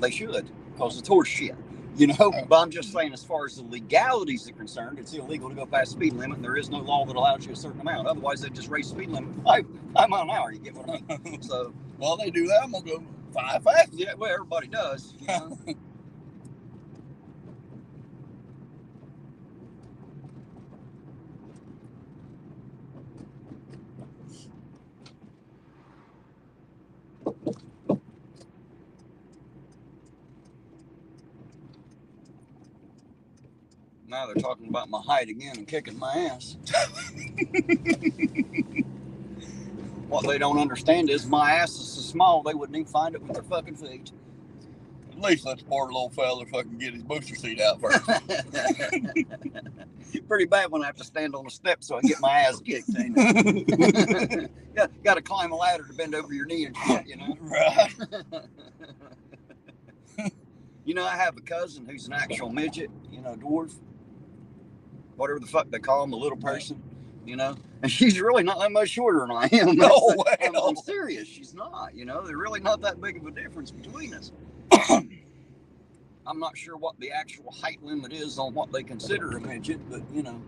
They should, because it's horse shit. You know, but I'm just saying, as far as the legalities are concerned, it's illegal to go past speed limit, and there is no law that allows you a certain amount. Otherwise, they just raise speed limit 5 miles an hour. You get what I mean? So, well, they do that. I'm gonna go 5 fast. Yeah, well, everybody does. You know? Now they're talking about my height again and kicking my ass. What they don't understand is my ass is so small they wouldn't even find it with their fucking feet. At least let the poor little fella fucking get his booster seat out first. Pretty bad when I have to stand on a step so I get my ass kicked. Ain't it? Got to climb a ladder to bend over your knee and shit, you know? Right. You know, I have a cousin who's an actual midget, you know, dwarf. Whatever the fuck they call him, a little person, you know? And she's really not that much shorter than I am. No way. I'm serious. She's not, you know? There's really not that big of a difference between us. I'm not sure what the actual height limit is on what they consider a midget, but, you know.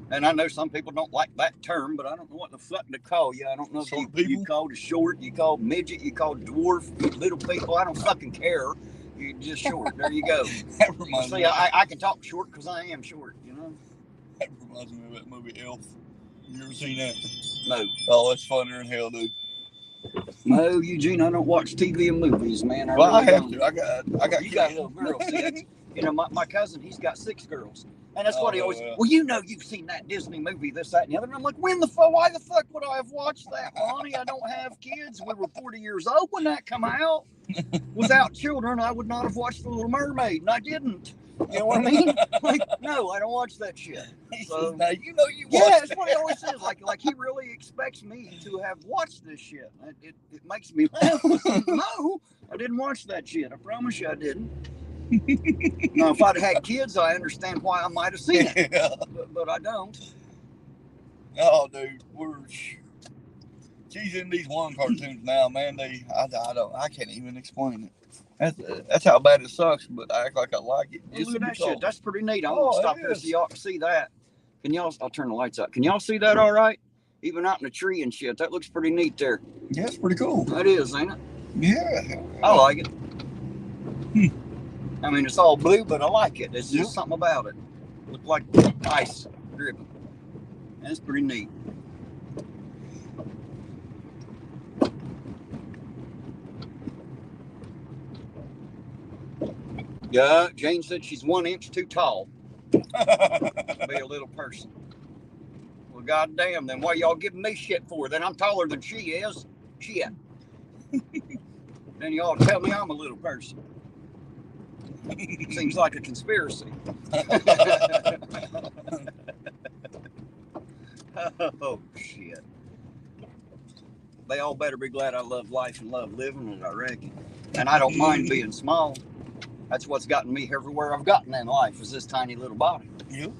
And I know some people don't like that term, but I don't know what the fuck to call you. I don't know if you called short, you called midget, you called dwarf, little people. I don't fucking care. You're just short. There you go. That reminds me. I can talk short because I am short, you know? That reminds me of that movie Elf. You ever seen that? No. Oh, that's funnier than hell, dude. No, Eugene, I don't watch TV and movies, man. I have to. I got you got little girls. See, you know, my cousin, he's got 6 girls. And that's what he always, well, you know, you've seen that Disney movie, this, that, and the other. And I'm like, why the fuck would I have watched that, Lonnie? I don't have kids. We were 40 years old when that come out. Without children, I would not have watched The Little Mermaid, and I didn't. You know what I mean? Like, no, I don't watch that shit. So, now you know you watch. Yeah, that's what he always says. Like he really expects me to have watched this shit. It makes me laugh. No, I didn't watch that shit. I promise you I didn't. Now, if I'd had kids, I understand why I might have seen it, but I don't. Oh, dude, she's in these one cartoons now, man. I can't even explain it. That's how bad it sucks, but I act like I like it. Well, look at that shit. That's pretty neat. I'm gonna stop there so y'all can see that. Can y'all? I'll turn the lights out. Can y'all see that? All right. Even out in the tree and shit, that looks pretty neat there. Yeah, it's pretty cool. That is, ain't it? Yeah. I like it. I mean, it's all blue, but I like it. It's just something about it. Look like ice dripping. That's pretty neat. Yeah, Jane said she's 1 inch too tall to be a little person. Well, goddamn, then what y'all giving me shit for? Then I'm taller than she is. Shit. Then y'all tell me I'm a little person. Seems like a conspiracy. Oh, shit. They all better be glad I love life and love living, I reckon. And I don't mind being small. That's what's gotten me everywhere I've gotten in life, is this tiny little body. Yep.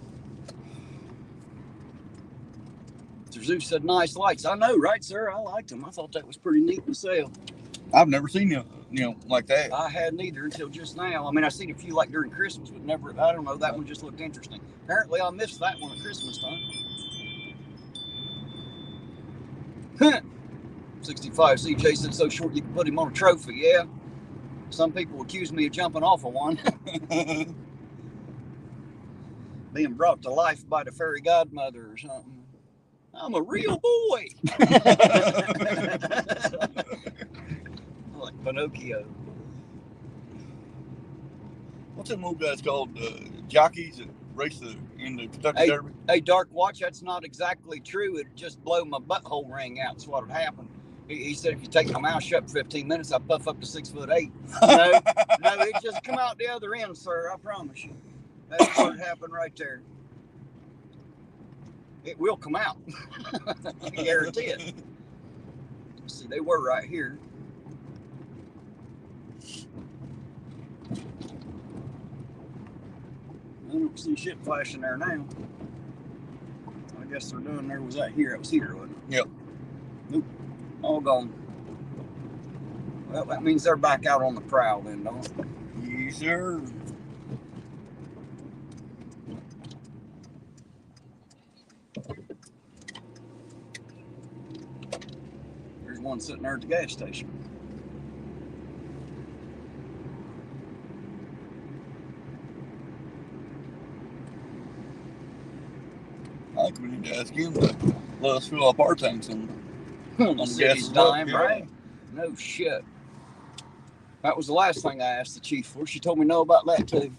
Zeus said nice lights. I know, right, sir? I liked them. I thought that was pretty neat myself. I've never seen you like that. I hadn't either until just now. I mean, I've seen a few like during Christmas, but never, I don't know, that one just looked interesting. Apparently, I missed that one at Christmas time. 65 CJ said so short you can put him on a trophy. Yeah. Some people accuse me of jumping off of one. Being brought to life by the fairy godmother or something. I'm a real boy. Like Pinocchio. What's them old guys called? Jockeys that race in the Kentucky Derby? Hey, Dark Watch, that's not exactly true. It'd just blow my butthole ring out. That's what would happen. He said if you take my mouth shut for 15 minutes, I'll puff up to 6'8". No, it just come out the other end, sir. I promise you. That's what happened right there. It will come out. I guarantee it. See, they were right here. I don't see shit flashing there now. I guess they're doing there. Was that here? It was here, wasn't it? Yep. Nope. All gone. Well, that means they're back out on the prowl then, don't it? Yes, sir. There's one sitting there at the gas station. I think we need to ask him to let us fill up our tanks on the city's dime, right? No shit. That was the last thing I asked the chief for. She told me no about that too.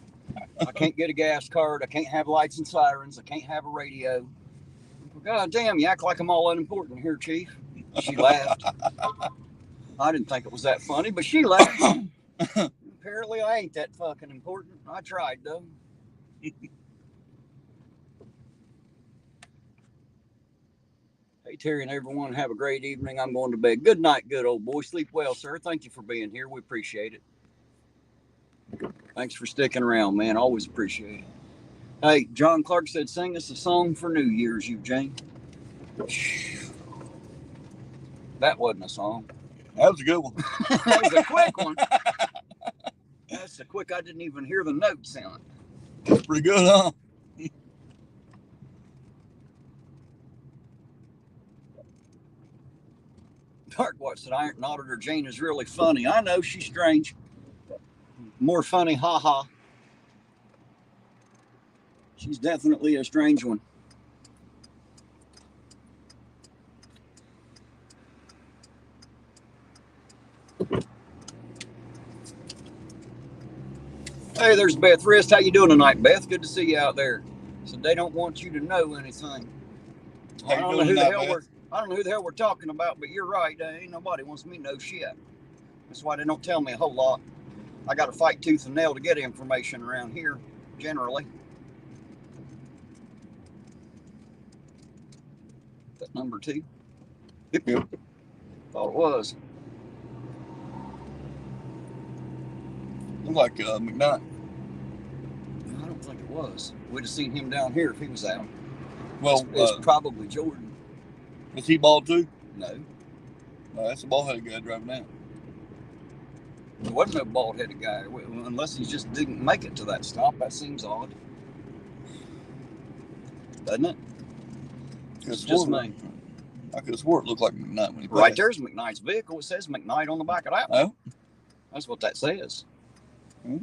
I can't get a gas card. I can't have lights and sirens. I can't have a radio. God damn, you act like I'm all unimportant here, chief. She laughed. I didn't think it was that funny, but she laughed. Apparently I ain't that fucking important. I tried though. Hey, Terry and everyone, have a great evening. I'm going to bed. Good night, good old boy. Sleep well, sir. Thank you for being here. We appreciate it. Thanks for sticking around, man. Always appreciate it. Hey, John Clark said, sing us a song for New Year's, Eugene. That wasn't a song. That was a good one. That was a quick one. That's so quick I didn't even hear the notes in it. That's pretty good, huh? Dark Watch said, Ironton Auditor Jane is really funny. I know, she's strange. More funny, haha. She's definitely a strange one. Hey, there's Beth Rist. How you doing tonight, Beth? Good to see you out there. So they don't want you to know anything. I don't know who the hell we're talking about, but you're right. Ain't nobody wants me to know shit. That's why they don't tell me a whole lot. I got to fight tooth and nail to get information around here, generally. That number 2? Yep. Thought it was. Looked like McKnight. I don't think it was. We'd have seen him down here if he was out. Well, it's probably Jordan. Was he bald too? No. No, that's a bald-headed guy driving out. There wasn't no bald-headed guy, unless he just didn't make it to that stop. That seems odd. Doesn't it? It's just me. I could have swore it looked like McKnight when he passed. Right there's McKnight's vehicle. It says McKnight on the back of that one. Oh? That's what that says. Hmm.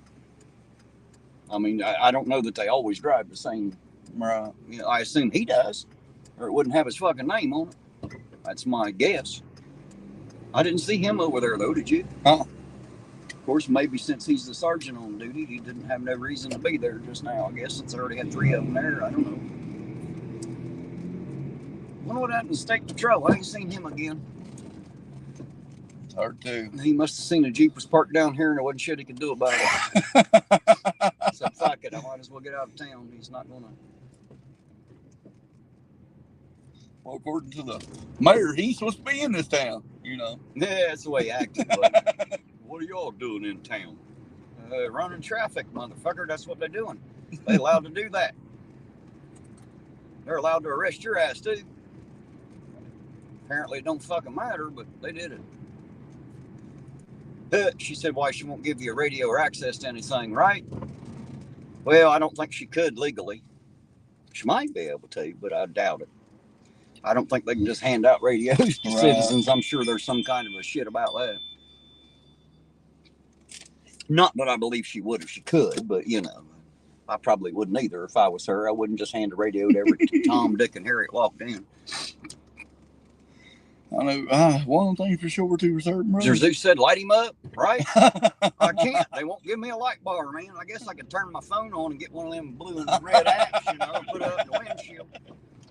I mean, I don't know that they always drive the same. Right. You know, I assume he does, or it wouldn't have his fucking name on it. That's my guess. I didn't see him over there, though, did you? Huh? Of course, maybe since he's the sergeant on duty, he didn't have no reason to be there just now, I guess, since I already had 3 of them there. I don't know. Wonder what happened to State Patrol. I ain't seen him again. It's hard to. He must have seen a Jeep was parked down here and there wasn't shit he could do about it. So fuck it, I might as well get out of town. He's not gonna. Well, according to the mayor, he's supposed to be in this town, you know. Yeah, that's the way he acted. But what are y'all doing in town? Running traffic, motherfucker. That's what they're doing. They allowed to do that. They're allowed to arrest your ass too. Apparently it don't fucking matter, but they did it. She said why she won't give you a radio or access to anything, right? Well, I don't think she could legally. She might be able to, but I doubt it. I don't think they can just hand out radios to citizens. I'm sure there's some kind of a shit about that. Not that I believe she would if she could, but you know, I probably wouldn't either if I was her. I wouldn't just hand a radio to every Tom, Dick, and Harry that walked in. I know. One thing for sure, too, for certain, bro. Zeus said, light him up, right? I can't. They won't give me a light bar, man. I guess I could turn my phone on and get one of them blue and red apps, you know, and put it up in the windshield.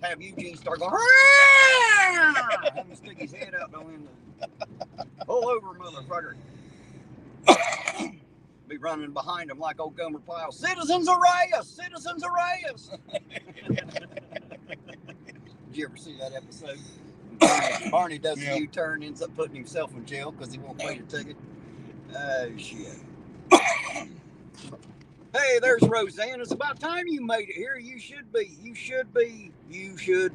Have Eugene start going, have him stick his head out the window. Pull over, motherfucker. Be running behind him like old Gomer Pyle. Citizens array us! Citizens array us! Did you ever see that episode? Barney does a U-turn, ends up putting himself in jail because he won't pay the ticket. Oh, shit. Hey, there's Roseanne. It's about time you made it here. You should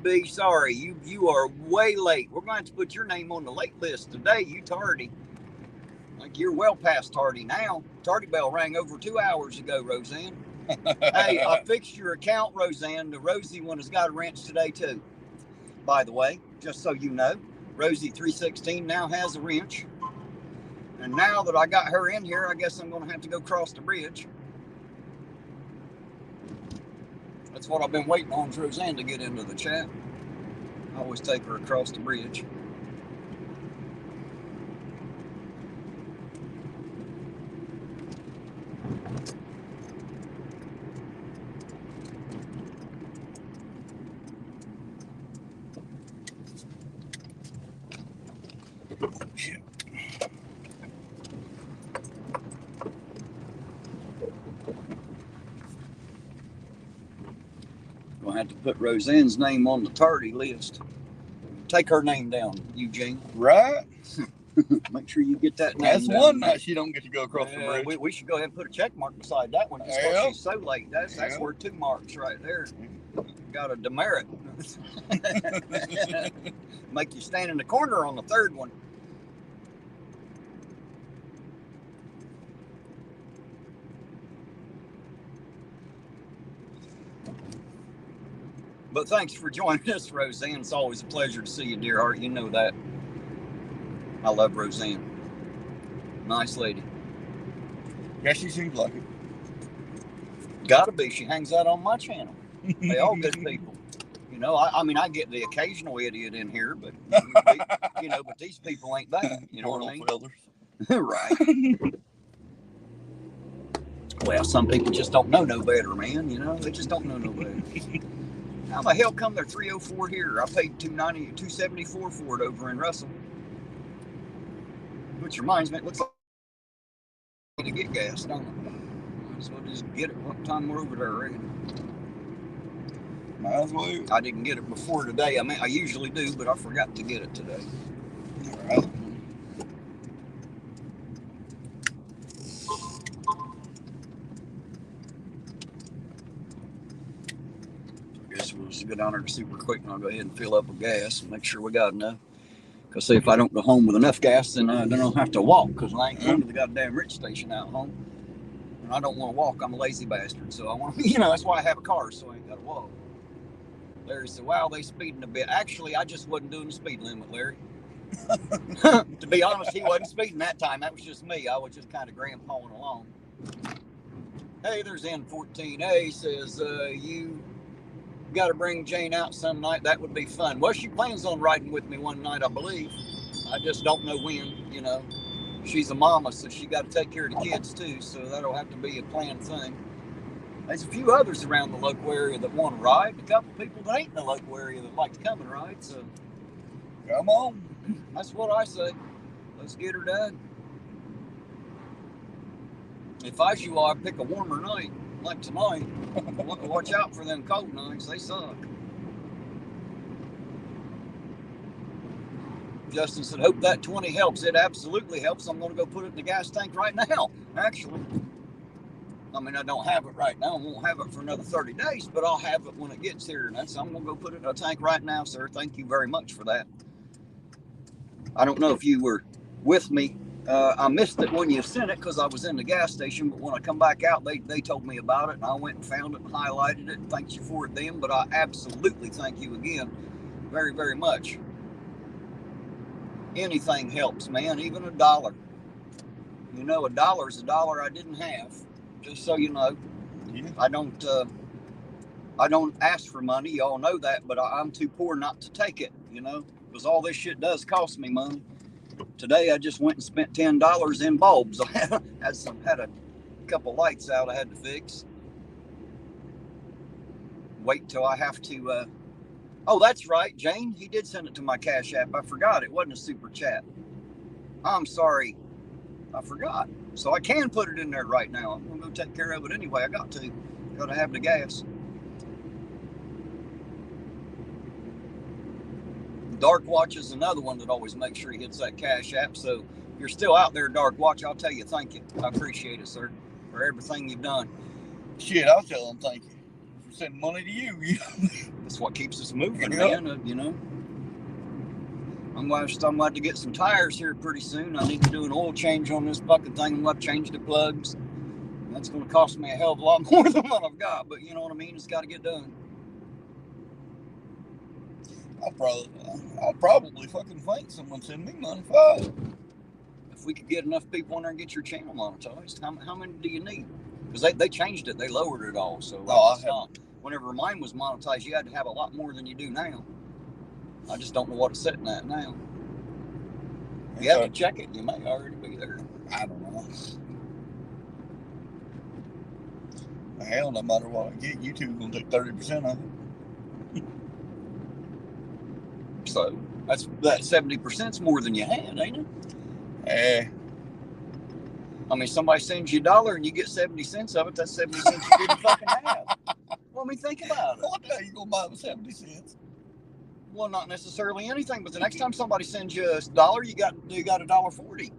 be sorry. You are way late. We're going to put your name on the late list today. You tardy. Like you're well past tardy now. Tardy bell rang over 2 hours ago, Roseanne. Hey, I fixed your account, Roseanne. The Rosie one has got a wrench today, too. By the way, just so you know, Rosie 316 now has a wrench. And now that I got her in here, I guess I'm going to have to go cross the bridge. That's what I've been waiting on, is Roseanne to get into the chat. I always take her across the bridge. Gonna have to put Roseanne's name on the tardy list. Take her name down, Eugene. Right? Make sure you get that name That's down. One night she don't get to go across the bridge. We should go ahead and put a check mark beside that one just because she's so late. That's worth 2 marks right there. Got a demerit. Make you stand in the corner on the 3rd one. But thanks for joining us, Roseanne. It's always a pleasure to see you, dear heart. You know that. I love Roseanne. Nice lady. Yeah, she seems like it. Gotta be. She hangs out on my channel. They all good people. You know, I mean, I get the occasional idiot in here, but you know, but these people ain't that. You know what I mean? Right. Well, some people just don't know no better, man. You know, they just don't know no better. How the hell come they're 304 here? I paid $274 for it over in Russell. Which reminds me, it looks like I need to get gas, don't it? Might as well just get it what time we're over there, I reckon. Might as well. I didn't get it before today. I mean, I usually do, but I forgot to get it today. All right. I guess we'll just go down there super quick and I'll go ahead and fill up with gas and make sure we got enough. Because see, if I don't go home with enough gas, then I don't have to walk because I ain't going to the goddamn rich station out home. And I don't want to walk. I'm a lazy bastard. So I want to, you know, that's why I have a car, so I ain't got to walk. Larry said, wow, they speeding a bit. Actually, I just wasn't doing the speed limit, Larry. To be honest, he wasn't speeding that time. That was just me. I was just kind of grandpawing along. Hey, there's N14A says, you got to bring Jane out some night. That would be fun. Well, she plans on riding with me one night, I believe. I just don't know when, you know. She's a mama, so she got to take care of the kids too, so that'll have to be a planned thing. There's a few others around the local area that want to ride. A couple people that ain't in the local area that like to come and ride, so come on. That's what I say. Let's get her done. If I was you, I'd pick a warmer night, like tonight. Watch out for them cold nights. They suck. Justin said, hope that 20 helps. It absolutely helps. I'm going to go put it in the gas tank right now, actually. I mean, I don't have it right now. I won't have it for another 30 days, but I'll have it when it gets here. And I'm going to go put it in a tank right now, sir. Thank you very much for that. I don't know if you were with me. I missed it when you sent it because I was in the gas station. But when I come back out, they told me about it. And I went and found it and highlighted it. Thank you for it then. But I absolutely thank you again very, very much. Anything helps, man. Even $1. You know, $1 is $1 I didn't have. Just so you know. Yeah. I don't ask for money. Y'all know that. But I'm too poor not to take it, you know. because all this shit does cost me money. Today I just went and spent $10 in bulbs. I had a couple lights out I had to fix. Wait till I have to. Oh, that's right, Jane. He did send it to my Cash App. I forgot it wasn't a super chat. I'm sorry, I forgot. So I can put it in there right now. I'm gonna go take care of it anyway. I got to have the gas. Dark Watch is another one that always makes sure he hits that Cash App. So if you're still out there, Dark Watch, I'll tell you thank you. I appreciate it, sir, for everything you've done. Shit, I'll tell them thank you for sending money to you. That's what keeps us moving, man. You know. I'm going to get some tires here pretty soon. I need to do an oil change on this fucking thing. I'm going to change the plugs. That's going to cost me a hell of a lot more than what I've got, but you know what I mean? It's got to get done. I'll probably fucking think someone send me money for it. If we could get enough people in there and get your channel monetized, how many do you need? Because they changed it. They lowered it all. So whenever mine was monetized, you had to have a lot more than you do now. I just don't know what it's sitting at now. You have to check it. You may already be there. I don't know. Hell, no matter what I get, YouTube's going to take 30% of it. So that 70%'s more than you had, ain't it? Yeah. I mean, somebody sends you $1 and you get 70 cents of it. That's 70 cents you didn't fucking have. Well, I mean, think about it. What the hell you gonna buy with 70 cents? Well, not necessarily anything, but the next time somebody sends you $1, you got $1.40.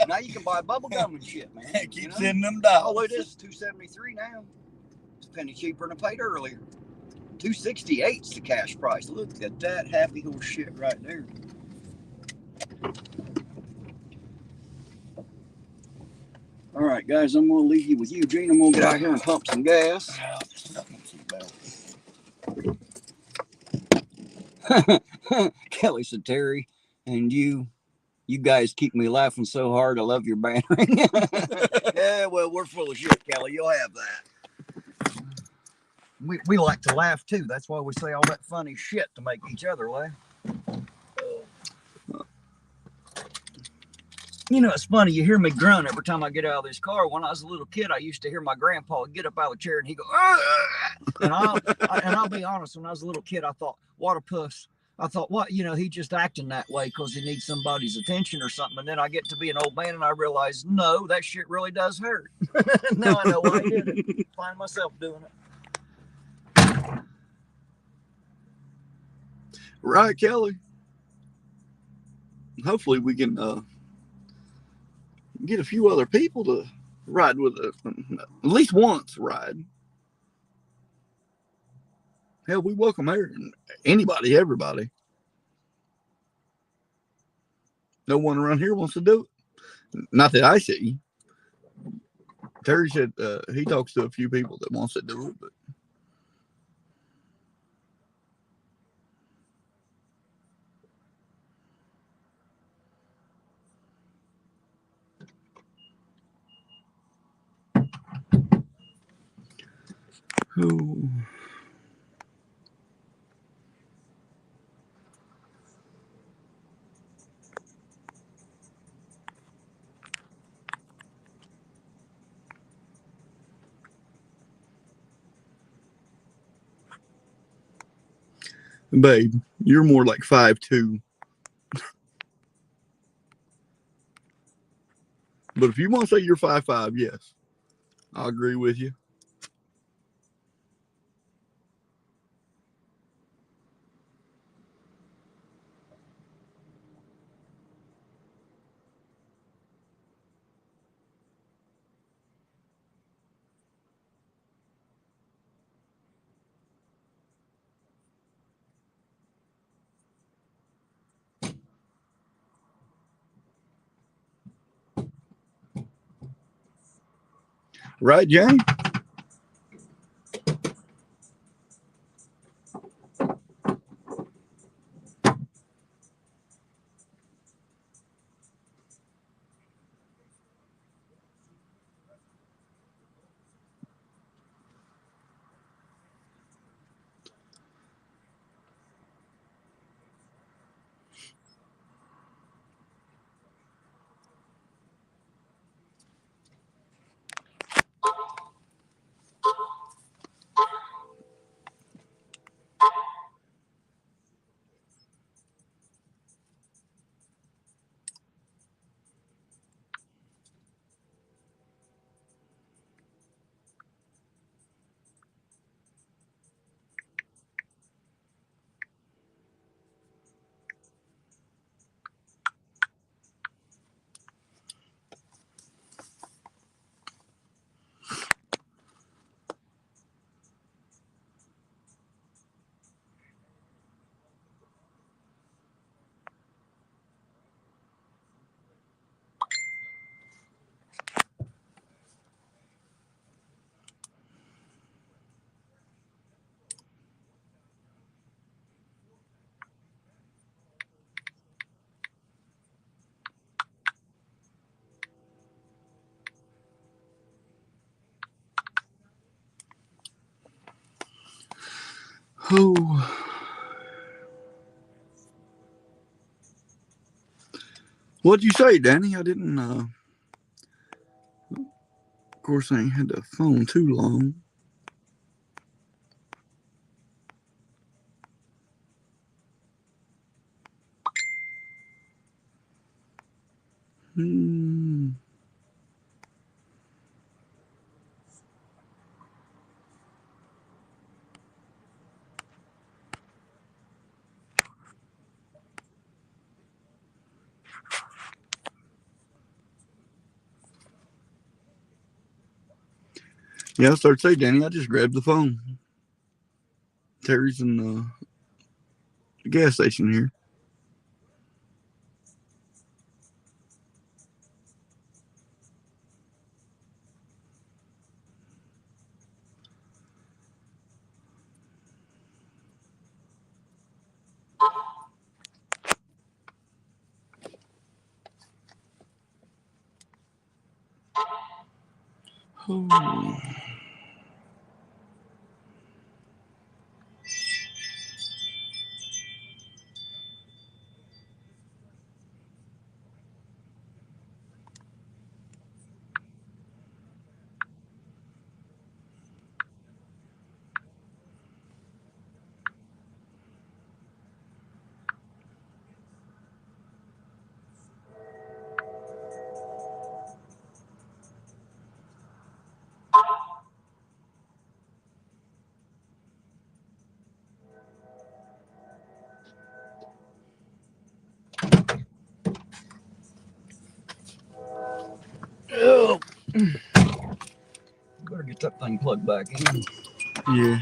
Now you can buy bubble gum and shit, man. Keep sending them dollars. Oh, it is $2.73 now. It's a penny cheaper than I paid earlier. $2.68's the cash price. Look at that happy horse shit right there. All right, guys, I'm going to leave you with Eugene. I'm going to get out here and pump some gas. Kelly said, Terry, and you guys keep me laughing so hard. I love your bantering. Yeah, well, we're full of shit, Kelly. You'll have that. We like to laugh, too. That's why we say all that funny shit to make each other laugh. You know, it's funny. You hear me grunt every time I get out of this car. When I was a little kid, I used to hear my grandpa get up out of the chair and he'd go, and I'll be honest. When I was a little kid, I thought, what a puss. I thought, what, you know, he just acting that way because he needs somebody's attention or something. And then I get to be an old man and I realize, no, that shit really does hurt. Now I know why I did it. Find myself doing it. Right, Kelly. Hopefully we can get a few other people to ride with us. At least once ride. Hell, we welcome anybody, everybody. No one around here wants to do it. Not that I see. Terry said he talks to a few people that wants to do it, but who? Babe, you're more like 5'2". But if you want to say you're 5'5", yes, I'll agree with you. Right, Jane? Oh. What'd you say, Danny? I didn't, of course, I ain't had the phone too long. Yeah, I started to say, Danny, I just grabbed the phone. Terry's in the gas station here. Oh. Oh. Better get that thing plugged back in. Yeah.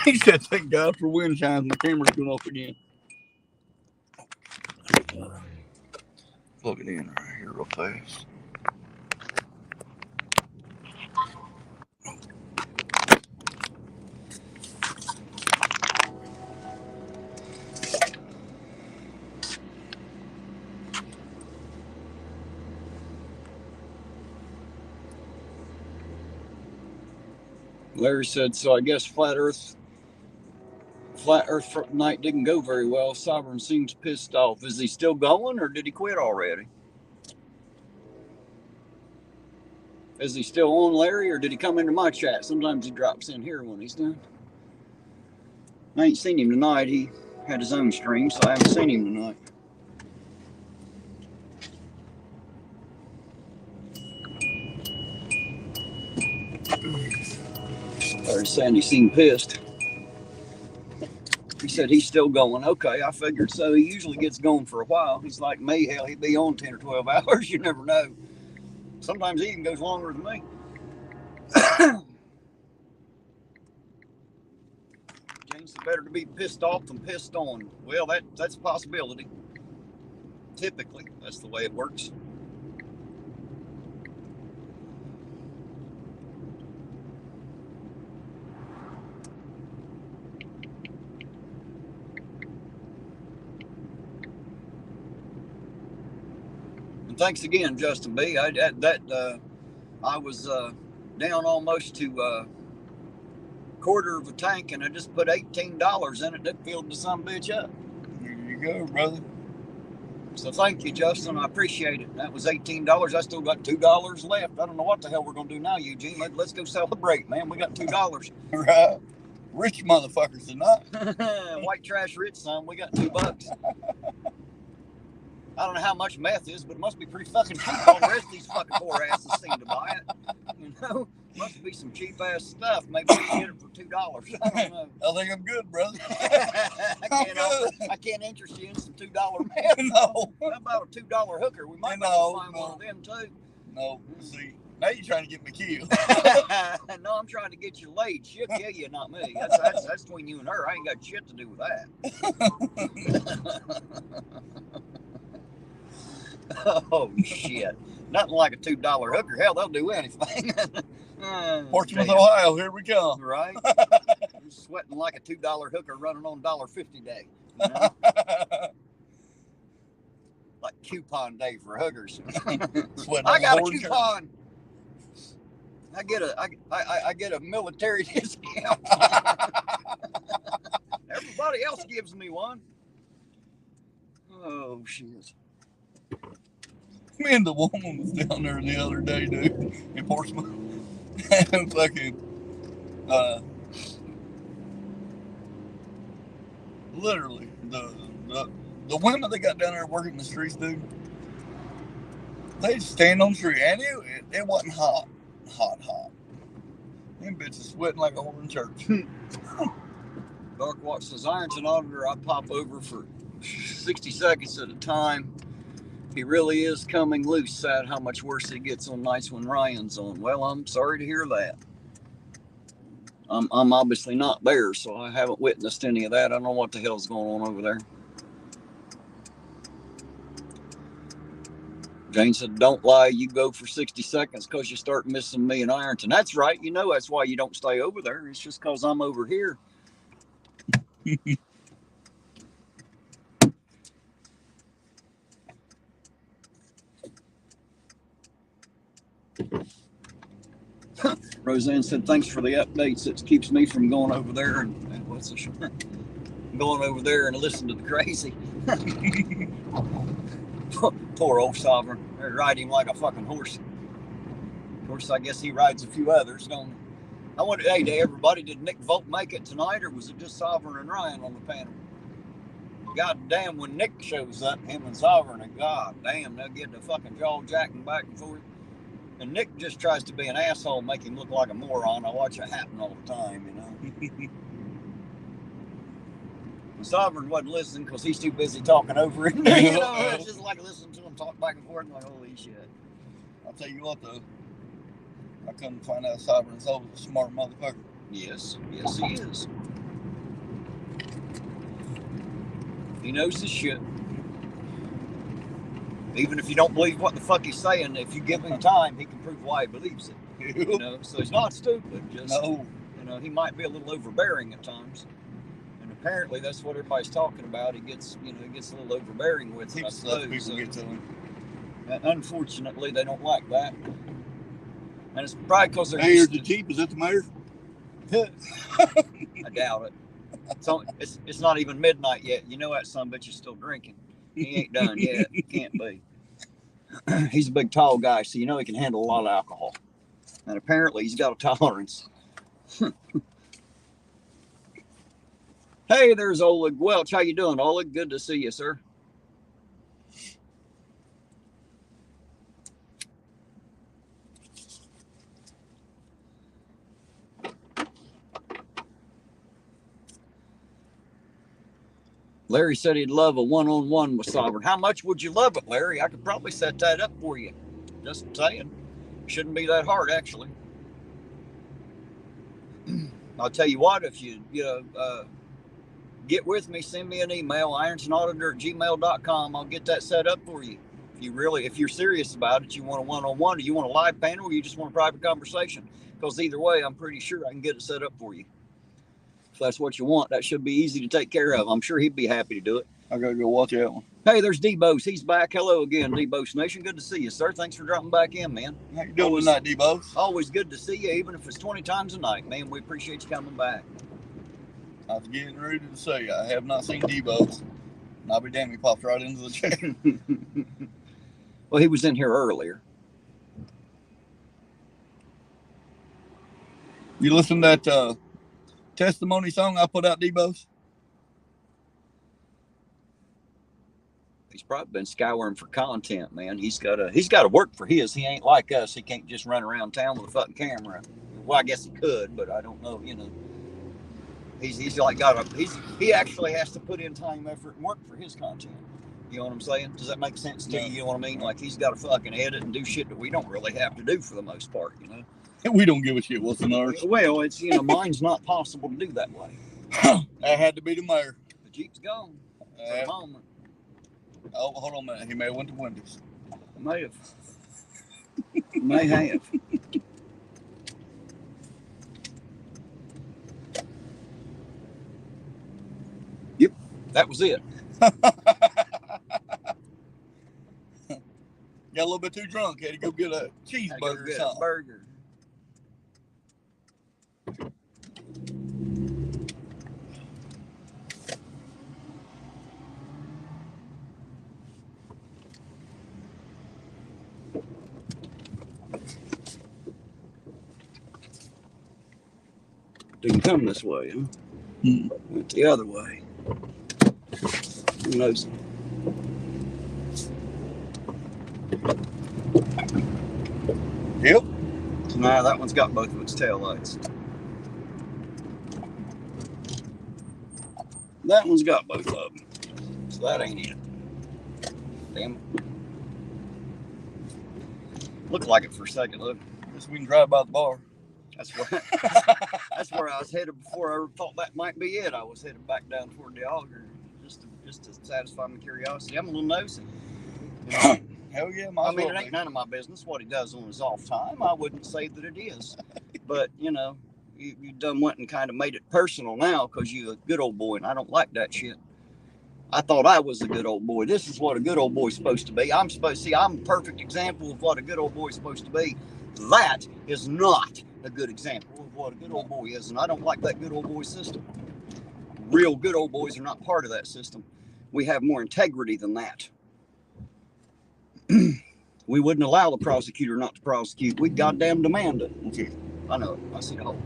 He said, thank God for wind chimes and the camera's going off again. Plug it in right here real fast. Larry said, so I guess Flat Earth night didn't go very well. Sovereign seems pissed off. Is he still going or did he quit already? Is he still on, Larry, or did he come into my chat? Sometimes he drops in here when he's done. I ain't seen him tonight. He had his own stream, so I haven't seen him tonight. Larry saying he seemed pissed. He said he's still going. Okay, I figured so. He usually gets going for a while. He's like me. Hell, he'd be on 10 or 12 hours. You never know. Sometimes he even goes longer than me. James said better to be pissed off than pissed on. Well, that's a possibility. Typically, that's the way it works. And thanks again, Justin B. I was down almost to quarter of a tank, and I just put $18 in it. That filled the son bitch up. There you go, brother. So thank you, Justin. I appreciate it. That was $18. I still got $2 left. I don't know what the hell we're gonna do now, Eugene. Let's go celebrate, man. We got $2. Right. Rich motherfuckers tonight. White trash rich, son. We got $2. I don't know how much meth is, but it must be pretty fucking cheap. All the rest of these fucking poor asses seem to buy it. You know, must be some cheap ass stuff. Maybe we can get it for $2. I don't know. I think I'm good, brother. I can't interest you in some $2 meth. No. How about a $2 hooker? We might find one of them too. No, see, now you're trying to get me killed. No, I'm trying to get you laid. She'll kill you, not me. That's between you and her. I ain't got shit to do with that. Oh shit! Nothing like a $2 hooker. Hell, they'll do anything. Portsmouth, Ohio, here we come. Right? You're sweating like a $2 hooker running on $1.50 day. You know? Like coupon day for hookers. I got a coupon. I get a military discount. Everybody else gives me one. Oh shit. Me and the woman was down there the other day, dude, in Portsmouth. And fucking, literally, the women that got down there working the streets, dude, they stand on the street, and it wasn't hot. Them bitches sweating like a whore in church. Dark Watch says, Ironton Auditor, I pop over for 60 seconds at a time. He really is coming loose. Sad how much worse it gets on nights when Ryan's on. Well, I'm sorry to hear that. I'm obviously not there, so I haven't witnessed any of that. I don't know what the hell's going on over there. Jane said, don't lie, you go for 60 seconds because you start missing me in Ironton. That's right. You know that's why you don't stay over there. It's just because I'm over here. Roseanne said, thanks for the updates. It keeps me from going over there and what's the short? Going over there and listen to the crazy. Poor old Sovereign. They ride him like a fucking horse. Of course, I guess he rides a few others, don't he? I wonder, hey, to everybody, did Nick Vogt make it tonight, or was it just Sovereign and Ryan on the panel? God damn, when Nick shows up, him and Sovereign, and god damn, they'll get the fucking jaw jacking back and forth. And Nick just tries to be an asshole, make him look like a moron. I watch it happen all the time, you know. Sovereign wasn't listening because he's too busy talking over it. You know, it's just like listening to him talk back and forth, and like, holy shit. I'll tell you what, though. I couldn't find out Sovereign's was a smart motherfucker. Yes, yes, he is. He knows his shit. Even if you don't believe what the fuck he's saying, if you give him time, he can prove why he believes it. You know, so he's not stupid. Just, no. You know, he might be a little overbearing at times. Apparently, that's what everybody's talking about. He gets, you know, he gets a little overbearing with it. I suppose. People get to him. Unfortunately, they don't like that, and it's probably because they're. Mayor's the Jeep. Is that the mayor? I doubt it. It's not even midnight yet. You know that son bitch is still drinking. He ain't done yet. He can't be. He's a big, tall guy, so you know he can handle a lot of alcohol, and apparently he's got a tolerance. Hey, there's Oleg Welch. How you doing, Oleg? Good to see you, sir. Larry said he'd love a one-on-one with Sovereign. How much would you love it, Larry? I could probably set that up for you. Just saying. Shouldn't be that hard, actually. I'll tell you what, if you get with me, send me an email, irontonauditor@gmail.com. I'll get that set up for you. If you're serious about it, you want a one-on-one, or you want a live panel, or you just want a private conversation. Because either way, I'm pretty sure I can get it set up for you. If that's what you want, that should be easy to take care of. I'm sure he'd be happy to do it. I gotta go watch that one. Hey, there's D-Bose. He's back. Hello again, D-Bose Nation. Good to see you, sir. Thanks for dropping back in, man. How you doing tonight, D-Bose? Always good to see you, even if it's 20 times a night, man. We appreciate you coming back. I was getting ready to say, I have not seen D-Bose. And I'll be damned, he popped right into the chair. Well, he was in here earlier. You listen to that testimony song I put out, D-Bose? He's probably been scouring for content, man. He's got to work for his. He ain't like us. He can't just run around town with a fucking camera. Well, I guess he could, but I don't know. You know, he's like he actually has to put in time, effort, and work for his content. You know what I'm saying? Does that make sense to you? You know what I mean? Like he's got to fucking edit and do shit that we don't really have to do for the most part. You know. We don't give a shit what's in ours. Well, it's mine's not possible to do that way. That had to be the mayor. The Jeep's gone for the moment. Oh, hold on a minute. He may have went to Wendy's. May have. May have. Yep, that was it. Got a little bit too drunk. Had to go get a cheeseburger or something. Burger. Didn't come this way, huh? Went the other way. Who knows? Yep. Nah, that one's got both of its tail lights. That one's got both of them. So that ain't it. Damn it. Looked like it for a second, look. Guess we can drive by the bar. That's where I was headed before I ever thought that might be it. I was headed back down toward the auger just to satisfy my curiosity. I'm a little nosy. You know? Hell yeah, I mean, it ain't none of my business what he does on his off time. I wouldn't say that it is. But, you know, you done went and kind of made it personal now because you're a good old boy, and I don't like that shit. I thought I was a good old boy. This is what a good old boy's supposed to be. I'm a perfect example of what a good old boy's supposed to be. That is not a good example of what a good old boy is, and I don't like that good old boy system. Real good old boys are not part of that system. We have more integrity than that. We wouldn't allow the prosecutor not to prosecute. We'd goddamn demand it. Okay. I know it. I see the hole.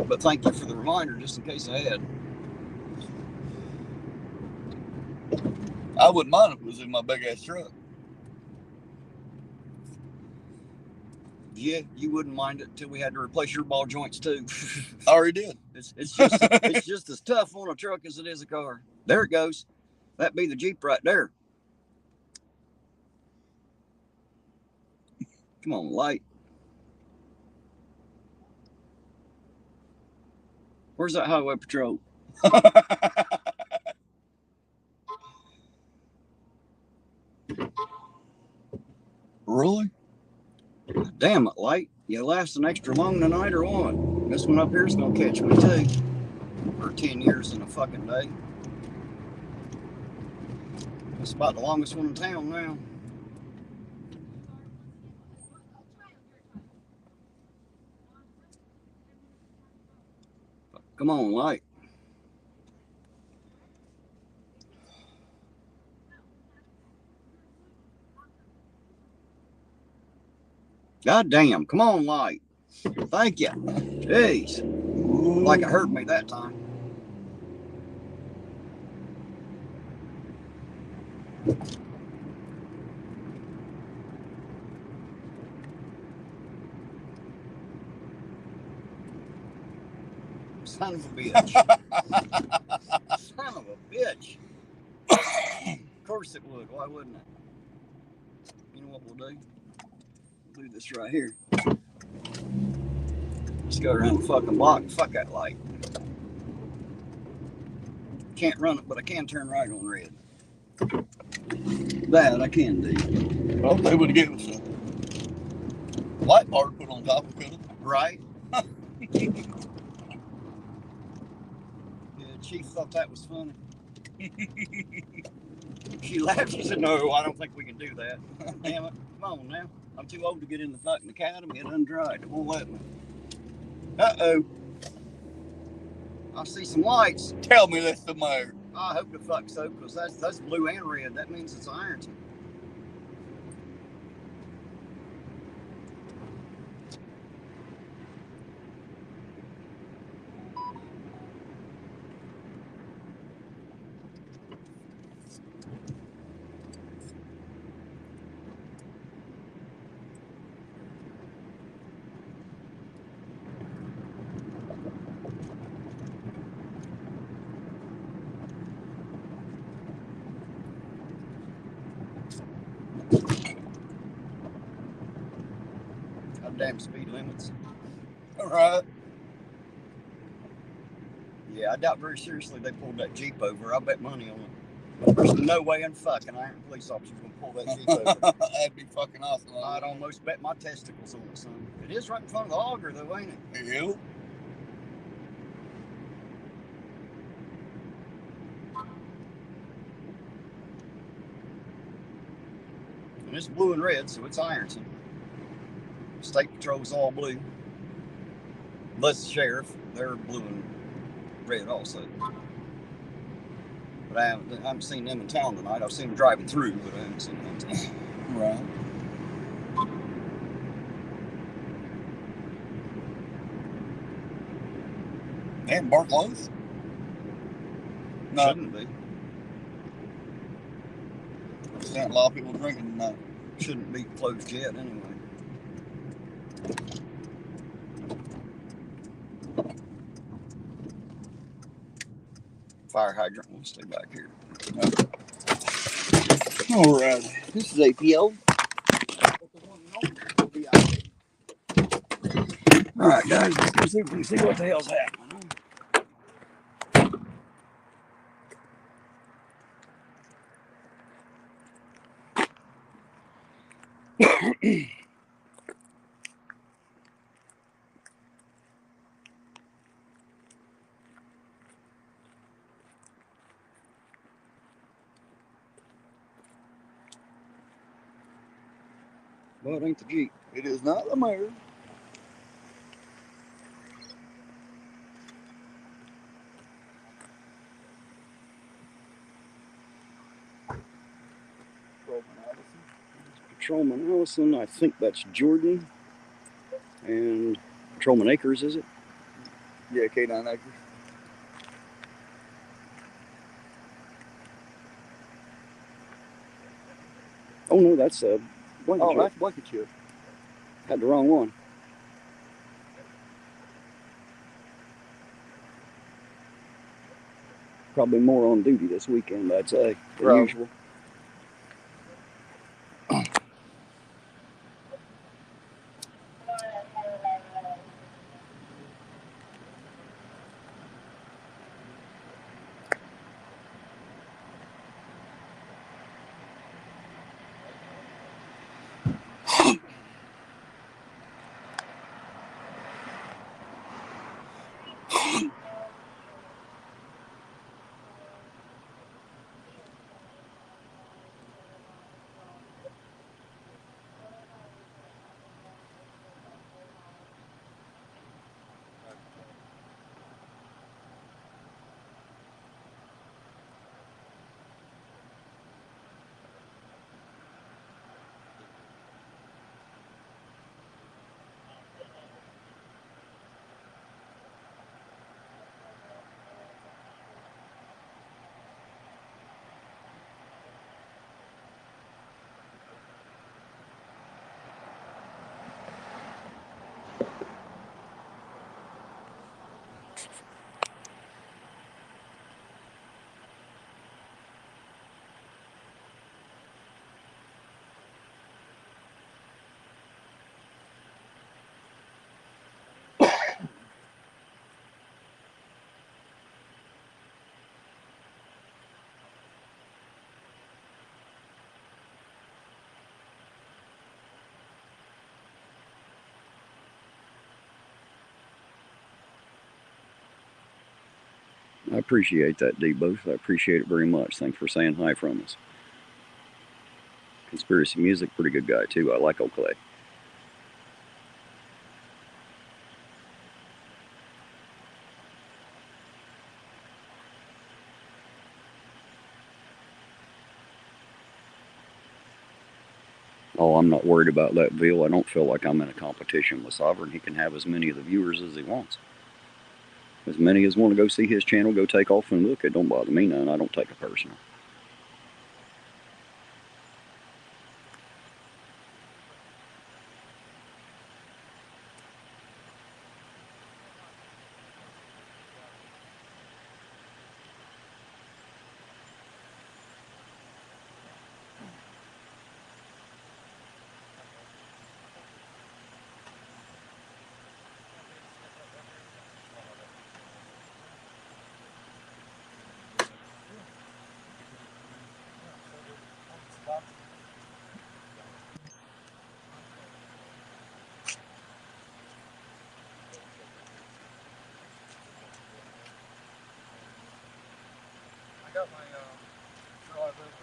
But thank you for the reminder, just in case I had. I wouldn't mind if it was in my big ass truck. Yeah, you wouldn't mind it until we had to replace your ball joints too. I already did. It's just as tough on a truck as it is a car. There it goes. That'd be the Jeep right there. Come on, light. Where's that highway patrol? Really? Damn it, light. You lasting extra long tonight or what? This one up here's gonna catch me too. For 10 years in a fucking day. It's about the longest one in town now. Come on, light. God damn, come on, light. Thank you. Jeez. Like it hurt me that time. Son of a bitch. Son of a bitch. Of course it would. Why wouldn't it? You know what we'll do? We'll do this right here. Let's go around the fucking block and fuck that light. Can't run it, but I can turn right on red. That I can do. Well, they would have given us a light bar to put on top of it. Right? Yeah, Chief thought that was funny. She laughed. She said, "No, I don't think we can do that." Damn it. Come on now. I'm too old to get in the fucking academy. It undried. It won't let me. Uh-oh. I see some lights. Tell me that's the mayor. I hope the fuck so, because that's blue and red. That means it's Ironton. Goddamn speed limits. All right. Yeah, I doubt very seriously they pulled that Jeep over. I bet money on it. There's no way in fucking Ironton police officers gonna pull that Jeep over. That'd be fucking awesome. I'd almost bet my testicles on it, son. It is right in front of the auger, though, ain't it? You? And it's blue and red, so it's Ironton. State Patrol's all blue. Unless the sheriff, they're blue and red also. But I haven't seen them in town tonight. I've seen them driving through, but I haven't seen them in town. Right. Damn, bar closed? No. Shouldn't be. There's a lot of people drinking tonight. Shouldn't be closed yet anyway. Fire hydrant will stay back here. All right. This is APO. All right, guys, let's go see if we can see what the hell's happening. Well, it ain't the Jeep. It is not the mayor. Patrolman Allison, I think that's Jordan. And Patrolman Akers, is it? Yeah, K9 Acres. Oh, no, that's Blankenship. Oh, that's Blankenship. Had the wrong one. Probably more on duty this weekend, I'd say, than Right. usual. I appreciate that, D-Booth. I appreciate it very much. Thanks for saying hi from us. Conspiracy Music, pretty good guy, too. I like Old Clay. Oh, I'm not worried about that Bill. I don't feel like I'm in a competition with Sovereign. He can have as many of the viewers as he wants. As many as want to go see his channel, go take off and look. It don't bother me none. I don't take it personal. I got my drive over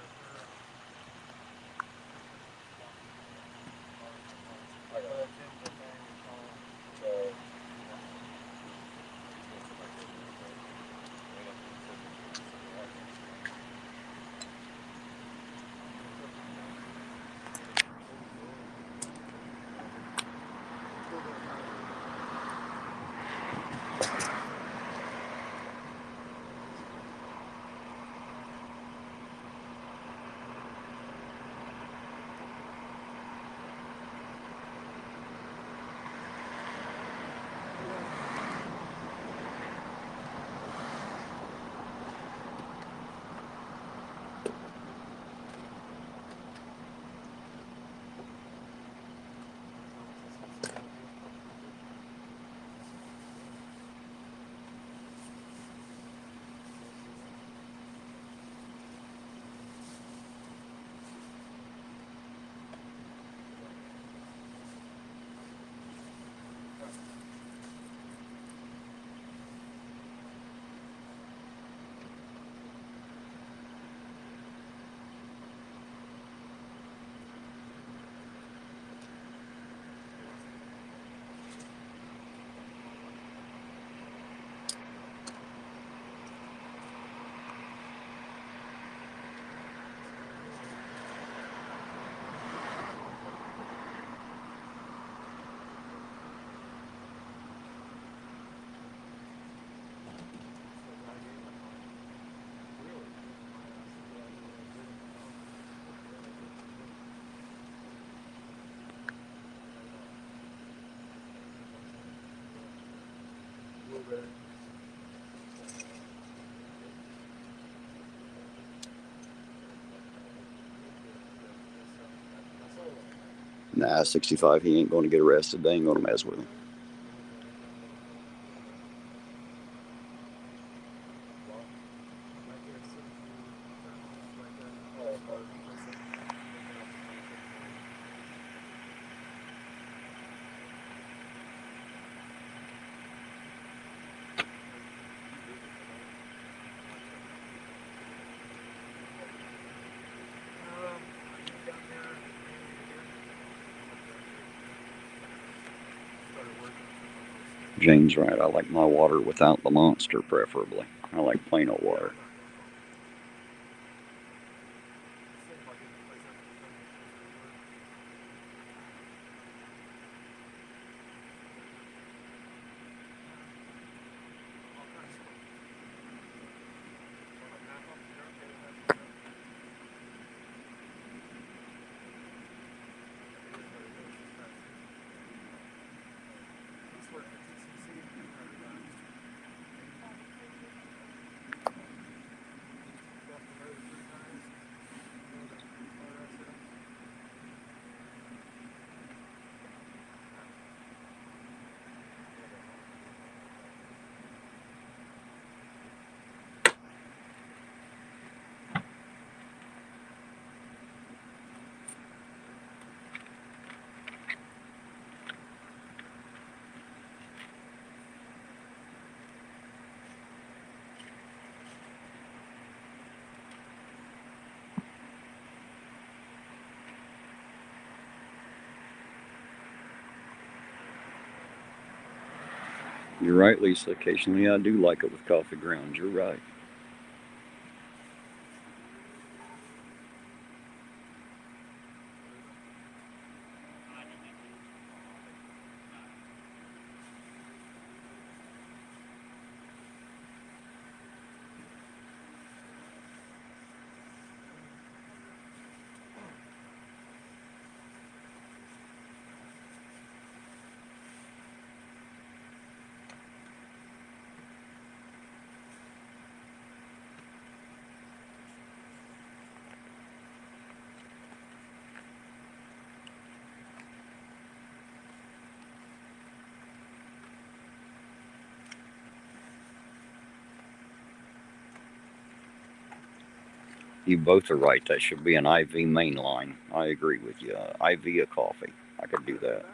Nah, 65, he ain't going to get arrested. They ain't going to mess with him. James right. I like my water without the monster, preferably. I like plain old water. You're right, Lisa. Occasionally I do like it with coffee grounds. You're right. You both are right. That should be an IV main line. I agree with you. IV of coffee. I could do that.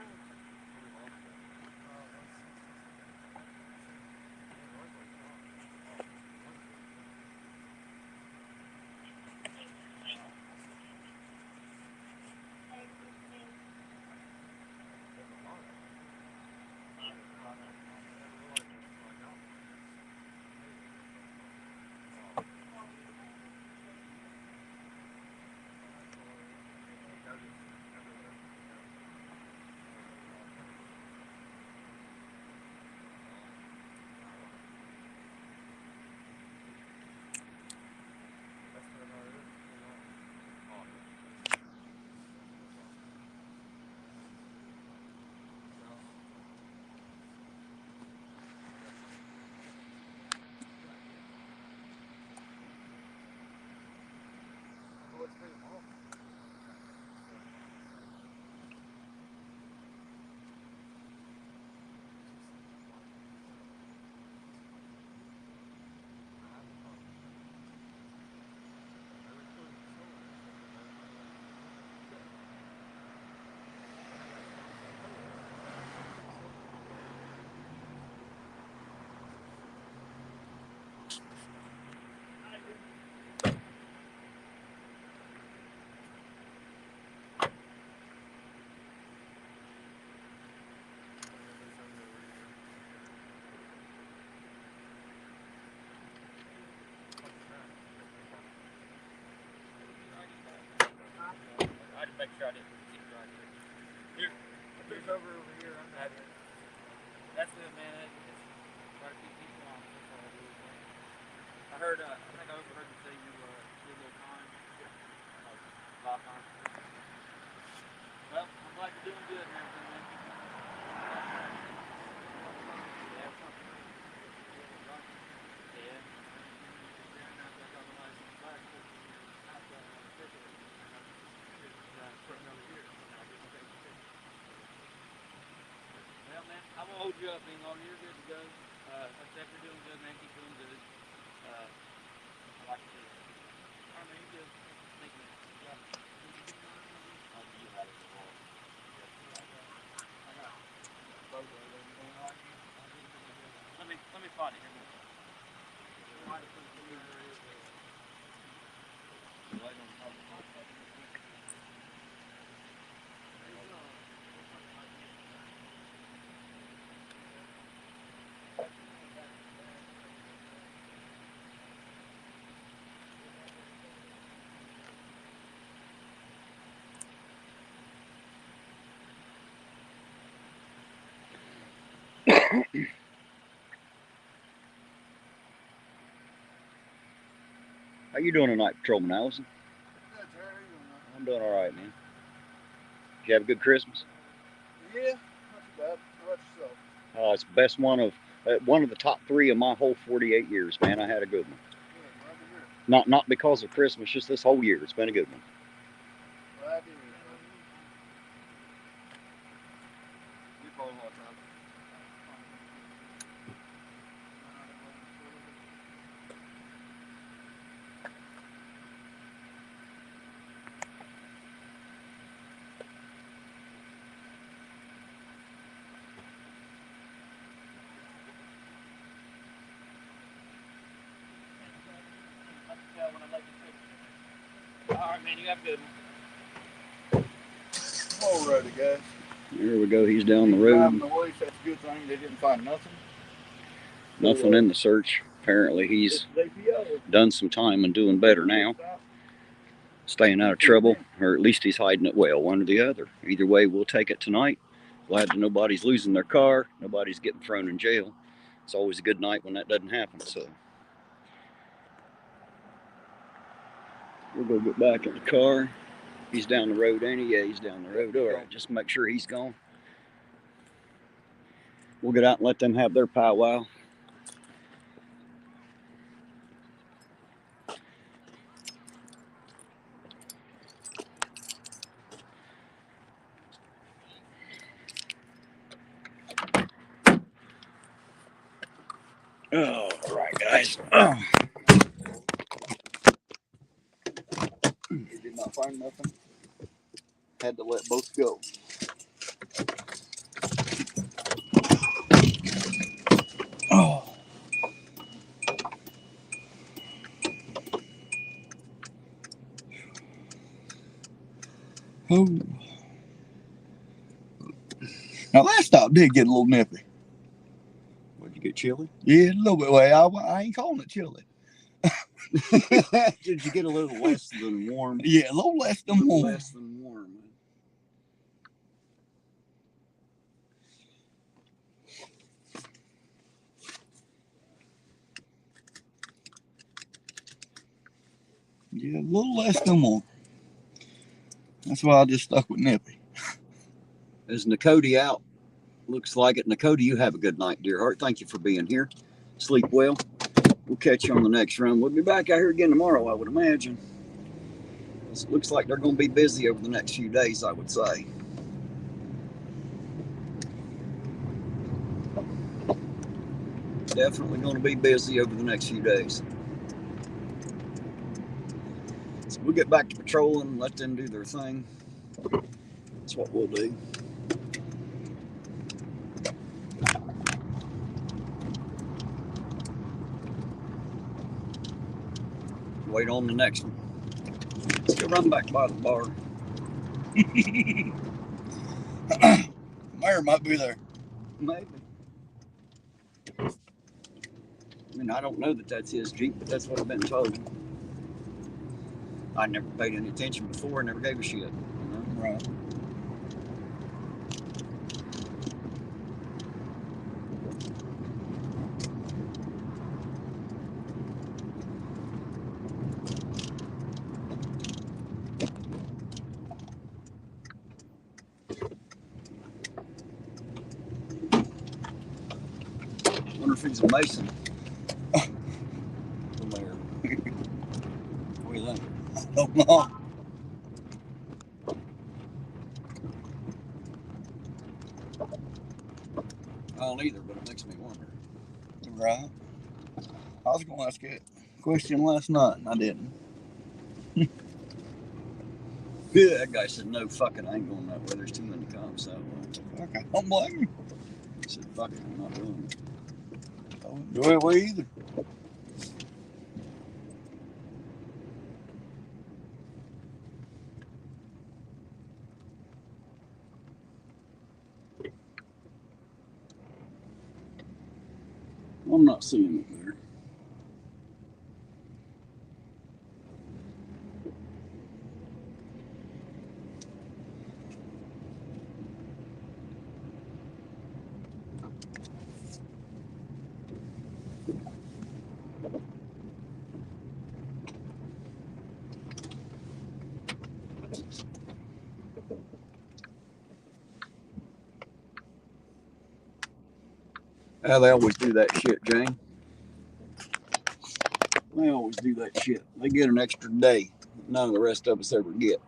Make sure I didn't keep driving. Here, there's over here. That's the man. It's try to keep people on. I heard. I think I overheard you say you did a little time. Lot time. Well, I'm glad you're doing good and everything, man. hold you up, Bingo. You're good to go. Like I said, you're doing good, man. Keep doing good. I like to see it. All right, man, you're good. Thank you. Yeah. You had it before. I got it. Let me find it here. How you doing tonight, Patrolman Allison? I'm doing all right, man. Did you have a good Christmas? Yeah, not too bad. How about yourself? It's the best one of the top 3 of my whole 48 years, man. I had a good one. Good, glad to hear. Not because of Christmas, just this whole year. It's been a good one. Glad to hear. We call him all the time. All right, man. You have a good one. Alrighty, guys. There we go. He's down the Driving road. away, so that's a good thing. They didn't find nothing. Nothing in the search. Apparently, he's done some time and doing better now. Staying out of trouble, or at least he's hiding it well, one or the other. Either way, we'll take it tonight. Glad that nobody's losing their car, nobody's getting thrown in jail. It's always a good night when that doesn't happen, so. We'll go get back in the car. He's down the road, ain't he? Yeah, he's down the road. All right, just make sure he's gone. We'll get out and let them have their powwow. Oh, all right, guys. Oh. He did not find nothing. Had to let both go. Oh. Oh. Now that stop did get a little nippy. Did you get chilly? Yeah, a little bit. Well, I ain't calling it chilly. Did you get a little less than warm? Yeah, a little less than warm. Less than warm. Yeah, a little less than warm. That's why I just stuck with nippy. Is Nakoti out? Looks like it. Nakoti, you have a good night, dear heart. Thank you for being here. Sleep well. We'll catch you on the next run. We'll be back out here again tomorrow, I would imagine. It looks like they're going to be busy over the next few days, I would say. Definitely going to be busy over the next few days. So we'll get back to patrolling and let them do their thing. That's what we'll do. Wait on the next one. Let's go run back by the bar. Mayor might be there. Maybe. I mean, I don't know that that's his Jeep, but that's what I've been told. I never paid any attention before, never gave a shit. You know? Right. I wonder if he's a Mason. The mayor. What do you think? I don't know. don't either, but it makes me wonder. Right. I was going to ask a question last night, and I didn't. Yeah, that guy said, no, fucking, I ain't going that way. There's too many cops that way. Okay, don't blame you. He said, fuck it, I'm not doing it. I wouldn't do it that way either. I'm not seeing it there. Yeah, they always do that shit, Jane. They always do that shit. They get an extra day. None of the rest of us ever get.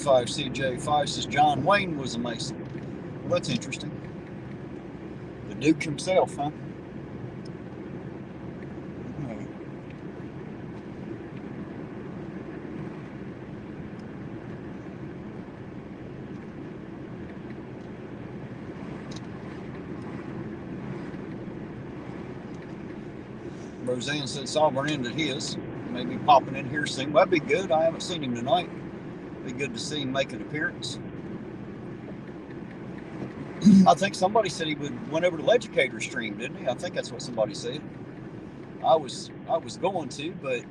CJ5 says John Wayne was a Mason. Well, that's interesting. The Duke himself, huh? Roseanne said Sovereign ended his. Maybe popping in here soon. That'd be good. I haven't seen him tonight. Be good to see him make an appearance. I think somebody said he went over to Legicator stream, didn't he? I think that's what somebody said. I was going to, but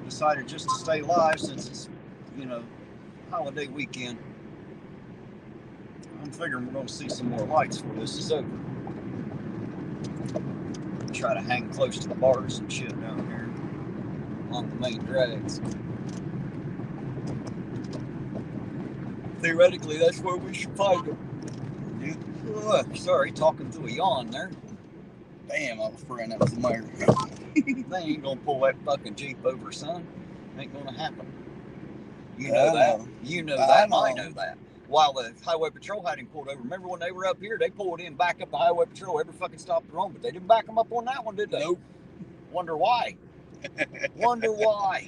decided just to stay live since it's, holiday weekend. I'm figuring we're going to see some more lights before this is over. Try to hang close to the bars and shit down here on the main drags. Theoretically, that's where we should find them. Yeah. Sorry, talking through a yawn there. Damn, I was praying that was the mayor. They ain't gonna pull that fucking Jeep over, son. Ain't gonna happen. You know that. You know that. I know that. While the highway patrol had him pulled over. Remember when they were up here? They pulled in, back up the highway patrol. Every fucking stop they're on, but they didn't back them up on that one, did they? Nope. Wonder why. Wonder why.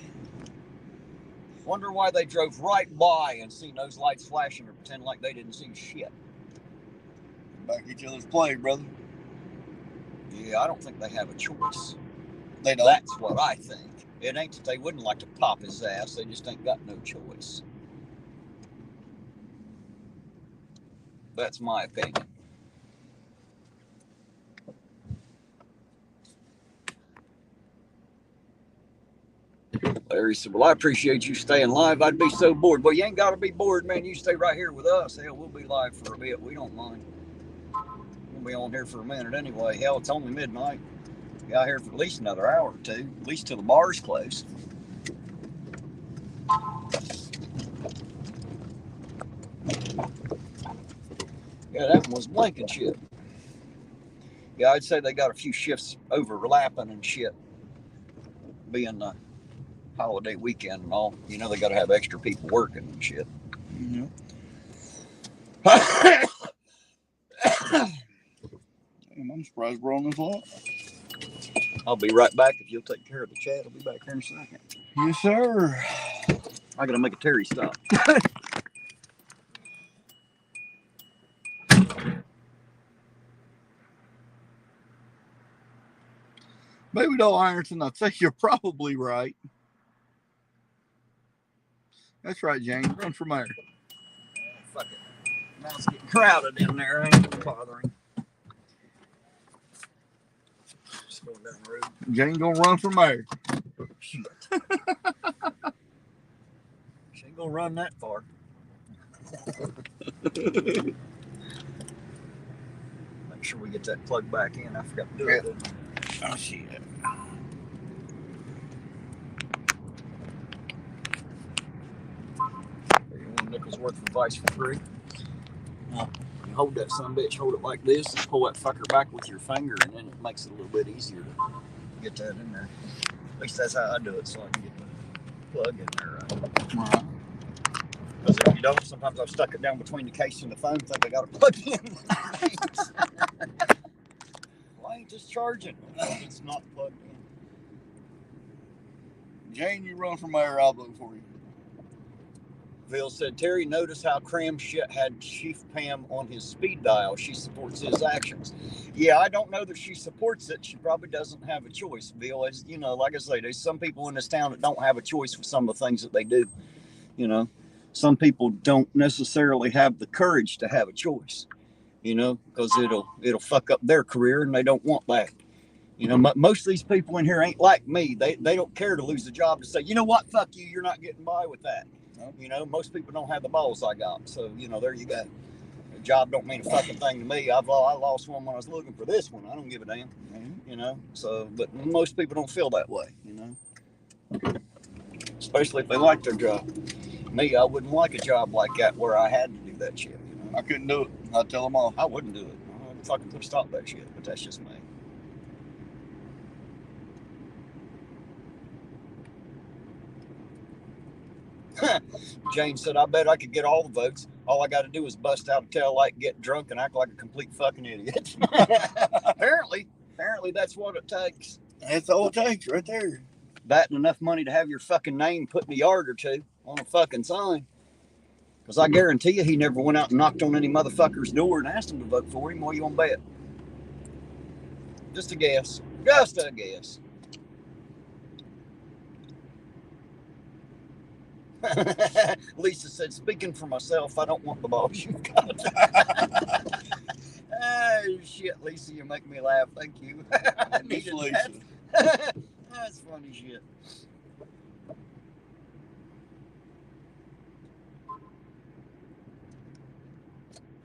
Wonder why they drove right by and seen those lights flashing or pretend like they didn't see shit. Back each other's play, brother. Yeah, I don't think they have a choice. They don't. That's what I think. It ain't that they wouldn't like to pop his ass. They just ain't got no choice. That's my opinion. Larry said, well, I appreciate you staying live. I'd be so bored. Well, you ain't got to be bored, man. You stay right here with us. Hell, we'll be live for a bit. We don't mind. We'll be on here for a minute anyway. Hell, it's only midnight. Be out here for at least another hour or two, at least till the bar's closed. Yeah, that one was blanking shit. Yeah, I'd say they got a few shifts overlapping and shit. Being the holiday weekend and all, they got to have extra people working and shit. Mm-hmm. I'm surprised we're on this lot. I'll be right back if you'll take care of the chat. I'll be back here in a second. Yes, sir. I gotta make a Terry stop. Baby doll Ironton, I think you're probably right. That's right, Jane. Run for mayor. Fuck it. Now it's getting crowded in there. Ain't bothering. Just going down the road. Jane gonna run for mayor. Shit. She ain't gonna run that far. Make sure we get that plug back in. I forgot to do it. Oh, shit. $31 worth of advice for free. Oh, hold that son bitch, hold it like this, and pull that fucker back with your finger, and then it makes it a little bit easier to get that in there. At least that's how I do it, so I can get the plug in there right. Because if you don't, sometimes I've stuck it down between the case and the phone, think I got it plugged in. Why ain't this charging? It's not plugged in. Jane, you run from there, I'll vote for you. Bill said, Terry, notice how Cram Shit had Chief Pam on his speed dial. She supports his actions. Yeah, I don't know that she supports it. She probably doesn't have a choice, Bill. As you know, like I say, there's some people in this town that don't have a choice with some of the things that they do. You know, some people don't necessarily have the courage to have a choice, you know, because it'll fuck up their career, and they don't want that. You know, most of these people in here ain't like me. They don't care to lose a job to say, you know what, fuck you, you're not getting by with that. You know, most people don't have the balls I got. So, you know, there you go. A job don't mean a fucking thing to me. I lost one when I was looking for this one. I don't give a damn. You know, so, but most people don't feel that way, you know, especially if they like their job. Me, I wouldn't like a job like that where I had to do that shit. You know? I couldn't do it. I'd tell them all. I wouldn't do it. I'd fucking stop that shit, but that's just me. Jane said, I bet I could get all the votes. All I got to do is bust out a tail light, get drunk, and act like a complete fucking idiot. Apparently that's what it takes. That's all it takes right there. That and enough money to have your fucking name put in a yard or two on a fucking sign. Because I guarantee you he never went out and knocked on any motherfucker's door and asked him to vote for him. What do you want to bet? Just a guess. Just a guess. Lisa said, speaking for myself, I don't want the balls you've got. Oh, shit, Lisa, you make me laugh. Thank you. I needed that. That's funny shit.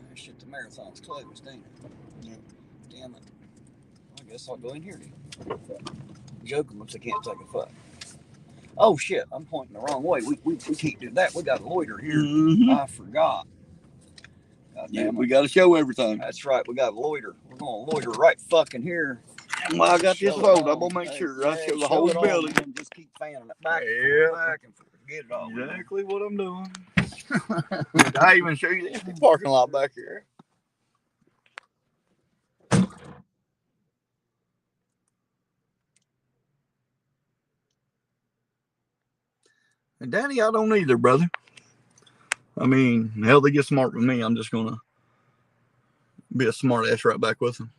Oh, shit, the marathon's closed, ain't it? Yeah. Damn it. I guess I'll go in here then. Joking once I can't take a fuck. Oh shit, I'm pointing the wrong way. We can't do that. We got a loiter here. Mm-hmm. I forgot. Yeah, we got to show everything. That's right. We got a loiter. We're going to loiter right fucking here. Well, I got this phone. I'm going to make sure I show the whole building. And just keep fanning it back and back and forget it all. Exactly what I'm doing. I even show you the empty parking lot back here. And Danny, I don't either, brother. I mean, hell, they get smart with me. I'm just going to be a smart ass right back with them.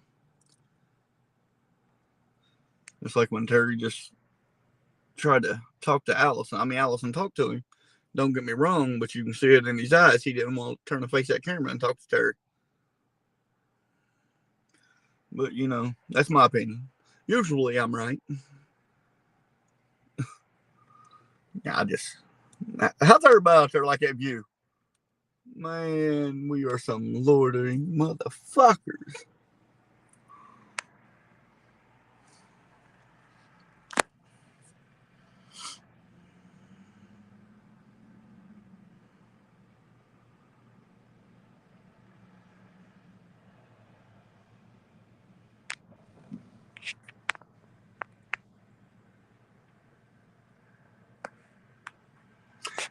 It's like when Terry just tried to talk to Allison. I mean, Allison talked to him. Don't get me wrong, but you can see it in his eyes. He didn't want to turn and face that camera and talk to Terry. But, you know, that's my opinion. Usually I'm right. How's everybody out there like that view? Man, we are some loitering motherfuckers.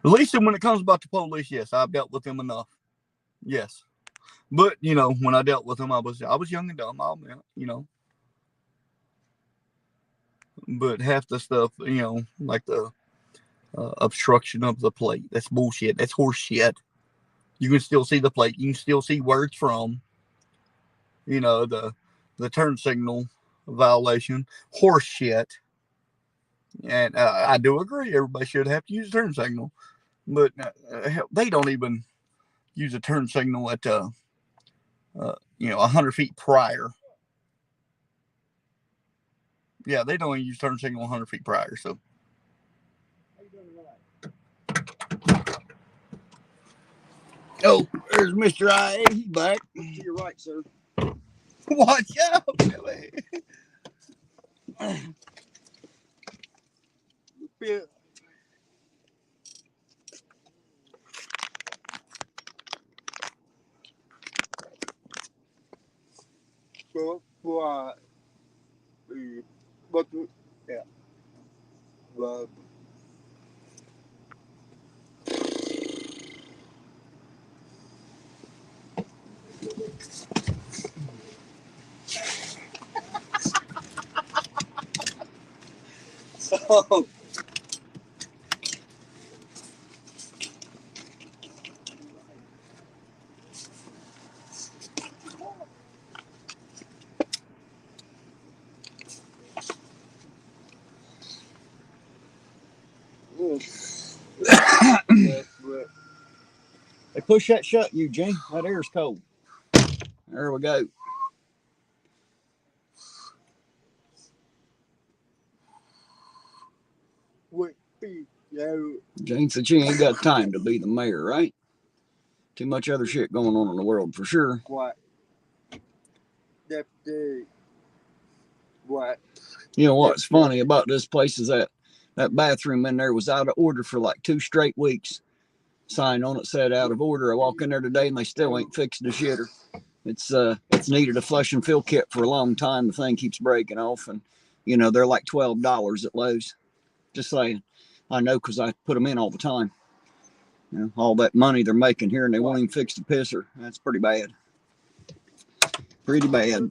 At least when it comes about the police, yes, I've dealt with them enough. Yes. But, you know, when I dealt with them, I was young and dumb, I'll admit, you know. But half the stuff, you know, like the obstruction of the plate, that's bullshit. That's horse shit. You can still see the plate. You can still see where it's from. You know, the turn signal violation, horse shit. And I do agree, everybody should have to use a turn signal. But they don't even use a turn signal at, 100 feet prior. Yeah, they don't even use turn signal 100 feet prior, so. Oh, there's Mr. I.A. He's back. To your right, sir. Watch out, Billy. Yeah. Yeah. So, Hey, push that shut, Eugene. That air's cold. There we go. Jane said she ain't got time to be the mayor, right? Too much other shit going on in the world for sure. what? What? You know what's funny about this place is that bathroom in there was out of order for like 2 straight weeks. Sign on it said out of order. I walk in there today and they still ain't fixed the shitter. It's needed a flush and fill kit for a long time. The thing keeps breaking off, and you know they're like $12 at Lowe's. Just saying, I know because I put them in all the time. You know, all that money they're making here, and they won't even fix the pisser. That's pretty bad. Pretty bad.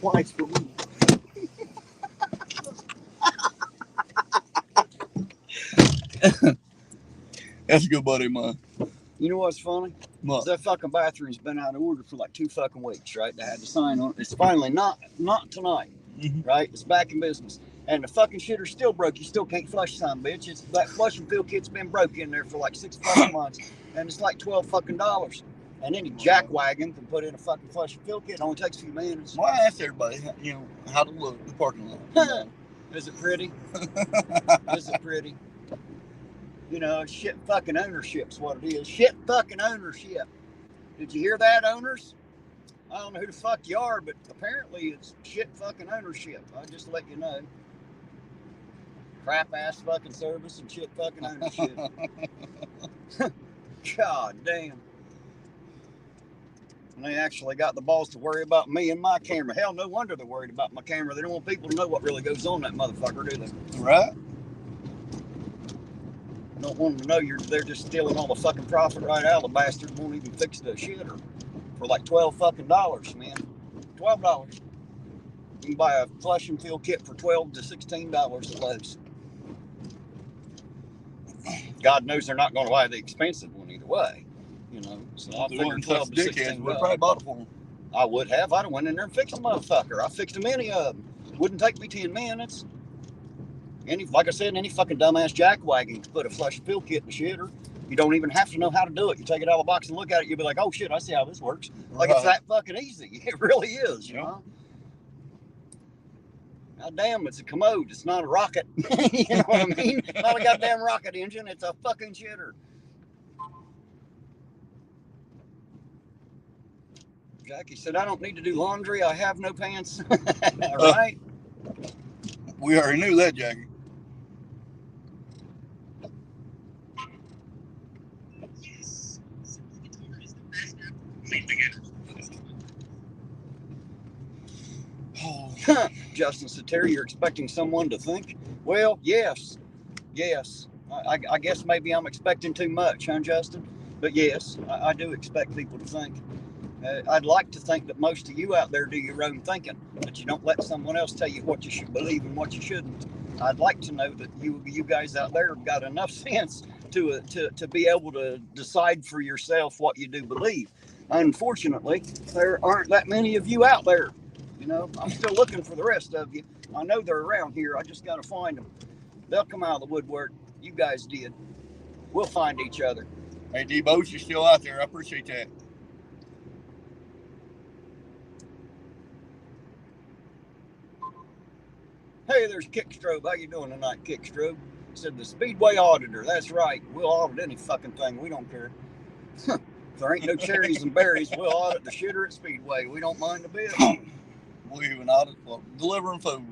Twice for me. That's a good buddy of mine. You know what's funny? What? That fucking bathroom's been out of order for like 2 fucking weeks, right? They had to sign on it. It's finally not tonight, right? It's back in business. And the fucking shitter's still broke. You still can't flush some, bitch. It's that flush and fill kit's been broke in there for like 6 fucking months. And it's like $12 fucking. And any jackwagon can put in a fucking flush and fill kit. It only takes a few minutes. Well, I asked everybody, you know, how to look the parking lot. Is it pretty? Is it pretty? You know, shit fucking ownership's what it is. Shit fucking ownership. Did you hear that, owners? I don't know who the fuck you are, but apparently it's shit fucking ownership. I'll just let you know. Crap ass fucking service and shit fucking ownership. God damn. And they actually got the balls to worry about me and my camera. Hell, no wonder they're worried about my camera. They don't want people to know what really goes on that motherfucker, do they? Right? Don't want them to know they're just stealing all the fucking profit right out of the bastard. Won't even fix the shitter for like $12 fucking, man. $12. You can buy a flush and fill kit for $12 to $16 at Lowe's. God knows they're not going to buy the expensive one either way. You know, so I figured $12 to $16. We'd probably bought it for them. I would have. I'd have went in there and fixed the motherfucker. I fixed them any of them. Wouldn't take me 10 minutes. Like I said, any fucking dumbass jackwagon can put a flush and fill kit in the shitter. You don't even have to know how to do it. You take it out of the box and look at it, you'll be like, oh shit, I see how this works. Like it's that fucking easy. It really is, you know? God damn, it's a commode. It's not a rocket. You know what I mean? Not a goddamn rocket engine. It's a fucking shitter. Jackie said, I don't need to do laundry. I have no pants. Right? We already knew that, Jackie. Justin said, Terry, you're expecting someone to think? Well, yes. I guess maybe I'm expecting too much, huh, Justin? But yes, I do expect people to think. I'd like to think that most of you out there do your own thinking, that you don't let someone else tell you what you should believe and what you shouldn't. I'd like to know that you guys out there have got enough sense to be able to decide for yourself what you do believe. Unfortunately, there aren't that many of you out there. You know, I'm still looking for the rest of you. I know they're around here. I just got to find them. They'll come out of the woodwork. You guys did. We'll find each other. Hey, D-Boats, you're still out there. I appreciate that. Hey, there's Kickstrobe. How you doing tonight, Kickstrobe? said the Speedway auditor. That's right. We'll audit any fucking thing. We don't care. If there ain't no cherries and berries, we'll audit the shitter at Speedway. We don't mind a bit. We even audit delivering food.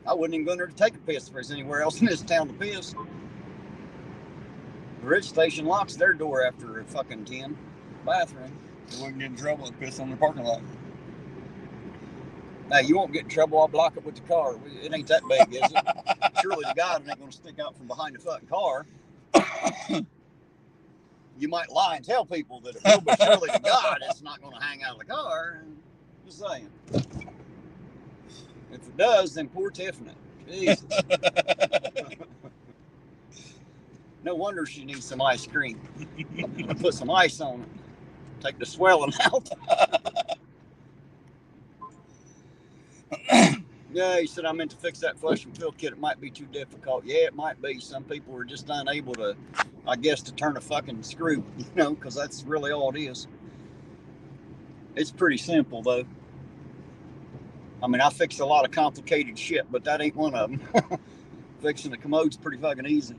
I wouldn't even go in there to take a piss if there's anywhere else in this town to piss. The Ridge Station locks their door after a fucking 10 bathroom. We wouldn't get in trouble and piss on the parking lot. Now, you won't get in trouble. I'll block it with the car. It ain't that big, is it? Surely the guy ain't going to stick out from behind the fucking car. You might lie and tell people that it will, but surely to God, it's not going to hang out of the car. Just saying. If it does, then poor Tiffany. Jesus. No wonder she needs some ice cream. Put some ice on it. Take the swelling out. Yeah, he said I meant to fix that flush and fill kit. It might be too difficult. Yeah, it might be. Some people are just unable to, I guess, to turn a fucking screw, because that's really all it is. It's pretty simple, though. I mean, I fixed a lot of complicated shit, but that ain't one of them. Fixing the commode's pretty fucking easy.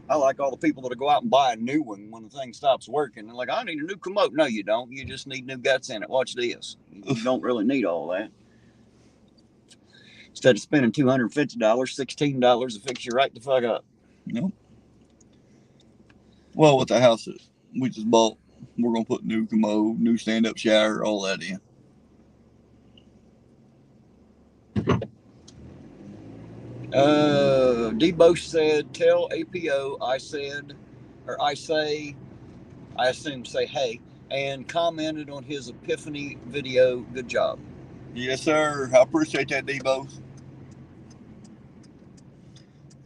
I like all the people that go out and buy a new one when the thing stops working. They're like, I need a new commode. No, you don't. You just need new guts in it. Watch this. You don't really need all that. Instead of spending $250, $16 to fix you right the fuck up. Nope. Well, with the house that we just bought, we're going to put new commode, new stand-up shower, all that in. Debo said, tell APO I assume say hey, and commented on his epiphany video. Good job. Yes, sir. I appreciate that, Debo.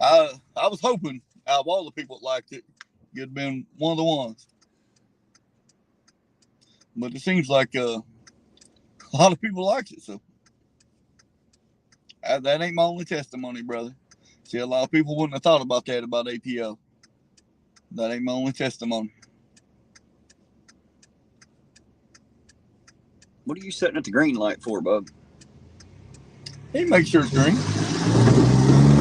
I was hoping out of all the people that liked it, you'd have been one of the ones. But it seems like a lot of people liked it, so that ain't my only testimony, brother. See, a lot of people wouldn't have thought about that about APO. That ain't my only testimony. What are you setting at the green light for, bub? He makes sure it's green.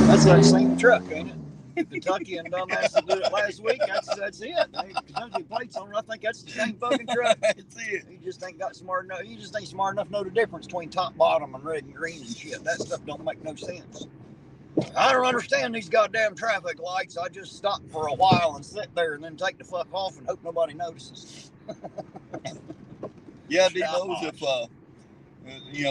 That's that same truck, ain't it? Kentucky and dumbass did it last week. That's it. Kentucky plates on it. I think that's the same fucking truck. That's it. He just ain't got smart enough. He just ain't smart enough to know the difference between top, bottom, and red and green and shit. That stuff don't make no sense. I don't understand these goddamn traffic lights. I just stop for a while and sit there and then take the fuck off and hope nobody notices. Yeah, Debo, if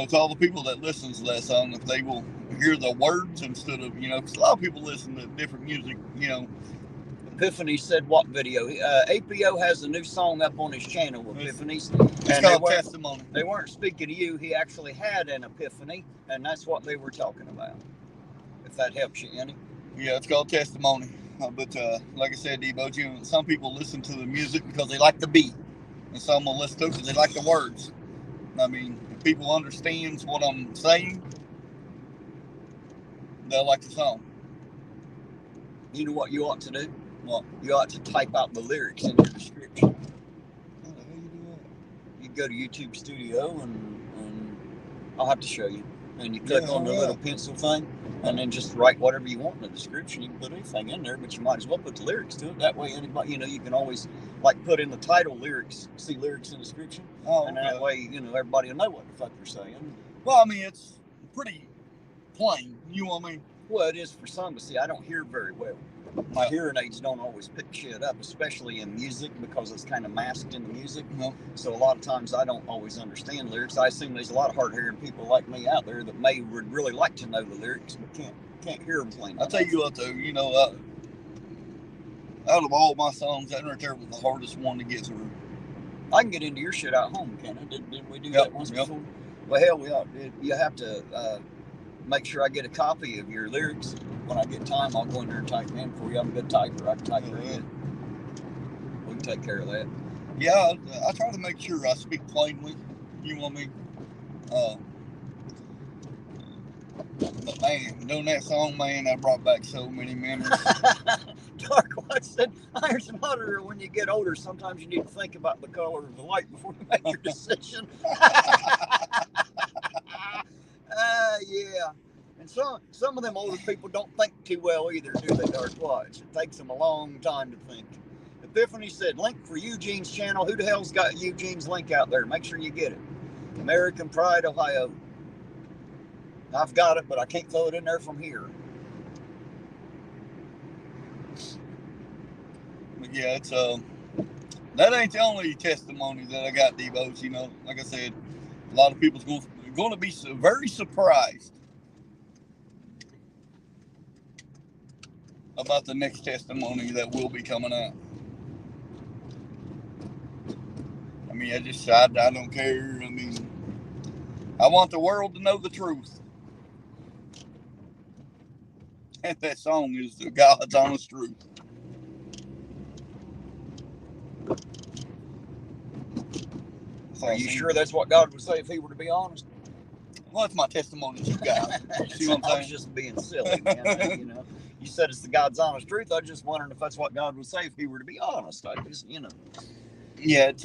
to all the people that listen to that song, if they will hear the words instead of, because a lot of people listen to different music, Epiphany said what video? APO has a new song up on his channel, Epiphany's. It's called Testimony. They weren't speaking to you. He actually had an epiphany, and that's what they were talking about. If that helps you any. Yeah, it's called Testimony. But like I said, Debo, some people listen to the music because they like the beat, and some will listen to it because they like the words. I mean, if people understand what I'm saying, they'll like the song. You know what you ought to do? What? You ought to type out the lyrics in the description. How the hell you do that? You go to YouTube Studio and I'll have to show you. And you click on the little pencil thing, and then just write whatever you want in the description. You can put anything in there, but you might as well put the lyrics to it. That way, anybody, you can always put in the title lyrics, see lyrics in the description, and that way, everybody will know what the fuck you're saying. Well, I mean, it's pretty plain. You know what I mean? Well, it is for some, but see, I don't hear very well. My hearing aids don't always pick shit up, especially in music, because it's kind of masked in the music. So a lot of times I don't always understand lyrics. I assume there's a lot of hard-hearing people like me out there that would really like to know the lyrics, but can't hear them plain. I'll tell you what, though, out of all my songs, that right there was the hardest one to get through. I can get into your shit out home, can't I? Didn't we do that once before? Well, hell, you have to make sure I get a copy of your lyrics. When I get time, I'll go in there and type them in for you. I'm a good typer. I can type very good. We can take care of that. Yeah, I try to make sure I speak plainly. You know what I mean? But man, doing that song, man, that brought back so many memories. Dark Watch said, Irontonauditor, when you get older, sometimes you need to think about the color of the light before you make your decision. Yeah. And some of them older people don't think too well either, do they, Dark Watch? It takes them a long time to think. Epiphany said, link for Eugene's channel. Who the hell's got Eugene's link out there? Make sure you get it. American Pride, Ohio. I've got it, but I can't throw it in there from here. But yeah, it's that ain't the only testimony that I got, Devos. You know, like I said, a lot of people's going to be very surprised about the next testimony that will be coming out. I mean, I don't care. I mean, I want the world to know the truth. And that song is the God's honest truth. Are you sure that's what God would say if he were to be honest? Well, that's my testimony to you guys. See what I'm saying? I was just being silly, man. You know, you said it's the God's honest truth. I was just wondering if that's what God would say if he were to be honest. I just, you know. Yeah, it's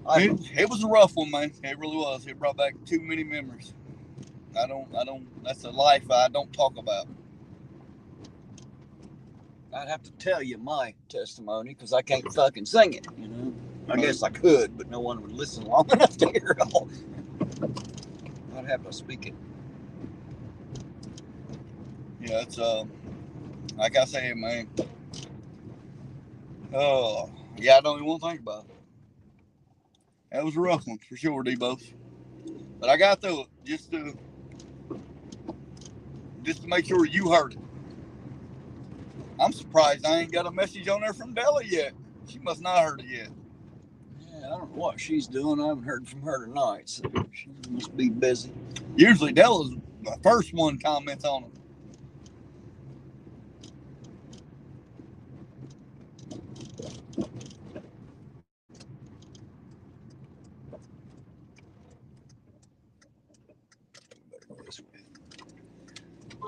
it was a rough one, man. It really was. It brought back too many memories. I don't. That's a life I don't talk about. I'd have to tell you my testimony because I can't fucking sing it, you know. I guess I could, but no one would listen long enough to hear it all. I'd have to speak it. Yeah, it's like I said, man. Oh, yeah, I don't even want to think about it. That was a rough one for sure, D-Bos. But I got through it just to make sure you heard it. I'm surprised I ain't got a message on there from Della yet. She must not have heard it yet. Yeah, I don't know what she's doing. I haven't heard from her tonight, so she must be busy. Usually Della's the first one comments on them.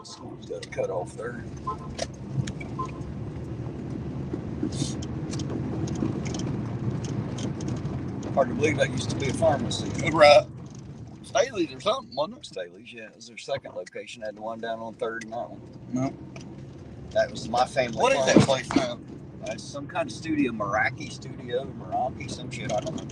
Someone's got a cut off there. Hard to believe that used to be a pharmacy. Right. Staley's or something, wasn't it? Staley's, yeah. It was their second location. Had the one down on 3rd and that one. No. That was my family. What pharmacy. is that place now? It's some kind of studio, Meraki studio, some shit, I don't know.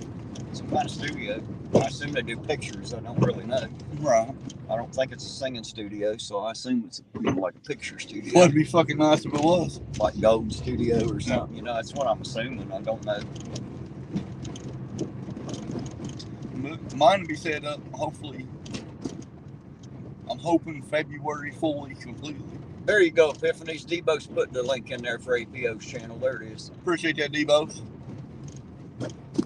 Some kind of studio. I assume they do pictures. I don't really know. Right. I don't think it's a singing studio, so I assume it's like a picture studio. Well, it'd be fucking nice if it was. Like Gold Studio or something, you know, that's what I'm assuming. I don't know. Mine will be set up, hopefully. I'm hoping February fully, completely. There you go, Epiphany's. Debo's put the link in there for APO's channel. There it is. Appreciate that, Debo's.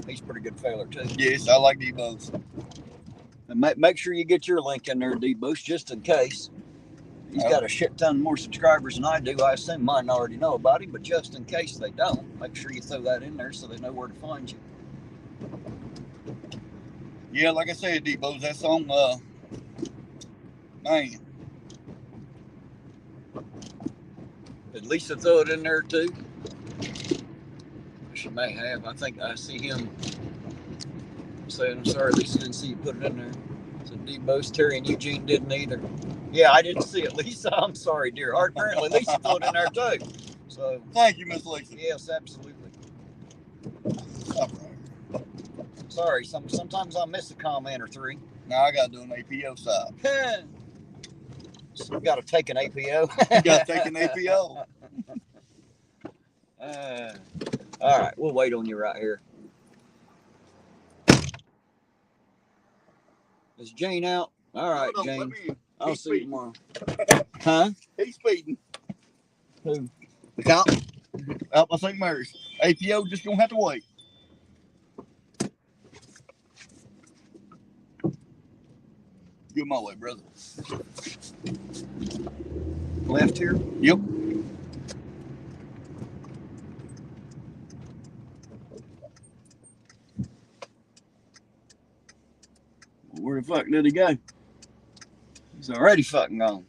He's a pretty good feller, too. Yes, I like Debo's. And make sure you get your link in there, Debo's, just in case. He's got a shit ton more subscribers than I do. I assume mine already know about him, but just in case they don't, make sure you throw that in there so they know where to find you. Yeah, like I said, Debo's, that song, man. Did Lisa throw it in there too? She may have. I think I see him saying, I'm sorry, Lisa didn't see you put it in there. So Debo's, Terry, and Eugene didn't either. Yeah, I didn't see it, Lisa. I'm sorry, dear heart. Apparently, Lisa threw it in there too. So thank you, Miss Lisa. Yes, absolutely. Sorry, sometimes I miss a comment or three. Now I gotta do an APO side. So we gotta take an APO. You gotta take an APO. All right, we'll wait on you right here. Is Jane out? All right, Jane. I'll see you tomorrow. Huh? He's speeding. Who? The cop out by St. Mary's. APO just gonna have to wait. Go my way, brother. Left here? Yep. Where the fuck did he go? He's already fucking gone.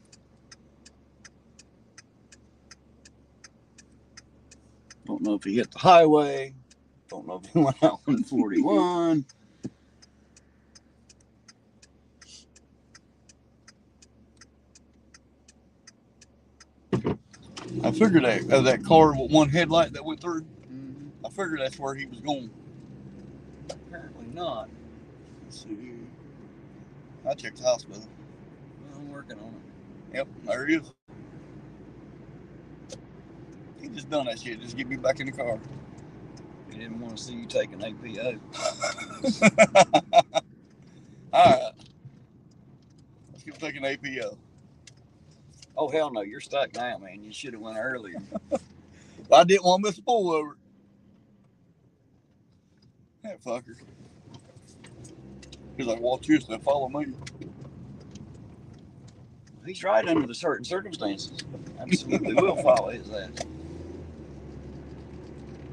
Don't know if he hit the highway. Don't know if he went out on 41. I figured that car with one headlight that went through. Mm-hmm. I figured that's where he was going. Apparently not. Let's see. I checked the hospital. Well, I'm working on it. Yep, there he is. He just done that shit. Just get me back in the car. He didn't want to see you take an APO. Alright. Let's get taking APO. Oh, hell no. You're stuck now, man. You should have went earlier. I didn't want to miss a pullover. That fucker. He's like, watch this, then follow me. He's right under the certain circumstances. Absolutely will follow his ass.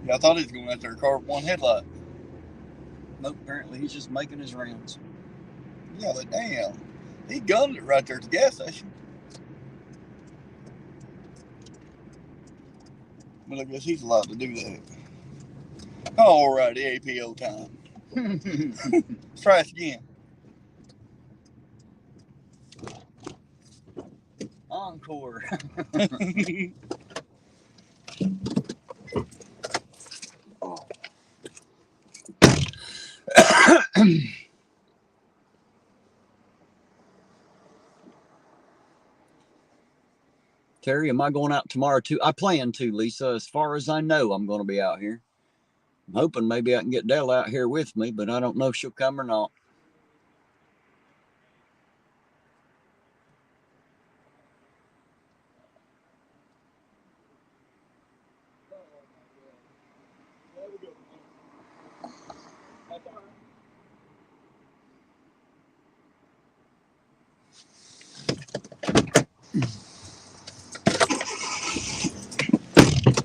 Yeah, I thought he was going after a car with one headlight. Nope, apparently he's just making his rounds. Yeah, but damn. He gunned it right there at the gas station. But I guess he's allowed to do that. Alrighty, APO time. Let's try it again. Encore. Terry, am I going out tomorrow too? I plan to, Lisa. As far as I know, I'm going to be out here. I'm hoping maybe I can get Dell out here with me, but I don't know if she'll come or not.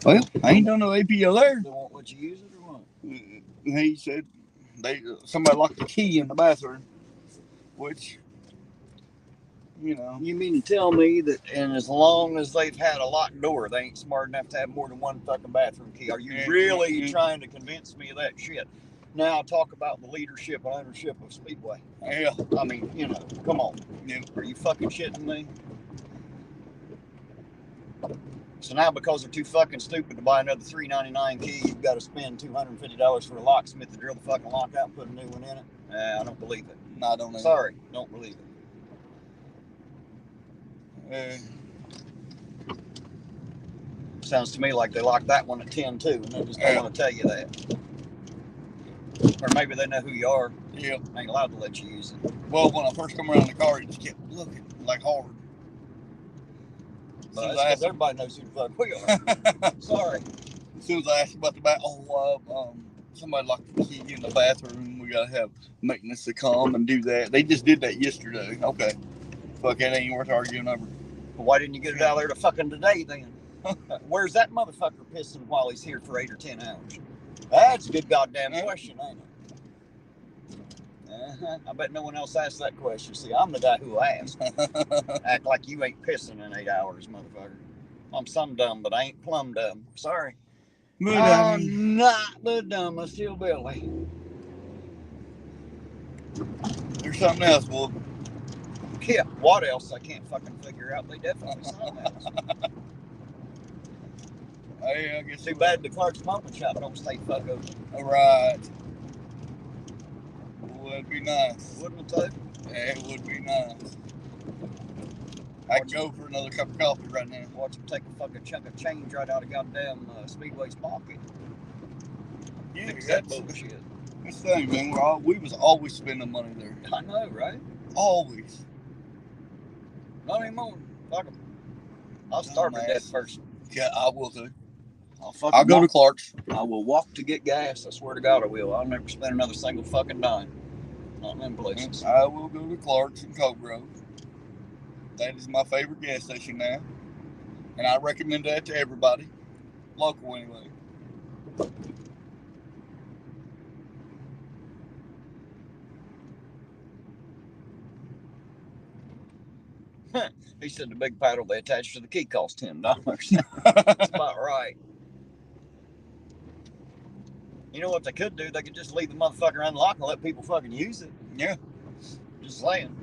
Well, I ain't done no APO there. They won't let you use it or what? He said somebody locked the key in the bathroom, which, you know. You mean to tell me that, and as long as they've had a locked door, they ain't smart enough to have more than one fucking bathroom key? Are you really trying to convince me of that shit? Now talk about the leadership and ownership of Speedway. Yeah. I mean, you know, come on. Yeah. Are you fucking shitting me? So now because they're too fucking stupid to buy another $3.99 key, you've got to spend $250 for a locksmith to drill the fucking lock out and put a new one in it? I don't believe it. No, I don't know. Sorry, don't believe it. Sounds to me like they locked that one at 10 too, and they just don't want to tell you that. Or maybe they know who you are. Yeah. Ain't allowed to let you use it. Well, when I first come around the car, he just kept looking like hard. But that's because everybody knows who the fuck we are. Sorry. As soon as I asked about the bath, somebody locked the key in the bathroom. We gotta have maintenance to come and do that. They just did that yesterday. Okay. Fuck, that ain't worth arguing over. Well, why didn't you get it out there to fucking today then? Where's that motherfucker pissing while he's here for 8 or 10 hours? That's a good goddamn question, ain't it? I bet no one else asked that question. See, I'm the guy who asked. Act like you ain't pissing in 8 hours, motherfucker. I'm some dumb, but I ain't plumb dumb. Sorry. I'm not the dumbest hillbilly. There's something else, boy. Yeah, what else? I can't fucking figure out. They definitely something else. Hey, I guess Too bad the Clark's Pumpkin Shop don't stay fuck open. All right. Well, that'd be nice. Wouldn't it, though? Yeah, it would be nice. I'd go for another cup of coffee right now. Watch him take a fucking chunk of change right out of goddamn Speedway's pocket. Yeah, Fix that bullshit. That's the thing, man. We was always spending money there. I know, right? Always. Not anymore. Fuck 'em. I'll starve to death first. Yeah, I will too. I'll go to Clark's. I will walk to get gas. I swear to God I will. I'll never spend another single fucking dime. Not in them places. I will go to Clark's in Coke Grove. That is my favorite gas station now. And I recommend that to everybody. Local anyway. He said the big paddle they attached to the key cost $10. That's about right. You know what they could do? They could just leave the motherfucker unlocked and let people fucking use it. Yeah. Just saying.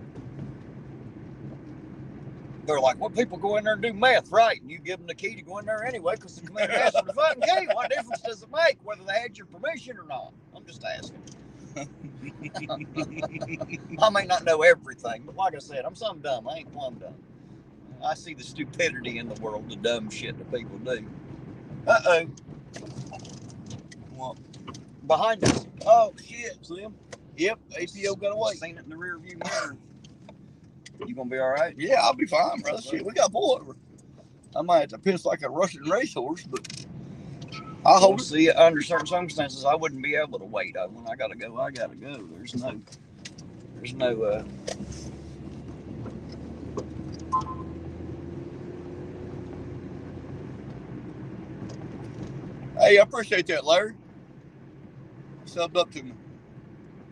They're like, well, people go in there and do meth, right? And you give them the key to go in there anyway because they commit meth with the fucking key. What difference does it make whether they had your permission or not? I'm just asking. I may not know everything, but like I said, I'm some dumb. I ain't plumb dumb. I see the stupidity in the world, the dumb shit that people do. Uh-oh. What? Behind us. Oh, shit. See him? Yep, APO got away. Seen it in the rear view mirror. You gonna be all right? Yeah, I'll be fine, brother. Shit, we got pull over. I might have to piss like a Russian racehorse, but I'll hold it. See, under certain circumstances, I wouldn't be able to wait. When I gotta go, I gotta go. There's no. Hey, I appreciate that, Larry. Subbed up to me.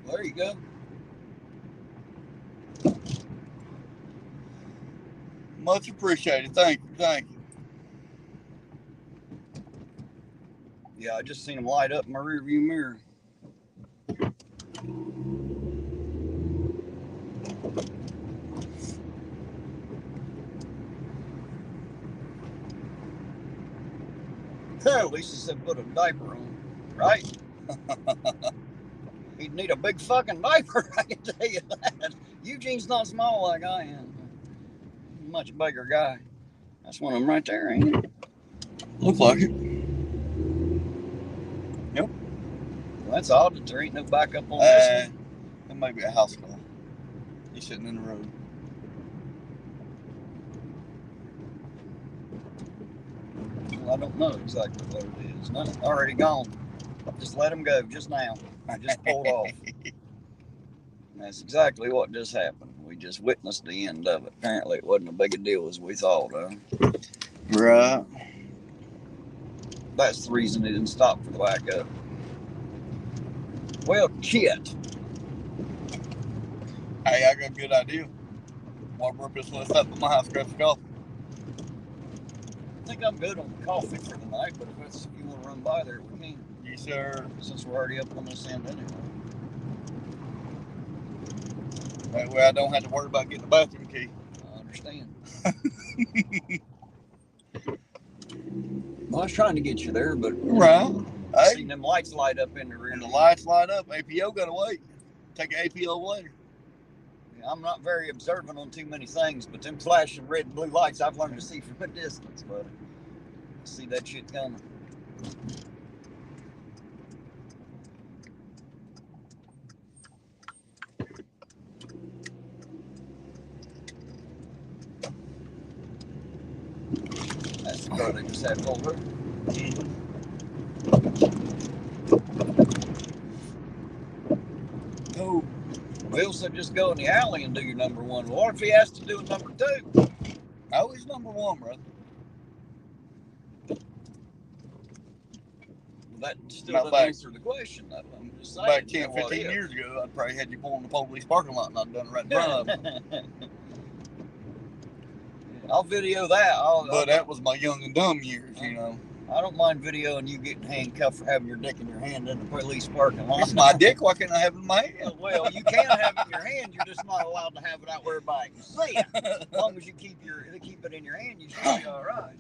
There you go. Much appreciated. Thank you. Thank you. Yeah, I just seen him light up in my rear view mirror. At least he said put a diaper on, right? He'd need a big fucking diaper, I can tell you that. Eugene's not small like I am. Much bigger guy. That's one of them right there, ain't it? Looks like it. Yep. Well, that's odd that there ain't no backup on this one. It might be a house call. He's sitting in the road. Well, I don't know exactly what it is. No, already gone. Just let him go just now. I just pulled off. That's exactly what just happened. We just witnessed the end of it. Apparently, it wasn't as big a deal as we thought, huh? Right. That's the reason it didn't stop for the backup. Well, shit. Hey, I got a good idea. Walk up this list up at my house, grab some coffee. I think I'm good on the coffee for the night, but if you want to run by there, we can. Yes, sir. Since we're already up on this end anyway. That way I don't have to worry about getting the bathroom key. I understand. Well, I was trying to get you there, but right. Hey. Seen them lights light up in the rear. And the lights light up. APO got away. Take an APO later. Yeah, I'm not very observant on too many things, but them flashing red and blue lights I've learned to see from a distance, but I see that shit coming. That's the car they just had pulled over. Oh, Bill said just go in the alley and do your number one. Well, what if he has to do number two? Oh, he's number one, brother. Well, that still Not doesn't back. answer the question, though. I'm just saying. Back 10, 15 years ago, I'd probably had you pull in the police parking lot and I'd done it right in front of him. I'll video that. But that was my young and dumb years, you know. I don't mind videoing you getting handcuffed for having your dick in your hand in the police parking lot. It's my dick. Why can't I have it in my hand? Well, you can have it in your hand. You're just not allowed to have it out where everybody can see it. As long as you keep it in your hand, you should be all right.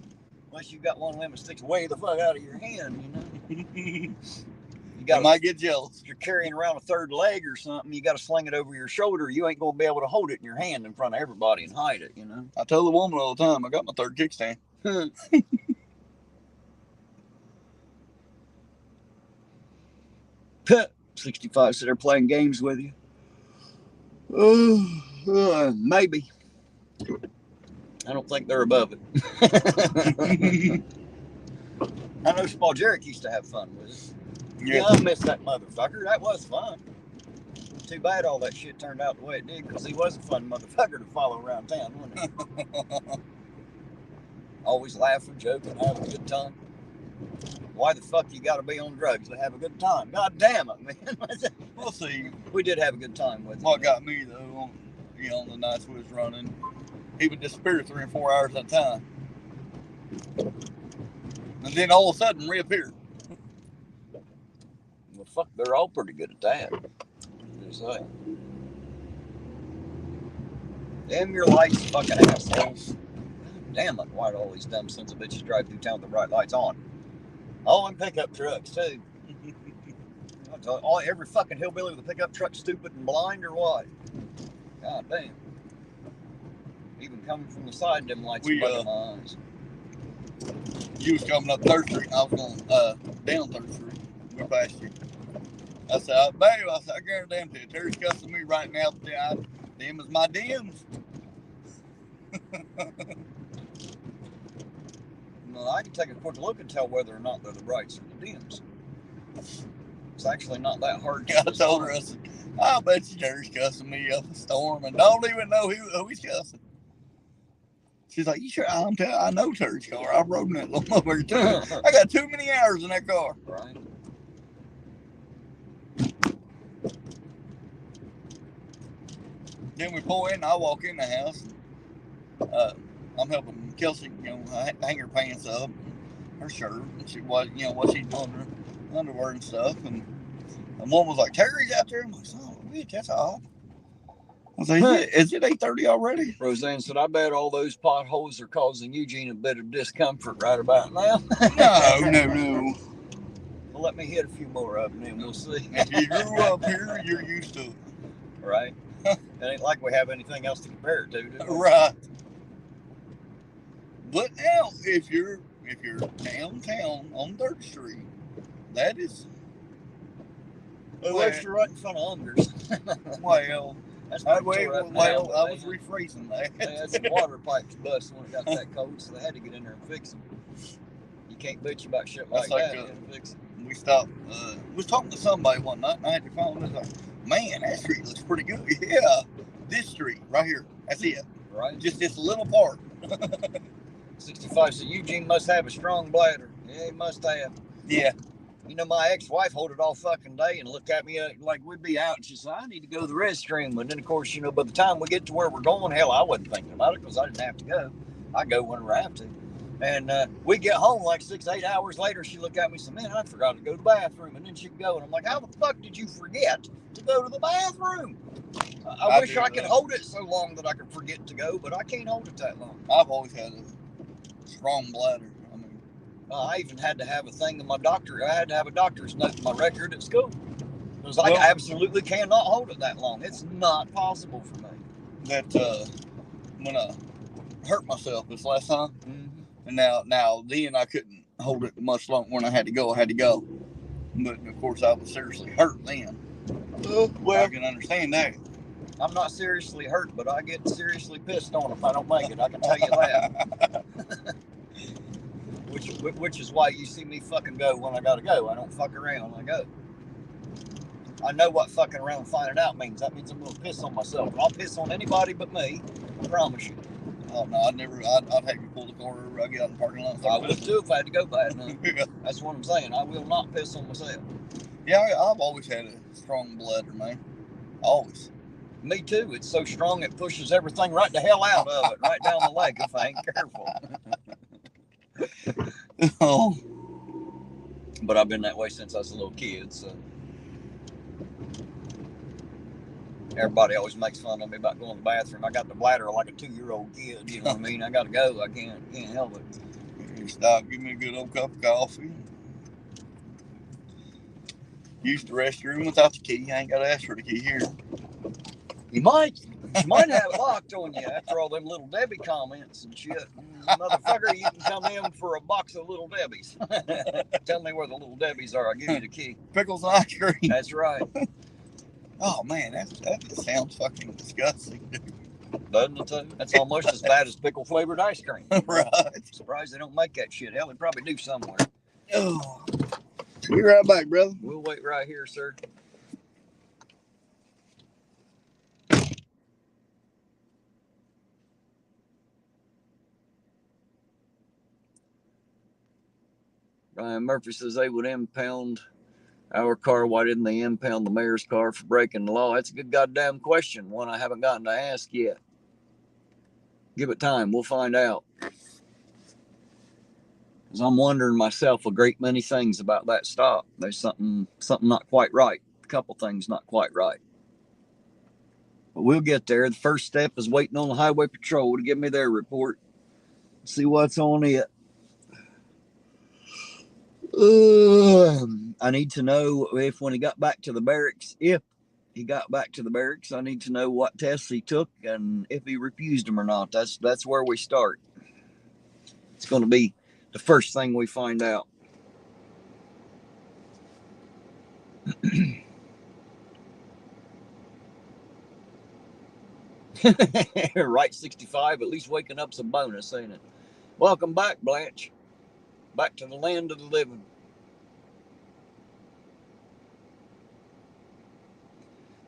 Unless you've got one of them that sticks way the fuck out of your hand, you know. You might get jealous. If you're carrying around a third leg or something, you got to sling it over your shoulder. You ain't gonna be able to hold it in your hand in front of everybody and hide it, you know. I tell the woman all the time, I got my third kickstand. 65 so they're playing games with you. Maybe. I don't think they're above it. I know Paul Jarrett used to have fun with it. Yeah, I miss that motherfucker. That was fun. Too bad all that shit turned out the way it did, because he was a fun motherfucker to follow around town, wasn't he? Always laughing, joking, having a good time. Why the fuck you gotta be on drugs to have a good time? God damn it, man. We'll see. We did have a good time with it. What got me, though, on the nights we was running, he would disappear 3 or 4 hours at a time. And then all of a sudden reappear. Well, fuck, they're all pretty good at that. Just saying. Damn your lights, fucking assholes. Damn it, why do all these dumb sons of bitches drive through town with the bright lights on? All in pickup trucks, too. Every fucking hillbilly with a pickup truck stupid and blind or what? God damn. Even coming from the side, them lights are my eyes. You was coming up 3rd Street, and I was going down 3rd Street. We passed you. I said, babe, I guarantee you, Terry's cussing me right now. Them is my dims. Well, I can take a quick look and tell whether or not they're the brights or the dims. It's actually not that hard to I told her, I said, I bet you Terry's cussing me up a storm and don't even know who he's cussing. She's like, you sure? I know Terry's car. I've rode in that lawnmower too. I got too many hours in that car. Right. Then we pull in, and I walk in the house. I'm helping Kelsey, hang her pants up, her shirt, and she was, what she's doing, her underwear and stuff. And one was like, Terry's out there. I'm like, son of a bitch, that's odd. I was like, is it 8:30 already? Roseanne said, I bet all those potholes are causing Eugene a bit of discomfort right about now. No. Well, let me hit a few more of them and we'll see. If you grew up here, you're used to it. Right. It ain't like we have anything else to compare it to, do we? Right. But now, if you're downtown on 3rd Street, that is... Unless you're right in front of Unger's. Well... I was rephrasing that. They had some water pipes bust when it got that cold, so they had to get in there and fix them. You can't bitch about shit like that. Fix it. We stopped. We was talking to somebody one night, and I had to call them. I was like, man, that street looks pretty good. Yeah, this street right here. That's it. Right. Just this little part. 65 said, Eugene must have a strong bladder. Yeah, he must have. Yeah. You know, my ex-wife hold it all fucking day and look at me like we'd be out. And she said, I need to go to the restroom. And then, of course, by the time we get to where we're going, hell, I wasn't thinking about it because I didn't have to go. I go whenever I have to. And we get home like 6-8 hours later. She looked at me and said, man, I forgot to go to the bathroom. And then she'd go. And I'm like, how the fuck did you forget to go to the bathroom? I wish I could hold it so long that I could forget to go, but I can't hold it that long. I've always had a strong bladder. I even had to have a thing in my doctor. I had to have a doctor's note in my record at school. It was like, I absolutely cannot hold it that long. It's not possible for me. That when I hurt myself this last time, and now then I couldn't hold it much longer. When I had to go, I had to go. But of course, I was seriously hurt then. Well, I can understand that. I'm not seriously hurt, but I get seriously pissed on if I don't make it. I can tell you that. Which is why you see me fucking go when I gotta go. I don't fuck around. I go. I know what fucking around and finding out means. That means I'm gonna piss on myself. I'll piss on anybody but me. I promise you. Oh no, I'd have you pull the car over. I get out in the parking lot. I would too if I had to go bad enough. That's what I'm saying. I will not piss on myself. Yeah, I've always had a strong bladder, man. Always. Me too. It's so strong it pushes everything right the hell out of it, right down the leg if I ain't careful. Oh. But I've been that way since I was a little kid, so everybody always makes fun of me about going to the bathroom. I got the bladder like a 2-year-old kid, you know what I mean? I gotta go. I can't help it. You stop, give me a good old cup of coffee. Use the restroom without the key. I ain't gotta ask for the key here. You might have it locked on you after all them Little Debbie comments and shit. Motherfucker, you can come in for a box of Little Debbies. Tell me where the Little Debbies are. I'll give you the key. Pickles and ice cream. That's right. Oh, man, that just sounds fucking disgusting, dude. Doesn't it, too? That's almost as bad as pickle-flavored ice cream. Right. Surprised they don't make that shit. Hell, they probably do somewhere. Oh. Be right back, brother. We'll wait right here, sir. Brian Murphy says they would impound our car. Why didn't they impound the mayor's car for breaking the law? That's a good goddamn question. One I haven't gotten to ask yet. Give it time. We'll find out. Because I'm wondering myself a great many things about that stop. There's something not quite right. A couple things not quite right. But we'll get there. The first step is waiting on the highway patrol to give me their report. See what's on it. I need to know if when he got back to the barracks, if he got back to the barracks, I need to know what tests he took and if he refused them or not. That's where we start. It's going to be the first thing we find out. Right, 65. At least waking up's a bonus, ain't it? Welcome back, Blanche. Back to the land of the living.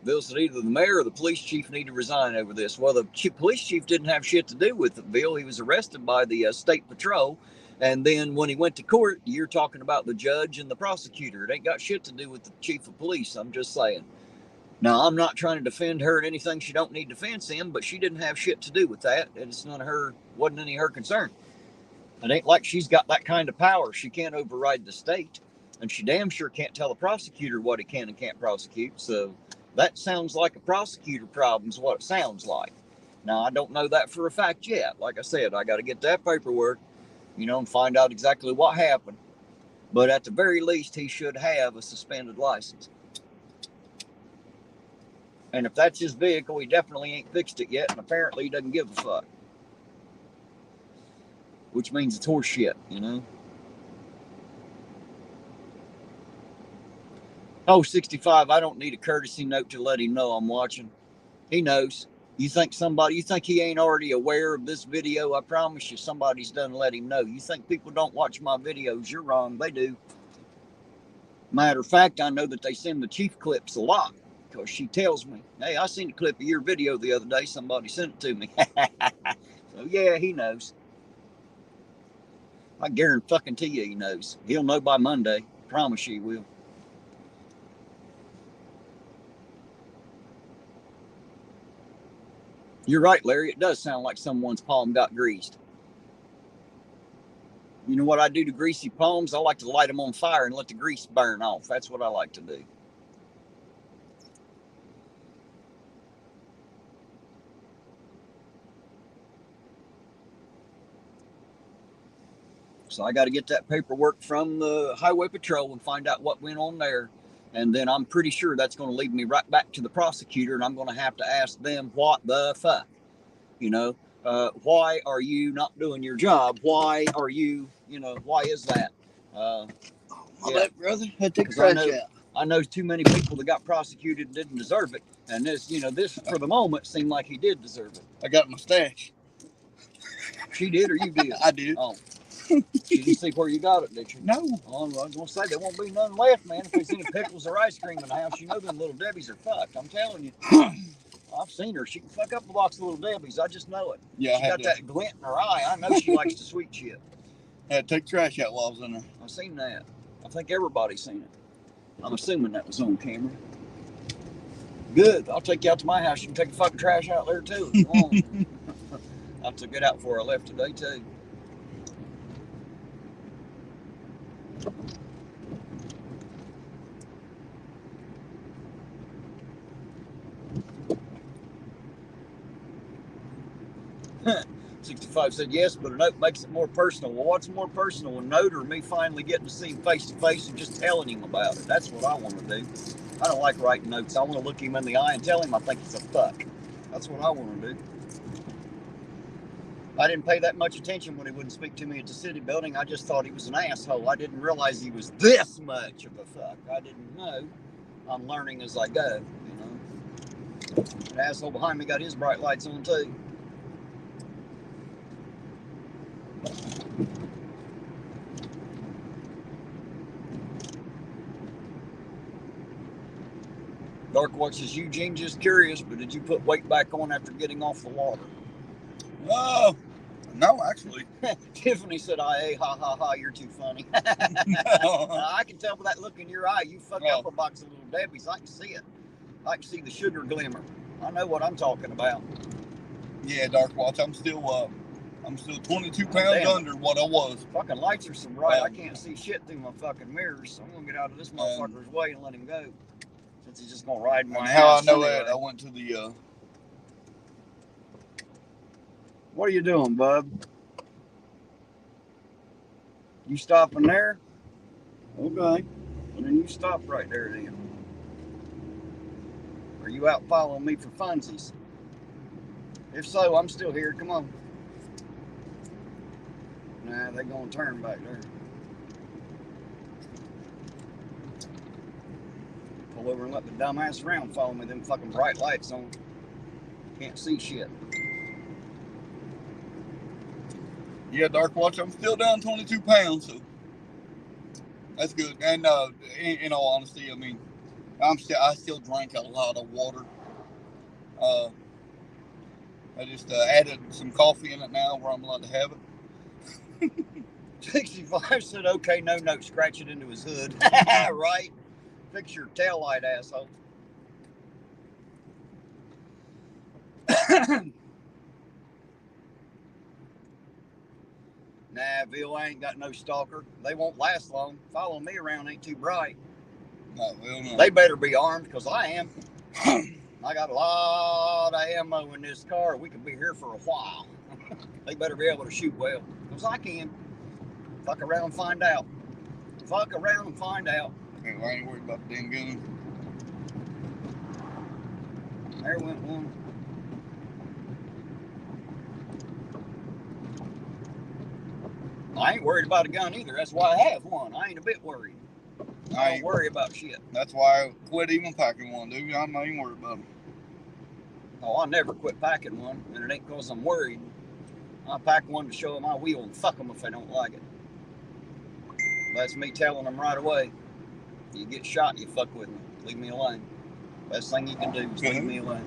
Bill said either the mayor or the police chief need to resign over this. Well, the police chief didn't have shit to do with it, Bill. He was arrested by the state patrol. And then when he went to court, you're talking about the judge and the prosecutor. It ain't got shit to do with the chief of police. I'm just saying. Now, I'm not trying to defend her in anything she don't need defense in, but she didn't have shit to do with that. And it's none of her, wasn't any of her concern. It ain't like she's got that kind of power. She can't override the state. And she damn sure can't tell the prosecutor what he can and can't prosecute. So that sounds like a prosecutor problem is what it sounds like. Now, I don't know that for a fact yet. Like I said, I got to get that paperwork, and find out exactly what happened. But at the very least, he should have a suspended license. And if that's his vehicle, he definitely ain't fixed it yet, and apparently he doesn't give a fuck. Which means it's horse shit, Oh, 65, I don't need a courtesy note to let him know I'm watching. He knows. You think he ain't already aware of this video? I promise you somebody's done let him know. You think people don't watch my videos? You're wrong. They do. Matter of fact, I know that they send the chief clips a lot. Because she tells me, hey, I seen a clip of your video the other day. Somebody sent it to me. So, yeah, he knows. I guarantee you he knows. He'll know by Monday. Promise you he will. You're right, Larry. It does sound like someone's palm got greased. You know what I do to greasy palms? I like to light them on fire and let the grease burn off. That's what I like to do. So I got to get that paperwork from the highway patrol and find out what went on there. And then I'm pretty sure that's going to lead me right back to the prosecutor. And I'm going to have to ask them, what the fuck? Why are you not doing your job? Why are you, why is that? My bad, brother. I take trash out. I know too many people that got prosecuted and didn't deserve it. And this, this for the moment seemed like he did deserve it. I got my stash. She did or you did? I did. Oh. You didn't see where you got it, did you? No. Oh, I was going to say, there won't be none left, man. If there's any pickles or ice cream in the house, them little Debbies are fucked. I'm telling you. I've seen her. She can fuck up a box of little Debbies. I just know it. Yeah, she got that glint in her eye. I know she likes the sweet shit. I had to take trash out while I was in there. I've seen that. I think everybody's seen it. I'm assuming that was on camera. Good. I'll take you out to my house. You can take the fucking trash out there, too, if you want. I took it out before I left today, too. Huh. 65 said yes, but a note makes it more personal. Well, what's more personal, a note or me finally getting to see him face to face and just telling him about it? That's what I want to do. I don't like writing notes. I want to look him in the eye and tell him I think he's a fuck. That's what I want to do. I didn't pay that much attention when he wouldn't speak to me at the city building. I just thought he was an asshole. I didn't realize he was this much of a fuck. I didn't know. I'm learning as I go, The asshole behind me got his bright lights on, too. Dark Watch says, Eugene, just curious, but did you put weight back on after getting off the water? Oh, no, actually. Tiffany said, ha ha, you're too funny. I can tell by that look in your eye, you fuck up a box of little Debbies. I can see it. I can see the sugar glimmer. I know what I'm talking about. Yeah, Dark Watch, I'm still 22 pounds under what I was. Fucking lights are so bright, I can't see shit through my fucking mirrors. So I'm going to get out of this motherfucker's way and let him go. Since he's just going to ride in my ass. How I know that, I went to the What are you doing, bub? You stopping there? Okay. Well, then you stop right there then. Are you out following me for funsies? If so, I'm still here. Come on. Nah, they're going to turn back there. Pull over and let the dumbass around follow me. Them fucking bright lights on. Can't see shit. Yeah, Dark Watch, I'm still down 22 pounds, so that's good. And in all honesty, I mean, I still drink a lot of water. I just added some coffee in it now where I'm allowed to have it. 65 said, okay, no note, scratch it into his hood. Right? Fix your taillight, asshole. Nah, Bill, I ain't got no stalker. They won't last long. Following me around ain't too bright. No, well, no. They better be armed, because I am. I got a lot of ammo in this car. We could be here for a while. They better be able to shoot well, because I can. Fuck around and find out. Fuck around and find out. Hey, I ain't worried about the damn gun. There went one. I ain't worried about a gun either. That's why I have one. I ain't a bit worried. I don't worry about shit. That's why I quit even packing one, dude. I'm not even worried about them. Oh, I never quit packing one, and it ain't because I'm worried. I pack one to show them my wheel and fuck them if they don't like it. That's me telling them right away. You get shot, you fuck with me. Leave me alone. Best thing you can do is leave me alone.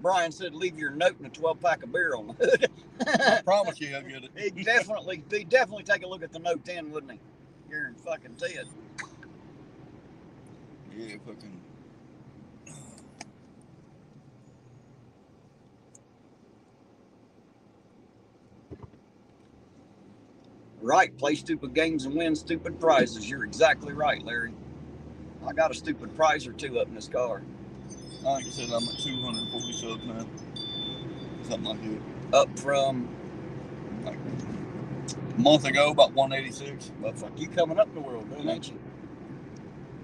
Brian said, leave your note and a 12-pack of beer on the hood. I promise you I'll get it. He'd definitely take a look at the note then, wouldn't he? You're in fucking Ted. Yeah, fucking. Right, play stupid games and win stupid prizes. You're exactly right, Larry. I got a stupid prize or two up in this car. Like I said, I'm at 240 subs now. Something like that. Up from like a month ago, about 186. Well, fuck, you coming up the world, ain't you?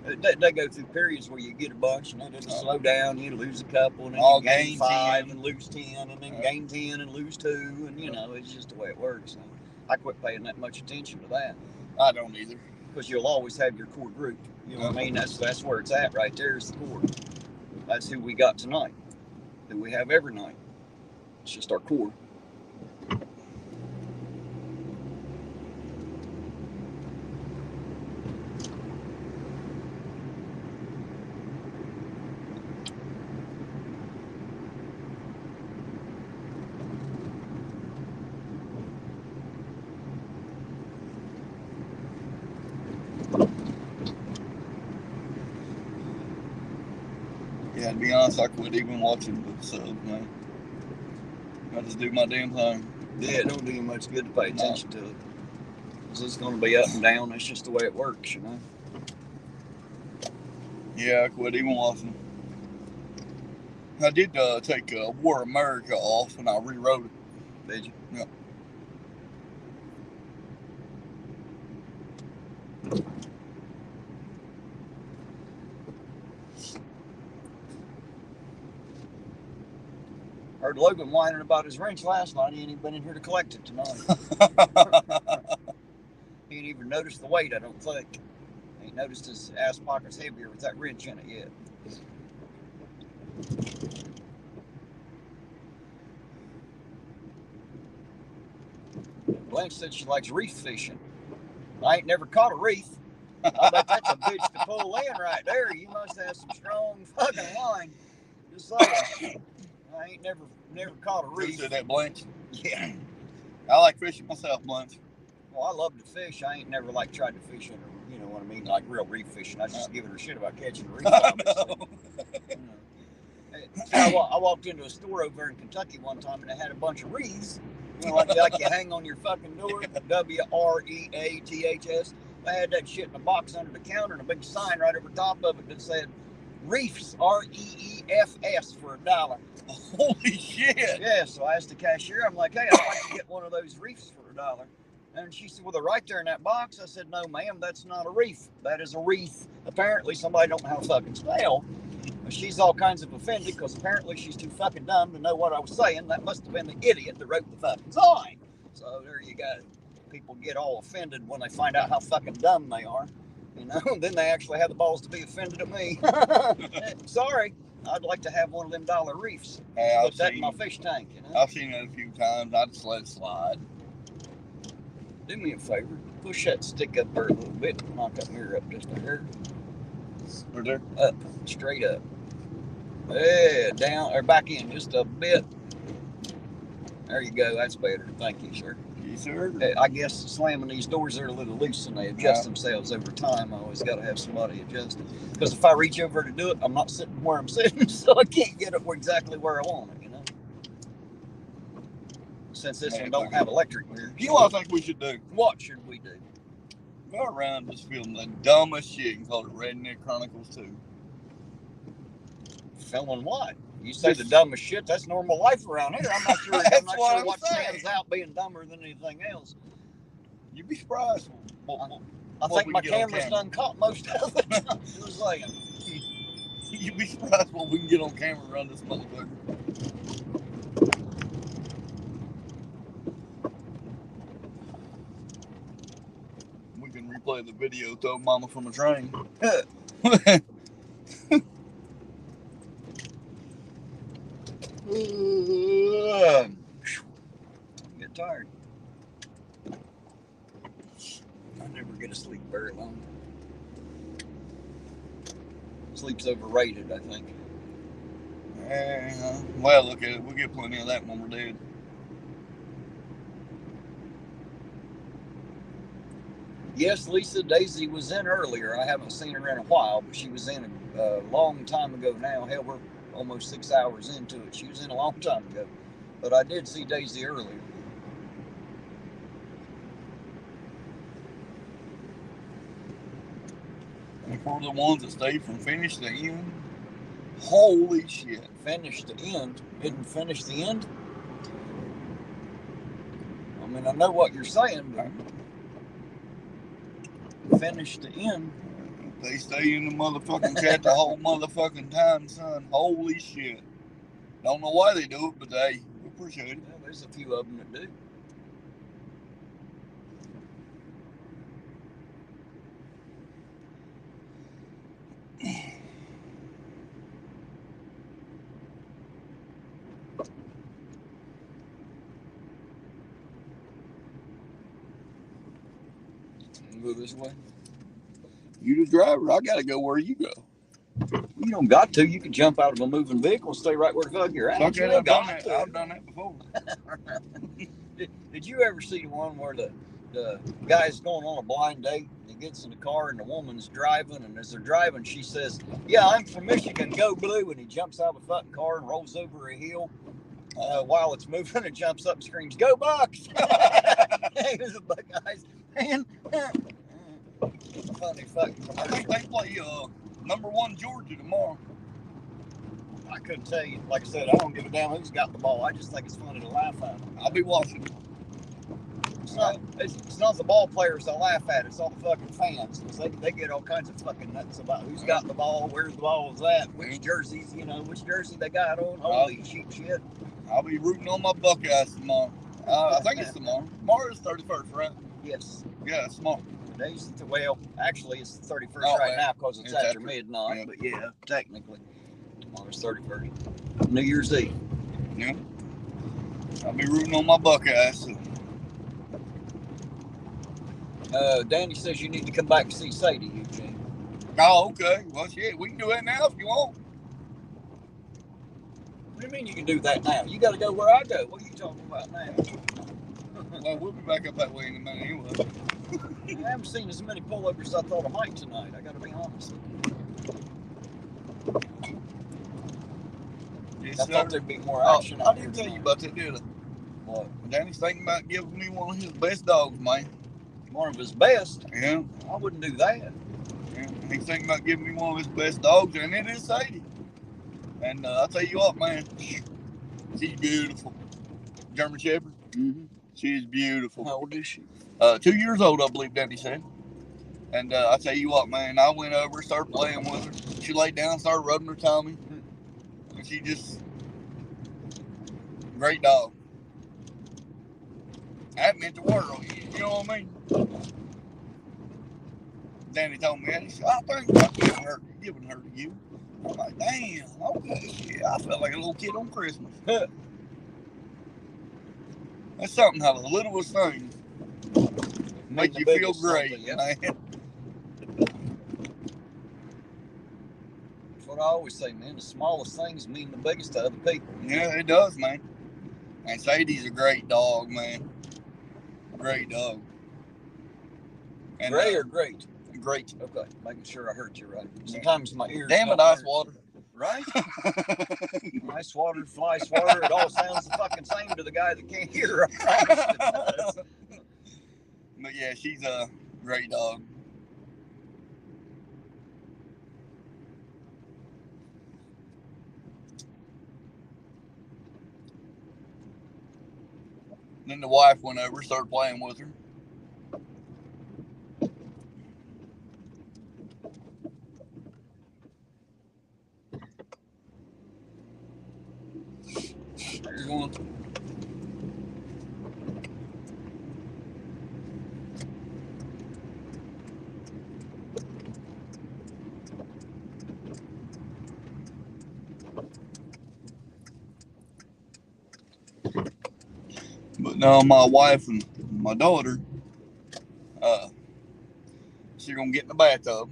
They go through periods where you get a bunch and then it'll slow down, you lose a couple, and then you gain 5 and lose 10, and then gain 10 and lose 2, and you know, it's just the way it works. I quit paying that much attention to that. I don't either. Because you'll always have your core group. You know what I mean? That's where it's at right there is the core. That's who we got tonight. Who we have every night. It's just our core. Yeah, to be honest, I quit even watching the subs, man. I just do my damn thing. Yeah, it don't do you much good to pay attention to it. Because it's going to be up and down. That's just the way it works, you know? Yeah, I quit even watching. I did take War America off and I rewrote it. Did you? Yeah. Heard Logan whining about his wrench last night. He ain't even been in here to collect it tonight. He ain't even noticed the weight, I don't think. He ain't noticed his ass pocket's heavier with that wrench in it yet. Blanche said she likes reef fishing. I ain't never caught a reef. I bet that's a bitch to pull in right there. You must have some strong fucking line. Just saying. I ain't never caught a reef. You said that, Blanche? Yeah. I like fishing myself, Blanche. Well, I love to fish. I ain't never tried to fish under, you know what I mean, like real reef fishing. I was just giving her shit about catching a reef. Obviously. I walked into a store over in Kentucky one time and they had a bunch of wreaths. You know, like you hang on your fucking door, WREATHS. They had that shit in a box under the counter and a big sign right over top of it that said Reefs, REEFS, for $1. Holy shit! Yeah, so I asked the cashier, I'm like, hey, I'd like to get one of those reefs for $1. And she said, well, they're right there in that box. I said, no, ma'am, that's not a reef. That is a wreath. Apparently, somebody don't know how to fucking spell. But she's all kinds of offended because apparently she's too fucking dumb to know what I was saying. That must have been the idiot that wrote the fucking sign. So there you go. People get all offended when they find out how fucking dumb they are. You know, then they actually have the balls to be offended at me. Sorry. I'd like to have one of them dollar reefs. Put that in my fish tank, you know? I've seen it a few times. I just let it slide. Do me a favor. Push that stick up there a little bit. Knock that mirror up just a hair. Right there? Up. Straight up. Yeah, down, or back in just a bit. There you go. That's better. Thank you, sir. Yes, sir. I guess slamming these doors are a little loose and they adjust themselves over time. I always got to have somebody adjust it. Because if I reach over to do it, I'm not sitting where I'm sitting, so I can't get it exactly where I want it, you know? Since this one don't have electric mirrors. You know what I think we should do? What should we do? Go around just film the dumbest shit and call it Redneck Chronicles 2. Filming what? You say the dumbest shit, that's normal life around here. I'm not sure, what stands out being dumber than anything else. You'd be surprised. I think my camera's done caught most of it. It was like, you'd be surprised what we can get on camera around this motherfucker. We can replay the video, throw mama from a train. Get tired. I never get to sleep very long. Sleep's overrated, I think. Well, look at it. We'll get plenty of that when we're dead. Yes, Lisa, Daisy was in earlier. I haven't seen her in a while, but she was in a long time ago now. Hell, we're almost 6 hours into it. She was in a long time ago. But I did see Daisy earlier. And for the ones that stayed from finish to end, holy shit. Finish to end? Didn't finish the end? I mean, I know what you're saying, but finish to end. They stay in the motherfucking chat the whole motherfucking time, son. Holy shit. Don't know why they do it, but we appreciate it. Yeah, there's a few of them that do. Go this way. You the driver. I gotta go where you go. You don't got to. You can jump out of a moving vehicle and stay right where the fuck you're at. Okay, I've done that before. Did you ever see the one where the guy's going on a blind date? He gets in the car and the woman's driving, and as they're driving, she says, "Yeah, I'm from Michigan, go blue," and he jumps out of the fucking car and rolls over a hill while it's moving and jumps up and screams, "Go Bucks!" He was a Buckeyes fan. Funny fucking commercial. I think they play #1 Georgia tomorrow. I couldn't tell you. Like I said, I don't give a damn who's got the ball. I just think it's funny to laugh at. I'll be watching. It's not the ball players I laugh at. It's all the fucking fans. They get all kinds of fucking nuts about who's got the ball, where the ball is at, which jerseys, which jersey they got on. Holy shit. I'll be rooting on my Buckeyes tomorrow. I think it's tomorrow. Tomorrow is 31st, right? Yes. Yeah, it's tomorrow. Well, actually, it's the 31st now because it's after midnight. Yeah. But yeah, technically, tomorrow's 31st. New Year's Eve. Yeah. I'll be rooting on my Buckeyes. Danny says you need to come back and see Sadie, Eugene. Oh, okay. Well, shit, we can do that now if you want. What do you mean you can do that now? You got to go where I go. What are you talking about now? Well, we'll be back up that way in a minute anyway. I haven't seen as many pullovers as I thought I might tonight. I got to be honest. I thought there'd be more action. I didn't tell you about that, did I? What? Danny's thinking about giving me one of his best dogs, man. one of his best. Yeah. I wouldn't do that. Yeah. He's thinking about giving me one of his best dogs, and it is Sadie. And I'll tell you what, man, she's beautiful. German Shepherd. Mm-hmm. She is beautiful. How old is she? 2 years old, I believe Daddy said. And I'll tell you what, man, I went over, started playing with her. She laid down, started rubbing her tummy. And she just, great dog. That meant the world, you know what I mean? Danny told me, he said, I think about giving her to you. I'm like, damn, okay, shit. I felt like a little kid on Christmas. That's something how the littlest things make you feel great, yeah. man. That's what I always say, man. The smallest things mean the biggest to other people. Yeah, it does, man. And Sadie's a great dog, man. Great dog. And, Gray or great? Great. Okay, making sure I heard you right. Sometimes my ears. Damn it, don't ice work. water. Right? Ice water, fly swatter, it all sounds the fucking same to the guy that can't hear. I promise it does. But yeah, she's a great dog. Then the wife went over, started playing with her. Here's one. But now my wife and my daughter, she's gonna get in the bathtub.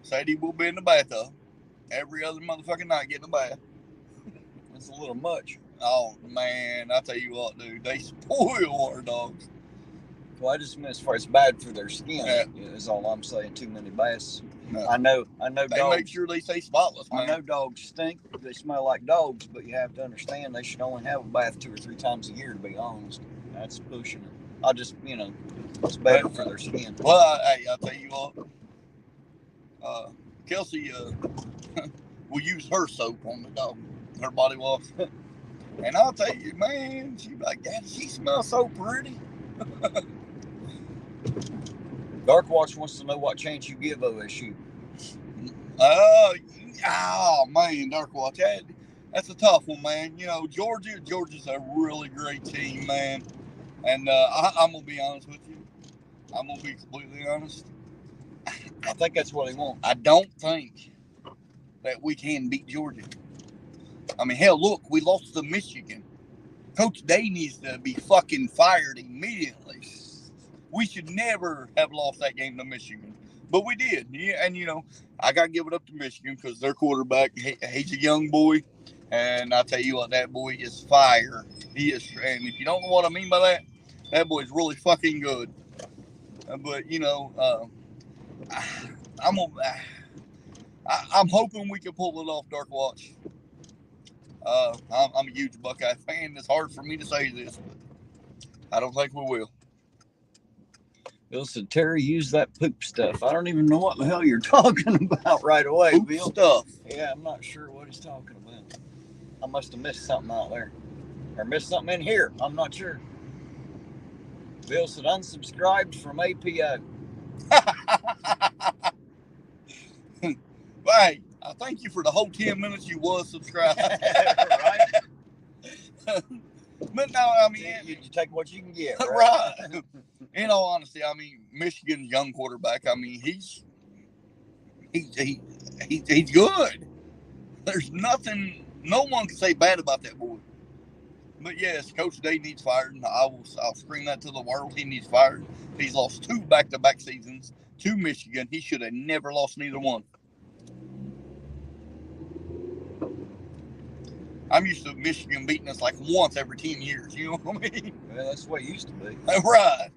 Sadie will be in the bathtub every other motherfucking night, get in the bath. It's a little much. Oh man, I tell you what, dude, they spoil our dogs. Well, I just mean as far as bad for their skin. Yeah. Is all I'm saying. Too many baths. No. I know. They Dogs. make sure they stay spotless, man. I know dogs stink. They smell like dogs, but you have to understand they should only have a bath 2 or 3 times a year. To be honest, that's pushing it. I just, it's better for their skin. Well, hey, I'll tell you what. Kelsey will use her soap on the dog, her body wash. And I'll tell you, man, she's like, Daddy, she smells so pretty. Darkwatch wants to know what chance you give OSU. Oh man, Darkwatch, that's a tough one, man. Georgia's a really great team, man. And I'm gonna be honest with you. I'm gonna be completely honest. I think that's what he wants. I don't think that we can beat Georgia. I mean, hell, look, we lost to Michigan. Coach Day needs to be fucking fired immediately. We should never have lost that game to Michigan. But we did. Yeah, and, I got to give it up to Michigan because their quarterback, he's a young boy. And I tell you what, that boy is fire. He is. And if you don't know what I mean by that boy's really fucking good. But, I'm hoping we can pull it off, Darkwatch. I'm a huge Buckeye fan. It's hard for me to say this, but I don't think we will. Bill said, Terry, use that poop stuff. I don't even know what the hell you're talking about right away, Poop Bill. stuff. Yeah, I'm not sure what he's talking about. I must have missed something out there. Or missed something in here. I'm not sure. Bill said, unsubscribed from APO. Right. I thank you for the whole 10 minutes you was subscribed. Right? But no, I mean, you take what you can get. Right? Right. In all honesty, I mean, Michigan's young quarterback. I mean, he's good. There's nothing, no one can say bad about that boy. But yes, Coach Day needs fired. I'll scream that to the world. He needs fired. He's lost 2 back-to-back seasons to Michigan. He should have never lost neither one. I'm used to Michigan beating us like once every 10 years. You know what I mean? Well, that's the way it used to be. Right.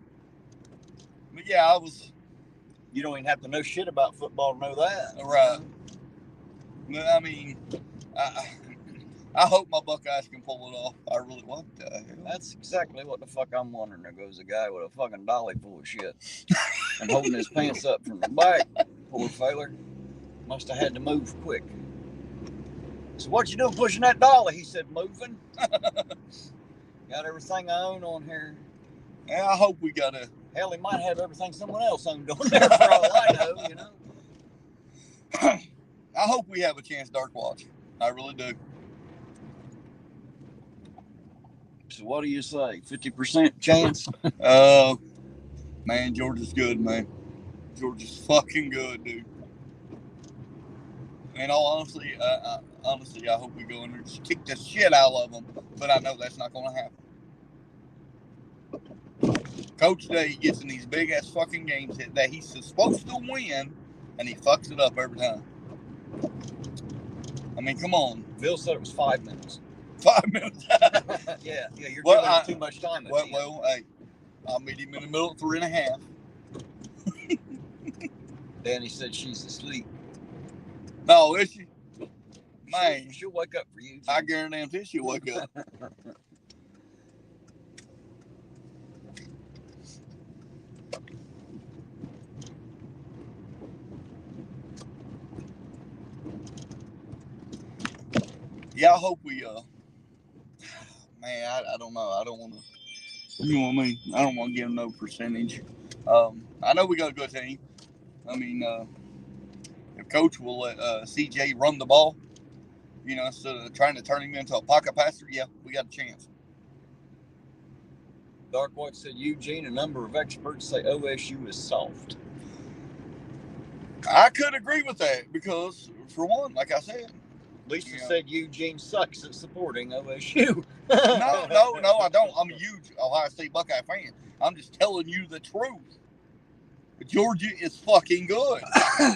But yeah, You don't even have to know shit about football to know that. Right. But I mean, I hope my Buckeyes can pull it off. I really want that. That's exactly what the fuck I'm wondering. There goes a guy with a fucking dolly full of shit and holding his pants up from the back. Poor feller. Must have had to move quick. So what you doing pushing that dolly? He said, moving. Got everything I own on here. Yeah, I hope we got a... Hell, he might have everything someone else owned on there for all I know, you know. I hope we have a chance dark watch. I really do. So what do you say? 50% chance? Man, Georgia's good, man. Georgia's fucking good, dude. And all honestly, I hope we go in there and just kick the shit out of them. But I know that's not going to happen. Coach Day gets in these big ass fucking games that he's supposed to win, and he fucks it up every time. I mean, come on. Bill said it was 5 minutes. 5 minutes. yeah, you're giving him too much time. Well, hey, I'll meet him in the middle at 3.5. Danny said she's asleep. No, is she? Man, she'll wake up for you. I guarantee she'll wake up. Yeah, I hope we, man, I don't know. I don't want to, you know what I mean? I don't want to give no percentage. I know we got a good team. I mean, if Coach will let CJ run the ball, you know, instead of trying to turn him into a pocket passer, yeah, we got a chance. Dark White said, Eugene, a number of experts say OSU is soft. I could agree with that because, for one, like I said, Lisa said Eugene sucks at supporting OSU. No, I don't. I'm a huge Ohio State Buckeye fan. I'm just telling you the truth. Georgia is fucking good.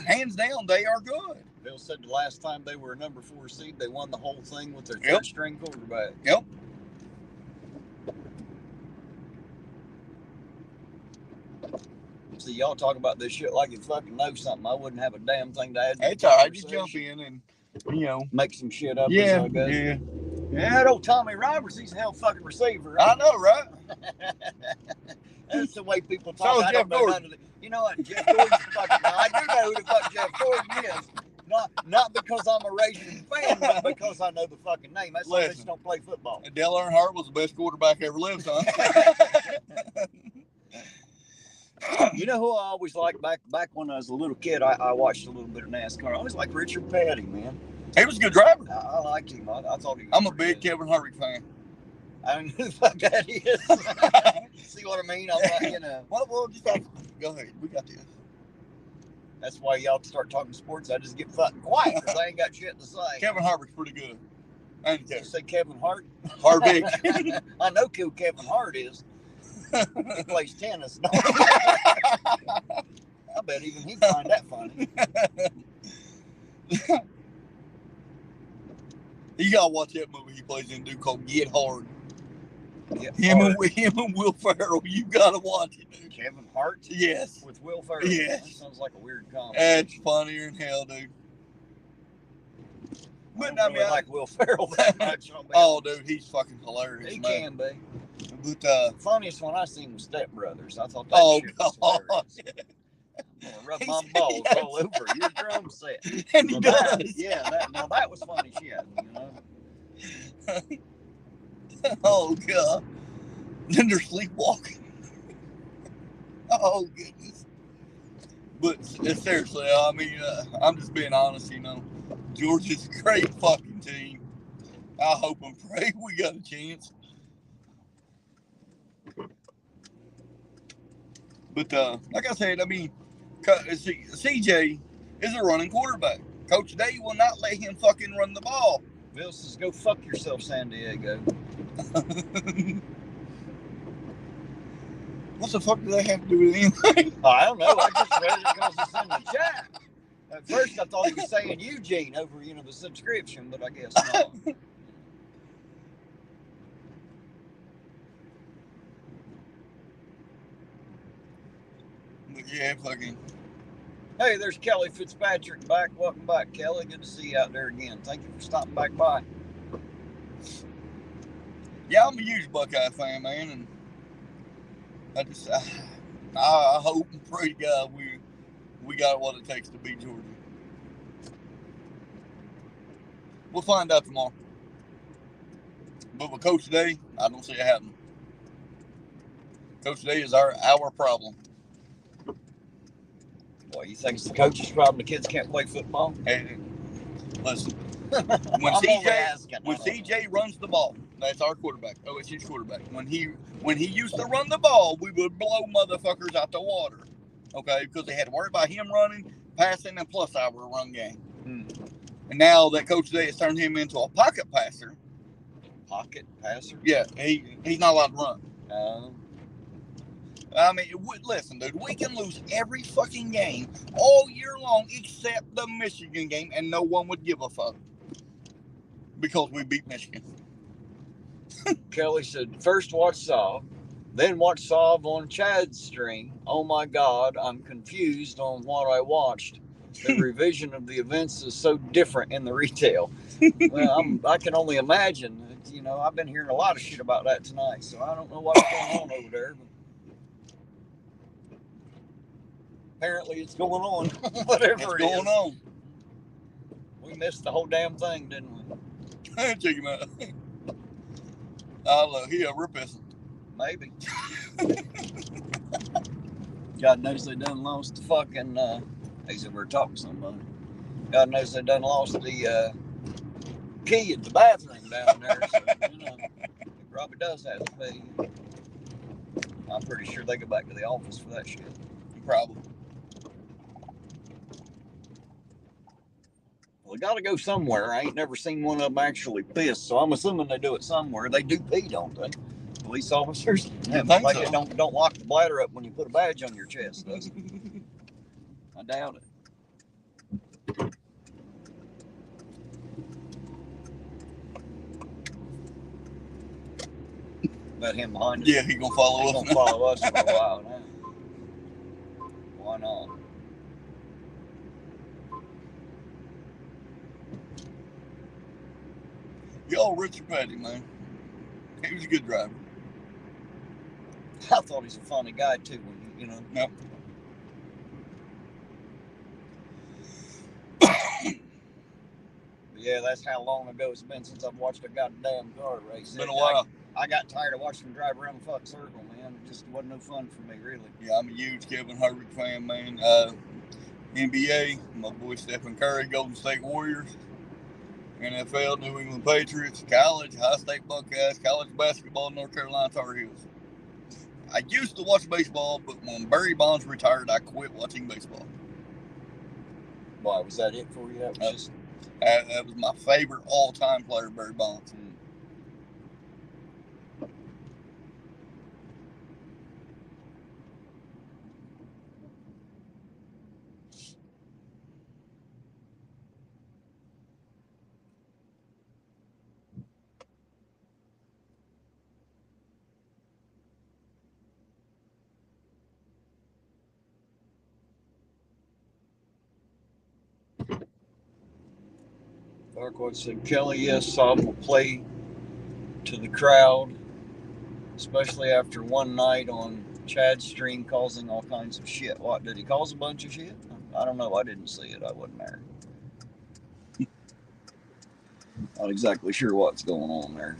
Hands down, they are good. Bill said the last time they were a number 4 seed, they won the whole thing with their third-string quarterback. Yep. See, y'all talk about this shit like you fucking know something. I wouldn't have a damn thing to add. It's all right. You jump in and, you know. Make some shit up. Yeah, as I go. yeah. Yeah, that old Tommy Roberts, he's a hell fucking receiver. Right? I know, right? That's the way people talk. So Jeff Gordon. You know what? Jeff Gordon's fucking... I do know who the fuck Jeff Gordon is. Not because I'm a raging fan, but because I know the fucking name. That's why they just don't play football. Dale Earnhardt was the best quarterback ever lived, son. You know who I always liked back when I was a little kid? I watched a little bit of NASCAR. I always liked Richard Petty, man. He was a good driver. I liked him. I thought he was. I'm a big Kevin Harvick fan. I don't know who the fuck that is. See what I mean? I'm like, you know. Well, just go ahead. We got this. That's why y'all start talking sports. I just get fucking quiet because I ain't got shit to say. Kevin Harvick's pretty good. Did you say Kevin Hart? Harvick. I know who Kevin Hart is. He plays tennis. I bet even he'd find that funny. You gotta watch that movie he plays in, dude, called Get Hard. Him and Will Ferrell. You gotta watch it, dude. Kevin Hart? Yes. With Will Ferrell? Yes. That sounds like a weird comedy. That's funnier than hell, dude. But I mean, like Will Ferrell that much. Oh, dude, he's fucking hilarious. He man. can be. But the funniest one I seen was Step Brothers. I thought that shit was hilarious. I'm gonna rub my balls all over your drum set. And he does. That was funny shit, you know. Oh god. Then they're sleepwalking. Oh goodness. But seriously, I mean, I'm just being honest, you know. Georgia's a great fucking team. I hope and pray we got a chance. But like I said, I mean, CJ is a running quarterback. Coach Day will not let him fucking run the ball. Bill says, go fuck yourself, San Diego. What the fuck do they have to do with anything? I don't know. I just read it because it's in the chat. At first, I thought he was saying Eugene over, the subscription, but I guess not. But yeah, fucking. Hey, there's Kelly Fitzpatrick back. Welcome back, Kelly. Good to see you out there again. Thank you for stopping back by. Yeah, I'm a huge Buckeye fan, man, and I hope and pray to God we got what it takes to beat Georgia. We'll find out tomorrow. But with Coach Day, I don't see it happening. Coach Day is our problem. Boy, you think it's the coach's problem the kids can't play football? Hey, listen. When CJ runs the ball, that's our quarterback. OSU's quarterback. When he used to run the ball, we would blow motherfuckers out the water. Okay, because they had to worry about him running, passing, and plus our run game. And now that Coach Day has turned him into a pocket passer. Pocket passer? Yeah, he's not allowed to run. I mean, listen, dude, we can lose every fucking game all year long except the Michigan game, and no one would give a fuck because we beat Michigan. Kelly said, first watch Saw, then watch Saw on Chad's stream. Oh my God, I'm confused on what I watched. The revision of the events is so different in the retail. Well, I can only imagine. You know, I've been hearing a lot of shit about that tonight, so I don't know what's going on over there. But apparently it's going on. Whatever it's going on. We missed the whole damn thing, didn't we? Check him out. We're pissing. Maybe. God knows they done lost the fucking, he said we're talking to somebody. God knows they done lost the key at the bathroom down there. So, you know, it probably does have to be. I'm pretty sure they go back to the office for that shit. Probably. Well, they got to go somewhere. I ain't never seen one of them actually piss, so I'm assuming they do it somewhere. They do pee, don't they? Police officers. Yeah, like so. They don't lock the bladder up when you put a badge on your chest, does it? I doubt it. Got him behind us. Yeah, he gonna follow us. He's gonna follow us for a while now. Why not? Yo, Richard Petty, man. He was a good driver. I thought he's a funny guy too. When you know. Yep. Yeah, that's how long ago it's been since I've watched a goddamn car race. It's been a while. I got tired of watching him drive around the fucking circle, man. It just wasn't no fun for me, really. Yeah, I'm a huge Kevin Hervick fan, man. NBA, my boy Stephen Curry, Golden State Warriors. NFL, New England Patriots. College, High State Buckeyes. College basketball, North Carolina Tar Heels. I used to watch baseball, but when Barry Bonds retired, I quit watching baseball. Why, was that it for you? That was just... That was my favorite all-time player, Barry Bonds. Darkwood said, Kelly, yes, Saab will play to the crowd, especially after one night on Chad's stream causing all kinds of shit. What, did he cause a bunch of shit? I don't know. I didn't see it. I wasn't there. Not exactly sure what's going on there.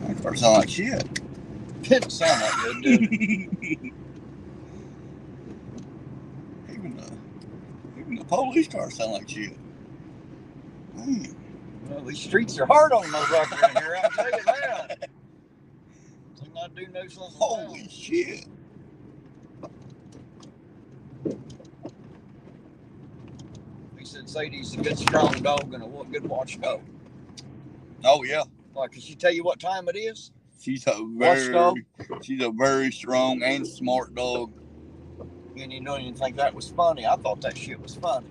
That car sound like shit. Didn't sound like good, did it? Even the police cars sound like shit. Man. Well, these streets are hard on the motherfucker in here, I'll tell you that. I do know something. Holy shit. He said Sadie's a good strong dog and a good watchdog. Oh yeah. Like, can she tell you what time it is? She's a very strong and smart dog. And you don't even think that was funny. I thought that shit was funny.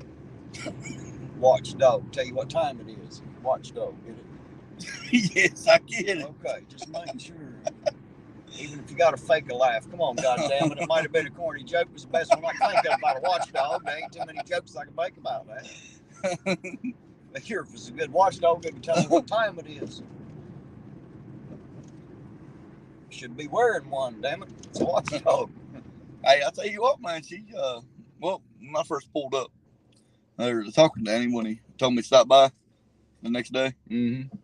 Watchdog. Tell you what time it is. Watchdog. Get it? Yes, I get it. Okay, just making sure. Even if you got to fake a laugh, come on, goddammit. It might have been a corny joke. It was the best one I can think of about a watchdog. There ain't too many jokes I can make about that. But here, if it's a good watchdog, it can tell me what time it is. Should be wearing one, damn it. It's a watchdog. Hey, I tell you what, man. She, well, when I first pulled up, I was talking to Danny when he told me to stop by the next day. Mm-hmm.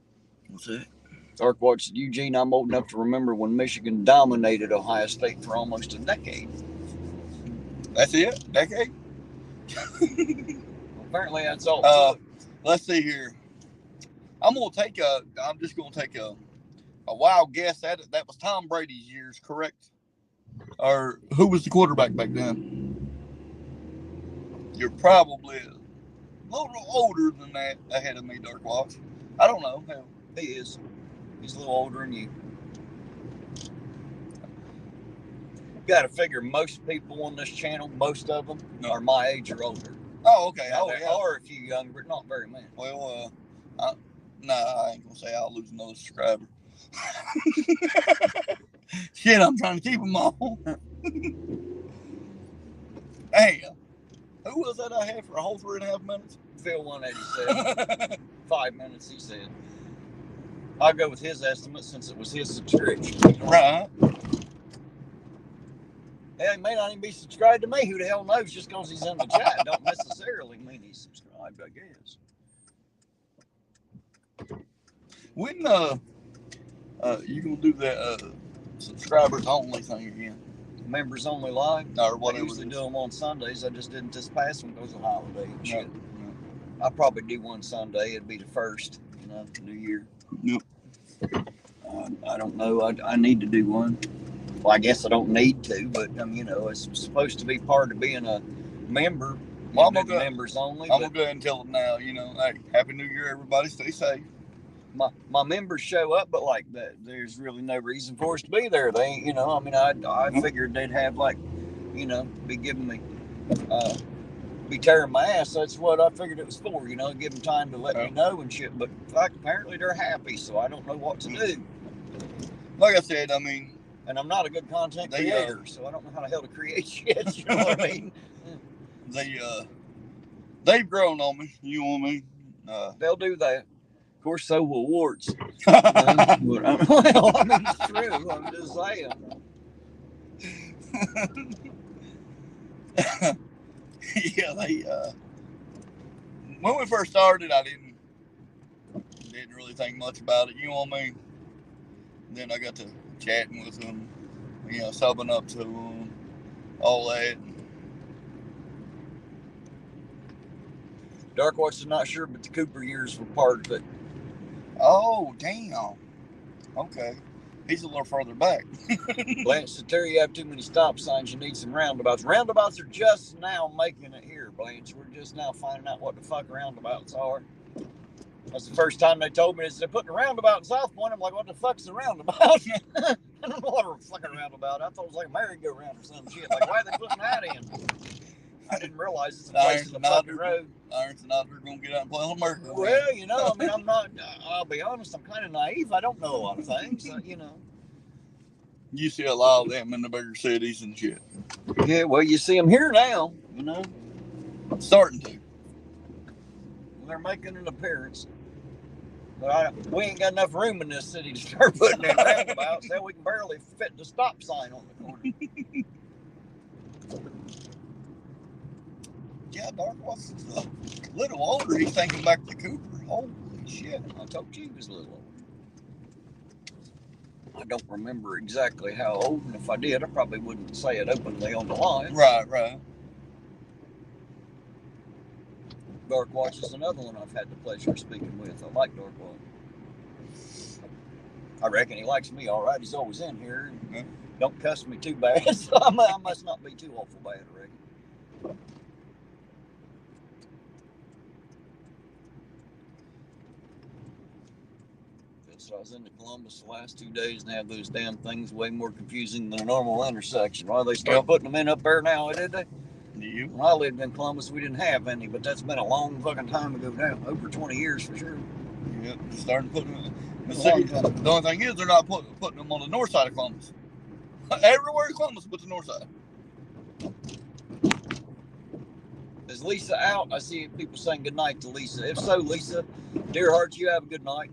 What's that? Dark Watch said, Eugene, I'm old enough to remember when Michigan dominated Ohio State for almost a decade. That's it? Decade? Apparently that's all. Let's see here. I'm just gonna take a wild guess at it. That was Tom Brady's years, correct? Or who was the quarterback back then? You're probably a little older than that ahead of me, Dark Watch. I don't know. Hell, he is. He's a little older than you. Got to figure most people on this channel, most of them, are my age or older. Oh, okay. Now, there are a few younger, but not very many. Well, I ain't gonna say I'll lose another subscriber. Shit, I'm trying to keep them all. Hey, who was that I had for a whole 3.5 minutes? Phil 187. 5 minutes, he said. I'll go with his estimate since it was his subscription. Right. Hell, he may not even be subscribed to me. Who the hell knows? Just because he's in the chat don't necessarily mean he's subscribed, I guess. When you gonna do that subscribers only thing again? Members only live? Or whatever. I usually do them on Sundays. I just didn't this past one because of holiday and shit. No. I'll probably do one Sunday. It'd be the first, New Year. Yep. I don't know. I need to do one. Well, I guess I don't need to, but it's supposed to be part of being a member. Well, I'm gonna go members only. I'm gonna go ahead and tell them now. Hey, Happy New Year, everybody. Stay safe. My members show up, but like that, there's really no reason for us to be there. They ain't, I figured they'd have be giving me, be tearing my ass. That's what I figured it was for. Give them time to let me know and shit. But in fact, apparently they're happy, so I don't know what to do. Like I said, and I'm not a good content creator, so I don't know how the hell to create shit. You know what I mean? They've grown on me. You know what I mean? They'll do that. Of course, so will warts. Well, it's true. I'm just saying. Yeah, they. When we first started, I didn't really think much about it. You know what I mean? Then I got to chatting with them, subbing up to them, all that. Dark Watch is not sure, but the Cooper years were part of it. Oh, damn. Okay. He's a little further back. Blanche said, Terry, you have too many stop signs. You need some roundabouts. Roundabouts are just now making it here, Blanche. We're just now finding out what the fuck roundabouts are. That's the first time they told me they're putting a roundabout in South Point. I'm like, what the fuck's a roundabout? I don't know what a fucking roundabout. I thought it was like a merry-go-round or some shit. Like, why are they putting that in? I didn't realize it's a place in the fucking road. Irontonauditor gonna get out and play on America. Well, I'm not, I'll be honest, I'm kind of naive. I don't know a lot of things, You see a lot of them in the bigger cities and shit. Yeah, well, you see them here now, Starting to. They're making an appearance. But we ain't got enough room in this city to start putting in roundabouts. Hell, we can barely fit the stop sign on the corner. Yeah, Dark was a little older. He's thinking back to Cooper. Holy shit. I told you he was a little older. I don't remember exactly how old, and if I did, I probably wouldn't say it openly on the line. Right. Dark Watch is another one I've had the pleasure of speaking with. I like Dark Watch. I reckon he likes me all right. He's always in here. And don't cuss me too bad, so I must not be too awful bad, I reckon. So I was into Columbus the last 2 days and had those damn things way more confusing than a normal intersection. Well, they started putting them in up there now, did they? When I lived in Columbus, we didn't have any, but that's been a long fucking time ago now. Over 20 years for sure. Yep, starting putting them in the city. The only thing is they're not putting them on the north side of Columbus. Everywhere in Columbus but the north side. Is Lisa out? I see people saying good night to Lisa. If so, Lisa, dear heart, you have a good night.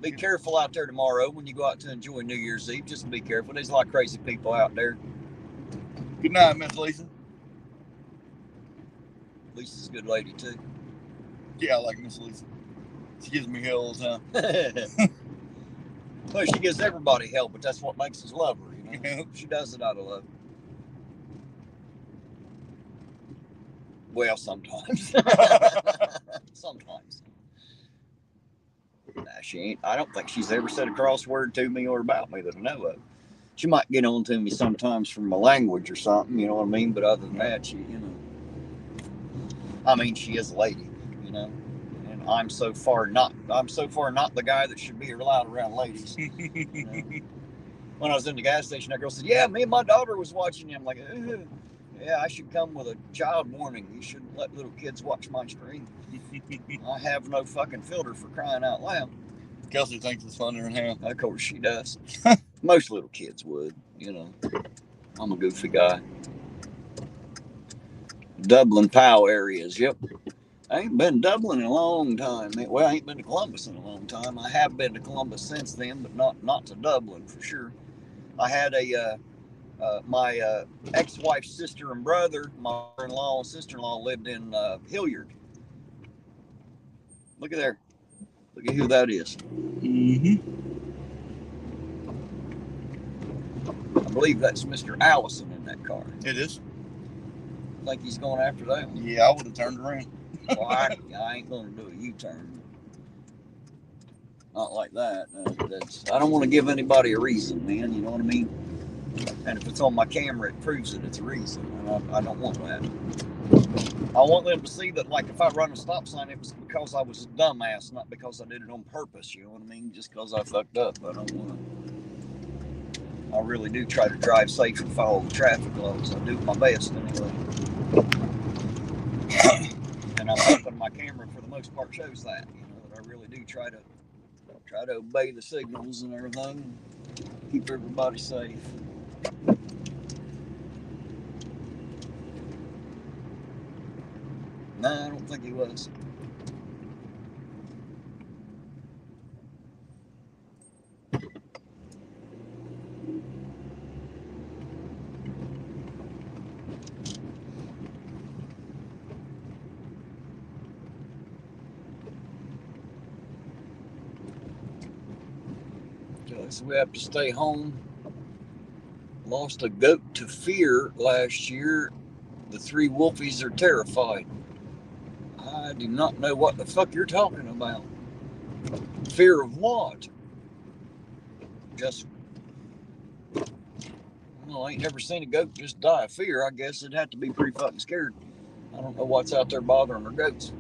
Be careful out there tomorrow when you go out to enjoy New Year's Eve. Just be careful. There's a lot of crazy people out there. Good night, Miss Lisa. Lisa's a good lady, too. Yeah, I like Miss Lisa. She gives me hell all the time. Well, she gives everybody hell, but that's what makes us love her, you know? Yeah. She does it out of love. Well, sometimes. Sometimes. Nah, she ain't. I don't think she's ever said a cross word to me or about me that I know of. She might get on to me sometimes from my language or something, you know what I mean? But other than that, she, you know. I mean, she is a lady, you know. And I'm so far not the guy that should be allowed around ladies. You know? When I was in the gas station, that girl said, "Yeah, me and my daughter was watching you." I'm like, yeah, I should come with a child warning. You shouldn't let little kids watch my screen. I have no fucking filter, for crying out loud. Kelsey thinks it's funnier than hell. Of course she does. Most little kids would, you know. I'm a goofy guy. Dublin, Powell areas, yep. I ain't been to Dublin in a long time. Well, I ain't been to Columbus in a long time. I have been to Columbus since then, but not to Dublin for sure. I had my ex-wife's sister and brother, my mother-in-law and sister-in-law, lived in Hilliard. Look at there. Look at who that is. Mm-hmm. I believe that's Mr. Allison in that car. It is. Think he's going after that one? Yeah, I would have turned around. Well, I ain't going to do a U-turn. Not like that. I don't want to give anybody a reason, man. You know what I mean? And if it's on my camera, it proves that it's a reason. And I don't want that. I want them to see that, like, if I run a stop sign, it was because I was a dumbass, not because I did it on purpose. You know what I mean? Just because I fucked up. I don't want to. I really do try to drive safe and follow the traffic laws. I do my best anyway. And I'm hoping my camera, for the most part, shows that. You know, that I really do try to obey the signals and everything, keep everybody safe. Nah, I don't think he was. Okay, so we have to stay home. Lost a goat to fear last year. The 3 wolfies are terrified. I do not know what the fuck you're talking about. Fear of what? Just, well, I ain't never seen a goat just die of fear. I guess it'd have to be pretty fucking scared. I don't know what's out there bothering our goats.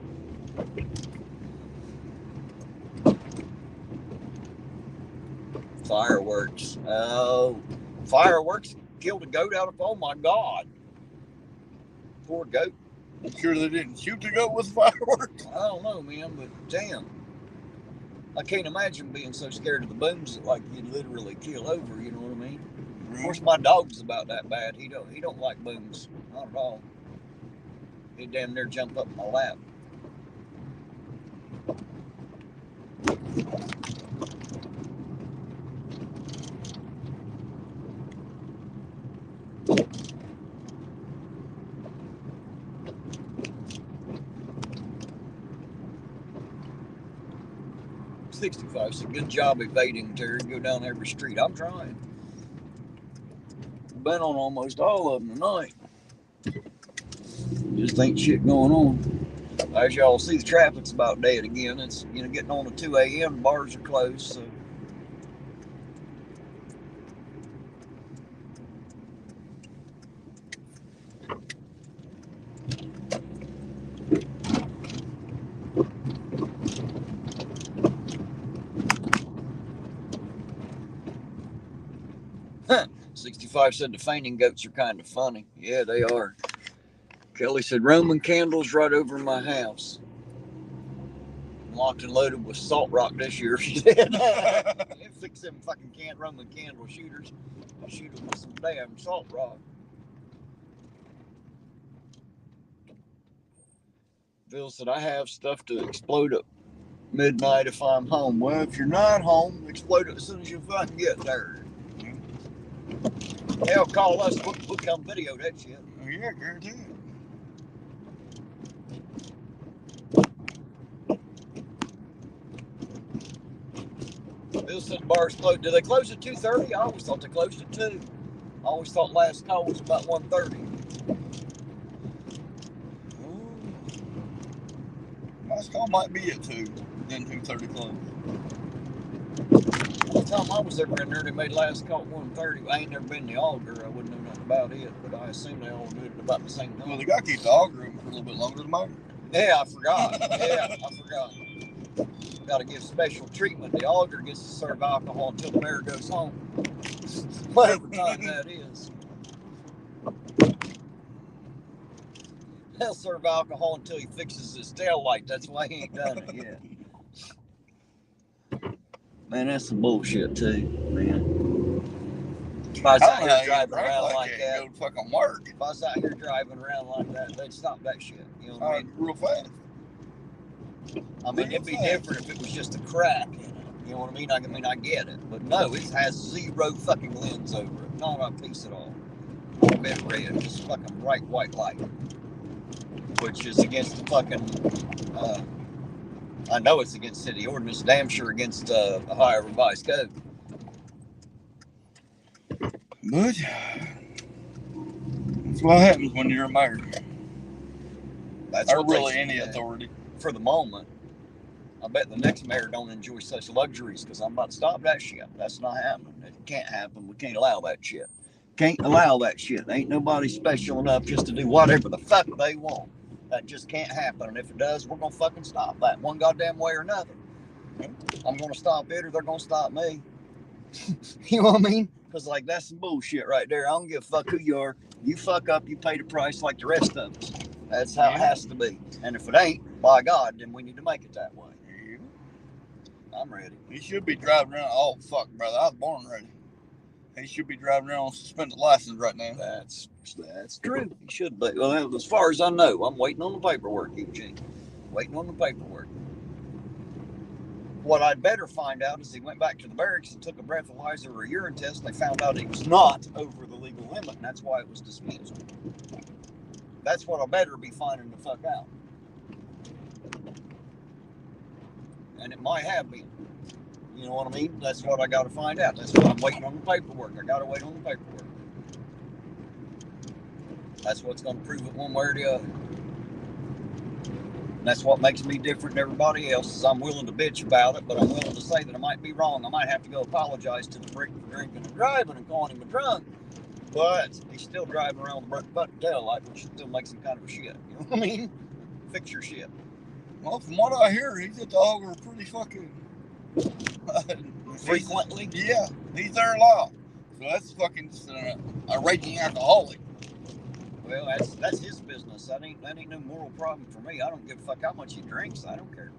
Fireworks. Oh, fireworks killed a goat out of, oh my God. Poor goat. I'm sure they didn't shoot the goat with fireworks. I don't know, man, but damn. I can't imagine being so scared of the booms that, like, you'd literally keel over, you know what I mean? Of course, my dog's about that bad. He don't like booms. Not at all. He'd damn near jump up in my lap. It's a good job evading, Terry. Go down every street. I'm trying. Been on almost all of them tonight. Just ain't shit going on. As y'all see, the traffic's about dead again. It's, you know, getting on to 2 a.m. Bars are closed, so. Huh. 65 said the fainting goats are kind of funny. Yeah, they are. Kelly said Roman candles right over my house. locked and loaded with salt rock this year. She did. Fix them fucking Roman candle shooters. Shoot them with some damn salt rock. Bill said, I have stuff to explode at midnight if I'm home. Well, if you're not home, explode it as soon as you fucking get there. Hell, call us. We'll come video that shit. Oh, yeah, guaranteed. Bill said the bar's closed. Do they close at 2:30? I always thought they closed at 2. I always thought last call was about 1:30. Last call might be at 2, then 2:30 close. The time I was ever in there, they made last call at 1:30. I ain't never been in the auger. I wouldn't know nothing about it, but I assume they all do it about the same time. Well, they got to keep the auger room for a little bit longer than mine. Yeah, I forgot. Got to give special treatment. The auger gets to serve alcohol until the mayor goes home. Whatever time that is. He'll serve alcohol until he fixes his tail light. That's why he ain't done it yet. Man, that's some bullshit too, man. If I was out here driving around like that, go to fucking work. If I was out here driving around like that, they'd stop that shit. You know what I mean? Real fast. I mean, it'd be different if it was just a crack in it. You know what I mean? I get it. But no, it has 0 fucking lens over it. Not a piece at all. Not a bit of red. Just fucking bright white light. Which is against the fucking, I know it's against city ordinance. Damn sure against Ohio Revised Code. But that's what happens when you're a mayor. That's or really any authority. For the moment. I bet the next mayor don't enjoy such luxuries because I'm about to stop that shit. That's not happening. It can't happen. We can't allow that shit. Can't allow that shit. Ain't nobody special enough just to do whatever the fuck they want. That just can't happen. And if it does, we're going to fucking stop that one goddamn way or another. I'm going to stop it or they're going to stop me. You know what I mean? Because, like, that's some bullshit right there. I don't give a fuck who you are. You fuck up, you pay the price like the rest of us. That's how it has to be. And if it ain't, by God, then we need to make it that way. I'm ready. He should be driving around. Oh, fuck, brother. I was born ready. He should be driving around on suspended license right now. That's true. He should be. Well, as far as I know, I'm waiting on the paperwork, Eugene. Waiting on the paperwork. What I'd better find out is he went back to the barracks and took a breathalyzer or a urine test, and they found out he was not over the legal limit, and that's why it was dismissed. That's what I better be finding the fuck out. And it might have been. You know what I mean? That's what I got to find out. That's why I'm waiting on the paperwork. I got to wait on the paperwork. That's what's going to prove it one way or the other. And that's what makes me different than everybody else is I'm willing to bitch about it, but I'm willing to say that I might be wrong. I might have to go apologize to the freak for drinking and driving and calling him a drunk. But he's still driving around with a button tail light, which still makes him kind of a shit. You know what I mean? Fix your shit. Well, from what I hear, he's at the auger pretty fucking frequently. Yeah, he's there a lot. So that's fucking just a raging alcoholic. Well, that's his business. That ain't no moral problem for me. I don't give a fuck how much he drinks. I don't care.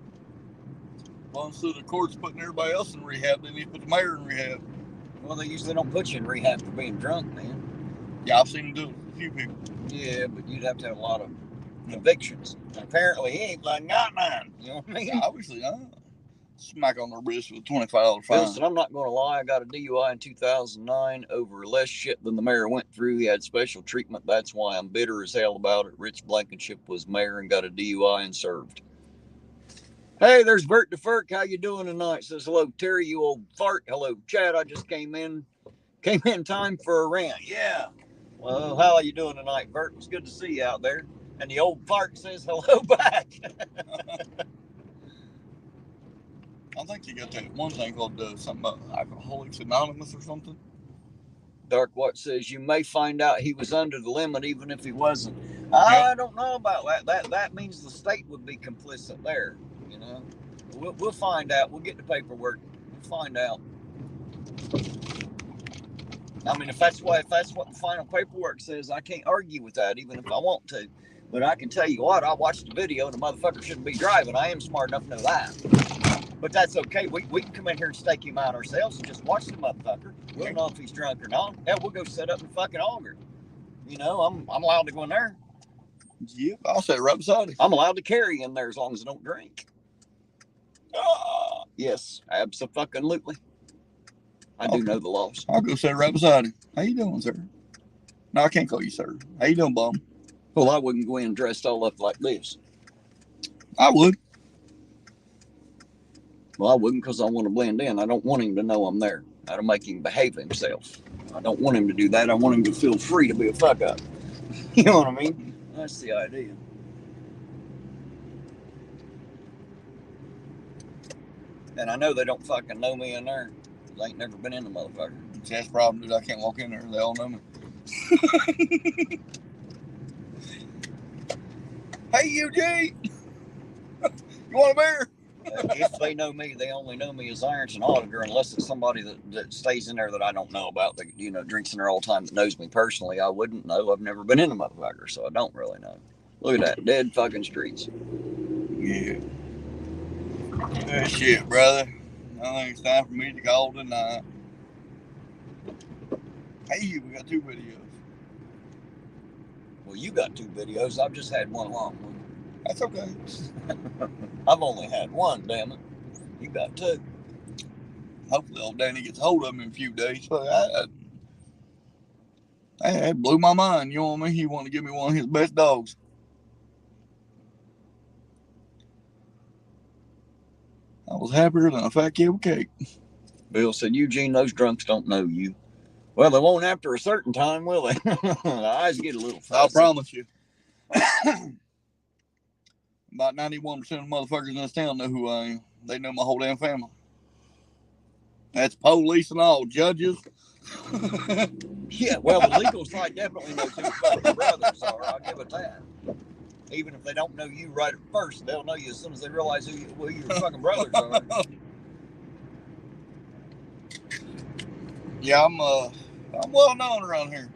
Well, instead the court's putting everybody else in rehab, they need to put the mayor in rehab. Well, they usually don't put you in rehab for being drunk, man. Yeah, I've seen them do it with a few people. Yeah, but you'd have to have a lot of convictions. And apparently, he ain't like got none. You know what I mean? Yeah, obviously not. Smack on their wrist with a $25 fine. Listen, I'm not going to lie. I got a DUI in 2009 over less shit than the mayor went through. He had special treatment. That's why I'm bitter as hell about it. Rich Blankenship was mayor and got a DUI and served. Hey, there's Bert DeFerk. How you doing tonight? Says hello, Terry, you old fart. Hello, Chad. I just came in time for a rant. Yeah. Well, how are you doing tonight, Bert? It's good to see you out there. And the old fart says hello back. I think you got that one thing called something about Alcoholics Anonymous or something. Dark Watch says you may find out he was under the limit even if he wasn't. I don't know about that. That means the state would be complicit there. You know, we'll find out. We'll get the paperwork. We'll find out. I mean, if that's what the final paperwork says, I can't argue with that, even if I want to. But I can tell you what, I watched the video and the motherfucker shouldn't be driving. I am smart enough to know that. But that's okay. We can come in here and stake him out ourselves and just watch the motherfucker. We'll know if he's drunk or not. Hell, we'll go set up and fucking auger. You know, I'm allowed to go in there. Yep, I'll sit right beside him. I'm allowed to carry in there as long as I don't drink. Yes, absolutely. I do know the laws. I'll go sit right beside him. How you doing, sir? No, I can't call you sir. How you doing, bum? Well, I wouldn't go in dressed all up like this. I would. Well, I wouldn't because I want to blend in. I don't want him to know I'm there. That'll make him behave himself. I don't want him to do that. I want him to feel free to be a fuck up. You know what I mean? That's the idea. And I know they don't fucking know me in there. I ain't never been in the motherfucker. That's the problem, dude. I can't walk in there. They all know me. Hey, Eugene! You want a beer? If they know me, they only know me as Ironton Auditor, unless it's somebody that stays in there that I don't know about, that, you know, drinks in there all the time, that knows me personally. I wouldn't know. I've never been in the motherfucker, so I don't really know. Look at that. Dead fucking streets. Yeah. Good shit, brother. I think it's time for me to call tonight. Hey, we got 2 videos. Well, you got 2 videos. I've just had one long one. That's okay. I've only had one, damn it. You got 2. Hopefully old Danny gets a hold of him in a few days. But that blew my mind. You know what I mean? He wanted to give me one of his best dogs. I was happier than a fat kid with cake. Bill said, Eugene, those drunks don't know you. Well, they won't after a certain time, will they? The eyes get a little fussy. I promise you. About 91% of motherfuckers in this town know who I am. They know my whole damn family. That's police and all, judges. Yeah, well, the legal side definitely knows who fucking brothers are. I'll give it that. Even if they don't know you right at first, they'll know you as soon as they realize who your fucking brothers are. Yeah, I'm well known around here.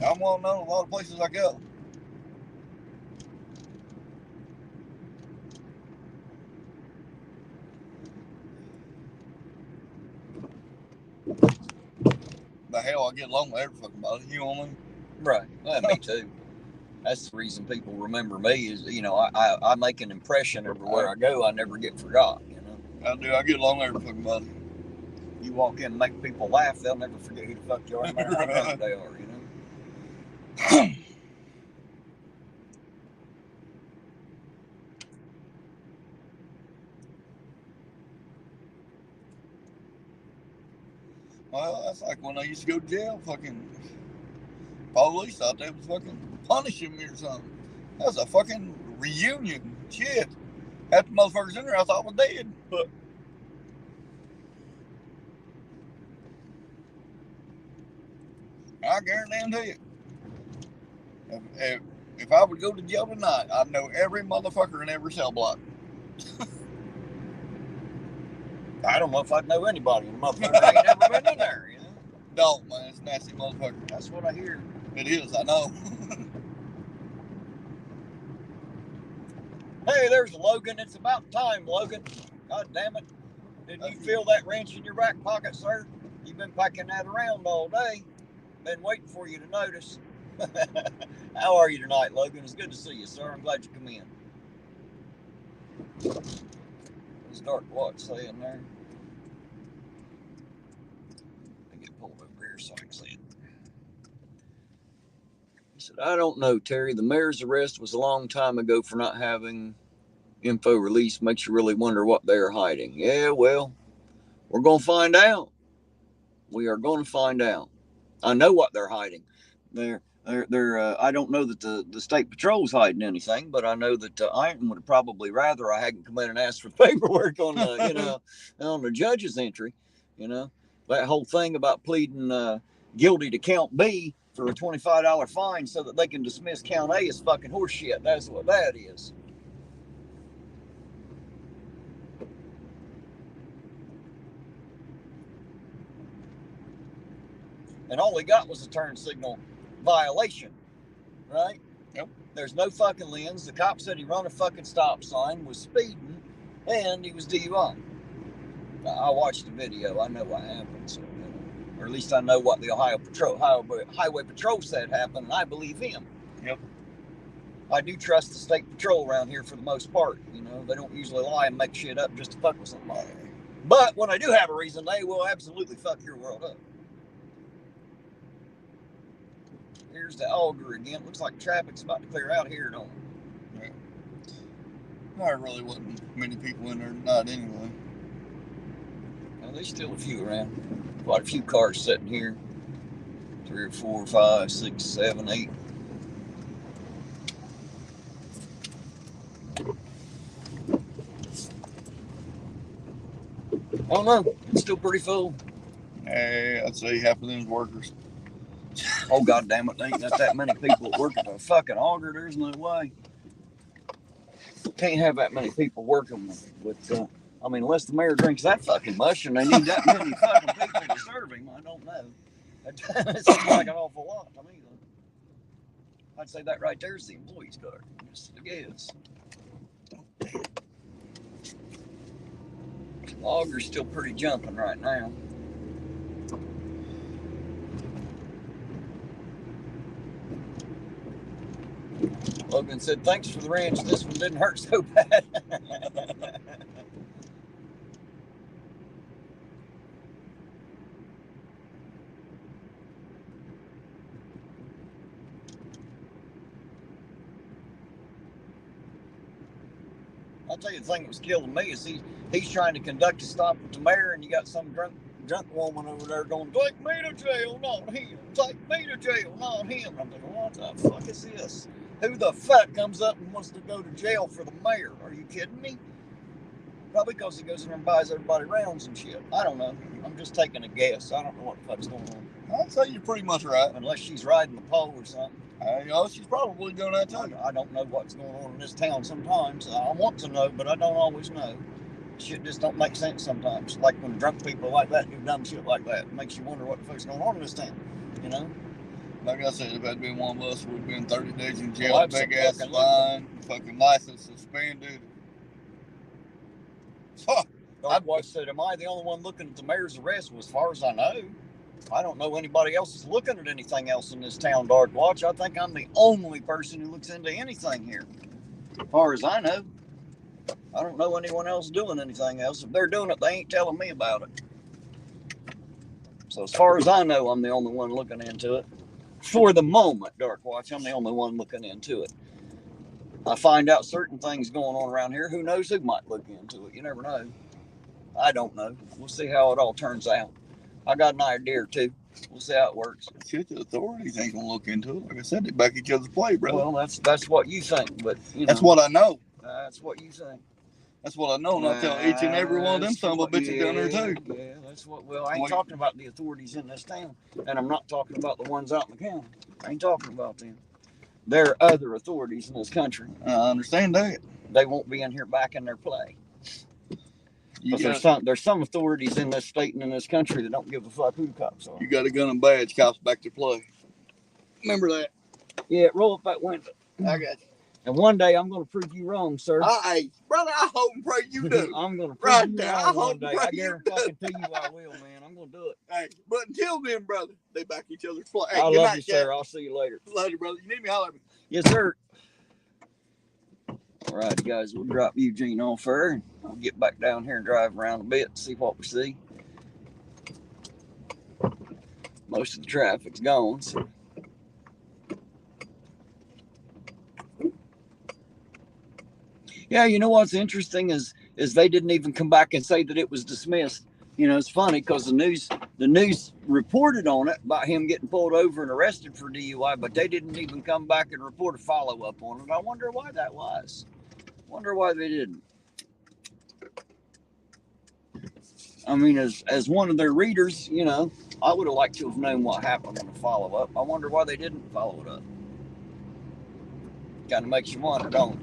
I'm well known in a lot of places I go. The hell, I get along with every fucking body. You know what I mean? Right. Well, me too. That's the reason people remember me is, you know, I make an impression everywhere I go. I never get forgot, you know. I do. I get along with every fucking body. You walk in and make people laugh, they'll never forget who the fuck you are, no matter how drunk they are, you know. Well, that's like when I used to go to jail. Fucking police thought they was fucking punishing me or something. That was a fucking reunion. Shit. Half the motherfuckers in there I thought was dead. But I guarantee you, if I would go to jail tonight, I'd know every motherfucker in every cell block. I don't know if I'd know anybody in the motherfucker. I ain't never been in there, you know. Don't, man. It's a nasty motherfucker. That's what I hear. It is, I know. Hey, there's Logan. It's about time, Logan. God damn it. Didn't you feel that wrench in your back pocket, sir? You've been packing that around all day. Been waiting for you to notice. How are you tonight, Logan? It's good to see you, sir. I'm glad you come in. It's dark. What's saying there? I get pulled over here so I can see it. He said, I don't know, Terry. The mayor's arrest was a long time ago for not having info released. Makes you really wonder what they're hiding. Yeah, well, we're going to find out. We are going to find out. I know what they're hiding. They're I don't know that the state patrol's hiding anything, but I know that Ironton would probably rather I hadn't come in and asked for paperwork on the, you know, on the judge's entry. You know, that whole thing about pleading guilty to count B for a $25 fine so that they can dismiss count A is fucking horseshit. That's what that is. And all he got was a turn signal violation, right? Yep. There's no fucking lens. The cop said he run a fucking stop sign, was speeding, and he was DUI. I watched the video. I know what happened, so, or at least I know what the Highway Patrol said happened, and I believe him. Yep. I do trust the state patrol around here for the most part. They don't usually lie and make shit up just to fuck with somebody. But when I do have a reason, they will absolutely fuck your world up. Here's the auger again. Looks like traffic's about to clear out here, don't it? Yeah. There really wasn't many people in there tonight anyway. Well, there's still a few around. Quite a few cars sitting here. 3 or 4, 5, 6, 7, 8. I don't know. It's still pretty full. Hey, I'd say half of them's workers. Oh, God damn it. There ain't not that many people working for a fucking auger. There's no way. Can't have that many people working with unless the mayor drinks that fucking much and they need that many fucking people to serve him. I don't know. That seems like an awful lot to me, though. I'd say that right there's the employee's card. Just a guess. The auger's still pretty jumping right now. Logan said, thanks for the wrench. This one didn't hurt so bad. I'll tell you the thing that was killing me is he's trying to conduct a stop with the mayor, and you got some drunk woman over there going, take me to jail, not him. Take me to jail, not him. I'm thinking, what the fuck is this? Who the fuck comes up and wants to go to jail for the mayor? Are you kidding me? Probably because he goes in there and buys everybody rounds and shit. I don't know. I'm just taking a guess. I don't know what the fuck's going on. I'd say you're pretty much right. Unless she's riding the pole or something. She's probably doing that too. I don't know what's going on in this town sometimes. I want to know, but I don't always know. Shit just don't make sense sometimes. Like when drunk people like that do dumb shit like that. It makes you wonder what the fuck's going on in this town. Like I said, if it had been one of us, we'd been 30 days in jail, big ass fine, fucking license suspended. Fuck. I said, am I the only one looking at the mayor's arrest? Well, as far as I know, I don't know anybody else is looking at anything else in this town, Dark Watch. I think I'm the only person who looks into anything here. As far as I know, I don't know anyone else doing anything else. If they're doing it, they ain't telling me about it. So as far as I know, I'm the only one looking into it. For the moment, Dark Watch, I'm the only one looking into it. I find out certain things going on around here. Who knows who might look into it? You never know. I don't know. We'll see how it all turns out. I got an idea or two. We'll see how it works. Shit, the authorities ain't gonna look into it. Like I said, they back each other's play, brother. Well, that's what you think, but that's what I know. That's what you think. That's what I know, and I tell each and every one of them son of a bitches down there too. Yeah, that's what. Well, I ain't talking about the authorities in this town, and I'm not talking about the ones out in the county. I ain't talking about them. There are other authorities in this country. I understand that. They won't be in here back in their play. There's some authorities in this state and in this country that don't give a fuck who cops are. You got a gun and badge, cops back to play. Remember that? Yeah, roll up that window. I got you. And one day I'm going to prove you wrong, sir. Hey, brother, I hope and pray you do. I'm going to prove you wrong one day. I guarantee you I will, man. I'm going to do it. Hey, but until then, brother, they back each other's play. Hey, I love you, sir. I'll see you later. Later, brother. You need me, holler at me. Yes, sir. All right, guys, we'll drop Eugene off there, and I'll get back down here and drive around a bit and see what we see. Most of the traffic's gone, so. Yeah, you know what's interesting is they didn't even come back and say that it was dismissed. It's funny because the news reported on it about him getting pulled over and arrested for DUI, but they didn't even come back and report a follow-up on it. I wonder why that was. Wonder why they didn't. I mean, as one of their readers, I would have liked to have known what happened in the follow-up. I wonder why they didn't follow it up. Kind of makes you wonder, don't it?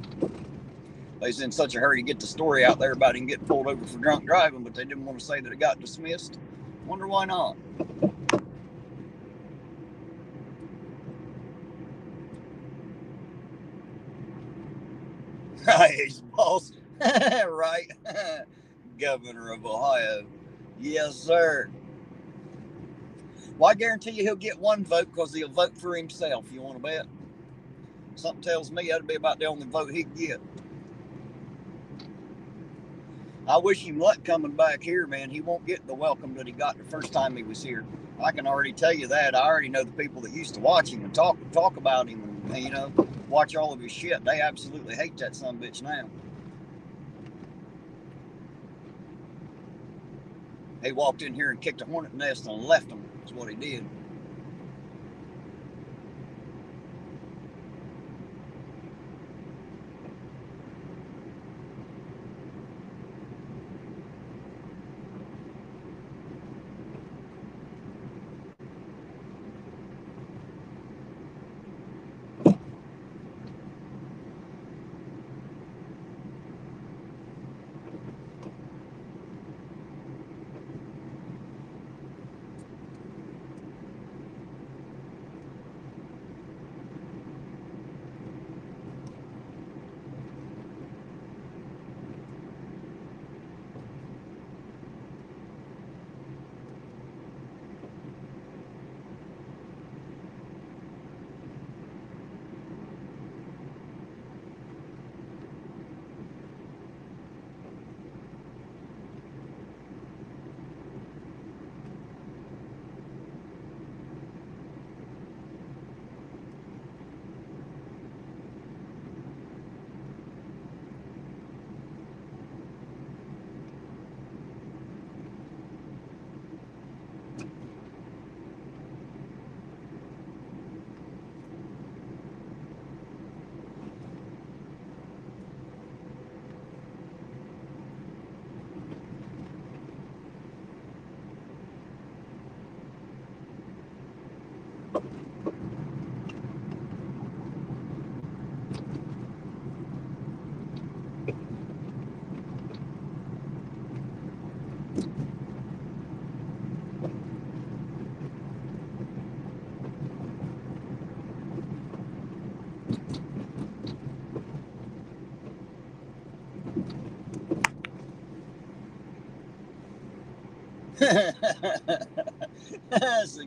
They was in such a hurry to get the story out there about him getting pulled over for drunk driving, but they didn't want to say that it got dismissed. Wonder why not. Right, he's boss. Right. Governor of Ohio. Yes, sir. Well, I guarantee you he'll get one vote because he'll vote for himself. You want to bet? Something tells me that'd be about the only vote he'd get. I wish him luck coming back here, man. He won't get the welcome that he got the first time he was here. I can already tell you that. I already know the people that used to watch him and talk about him and, you know, watch all of his shit. They absolutely hate that sumbitch now. He walked in here and kicked a hornet nest and left them. That's what he did.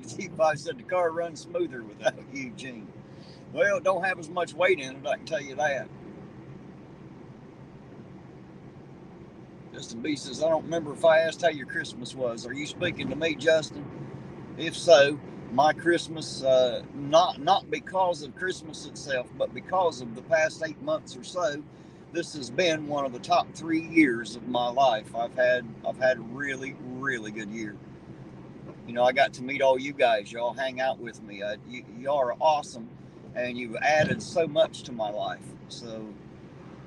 T5 said the car runs smoother without Eugene. Well, it don't have as much weight in it, I can tell you that. Justin B says, I don't remember if I asked how your Christmas was. Are you speaking to me, Justin? If so, my Christmas, not because of Christmas itself, but because of the past 8 months or so, this has been one of the top 3 years of my life. I've had a really, really good year. You know, I got to meet all you guys. Y'all hang out with me. Y'all are awesome, and you've added so much to my life. So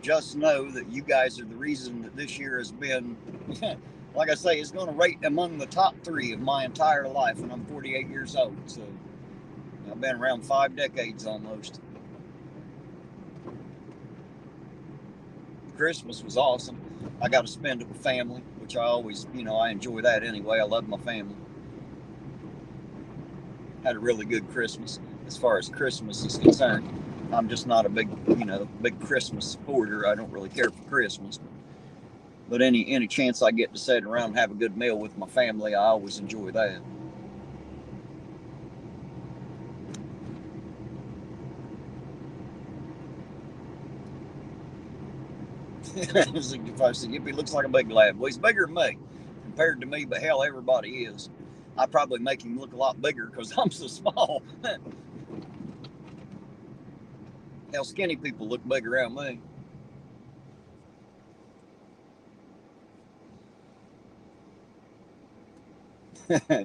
just know that you guys are the reason that this year has been, like I say, it's going to rate among the top 3 of my entire life, and I'm 48 years old. So I've been around 5 decades almost. Christmas was awesome. I got to spend it with family, which I always, you know, I enjoy that anyway. I love my family. Had a really good Christmas as far as Christmas is concerned. I'm just not a big Christmas supporter. I don't really care for Christmas. But any chance I get to sit around and have a good meal with my family, I always enjoy that. If I said, he looks like a big lad. Well, he's bigger than me compared to me, but hell, everybody is. I probably make him look a lot bigger because I'm so small. Hell, skinny people look big around me.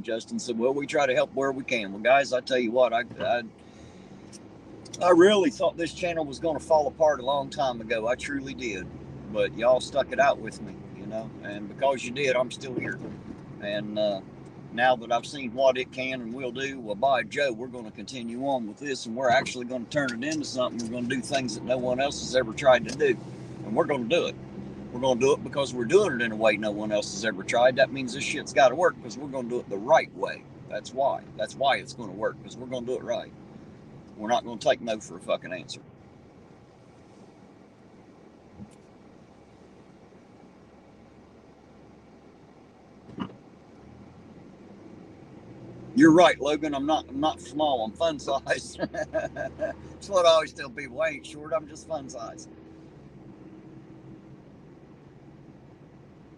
Justin said, well, we try to help where we can. Well, guys, I tell you what, I really thought this channel was going to fall apart a long time ago. I truly did. But y'all stuck it out with me, you know, and because you did, I'm still here. And now that I've seen what it can and will do, well, by Joe, we're going to continue on with this, and we're actually going to turn it into something. We're going to do things that no one else has ever tried to do, and we're going to do it. We're going to do it because we're doing it in a way no one else has ever tried. That means this shit's got to work because we're going to do it the right way. That's why. That's why it's going to work, because we're going to do it right. We're not going to take no for a fucking answer. You're right, Logan. I'm not small. I'm fun size. That's what I always tell people. I ain't short. I'm just fun size.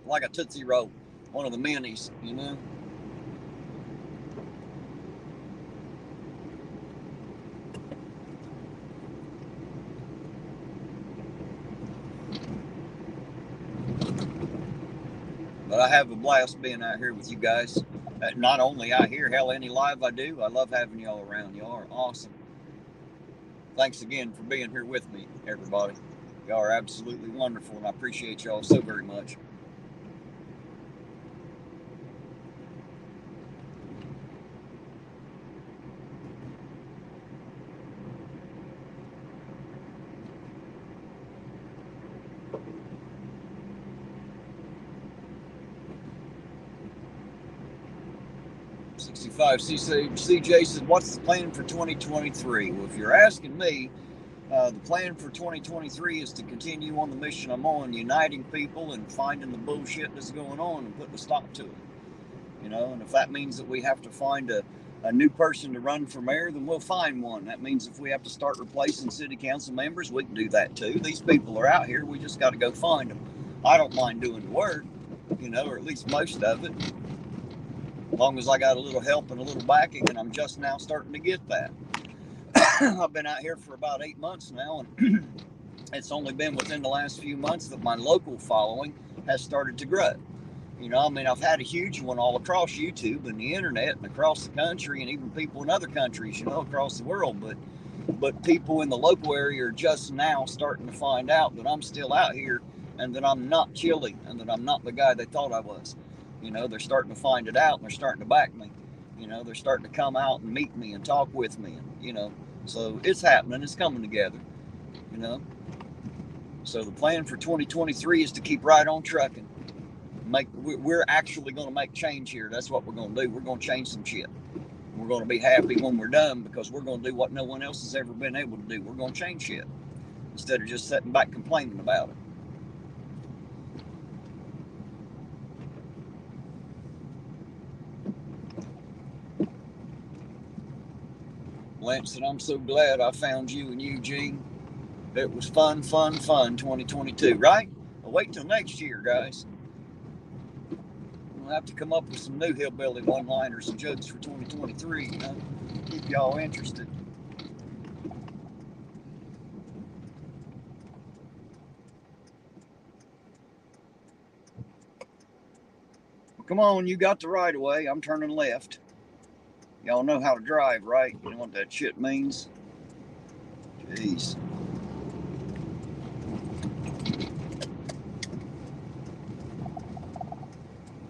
Like a Tootsie Roll. One of the minis, you know? But I have a blast being out here with you guys. Not only out here, hell, any live I do, I love having y'all around. Y'all are awesome. Thanks again for being here with me, everybody. Y'all are absolutely wonderful, and I appreciate y'all so very much. CJ says, what's the plan for 2023? Well, if you're asking me, the plan for 2023 is to continue on the mission I'm on, uniting people and finding the bullshit that's going on and putting a stop to it. You know, and if that means that we have to find a new person to run for mayor, then we'll find one. That means if we have to start replacing city council members, we can do that too. These people are out here. We just got to go find them. I don't mind doing the work, you know, or at least most of it. As long as I got a little help and a little backing, and I'm just now starting to get that. I've been out here for about 8 months now, and it's only been within the last few months that my local following has started to grow. You know, I mean, I've had a huge one all across YouTube and the internet and across the country, and even people in other countries, you know, across the world. But people in the local area are just now starting to find out that I'm still out here and that I'm not chilly and that I'm not the guy they thought I was. You know, they're starting to find it out and they're starting to back me. You know, they're starting to come out and meet me and talk with me. And, you know, so it's happening. It's coming together, you know. So the plan for 2023 is to keep right on trucking. We're actually going to make change here. That's what we're going to do. We're going to change some shit. We're going to be happy when we're done because we're going to do what no one else has ever been able to do. We're going to change shit instead of just sitting back complaining about it. Lance said, I'm so glad I found you and Eugene. It was fun 2022, right? Well, wait till next year, guys. We'll have to come up with some new hillbilly one-liners and jokes for 2023, you know? Keep y'all interested. Come on, you got the right of way. I'm turning left. Y'all know how to drive, right? You know what that shit means? Jeez.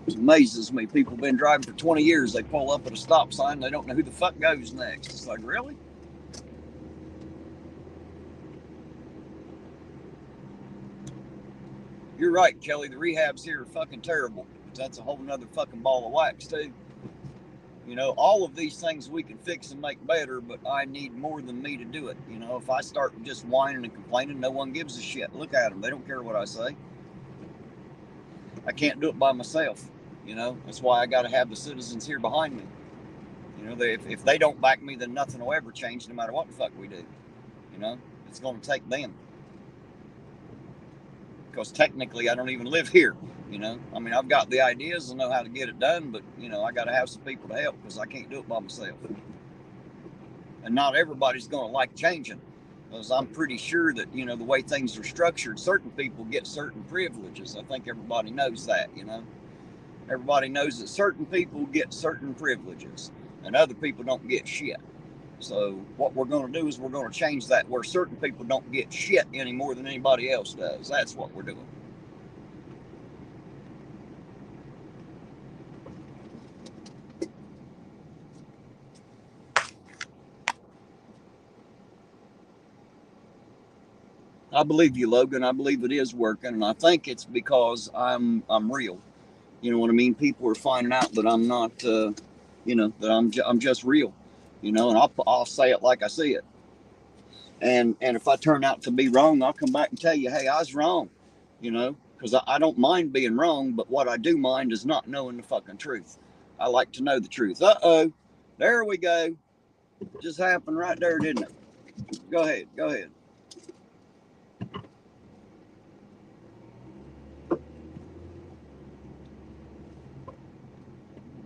It amazes me. People have been driving for 20 years. They pull up at a stop sign. They don't know who the fuck goes next. It's like, really? You're right, Kelly. The rehabs here are fucking terrible. That's a whole nother fucking ball of wax, too. You know, all of these things we can fix and make better, but I need more than me to do it. You know, if I start just whining and complaining, no one gives a shit. Look at them. They don't care what I say. I can't do it by myself. You know, that's why I got to have the citizens here behind me. You know, if they don't back me, then nothing will ever change no matter what the fuck we do. You know, it's going to take them. Because technically I don't even live here, you know. I mean, I've got the ideas and know how to get it done, but, you know, I got to have some people to help because I can't do it by myself. And not everybody's going to like changing because I'm pretty sure that, you know, the way things are structured, certain people get certain privileges. I think everybody knows that, you know. Everybody knows that certain people get certain privileges and other people don't get shit. So what we're going to do is we're going to change that where certain people don't get shit any more than anybody else does. That's what we're doing. I believe you, Logan. I believe it is working, and I think it's because I'm real. You know what I mean? People are finding out that I'm not, you know, that I'm just real. You know, and I'll say it like I see it. And if I turn out to be wrong, I'll come back and tell you, hey, I was wrong. You know, because I don't mind being wrong, but what I do mind is not knowing the fucking truth. I like to know the truth. Uh-oh. There we go. Just happened right there, didn't it? Go ahead. Go ahead.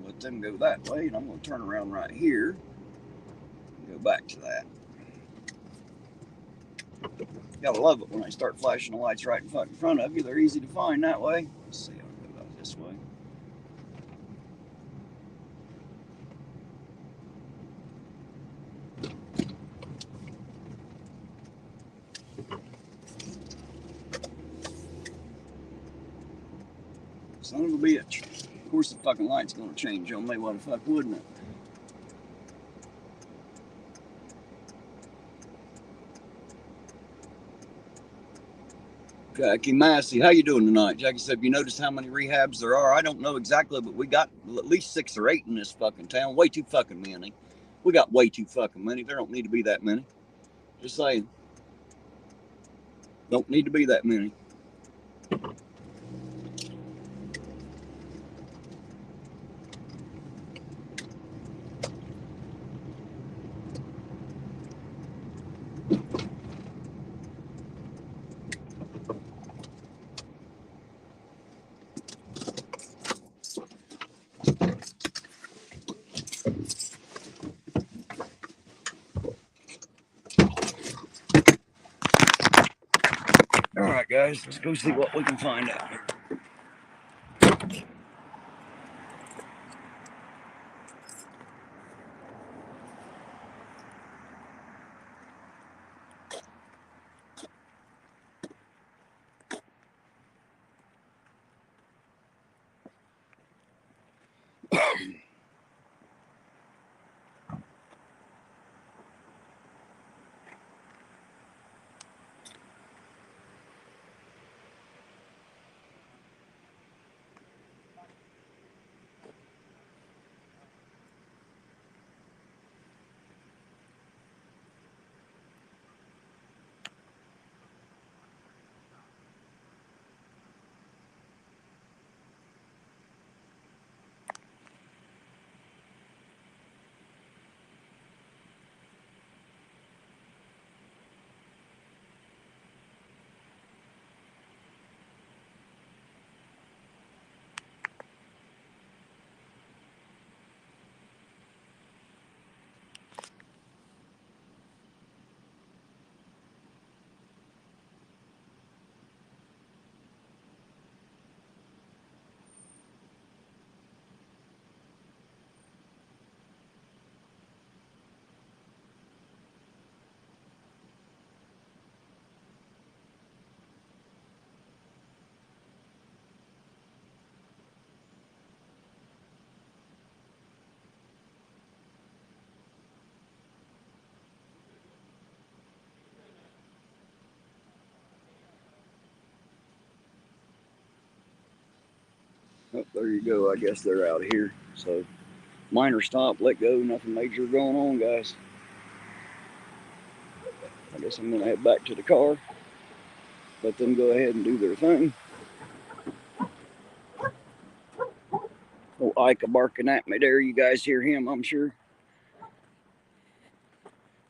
Let them go that way, and I'm going to turn around right here and go back to that. Gotta love it when they start flashing the lights right in front of you. They're easy to find that way. Let's see, I'll go out this way. Son of a bitch. Of course the fucking light's gonna change on me. What the fuck wouldn't it? Jackie Massey, how you doing tonight? Jackie said, have you noticed how many rehabs there are? I don't know exactly, but we got at least 6 or 8 in this fucking town. Way too fucking many. We got way too fucking many. There don't need to be that many. Just saying. Don't need to be that many. All right, guys, let's go see what we can find out here. Oh, there you go. I guess they're out of here. So, minor stop, let go, nothing major going on, guys. I guess I'm going to head back to the car. Let them go ahead and do their thing. Oh, Ike barking at me there. You guys hear him, I'm sure.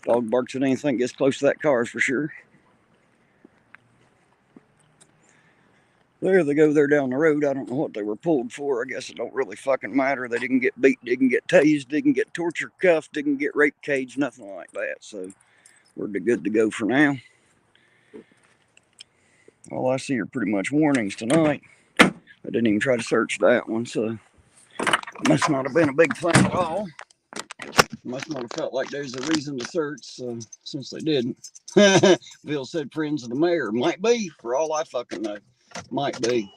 Dog barks at anything gets close to that car for sure. There they go, they're down the road. I don't know what they were pulled for. I guess it don't really fucking matter. They didn't get beat, didn't get tased, didn't get torture cuffed, didn't get rape caged, nothing like that. So we're good to go for now. All I see are pretty much warnings tonight. I didn't even try to search that one, so it must not have been a big thing at all. Must not have felt like there's a reason to search, since they didn't. Bill said friends of the mayor. Might be, for all I fucking know. Might be.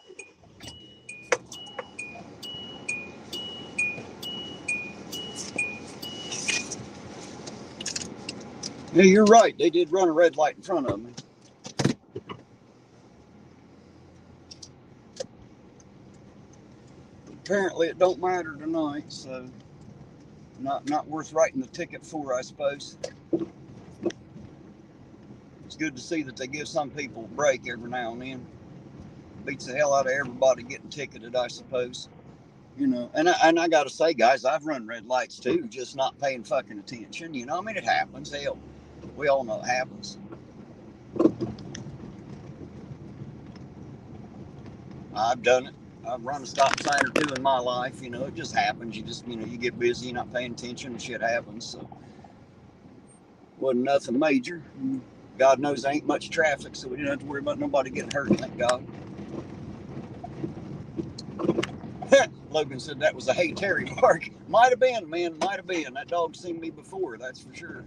Yeah, you're right. They did run a red light in front of me. Apparently it don't matter tonight, so not worth writing the ticket for, I suppose. It's good to see that they give some people a break every now and then. Beats the hell out of everybody getting ticketed, I suppose. You know, and I got to say, guys, I've run red lights too, just not paying fucking attention. You know, I mean, it happens. Hell, we all know it happens. I've done it. I've run a stop sign or two in my life. You know, it just happens. You just, you know, you get busy, you're not paying attention, and shit happens. So, wasn't nothing major. God knows there ain't much traffic, so we didn't have to worry about nobody getting hurt, thank God. Logan said that was a hey Terry bark. Might have been, man, might have been. That dog's seen me before, that's for sure.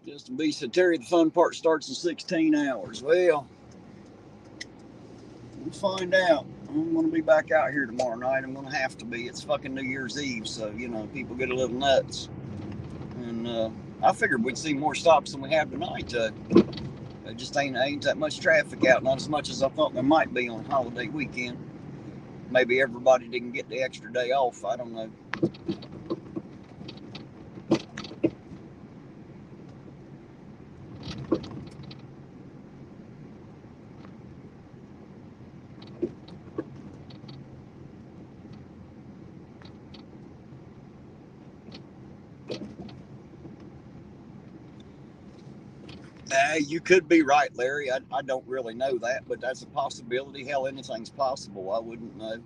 Justin B said, Terry, the fun part starts in 16 hours. Well, we'll find out. I'm going to be back out here tomorrow night. I'm going to have to be. It's fucking New Year's Eve, so, you know, people get a little nuts. And I figured we'd see more stops than we have tonight. There just ain't that much traffic out, not as much as I thought there might be on holiday weekend. Maybe everybody didn't get the extra day off. I don't know. You could be right, Larry. I don't really know that, but that's a possibility. Hell, anything's possible. I wouldn't know.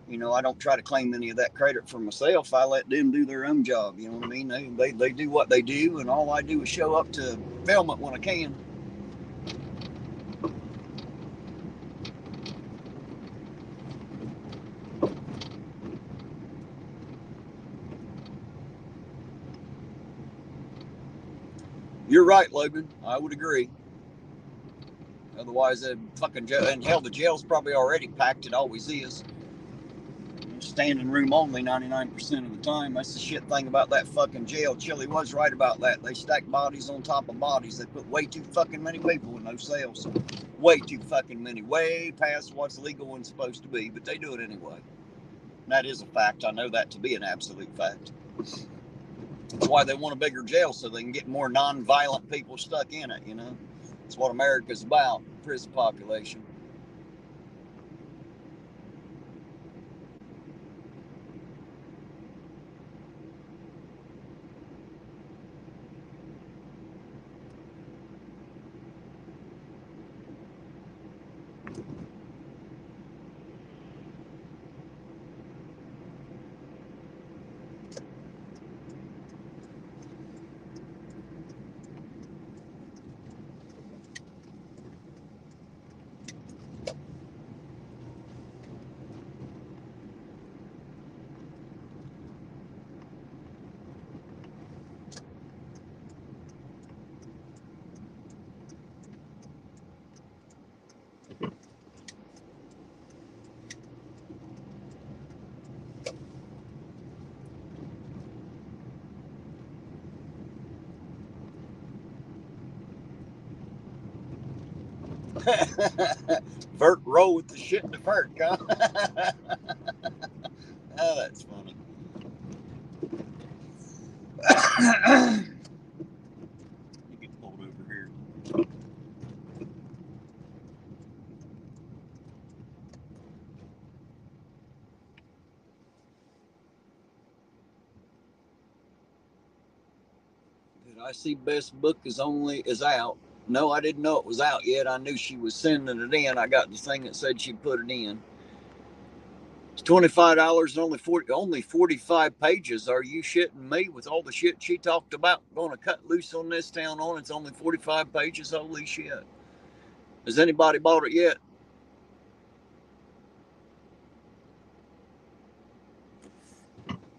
You know, I don't try to claim any of that credit for myself. I let them do their own job. You know what I mean? They do what they do, and all I do is show up to film it when I can. You're right, Logan. I would agree. Otherwise, fucking jail, and hell, the jail's probably already packed. It always is. Standing room only 99% of the time. That's the shit thing about that fucking jail. Chili was right about that. They stack bodies on top of bodies. They put way too fucking many people in those cells. Way too fucking many. Way past what's legal and supposed to be. But they do it anyway. And that is a fact. I know that to be an absolute fact. That's why they want a bigger jail, so they can get more non-violent people stuck in it, you know. That's what America's about, prison population. Vert roll with the shit in the vert, huh? Oh, that's funny. You get pulled over here. Did I see Best Book is out? No, I didn't know it was out yet. I knew she was sending it in. I got the thing that said she put it in. It's $25 and only 45 pages. Are you shitting me? With all the shit she talked about going to cut loose on this town on, it's only 45 pages. Holy shit. Has anybody bought it yet?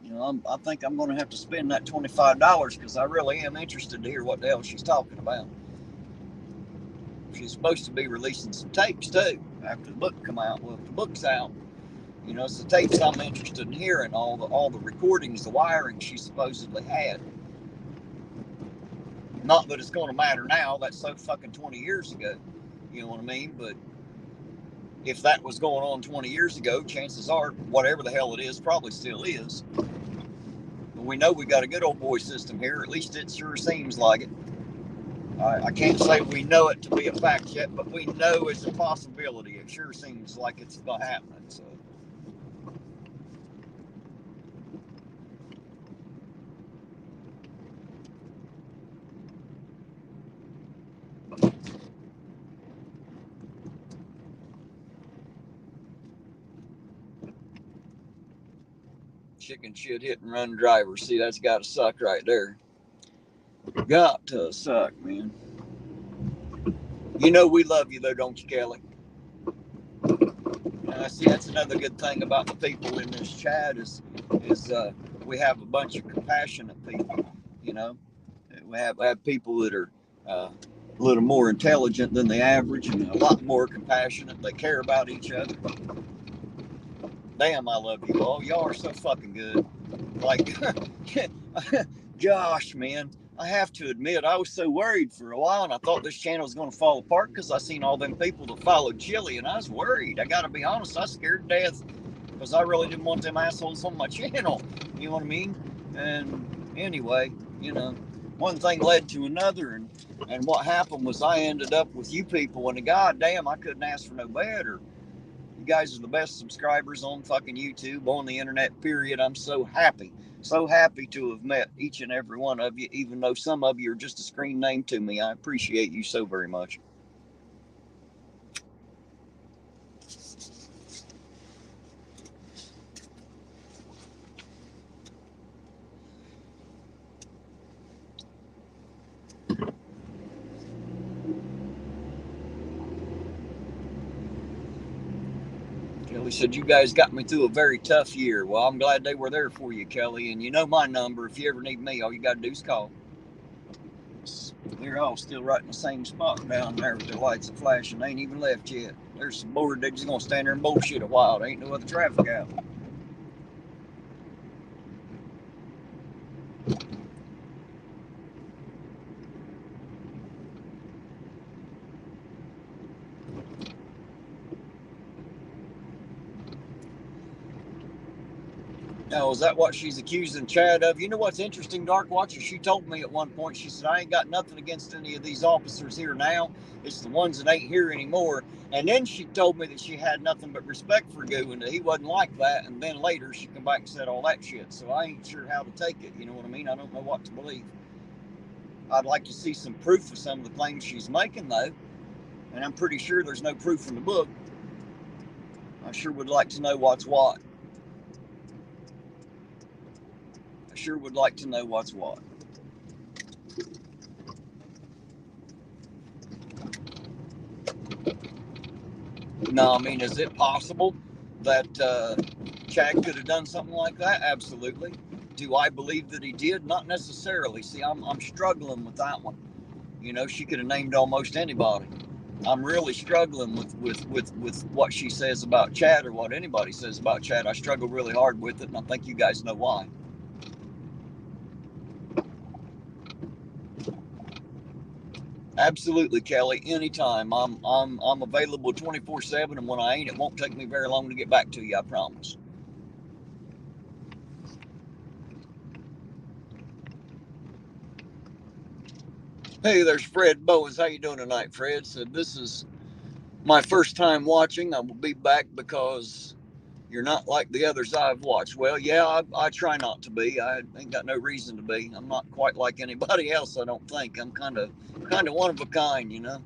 You know, I think I'm going to have to spend that $25 because I really am interested to hear what the hell she's talking about. She's supposed to be releasing some tapes too after the book come out. Well, if the book's out, you know, it's the tapes I'm interested in hearing, all the recordings, the wiring she supposedly had. Not that it's going to matter now. That's so fucking 20 years ago. You know what I mean? But if that was going on 20 years ago, chances are, whatever the hell it is, probably still is. But we know we got a good old boy system here. At least it sure seems like it. I can't say we know it to be a fact yet, but we know it's a possibility. It sure seems like it's happening. So. Chicken shit hit and run driver. See, that's got to suck right there. Got to suck, man. You know we love you though, don't you, Kelly? See, that's another good thing about the people in this chat is we have a bunch of compassionate people. You know, we have people that are a little more intelligent than the average and a lot more compassionate. They care about each other. Damn, I love you all. Y'all are so fucking good. Like, gosh, man, I have to admit, I was so worried for a while, and I thought this channel was going to fall apart because I seen all them people that followed Chili, and I was worried. I got to be honest, I was scared to death because I really didn't want them assholes on my channel. You know what I mean? And anyway, you know, one thing led to another, and what happened was I ended up with you people, and goddamn, I couldn't ask for no better. You guys are the best subscribers on fucking YouTube, on the internet, period. I'm so happy to have met each and every one of you, even though some of you are just a screen name to me. I appreciate you so very much. Kelly said, you guys got me through a very tough year. Well, I'm glad they were there for you, Kelly. And you know my number. If you ever need me, all you got to do is call. They're all still right in the same spot down there with their lights are flashing. They ain't even left yet. They're so bored, they're just going to stand there and bullshit a while. There ain't no other traffic out. Now, is that what she's accusing Chad of? You know what's interesting, Dark Watcher? She told me at one point, she said, I ain't got nothing against any of these officers here now. It's the ones that ain't here anymore. And then she told me that she had nothing but respect for Goo and that he wasn't like that. And then later she come back and said all that shit. So I ain't sure how to take it. You know what I mean? I don't know what to believe. I'd like to see some proof of some of the claims she's making, though. And I'm pretty sure there's no proof in the book. I sure would like to know what's what. I sure would like to know what's what. No, I mean, is it possible that Chad could have done something like that? Absolutely. Do I believe that he did? Not necessarily. See, I'm struggling with that one. You know, she could have named almost anybody. I'm really struggling with what she says about Chad or what anybody says about Chad. I struggle really hard with it, and I think you guys know why. Absolutely, Kelly. Anytime. I'm available 24/7, and when I ain't, it won't take me very long to get back to you. I promise. Hey, there's Fred Bowens. How you doing tonight, Fred? Said this is my first time watching. I will be back because you're not like the others I've watched. Well, yeah, I try not to be. I ain't got no reason to be. I'm not quite like anybody else, I don't think. I'm kind of one of a kind, you know.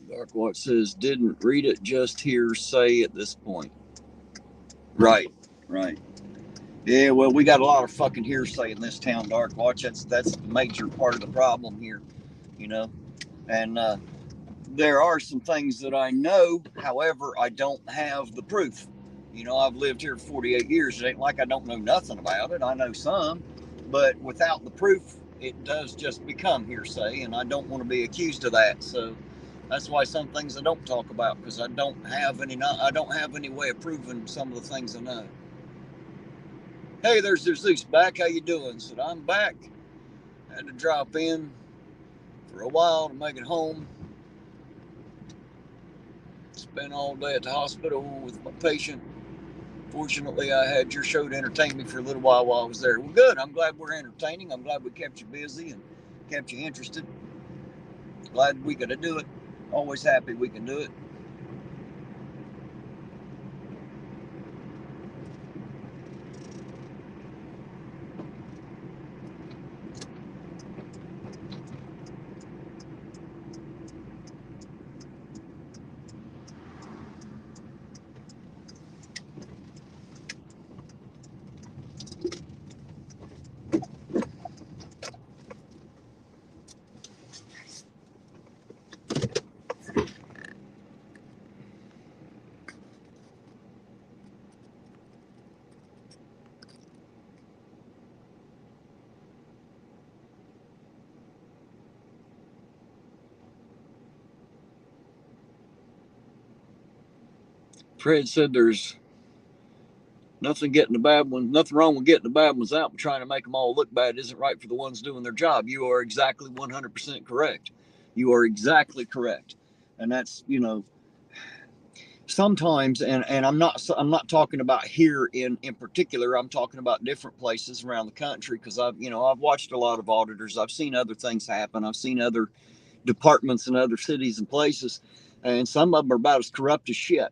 Dark Watch says, didn't read it, just hearsay at this point. Right. Yeah, well, we got a lot of fucking hearsay in this town, Dark Watch. That's the major part of the problem here, you know. And there are some things that I know, however, I don't have the proof. You know, I've lived here 48 years. It ain't like I don't know nothing about it. I know some, but without the proof, it does just become hearsay, and I don't want to be accused of that. So that's why some things I don't talk about, because I don't have any way of proving some of the things I know. Hey, there's Zeus back. How you doing? Said I'm back. Had to drop in for a while to make it home. Spent all day at the hospital with my patient. Fortunately, I had your show to entertain me for a little while I was there. Well, good. I'm glad we're entertaining. I'm glad we kept you busy and kept you interested. Glad we could do it. Always happy we can do it. Fred said there's nothing wrong with getting the bad ones out, but trying to make them all look bad isn't right for the ones doing their job. You are exactly 100% correct. You are exactly correct. And that's, sometimes, and I'm not talking about here in particular. I'm talking about different places around the country, because I've watched a lot of auditors. I've seen other things happen. I've seen other departments in other cities and places, and some of them are about as corrupt as shit.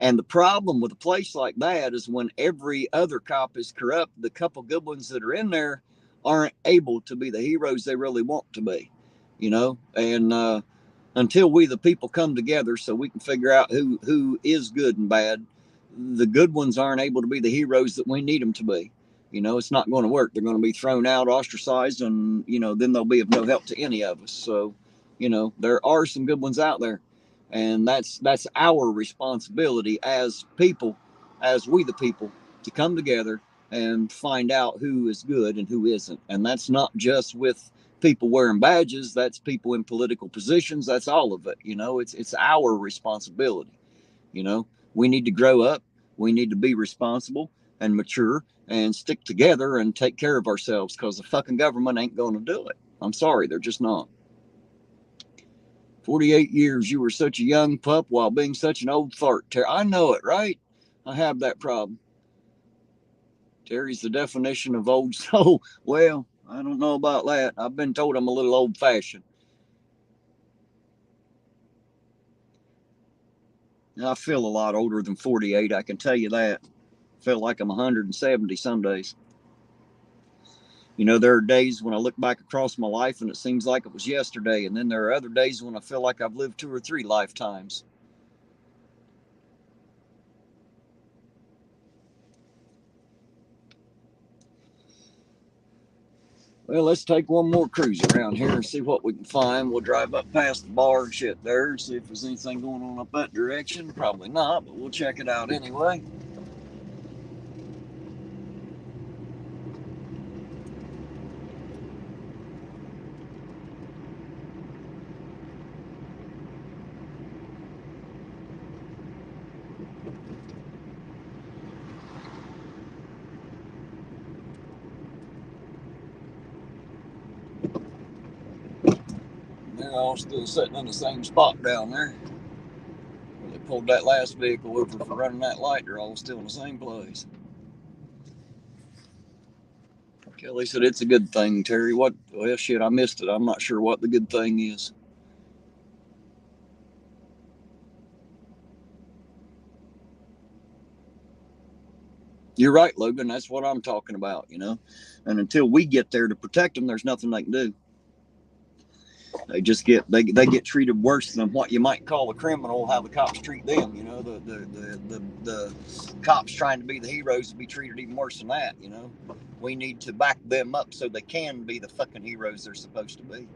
And the problem with a place like that is when every other cop is corrupt, the couple good ones that are in there aren't able to be the heroes they really want to be, and until we the people come together so we can figure out who is good and bad, the good ones aren't able to be the heroes that we need them to be. It's not going to work. They're going to be thrown out, ostracized, and then they'll be of no help to any of us. So there are some good ones out there, and that's our responsibility as people, as we the people, to come together and find out who is good and who isn't. And that's not just with people wearing badges. That's people in political positions. That's all of it. It's our responsibility. We need to grow up. We need to be responsible and mature and stick together and take care of ourselves, because the fucking government ain't going to do it. I'm sorry, they're just not. 48 years, you were such a young pup while being such an old fart. Terry, I know it, right? I have that problem. Terry's the definition of old soul. Well, I don't know about that. I've been told I'm a little old-fashioned. I feel a lot older than 48, I can tell you that. I feel like I'm 170 some days. There are days when I look back across my life and it seems like it was yesterday, and then there are other days when I feel like I've lived 2 or 3 lifetimes. Well, let's take one more cruise around here and see what we can find. We'll drive up past the bar and shit there and see if there's anything going on up that direction. Probably not, but we'll check it out anyway. They're all still sitting in the same spot down there. They pulled that last vehicle over for running that light. They're all still in the same place. Kelly said it's a good thing, Terry. What? Well, shit, I missed it. I'm not sure what the good thing is. You're right, Logan. That's what I'm talking about, And until we get there to protect them, there's nothing they can do. They just get treated worse than what you might call a criminal. How the cops treat them, the cops trying to be the heroes to be treated even worse than that. We need to back them up so they can be the fucking heroes they're supposed to be.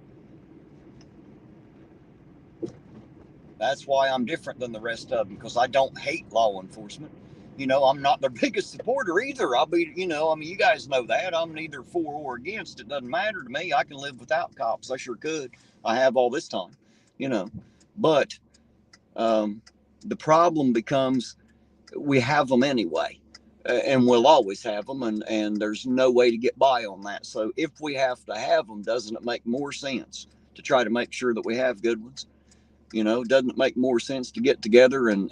That's why I'm different than the rest of them, because I don't hate law enforcement. You know, I'm not their biggest supporter either. I'll be, you know, I mean, you guys know that. I'm neither for or against. It doesn't matter to me. I can live without cops. I sure could. I have all this time, you know. But the problem becomes we have them anyway. And we'll always have them, and there's no way to get by on that. So if we have to have them, doesn't it make more sense to try to make sure that we have good ones? You know, doesn't it make more sense to get together and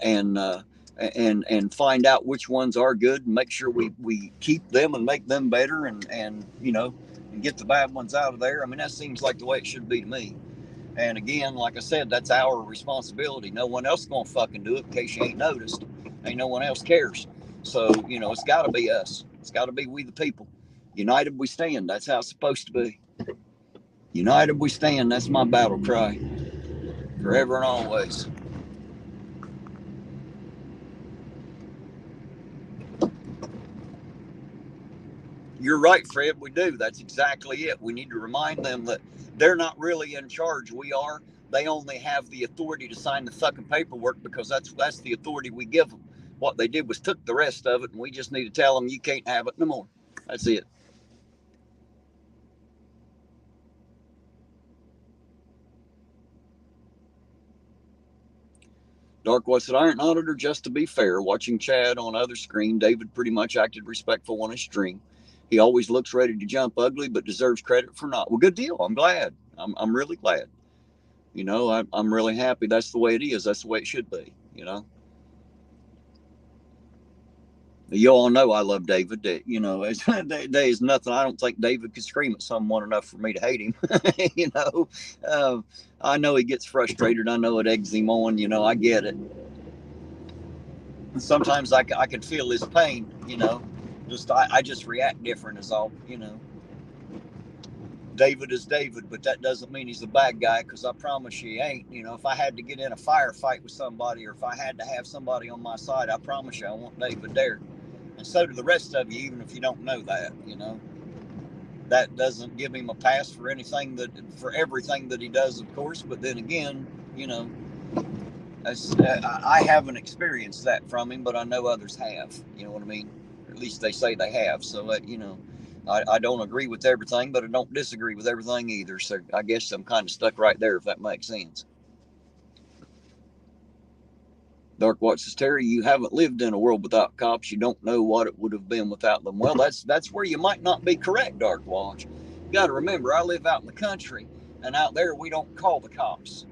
find out which ones are good and make sure we keep them and make them better and you know, and get the bad ones out of there? I mean, that seems like the way it should be to me. And again, like I said, that's our responsibility. No one else is gonna fucking do it in case you ain't noticed. Ain't no one else cares. So, you know, it's gotta be us. It's gotta be we the people. United we stand. That's how it's supposed to be. United we stand. That's my battle cry. Forever and always. You're right, Fred. We do. That's exactly it. We need to remind them that they're not really in charge. We are. They only have the authority to sign the fucking paperwork because that's the authority we give them. What they did was took the rest of it, and we just need to tell them you can't have it no more. That's it. Dark Watch said, Iron Auditor, just to be fair, watching Chad on other screen, David pretty much acted respectful on his stream. He always looks ready to jump ugly, but deserves credit for not. Well, good deal. I'm glad. I'm really glad. You know, I'm really happy. That's the way it is. That's the way it should be, you know. You all know I love David. You know, there is nothing. I don't think David could scream at someone enough for me to hate him. You know, I know he gets frustrated. I know it eggs him on. You know, I get it. Sometimes I can feel his pain. You know, I just react different is all. You know, David is David, but that doesn't mean he's a bad guy, because I promise you he ain't. You know, if I had to get in a firefight with somebody, or if I had to have somebody on my side, I promise you I want David there. And so do the rest of you, even if you don't know that, you know. That doesn't give him a pass for everything that he does, of course. But then again, you know, I haven't experienced that from him, but I know others have. You know what I mean? Or at least they say they have. So, you know, I don't agree with everything, but I don't disagree with everything either. So I guess I'm kind of stuck right there, if that makes sense. Dark Watch says, Terry, you haven't lived in a world without cops. You don't know what it would have been without them. Well, that's where you might not be correct, Dark Watch. You got to remember, I live out in the country, and out there we don't call the cops.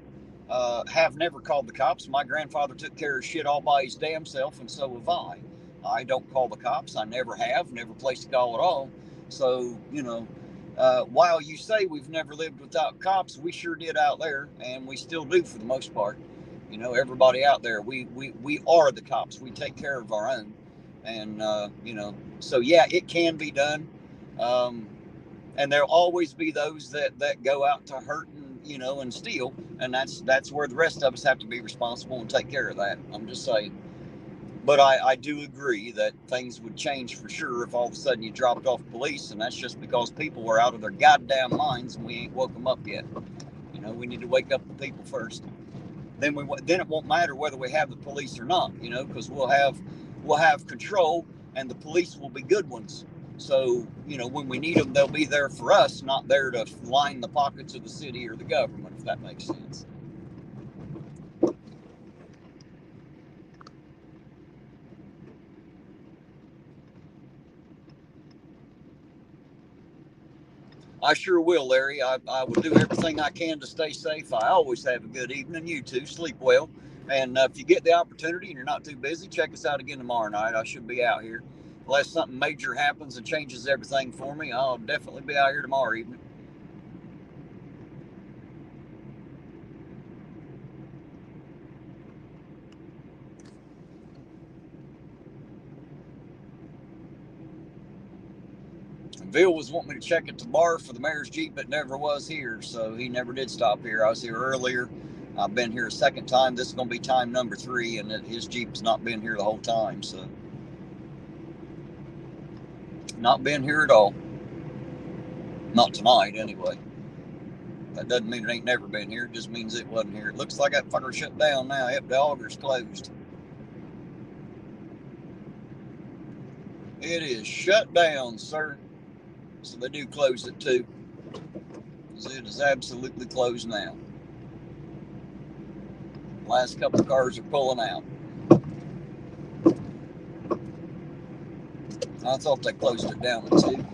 Have never called the cops. My grandfather took care of shit all by his damn self, and so have I. I don't call the cops. I never have, never placed a call at all. So, you know, while you say we've never lived without cops, we sure did out there, and we still do for the most part. You know, everybody out there, we are the cops. We take care of our own. And, you know, so yeah, it can be done. And there'll always be those that go out to hurt and, you know, and steal. And that's where the rest of us have to be responsible and take care of that. I'm just saying. But I do agree that things would change for sure if all of a sudden you dropped off police. And that's just because people are out of their goddamn minds and we ain't woke them up yet. You know, we need to wake up the people first. Then it won't matter whether we have the police or not, you know, because we'll have control, and the police will be good ones. So, you know, when we need them, they'll be there for us, not there to line the pockets of the city or the government, if that makes sense. I sure will, Larry. I will do everything I can to stay safe. I always have a good evening. You too. Sleep well. And if you get the opportunity and you're not too busy, check us out again tomorrow night. I should be out here. Unless something major happens and changes everything for me, I'll definitely be out here tomorrow evening. Bill was wanting me to check at the bar for the mayor's Jeep, but never was here, so he never did stop here. I was here earlier. I've been here a second time. This is going to be time number 3, and his Jeep's not been here the whole time, so. Not been here at all. Not tonight, anyway. That doesn't mean it ain't never been here. It just means it wasn't here. It looks like that fucker shut down now. Yep, the auger's closed. It is shut down, sir. So they do close at 2. It is absolutely closed now. Last couple of cars are pulling out. I thought they closed it down at 2.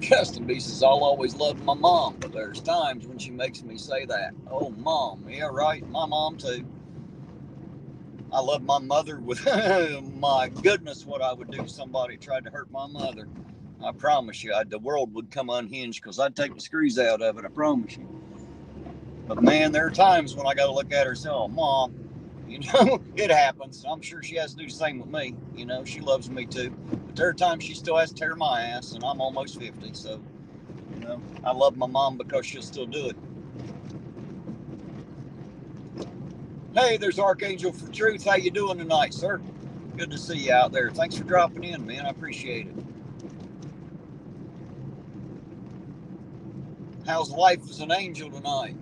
Justin B says, I'll always love my mom, but there's times when she makes me say that. Oh, mom. Yeah, right. My mom, too. I love my mother with, my goodness, what I would do if somebody tried to hurt my mother. I promise you, the world would come unhinged because I'd take the screws out of it, I promise you. But, man, there are times when I got to look at her and say, oh, mom, you know, it happens. I'm sure she has to do the same with me. You know, she loves me, too. But there are times she still has to tear my ass, and I'm almost 50, so... You know, I love my mom because she'll still do it. Hey, there's Archangel for Truth. How you doing tonight, sir? Good to see you out there. Thanks for dropping in, man. I appreciate it. How's life as an angel tonight?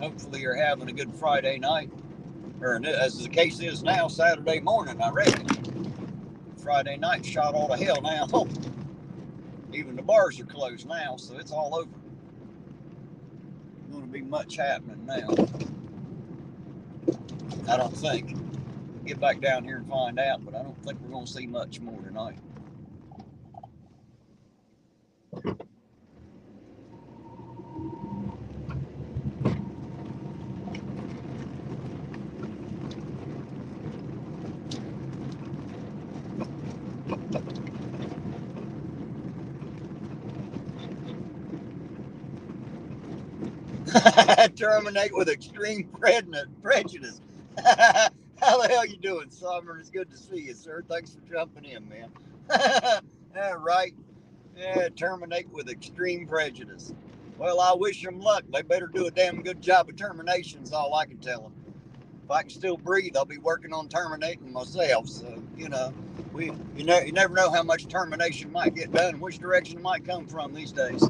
Hopefully you're having a good Friday night. Or as the case is now, Saturday morning, I reckon. Friday night shot all to hell now. Even the bars are closed now, so it's all over. Going to be much happening now. I don't think. Get back down here and find out, but I don't think we're going to see much more tonight. Terminate with extreme prejudice. How the hell you doing, Summer? It's good to see you, sir. Thanks for jumping in, man. Yeah, right. Yeah, terminate with extreme prejudice. Well, I wish them luck. They better do a damn good job of termination is all I can tell them. If I can still breathe, I'll be working on terminating myself. So, you know, you never know how much termination might get done, which direction it might come from these days.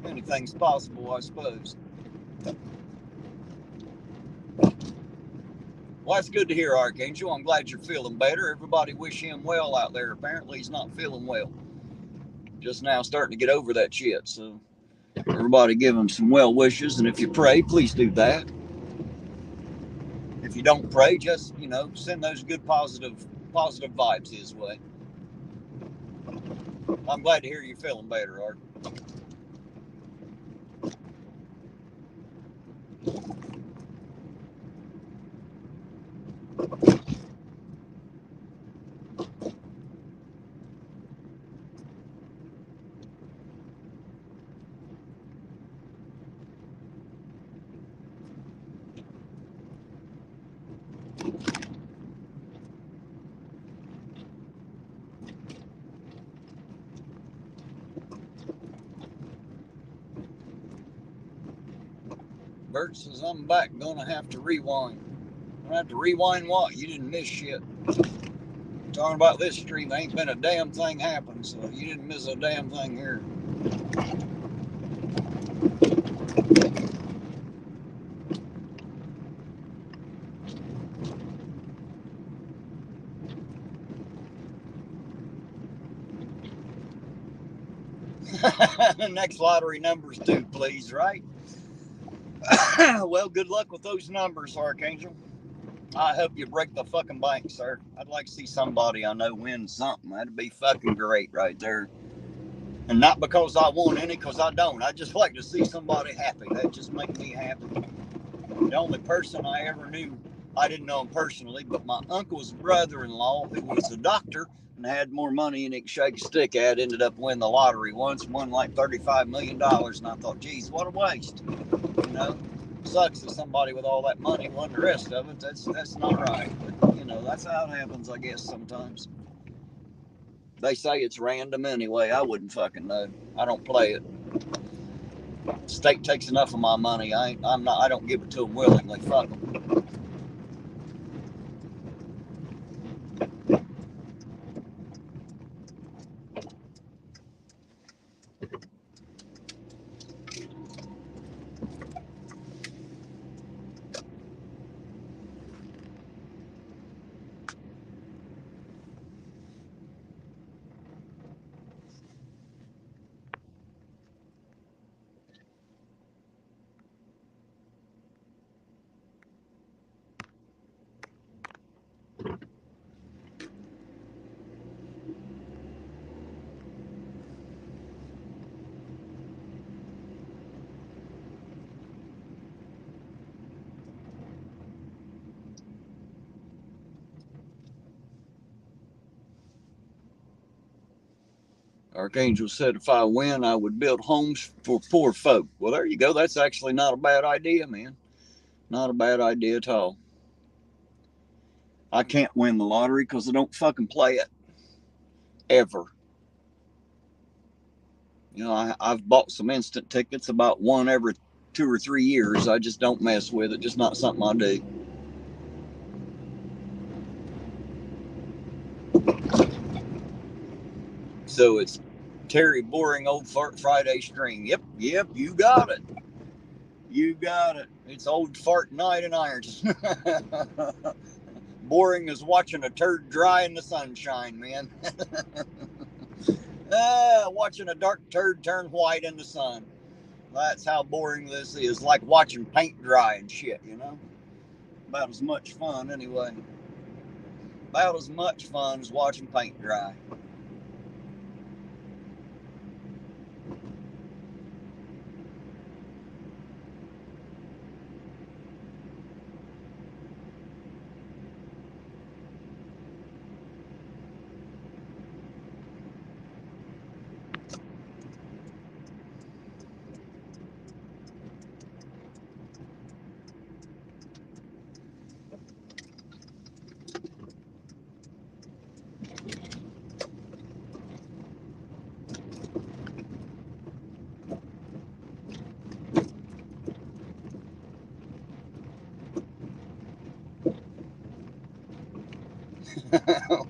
Anything's possible, I suppose. Well, that's good to hear, Archangel. I'm glad you're feeling better. Everybody wish him well out there. Apparently, he's not feeling well. Just now starting to get over that shit. So, everybody give him some well wishes. And if you pray, please do that. If you don't pray, just, you know, send those good positive vibes his way. I'm glad to hear you're feeling better, Art. Bert says, I'm back. Gonna have to rewind. Gonna have to rewind what? You didn't miss shit. Talking about this stream, ain't been a damn thing happen, so you didn't miss a damn thing here. The next lottery numbers too, please, right? Well, good luck with those numbers, Archangel. I hope you break the fucking bank, sir. I'd like to see somebody I know win something. That'd be fucking great right there. And not because I want any, because I don't. I just like to see somebody happy. That just makes me happy. The only person I ever knew I didn't know him personally, but my uncle's brother-in-law, who was a doctor and had more money than he could shake a stick at, ended up winning the lottery once, won like $35 million. And I thought, geez, what a waste. You know, sucks that somebody with all that money won the rest of it. That's not right. But, you know, that's how it happens, I guess, sometimes. They say it's random anyway. I wouldn't fucking know. I don't play it. State takes enough of my money. I don't give it to them willingly. Fuck them. Archangel said if I win, I would build homes for poor folk. Well, there you go. That's actually not a bad idea, man. Not a bad idea at all. I can't win the lottery because I don't fucking play it. Ever. You know, I've bought some instant tickets, about one every 2 or 3 years. I just don't mess with it. Just not something I do. So it's Terry Boring Old Fart Friday Stream. Yep, you got it. You got it. It's Old Fart Night in Ironton. Boring as watching a turd dry in the sunshine, man. Watching a dark turd turn white in the sun. That's how boring this is. Like watching paint dry and shit, you know? About as much fun, anyway. About as much fun as watching paint dry.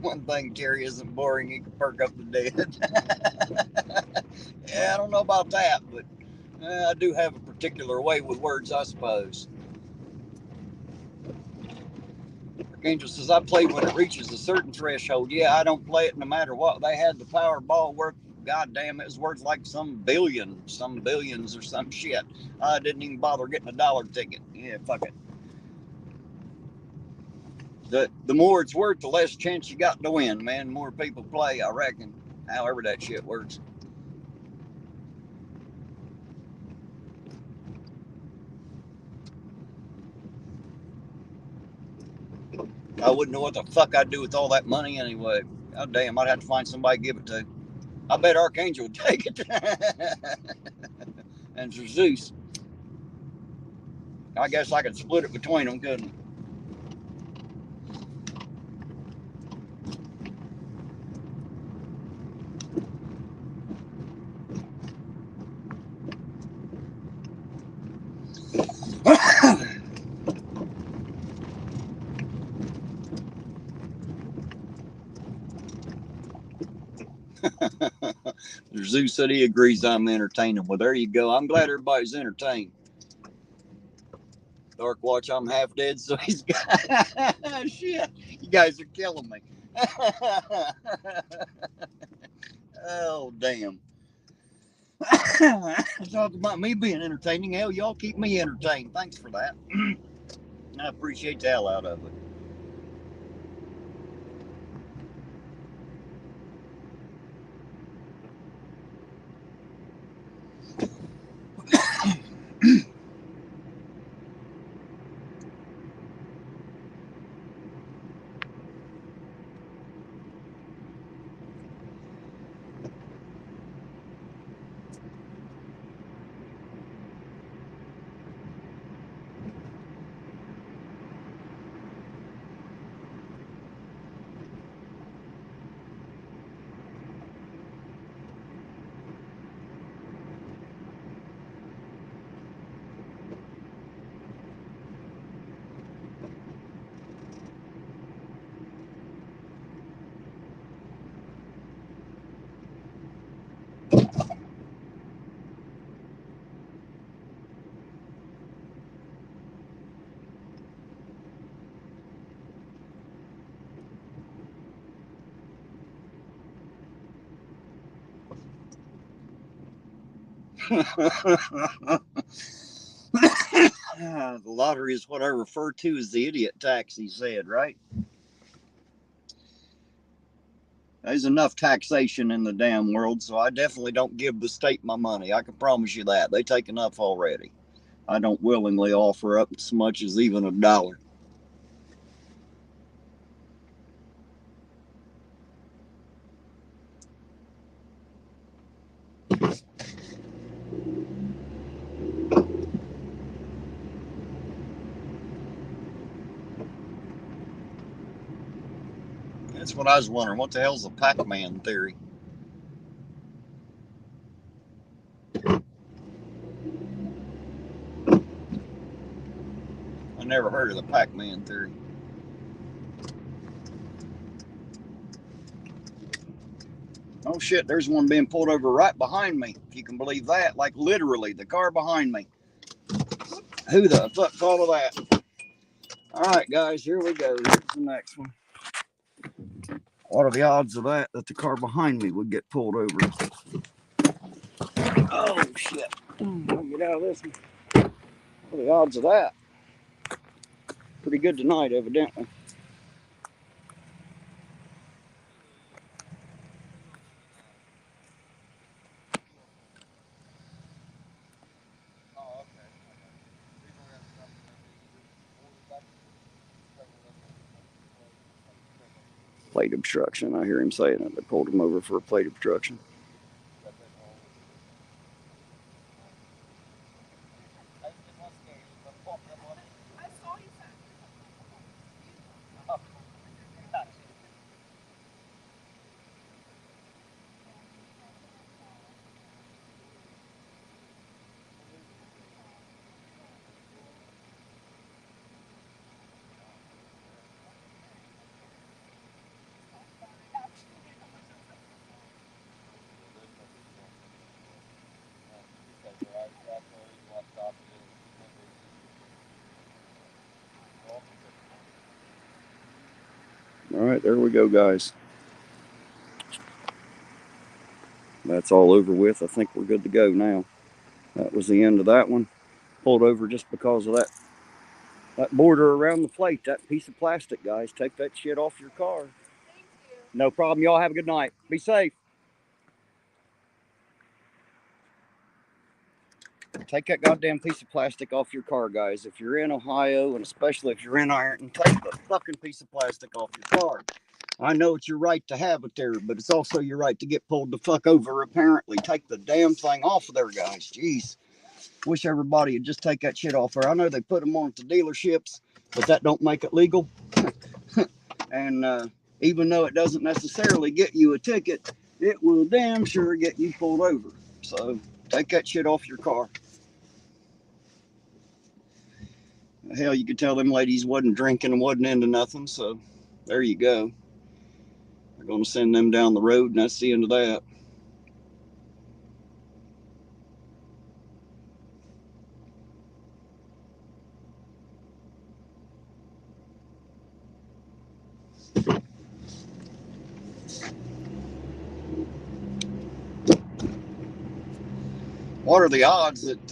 One thing, Terry isn't boring. He can perk up the dead. Yeah, I don't know about that, but I do have a particular way with words, I suppose. Archangel says, I play when it reaches a certain threshold. Yeah, I don't play it no matter what. They had the Powerball worth, goddamn, it was worth like some billions or some shit. I didn't even bother getting a dollar ticket. Yeah, fuck it. The more it's worth, the less chance you got to win, man. The more people play, I reckon. However that shit works. I wouldn't know what the fuck I'd do with all that money anyway. God damn, I'd have to find somebody to give it to. I bet Archangel would take it. And for Zeus, I guess I could split it between them, couldn't I? Zeus said he agrees I'm entertaining. Well, there you go. I'm glad everybody's entertained. Dark Watch, I'm half dead, so he's got shit. You guys are killing me. Oh, damn. Talk about me being entertaining. Hell, y'all keep me entertained. Thanks for that. I appreciate the hell out of it. The lottery is what I refer to as the idiot tax, he said, right? There's enough taxation in the damn world, so I definitely don't give the state my money. I can promise you that. They take enough already. I don't willingly offer up as much as even $1. That's what I was wondering. What the hell's a Pac-Man theory? I never heard of the Pac-Man theory. Oh shit, there's one being pulled over right behind me. If you can believe that. Like literally, the car behind me. Who the fuck thought of that? Alright guys, here we go. Here's the next one. What are the odds of that the car behind me would get pulled over? Oh shit. I'll get out of this one. What are the odds of that? Pretty good tonight, evidently. Plate obstruction. I hear him saying it. They pulled him over for a plate obstruction. All right, there we go, guys. That's all over with. I think we're good to go now. That was the end of that one. Pulled over just because of that border around the plate, that piece of plastic, guys. Take that shit off your car. No problem. Y'all have a good night. Be safe. Take that goddamn piece of plastic off your car, guys. If you're in Ohio, and especially if you're in Ironton, take the fucking piece of plastic off your car. I know it's your right to have it there, but it's also your right to get pulled the fuck over, apparently. Take the damn thing off of there, guys. Jeez. Wish everybody would just take that shit off there. I know they put them on at the dealerships, but that don't make it legal. And even though it doesn't necessarily get you a ticket, it will damn sure get you pulled over. So take that shit off your car. Hell, you could tell them ladies wasn't drinking and wasn't into nothing, so there you go. They're going to send them down the road, and that's the end of that. What are the odds that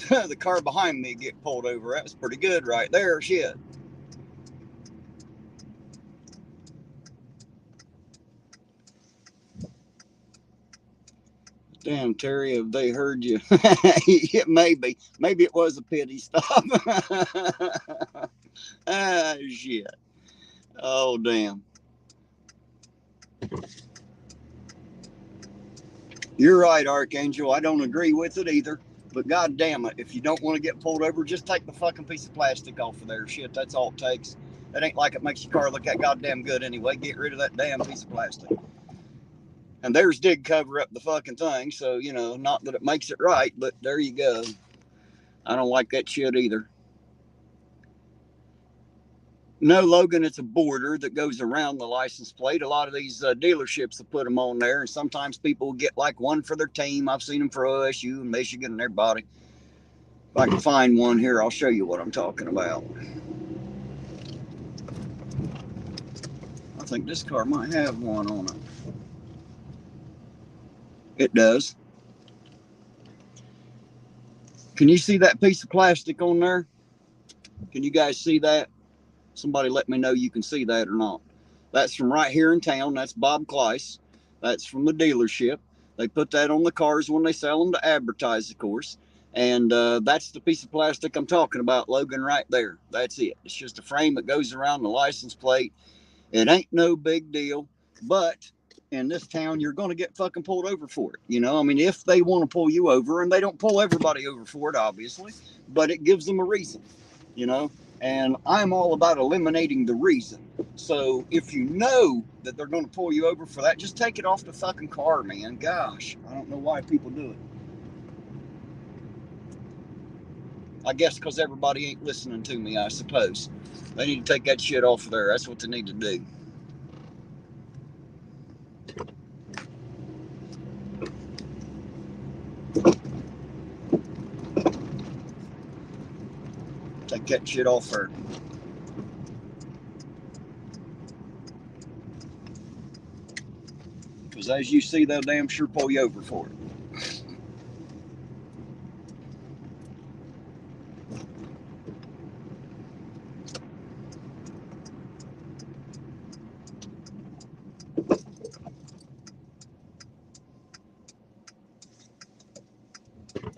the car behind me get pulled over? That was pretty good right there. Shit. Damn, Terry, have they heard you? Maybe it was a pity stop. Ah, shit. Oh, damn. You're right, Archangel. I don't agree with it either. But god damn it, if you don't want to get pulled over, just take the fucking piece of plastic off of there. Shit, that's all it takes. That ain't like it makes your car look that goddamn good anyway. Get rid of that damn piece of plastic. And theirs did cover up the fucking thing, so, you know, not that it makes it right, but there you go. I don't like that shit either. No, Logan, it's a border that goes around the license plate. A lot of these dealerships will put them on there, and sometimes people get like one for their team. I've seen them for OSU and Michigan and everybody. If I can find one here, I'll show you what I'm talking about. I think this car might have one on it. It does. Can you see that piece of plastic on there? Can you guys see that? Somebody let me know you can see that or not. That's from right here in town. That's Bob Kleiss. That's from the dealership. They put that on the cars when they sell them to advertise, of course. And that's the piece of plastic I'm talking about, Logan, right there. That's it. It's just a frame that goes around the license plate. It ain't no big deal, but in this town, you're going to get fucking pulled over for it. You know, I mean, if they want to pull you over, and they don't pull everybody over for it, obviously, but it gives them a reason, you know, and I'm all about eliminating the reason. So if you know that they're going to pull you over for that, just take it off the fucking car, man. Gosh, I don't know why people do it. I guess because everybody ain't listening to me, I suppose. They need to take that shit off of there. That's what they need to do. Take that shit off her. Because as you see, they'll damn sure pull you over for it.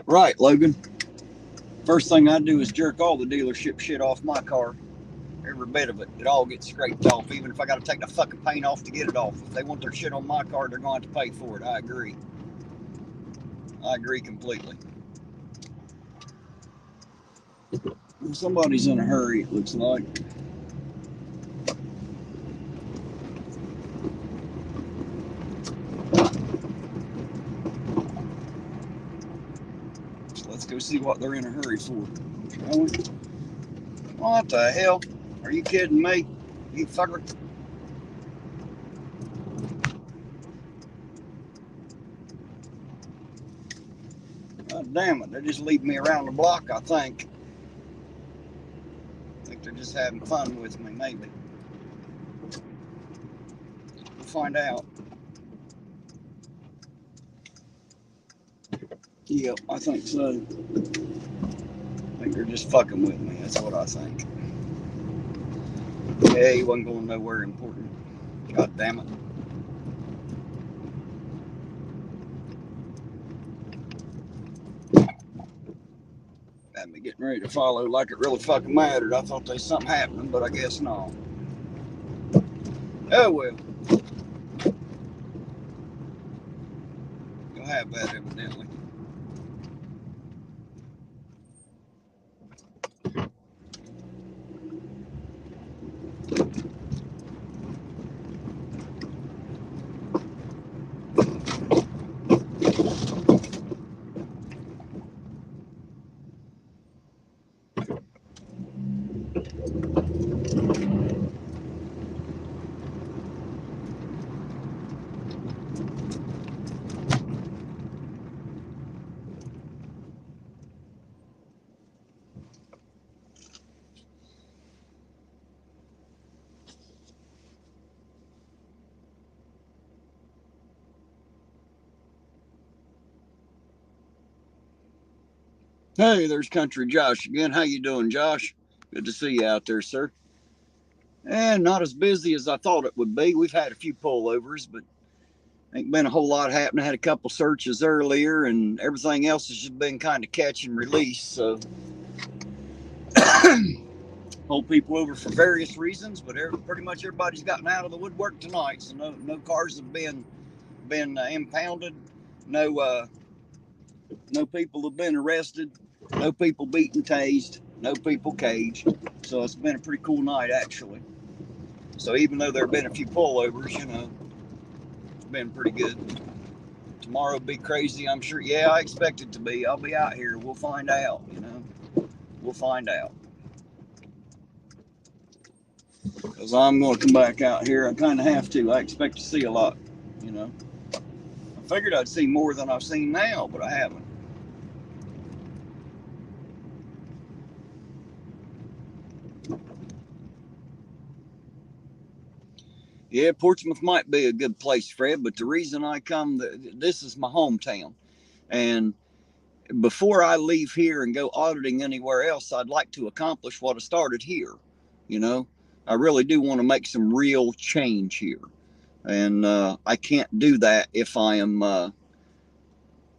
Right, Logan. First thing I do is jerk all the dealership shit off my car. Every bit of it. It all gets scraped off, even if I got to take the fucking paint off to get it off. If they want their shit on my car, they're going to have to pay for it. I agree. I agree completely. Somebody's in a hurry, it looks like. So let's go see what they're in a hurry for. Shall we? What the hell? Are you kidding me? You fucker. God damn it. They're just leaving me around the block, I think. I think they're just having fun with me, maybe. We'll find out. Yep, I think so. I think they're just fucking with me. That's what I think. Yeah, he wasn't going nowhere important. God damn it. Had me getting ready to follow like it really fucking mattered. I thought there was something happening, but I guess not. Oh well. You'll have that evidently. Hey, there's Country Josh again. How you doing, Josh? Good to see you out there, sir. And not as busy as I thought it would be. We've had a few pullovers, but ain't been a whole lot happening. I had a couple searches earlier, and everything else has just been kind of catch and release. So, pulled people over for various reasons, but pretty much everybody's gotten out of the woodwork tonight. So no cars have been impounded. No people have been arrested. No people beaten, tased. No people caged. So it's been a pretty cool night, actually. So even though there have been a few pullovers, it's been pretty good. Tomorrow will be crazy, I'm sure. Yeah, I expect it to be. I'll be out here. We'll find out, We'll find out. Because I'm going to come back out here. I kind of have to. I expect to see a lot, I figured I'd see more than I've seen now, but I haven't. Yeah, Portsmouth might be a good place, Fred, but the reason I come, this is my hometown. And before I leave here and go auditing anywhere else, I'd like to accomplish what I started here. You know, I really do want to make some real change here, and I can't do that if I am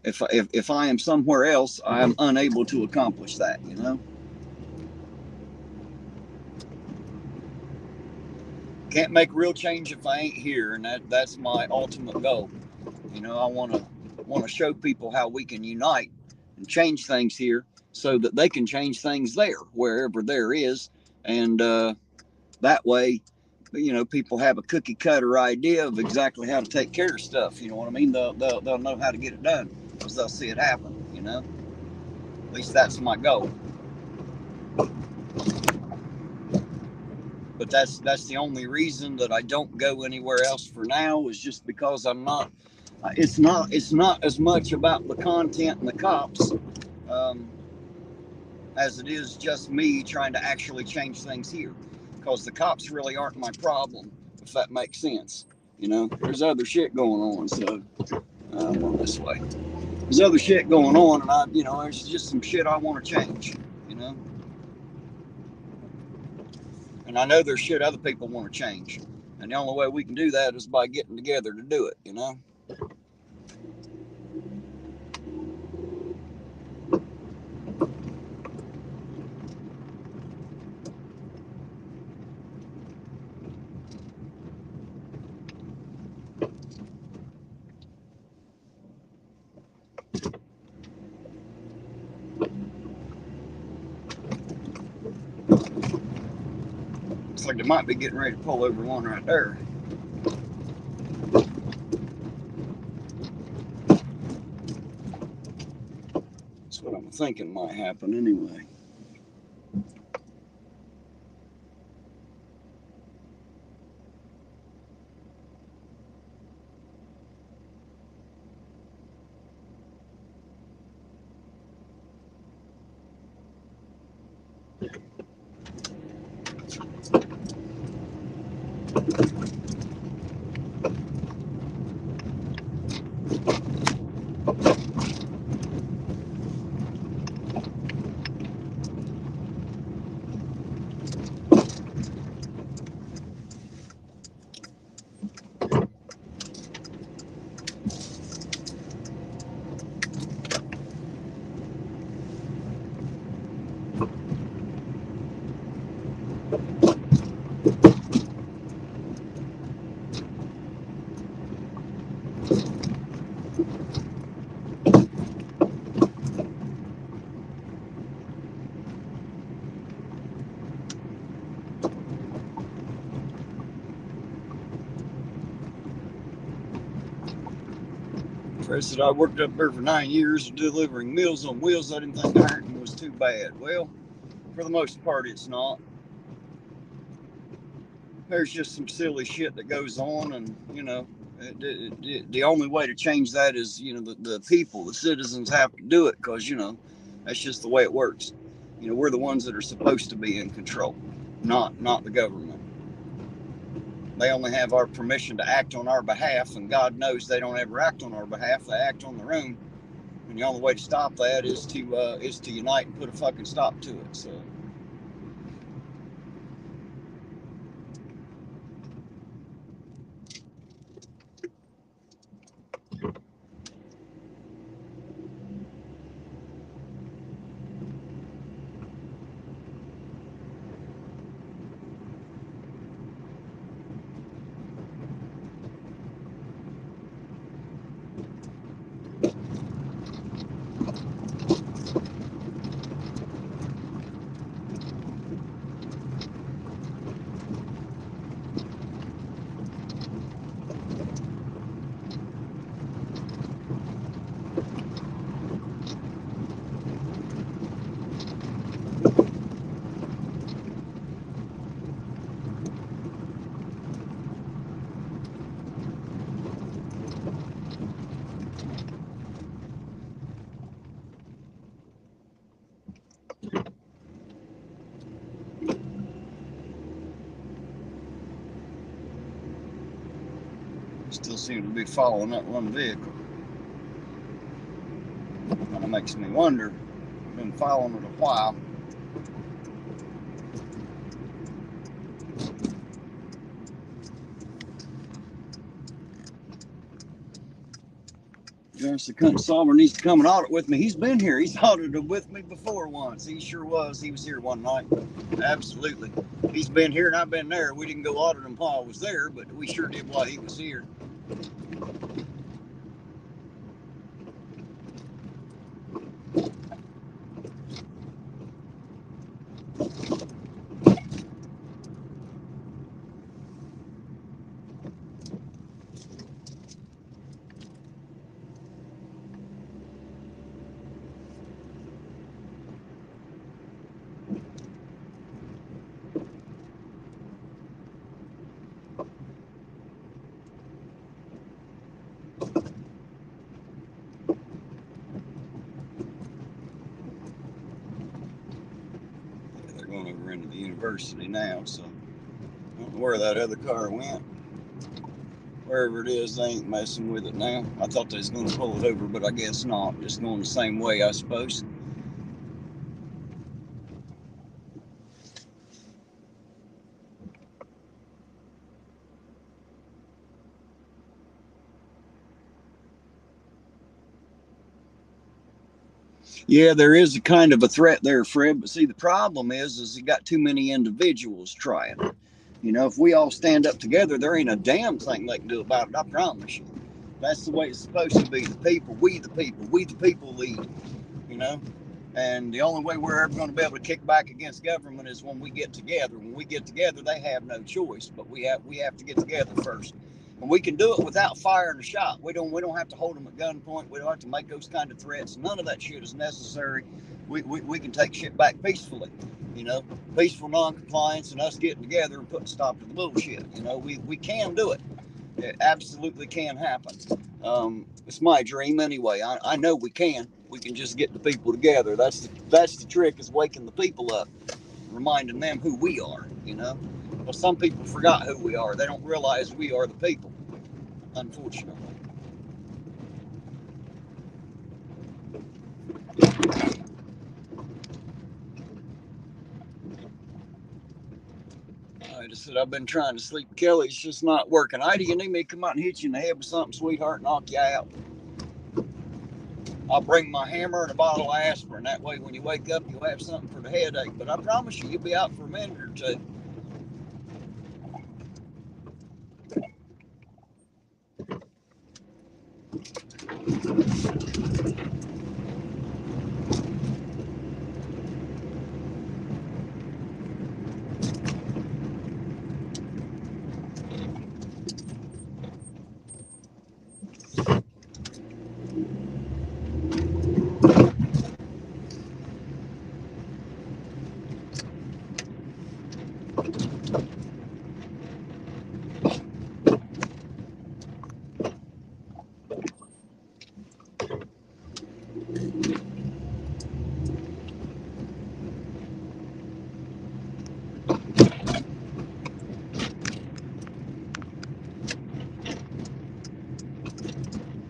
if I am somewhere else. I am unable to accomplish that. You know, can't make real change if I ain't here, and that's my ultimate goal. You know, I want to show people how we can unite and change things here so that they can change things there, wherever there is. And that way, you know, people have a cookie cutter idea of exactly how to take care of stuff. You know what I mean? They'll know how to get it done because they'll see it happen, you know? At least that's my goal. But that's the only reason that I don't go anywhere else for now, is just because I'm not, it's not as much about the content and the cops as it is just me trying to actually change things here, because the cops really aren't my problem, if that makes sense. You know, there's other shit going on, so I'm on this way. There's other shit going on, and you know, there's just some shit I want to change, you know. And I know there's shit other people want to change, and the only way we can do that is by getting together to do it, you know. Looks like they might be getting ready to pull over one right there. That's what I'm thinking might happen anyway. I said I worked up there for 9 years delivering Meals on Wheels. I didn't think ironing was too bad. Well, for the most part, it's not. There's just some silly shit that goes on, and you know, the only way to change that is, you know, the people, the citizens have to do it, because you know, that's just the way it works. You know, we're the ones that are supposed to be in control, not the government. They only have our permission to act on our behalf, and God knows they don't ever act on our behalf. They act on their own, and the only way to stop that is to unite and put a fucking stop to it. So. Still seem to be following that one vehicle. makes me wonder. I've been following it a while. The cunt solver needs to come and audit with me. He's been here. He's audited with me before once. He sure was. He was here one night. Absolutely. He's been here and I've been there. We didn't go audit him while I was there, but we sure did while he was here. They're going over into the university now, so I don't know where that other car went. Wherever it is, they ain't messing with it now. I thought they was going to pull it over, but I guess not. Just going the same way, I suppose. Yeah, there is a kind of a threat there, Fred. But see, the problem is you got too many individuals trying it. You know, if we all stand up together, there ain't a damn thing they can do about it. I promise you. That's the way it's supposed to be. The people lead. You know, and the only way we're ever going to be able to kick back against government is when we get together. When we get together, they have no choice, but we have to get together first. And we can do it without firing a shot. We don't have to hold them at gunpoint. We don't have to make those kind of threats. None of that shit is necessary. We can take shit back peacefully. You know, peaceful non-compliance and us getting together and putting a stop to the bullshit. You know, we can do it. It absolutely can happen. It's my dream anyway. I know we can. We can just get the people together. That's the trick, is waking the people up, reminding them who we are, you know. Well, some people forgot who we are. They don't realize we are the people, unfortunately. I just said, I've been trying to sleep. Kelly's just not working. Heidi, you need me to come out and hit you in the head with something, sweetheart, knock you out? I'll bring my hammer and a bottle of aspirin. That way, when you wake up, you'll have something for the headache. But I promise you, you'll be out for a minute or two.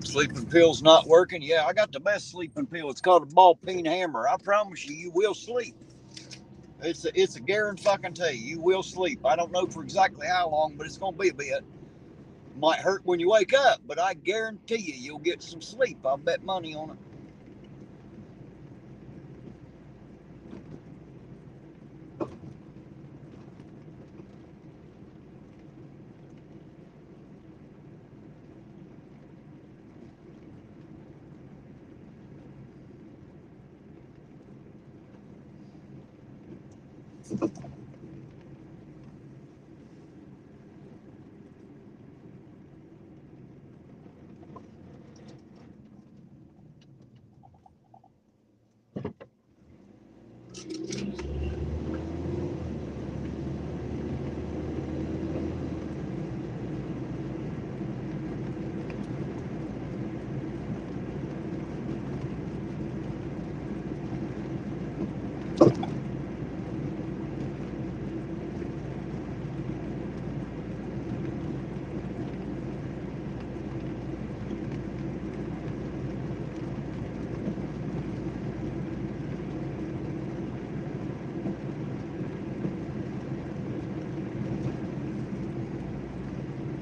Sleeping pill's not working. Yeah, I got the best sleeping pill. It's called a ball peen hammer. I promise you, you will sleep. It's a guarantee. You will sleep. I don't know for exactly how long, but it's gonna be a bit. Might hurt when you wake up, but I guarantee you, you'll get some sleep. I'll bet money on it.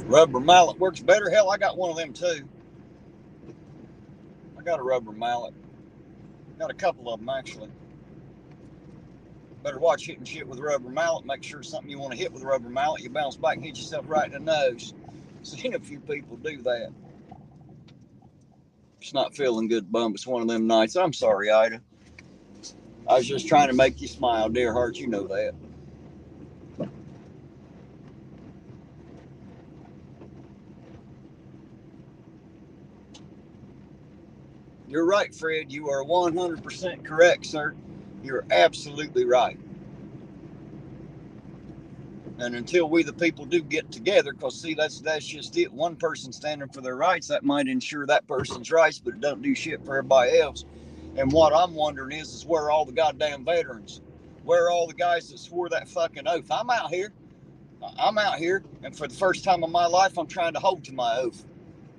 Rubber mallet works better. Hell, I got one of them too. I got a rubber mallet. Got a couple of them actually. Better watch hitting shit with a rubber mallet. Make sure something you want to hit with a rubber mallet, you bounce back and hit yourself right in the nose. Seen a few people do that. It's not feeling good, bum. It's one of them nights. I'm sorry, Ida. I was just trying to make you smile, dear heart. You know that. You're right, Fred. You are 100% correct, sir. You're absolutely right. And until we the people do get together, because see, that's just it. One person standing for their rights, that might ensure that person's rights, but it don't do shit for everybody else. And what I'm wondering is where are all the goddamn veterans? Where are all the guys that swore that fucking oath? I'm out here, and for the first time in my life, I'm trying to hold to my oath.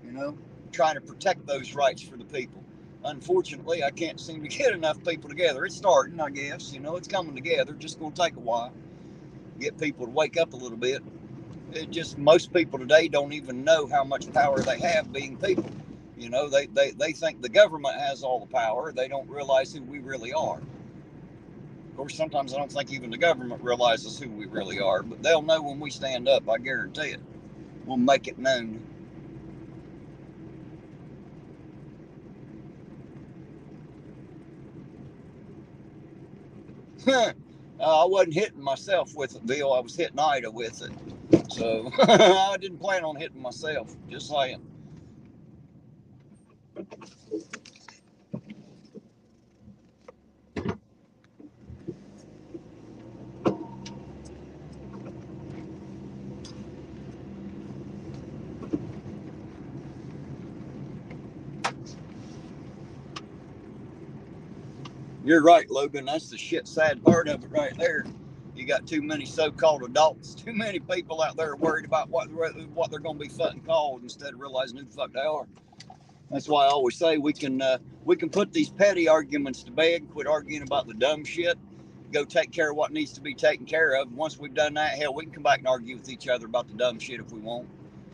You know, trying to protect those rights for the people. Unfortunately, I can't seem to get enough people together. It's starting, I guess. You know, it's coming together. Just going to take a while. Get people to wake up a little bit. It just, most people today don't even know how much power they have being people. You know, they think the government has all the power. They don't realize who we really are. Of course, sometimes I don't think even the government realizes who we really are, but they'll know when we stand up, I guarantee it. We'll make it known. I wasn't hitting myself with it, Bill. I was hitting Ida with it. So I didn't plan on hitting myself. Just saying. You're right, Logan. That's the shit sad part of it right there. You got too many so-called adults, too many people out there worried about what they're going to be fucking called instead of realizing who the fuck they are. That's why I always say we can put these petty arguments to bed, quit arguing about the dumb shit, go take care of what needs to be taken care of. Once we've done that, hell, we can come back and argue with each other about the dumb shit if we want.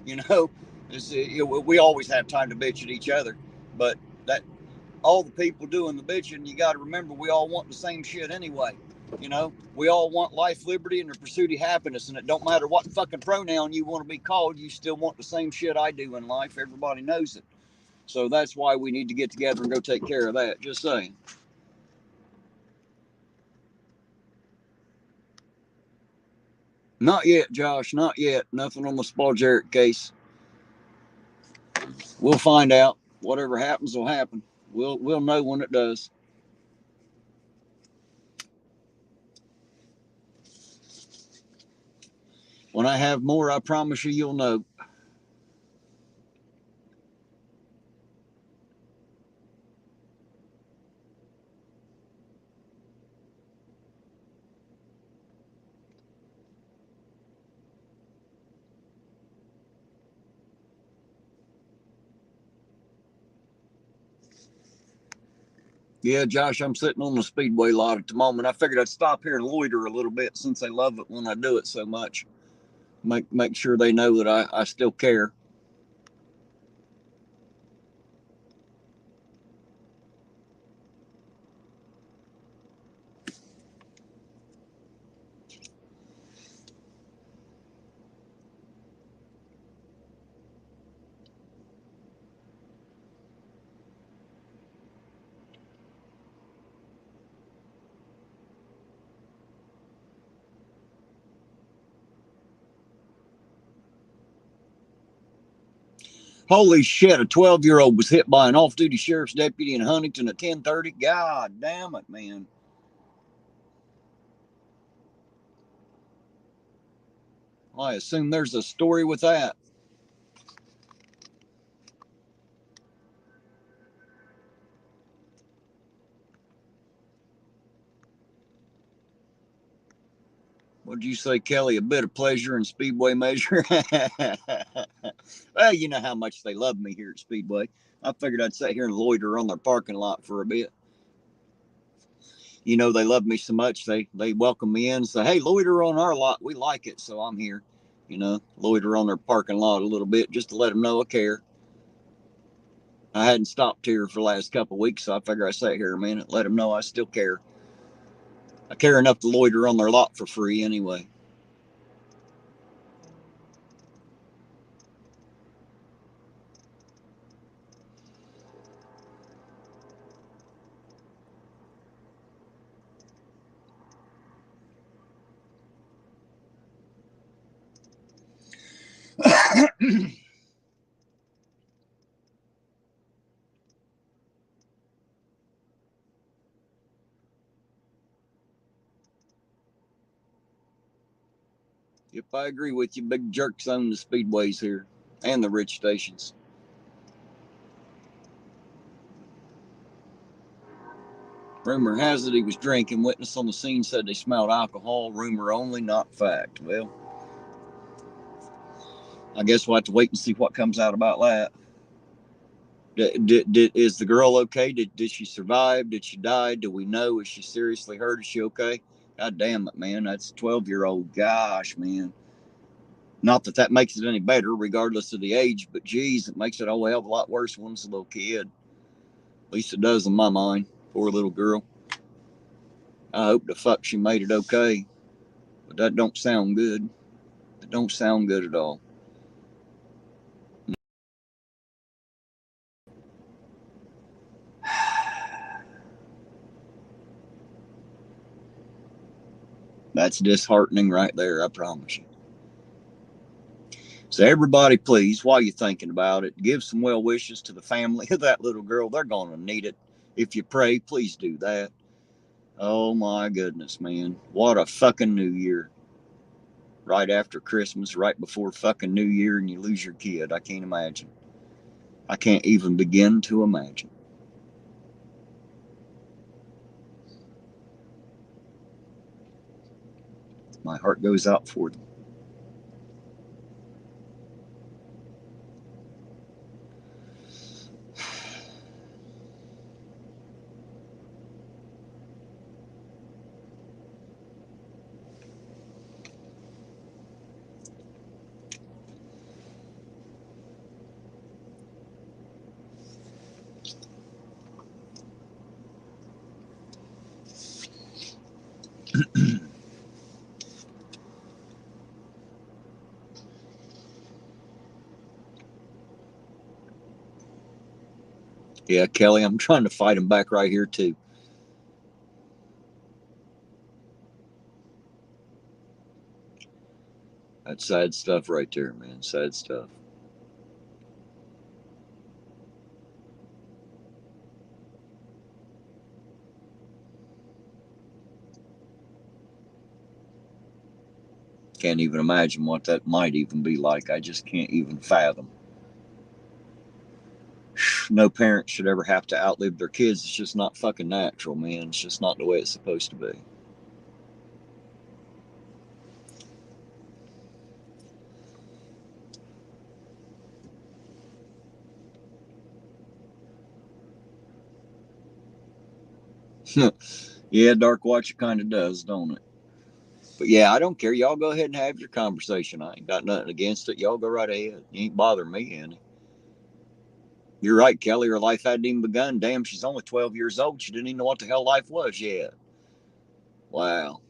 You know, we always have time to bitch at each other, but that all the people doing the bitching, you got to remember we all want the same shit anyway. You know, we all want life, liberty, and the pursuit of happiness, and it don't matter what fucking pronoun you want to be called, you still want the same shit I do in life. Everybody knows it. So that's why we need to get together and go take care of that. Just saying. Not yet, Josh. Not yet. Nothing on the Spalgeric case. We'll find out. Whatever happens will happen. We'll know when it does. When I have more, I promise you, you'll know. Yeah, Josh, I'm sitting on the speedway lot at the moment. I figured I'd stop here and loiter a little bit since they love it when I do it so much. Make sure they know that I still care. Holy shit, a 12-year-old was hit by an off-duty sheriff's deputy in Huntington at 10:30. God damn it, man. I assume there's a story with that. What'd you say, Kelly? A bit of pleasure in Speedway measure? Well, you know how much they love me here at Speedway. I figured I'd sit here and loiter on their parking lot for a bit. You know, they love me so much, they welcome me in and say, hey, loiter on our lot. We like it, so I'm here. You know, loiter on their parking lot a little bit just to let them know I care. I hadn't stopped here for the last couple of weeks, so I figure I sat here a minute, let them know I still care. I care enough to loiter on their lot for free anyway. Yep, I agree with you. Big jerks own the speedways here and the rich stations. Rumor has it he was drinking. Witness on the scene said they smelled alcohol. Rumor only, not fact. Well, I guess we'll have to wait and see what comes out about that. Is the girl okay? Did she survive? Did she die? Do we know? Is she seriously hurt? Is she okay? God damn it, man. That's a 12-year-old. Gosh, man. Not that that makes it any better, regardless of the age, but geez, it makes it a whole hell of a lot worse when it's a little kid. At least it does in my mind. Poor little girl. I hope the fuck she made it okay. But that don't sound good. It don't sound good at all. That's disheartening right there, I promise you. So everybody, please, while you're thinking about it, give some well wishes to the family of that little girl. They're going to need it. If you pray, please do that. Oh my goodness, man. What a fucking New Year. Right after Christmas, right before fucking New Year, and you lose your kid. I can't imagine. I can't even begin to imagine. My heart goes out for them. Yeah, Kelly, I'm trying to fight him back right here, too. That's sad stuff right there, man. Sad stuff. Can't even imagine what that might even be like. I just can't even fathom. No parent should ever have to outlive their kids. It's just not fucking natural, man. It's just not the way it's supposed to be. Yeah, Dark Watch, it kind of does, don't it? But yeah, I don't care. Y'all go ahead and have your conversation. I ain't got nothing against it. Y'all go right ahead. You ain't bothering me any. You're right, Kelly. Her life hadn't even begun. Damn, she's only 12 years old. She didn't even know what the hell life was yet. Wow.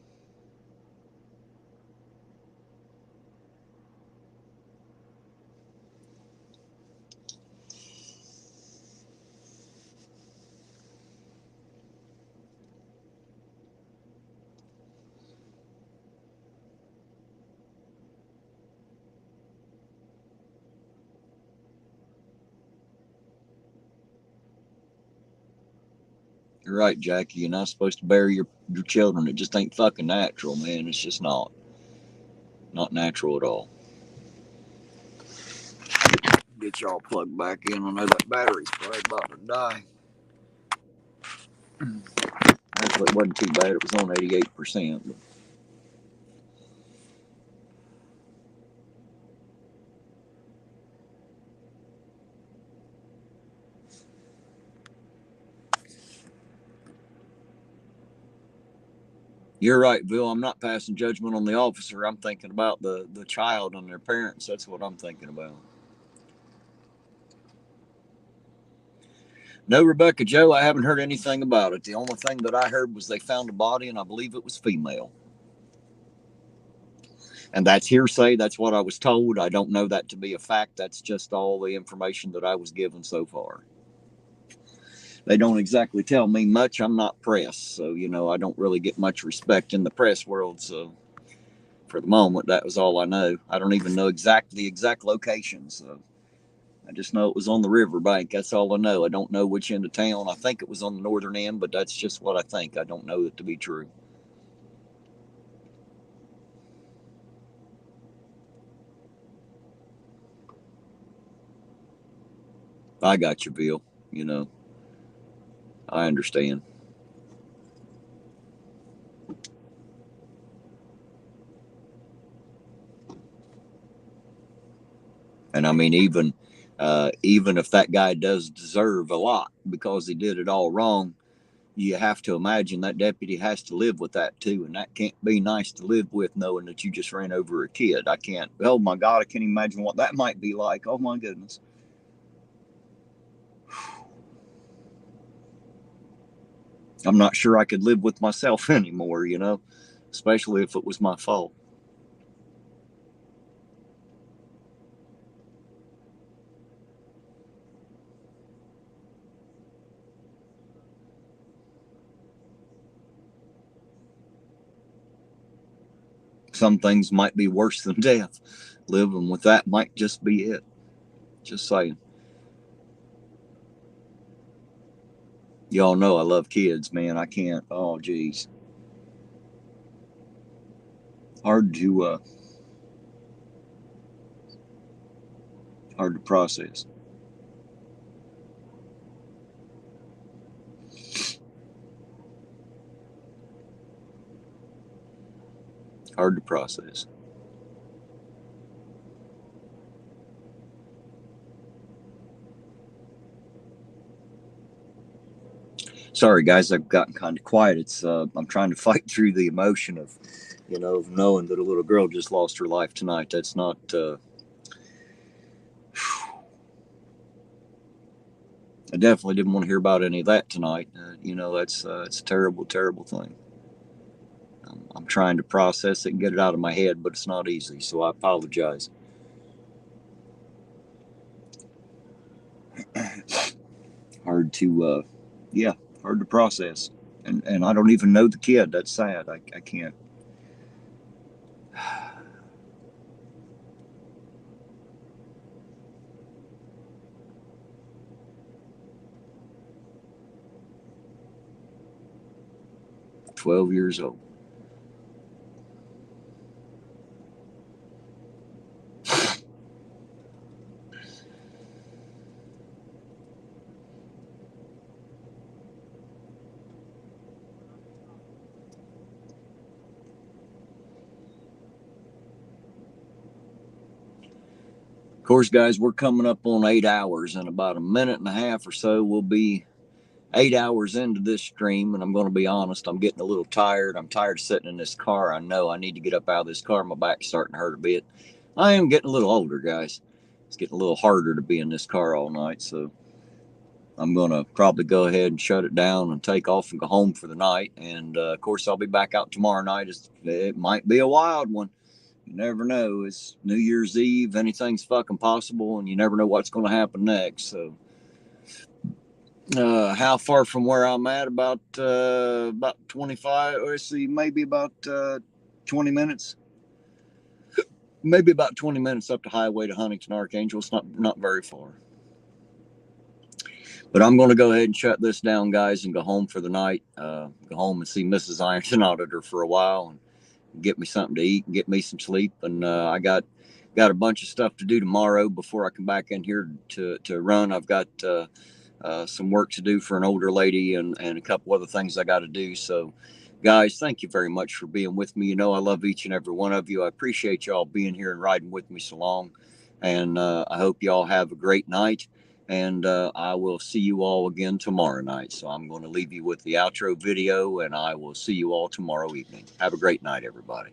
You're right, Jackie. You're not supposed to bury your children. It just ain't fucking natural, man. It's just not. Not natural at all. Get y'all plugged back in. I know that battery's probably about to die. Actually, it wasn't too bad. It was on 88%. But You're right, Bill. I'm not passing judgment on the officer. I'm thinking about the child and their parents. That's what I'm thinking about. No, Rebecca Joe, I haven't heard anything about it. The only thing that I heard was they found a body, and I believe it was female. And that's hearsay. That's what I was told. I don't know that to be a fact. That's just all the information that I was given so far. They don't exactly tell me much. I'm not press, so I don't really get much respect in the press world. So for the moment, that was all I know. I don't even know the exact location. So I just know it was on the riverbank. That's all I know. I don't know which end of town. I think it was on the northern end, but that's just what I think. I don't know it to be true. I got you, Bill. I understand. And I mean, even if that guy does deserve a lot because he did it all wrong, you have to imagine that deputy has to live with that too, and that can't be nice to live with, knowing that you just ran over a kid. I can't. Oh my God, I can't imagine what that might be like. Oh my goodness. I'm not sure I could live with myself anymore, especially if it was my fault. Some things might be worse than death. Living with that might just be it. Just saying. Y'all know I love kids, man. I can't. Oh, geez. Hard to process. Hard to process. Sorry, guys, I've gotten kind of quiet. It's I'm trying to fight through the emotion of, of knowing that a little girl just lost her life tonight. That's not. I definitely didn't want to hear about any of that tonight. That's it's a terrible, terrible thing. I'm trying to process it and get it out of my head, but it's not easy. So I apologize. Hard to, hard to process. And I don't even know the kid. That's sad. I can't. "12 years old." Of course, guys, we're coming up on 8 hours. In about a minute and a half or so, we'll be 8 hours into this stream. And I'm going to be honest, I'm getting a little tired. I'm tired of sitting in this car. I know I need to get up out of this car. My back's starting to hurt a bit. I am getting a little older, guys. It's getting a little harder to be in this car all night. So I'm going to probably go ahead and shut it down and take off and go home for the night. And of course, I'll be back out tomorrow night. It might be a wild one. You never know. It's New Year's Eve. Anything's fucking possible, and you never know what's going to happen next. So, how far from where I'm at? About 25. Let's see, maybe about 20 minutes. Maybe about 20 minutes up the highway to Huntington, Archangel. It's not very far. But I'm going to go ahead and shut this down, guys, and go home for the night. Go home and see Mrs. Ironton Auditor for a while, and get me something to eat and get me some sleep. And I got a bunch of stuff to do tomorrow before I come back in here to run. I've got some work to do for an older lady and a couple other things I got to do. So, guys, thank you very much for being with me. I love each and every one of you. I appreciate y'all being here and riding with me so long. And I hope y'all have a great night. And I will see you all again tomorrow night. So I'm going to leave you with the outro video, and I will see you all tomorrow evening. Have a great night, everybody.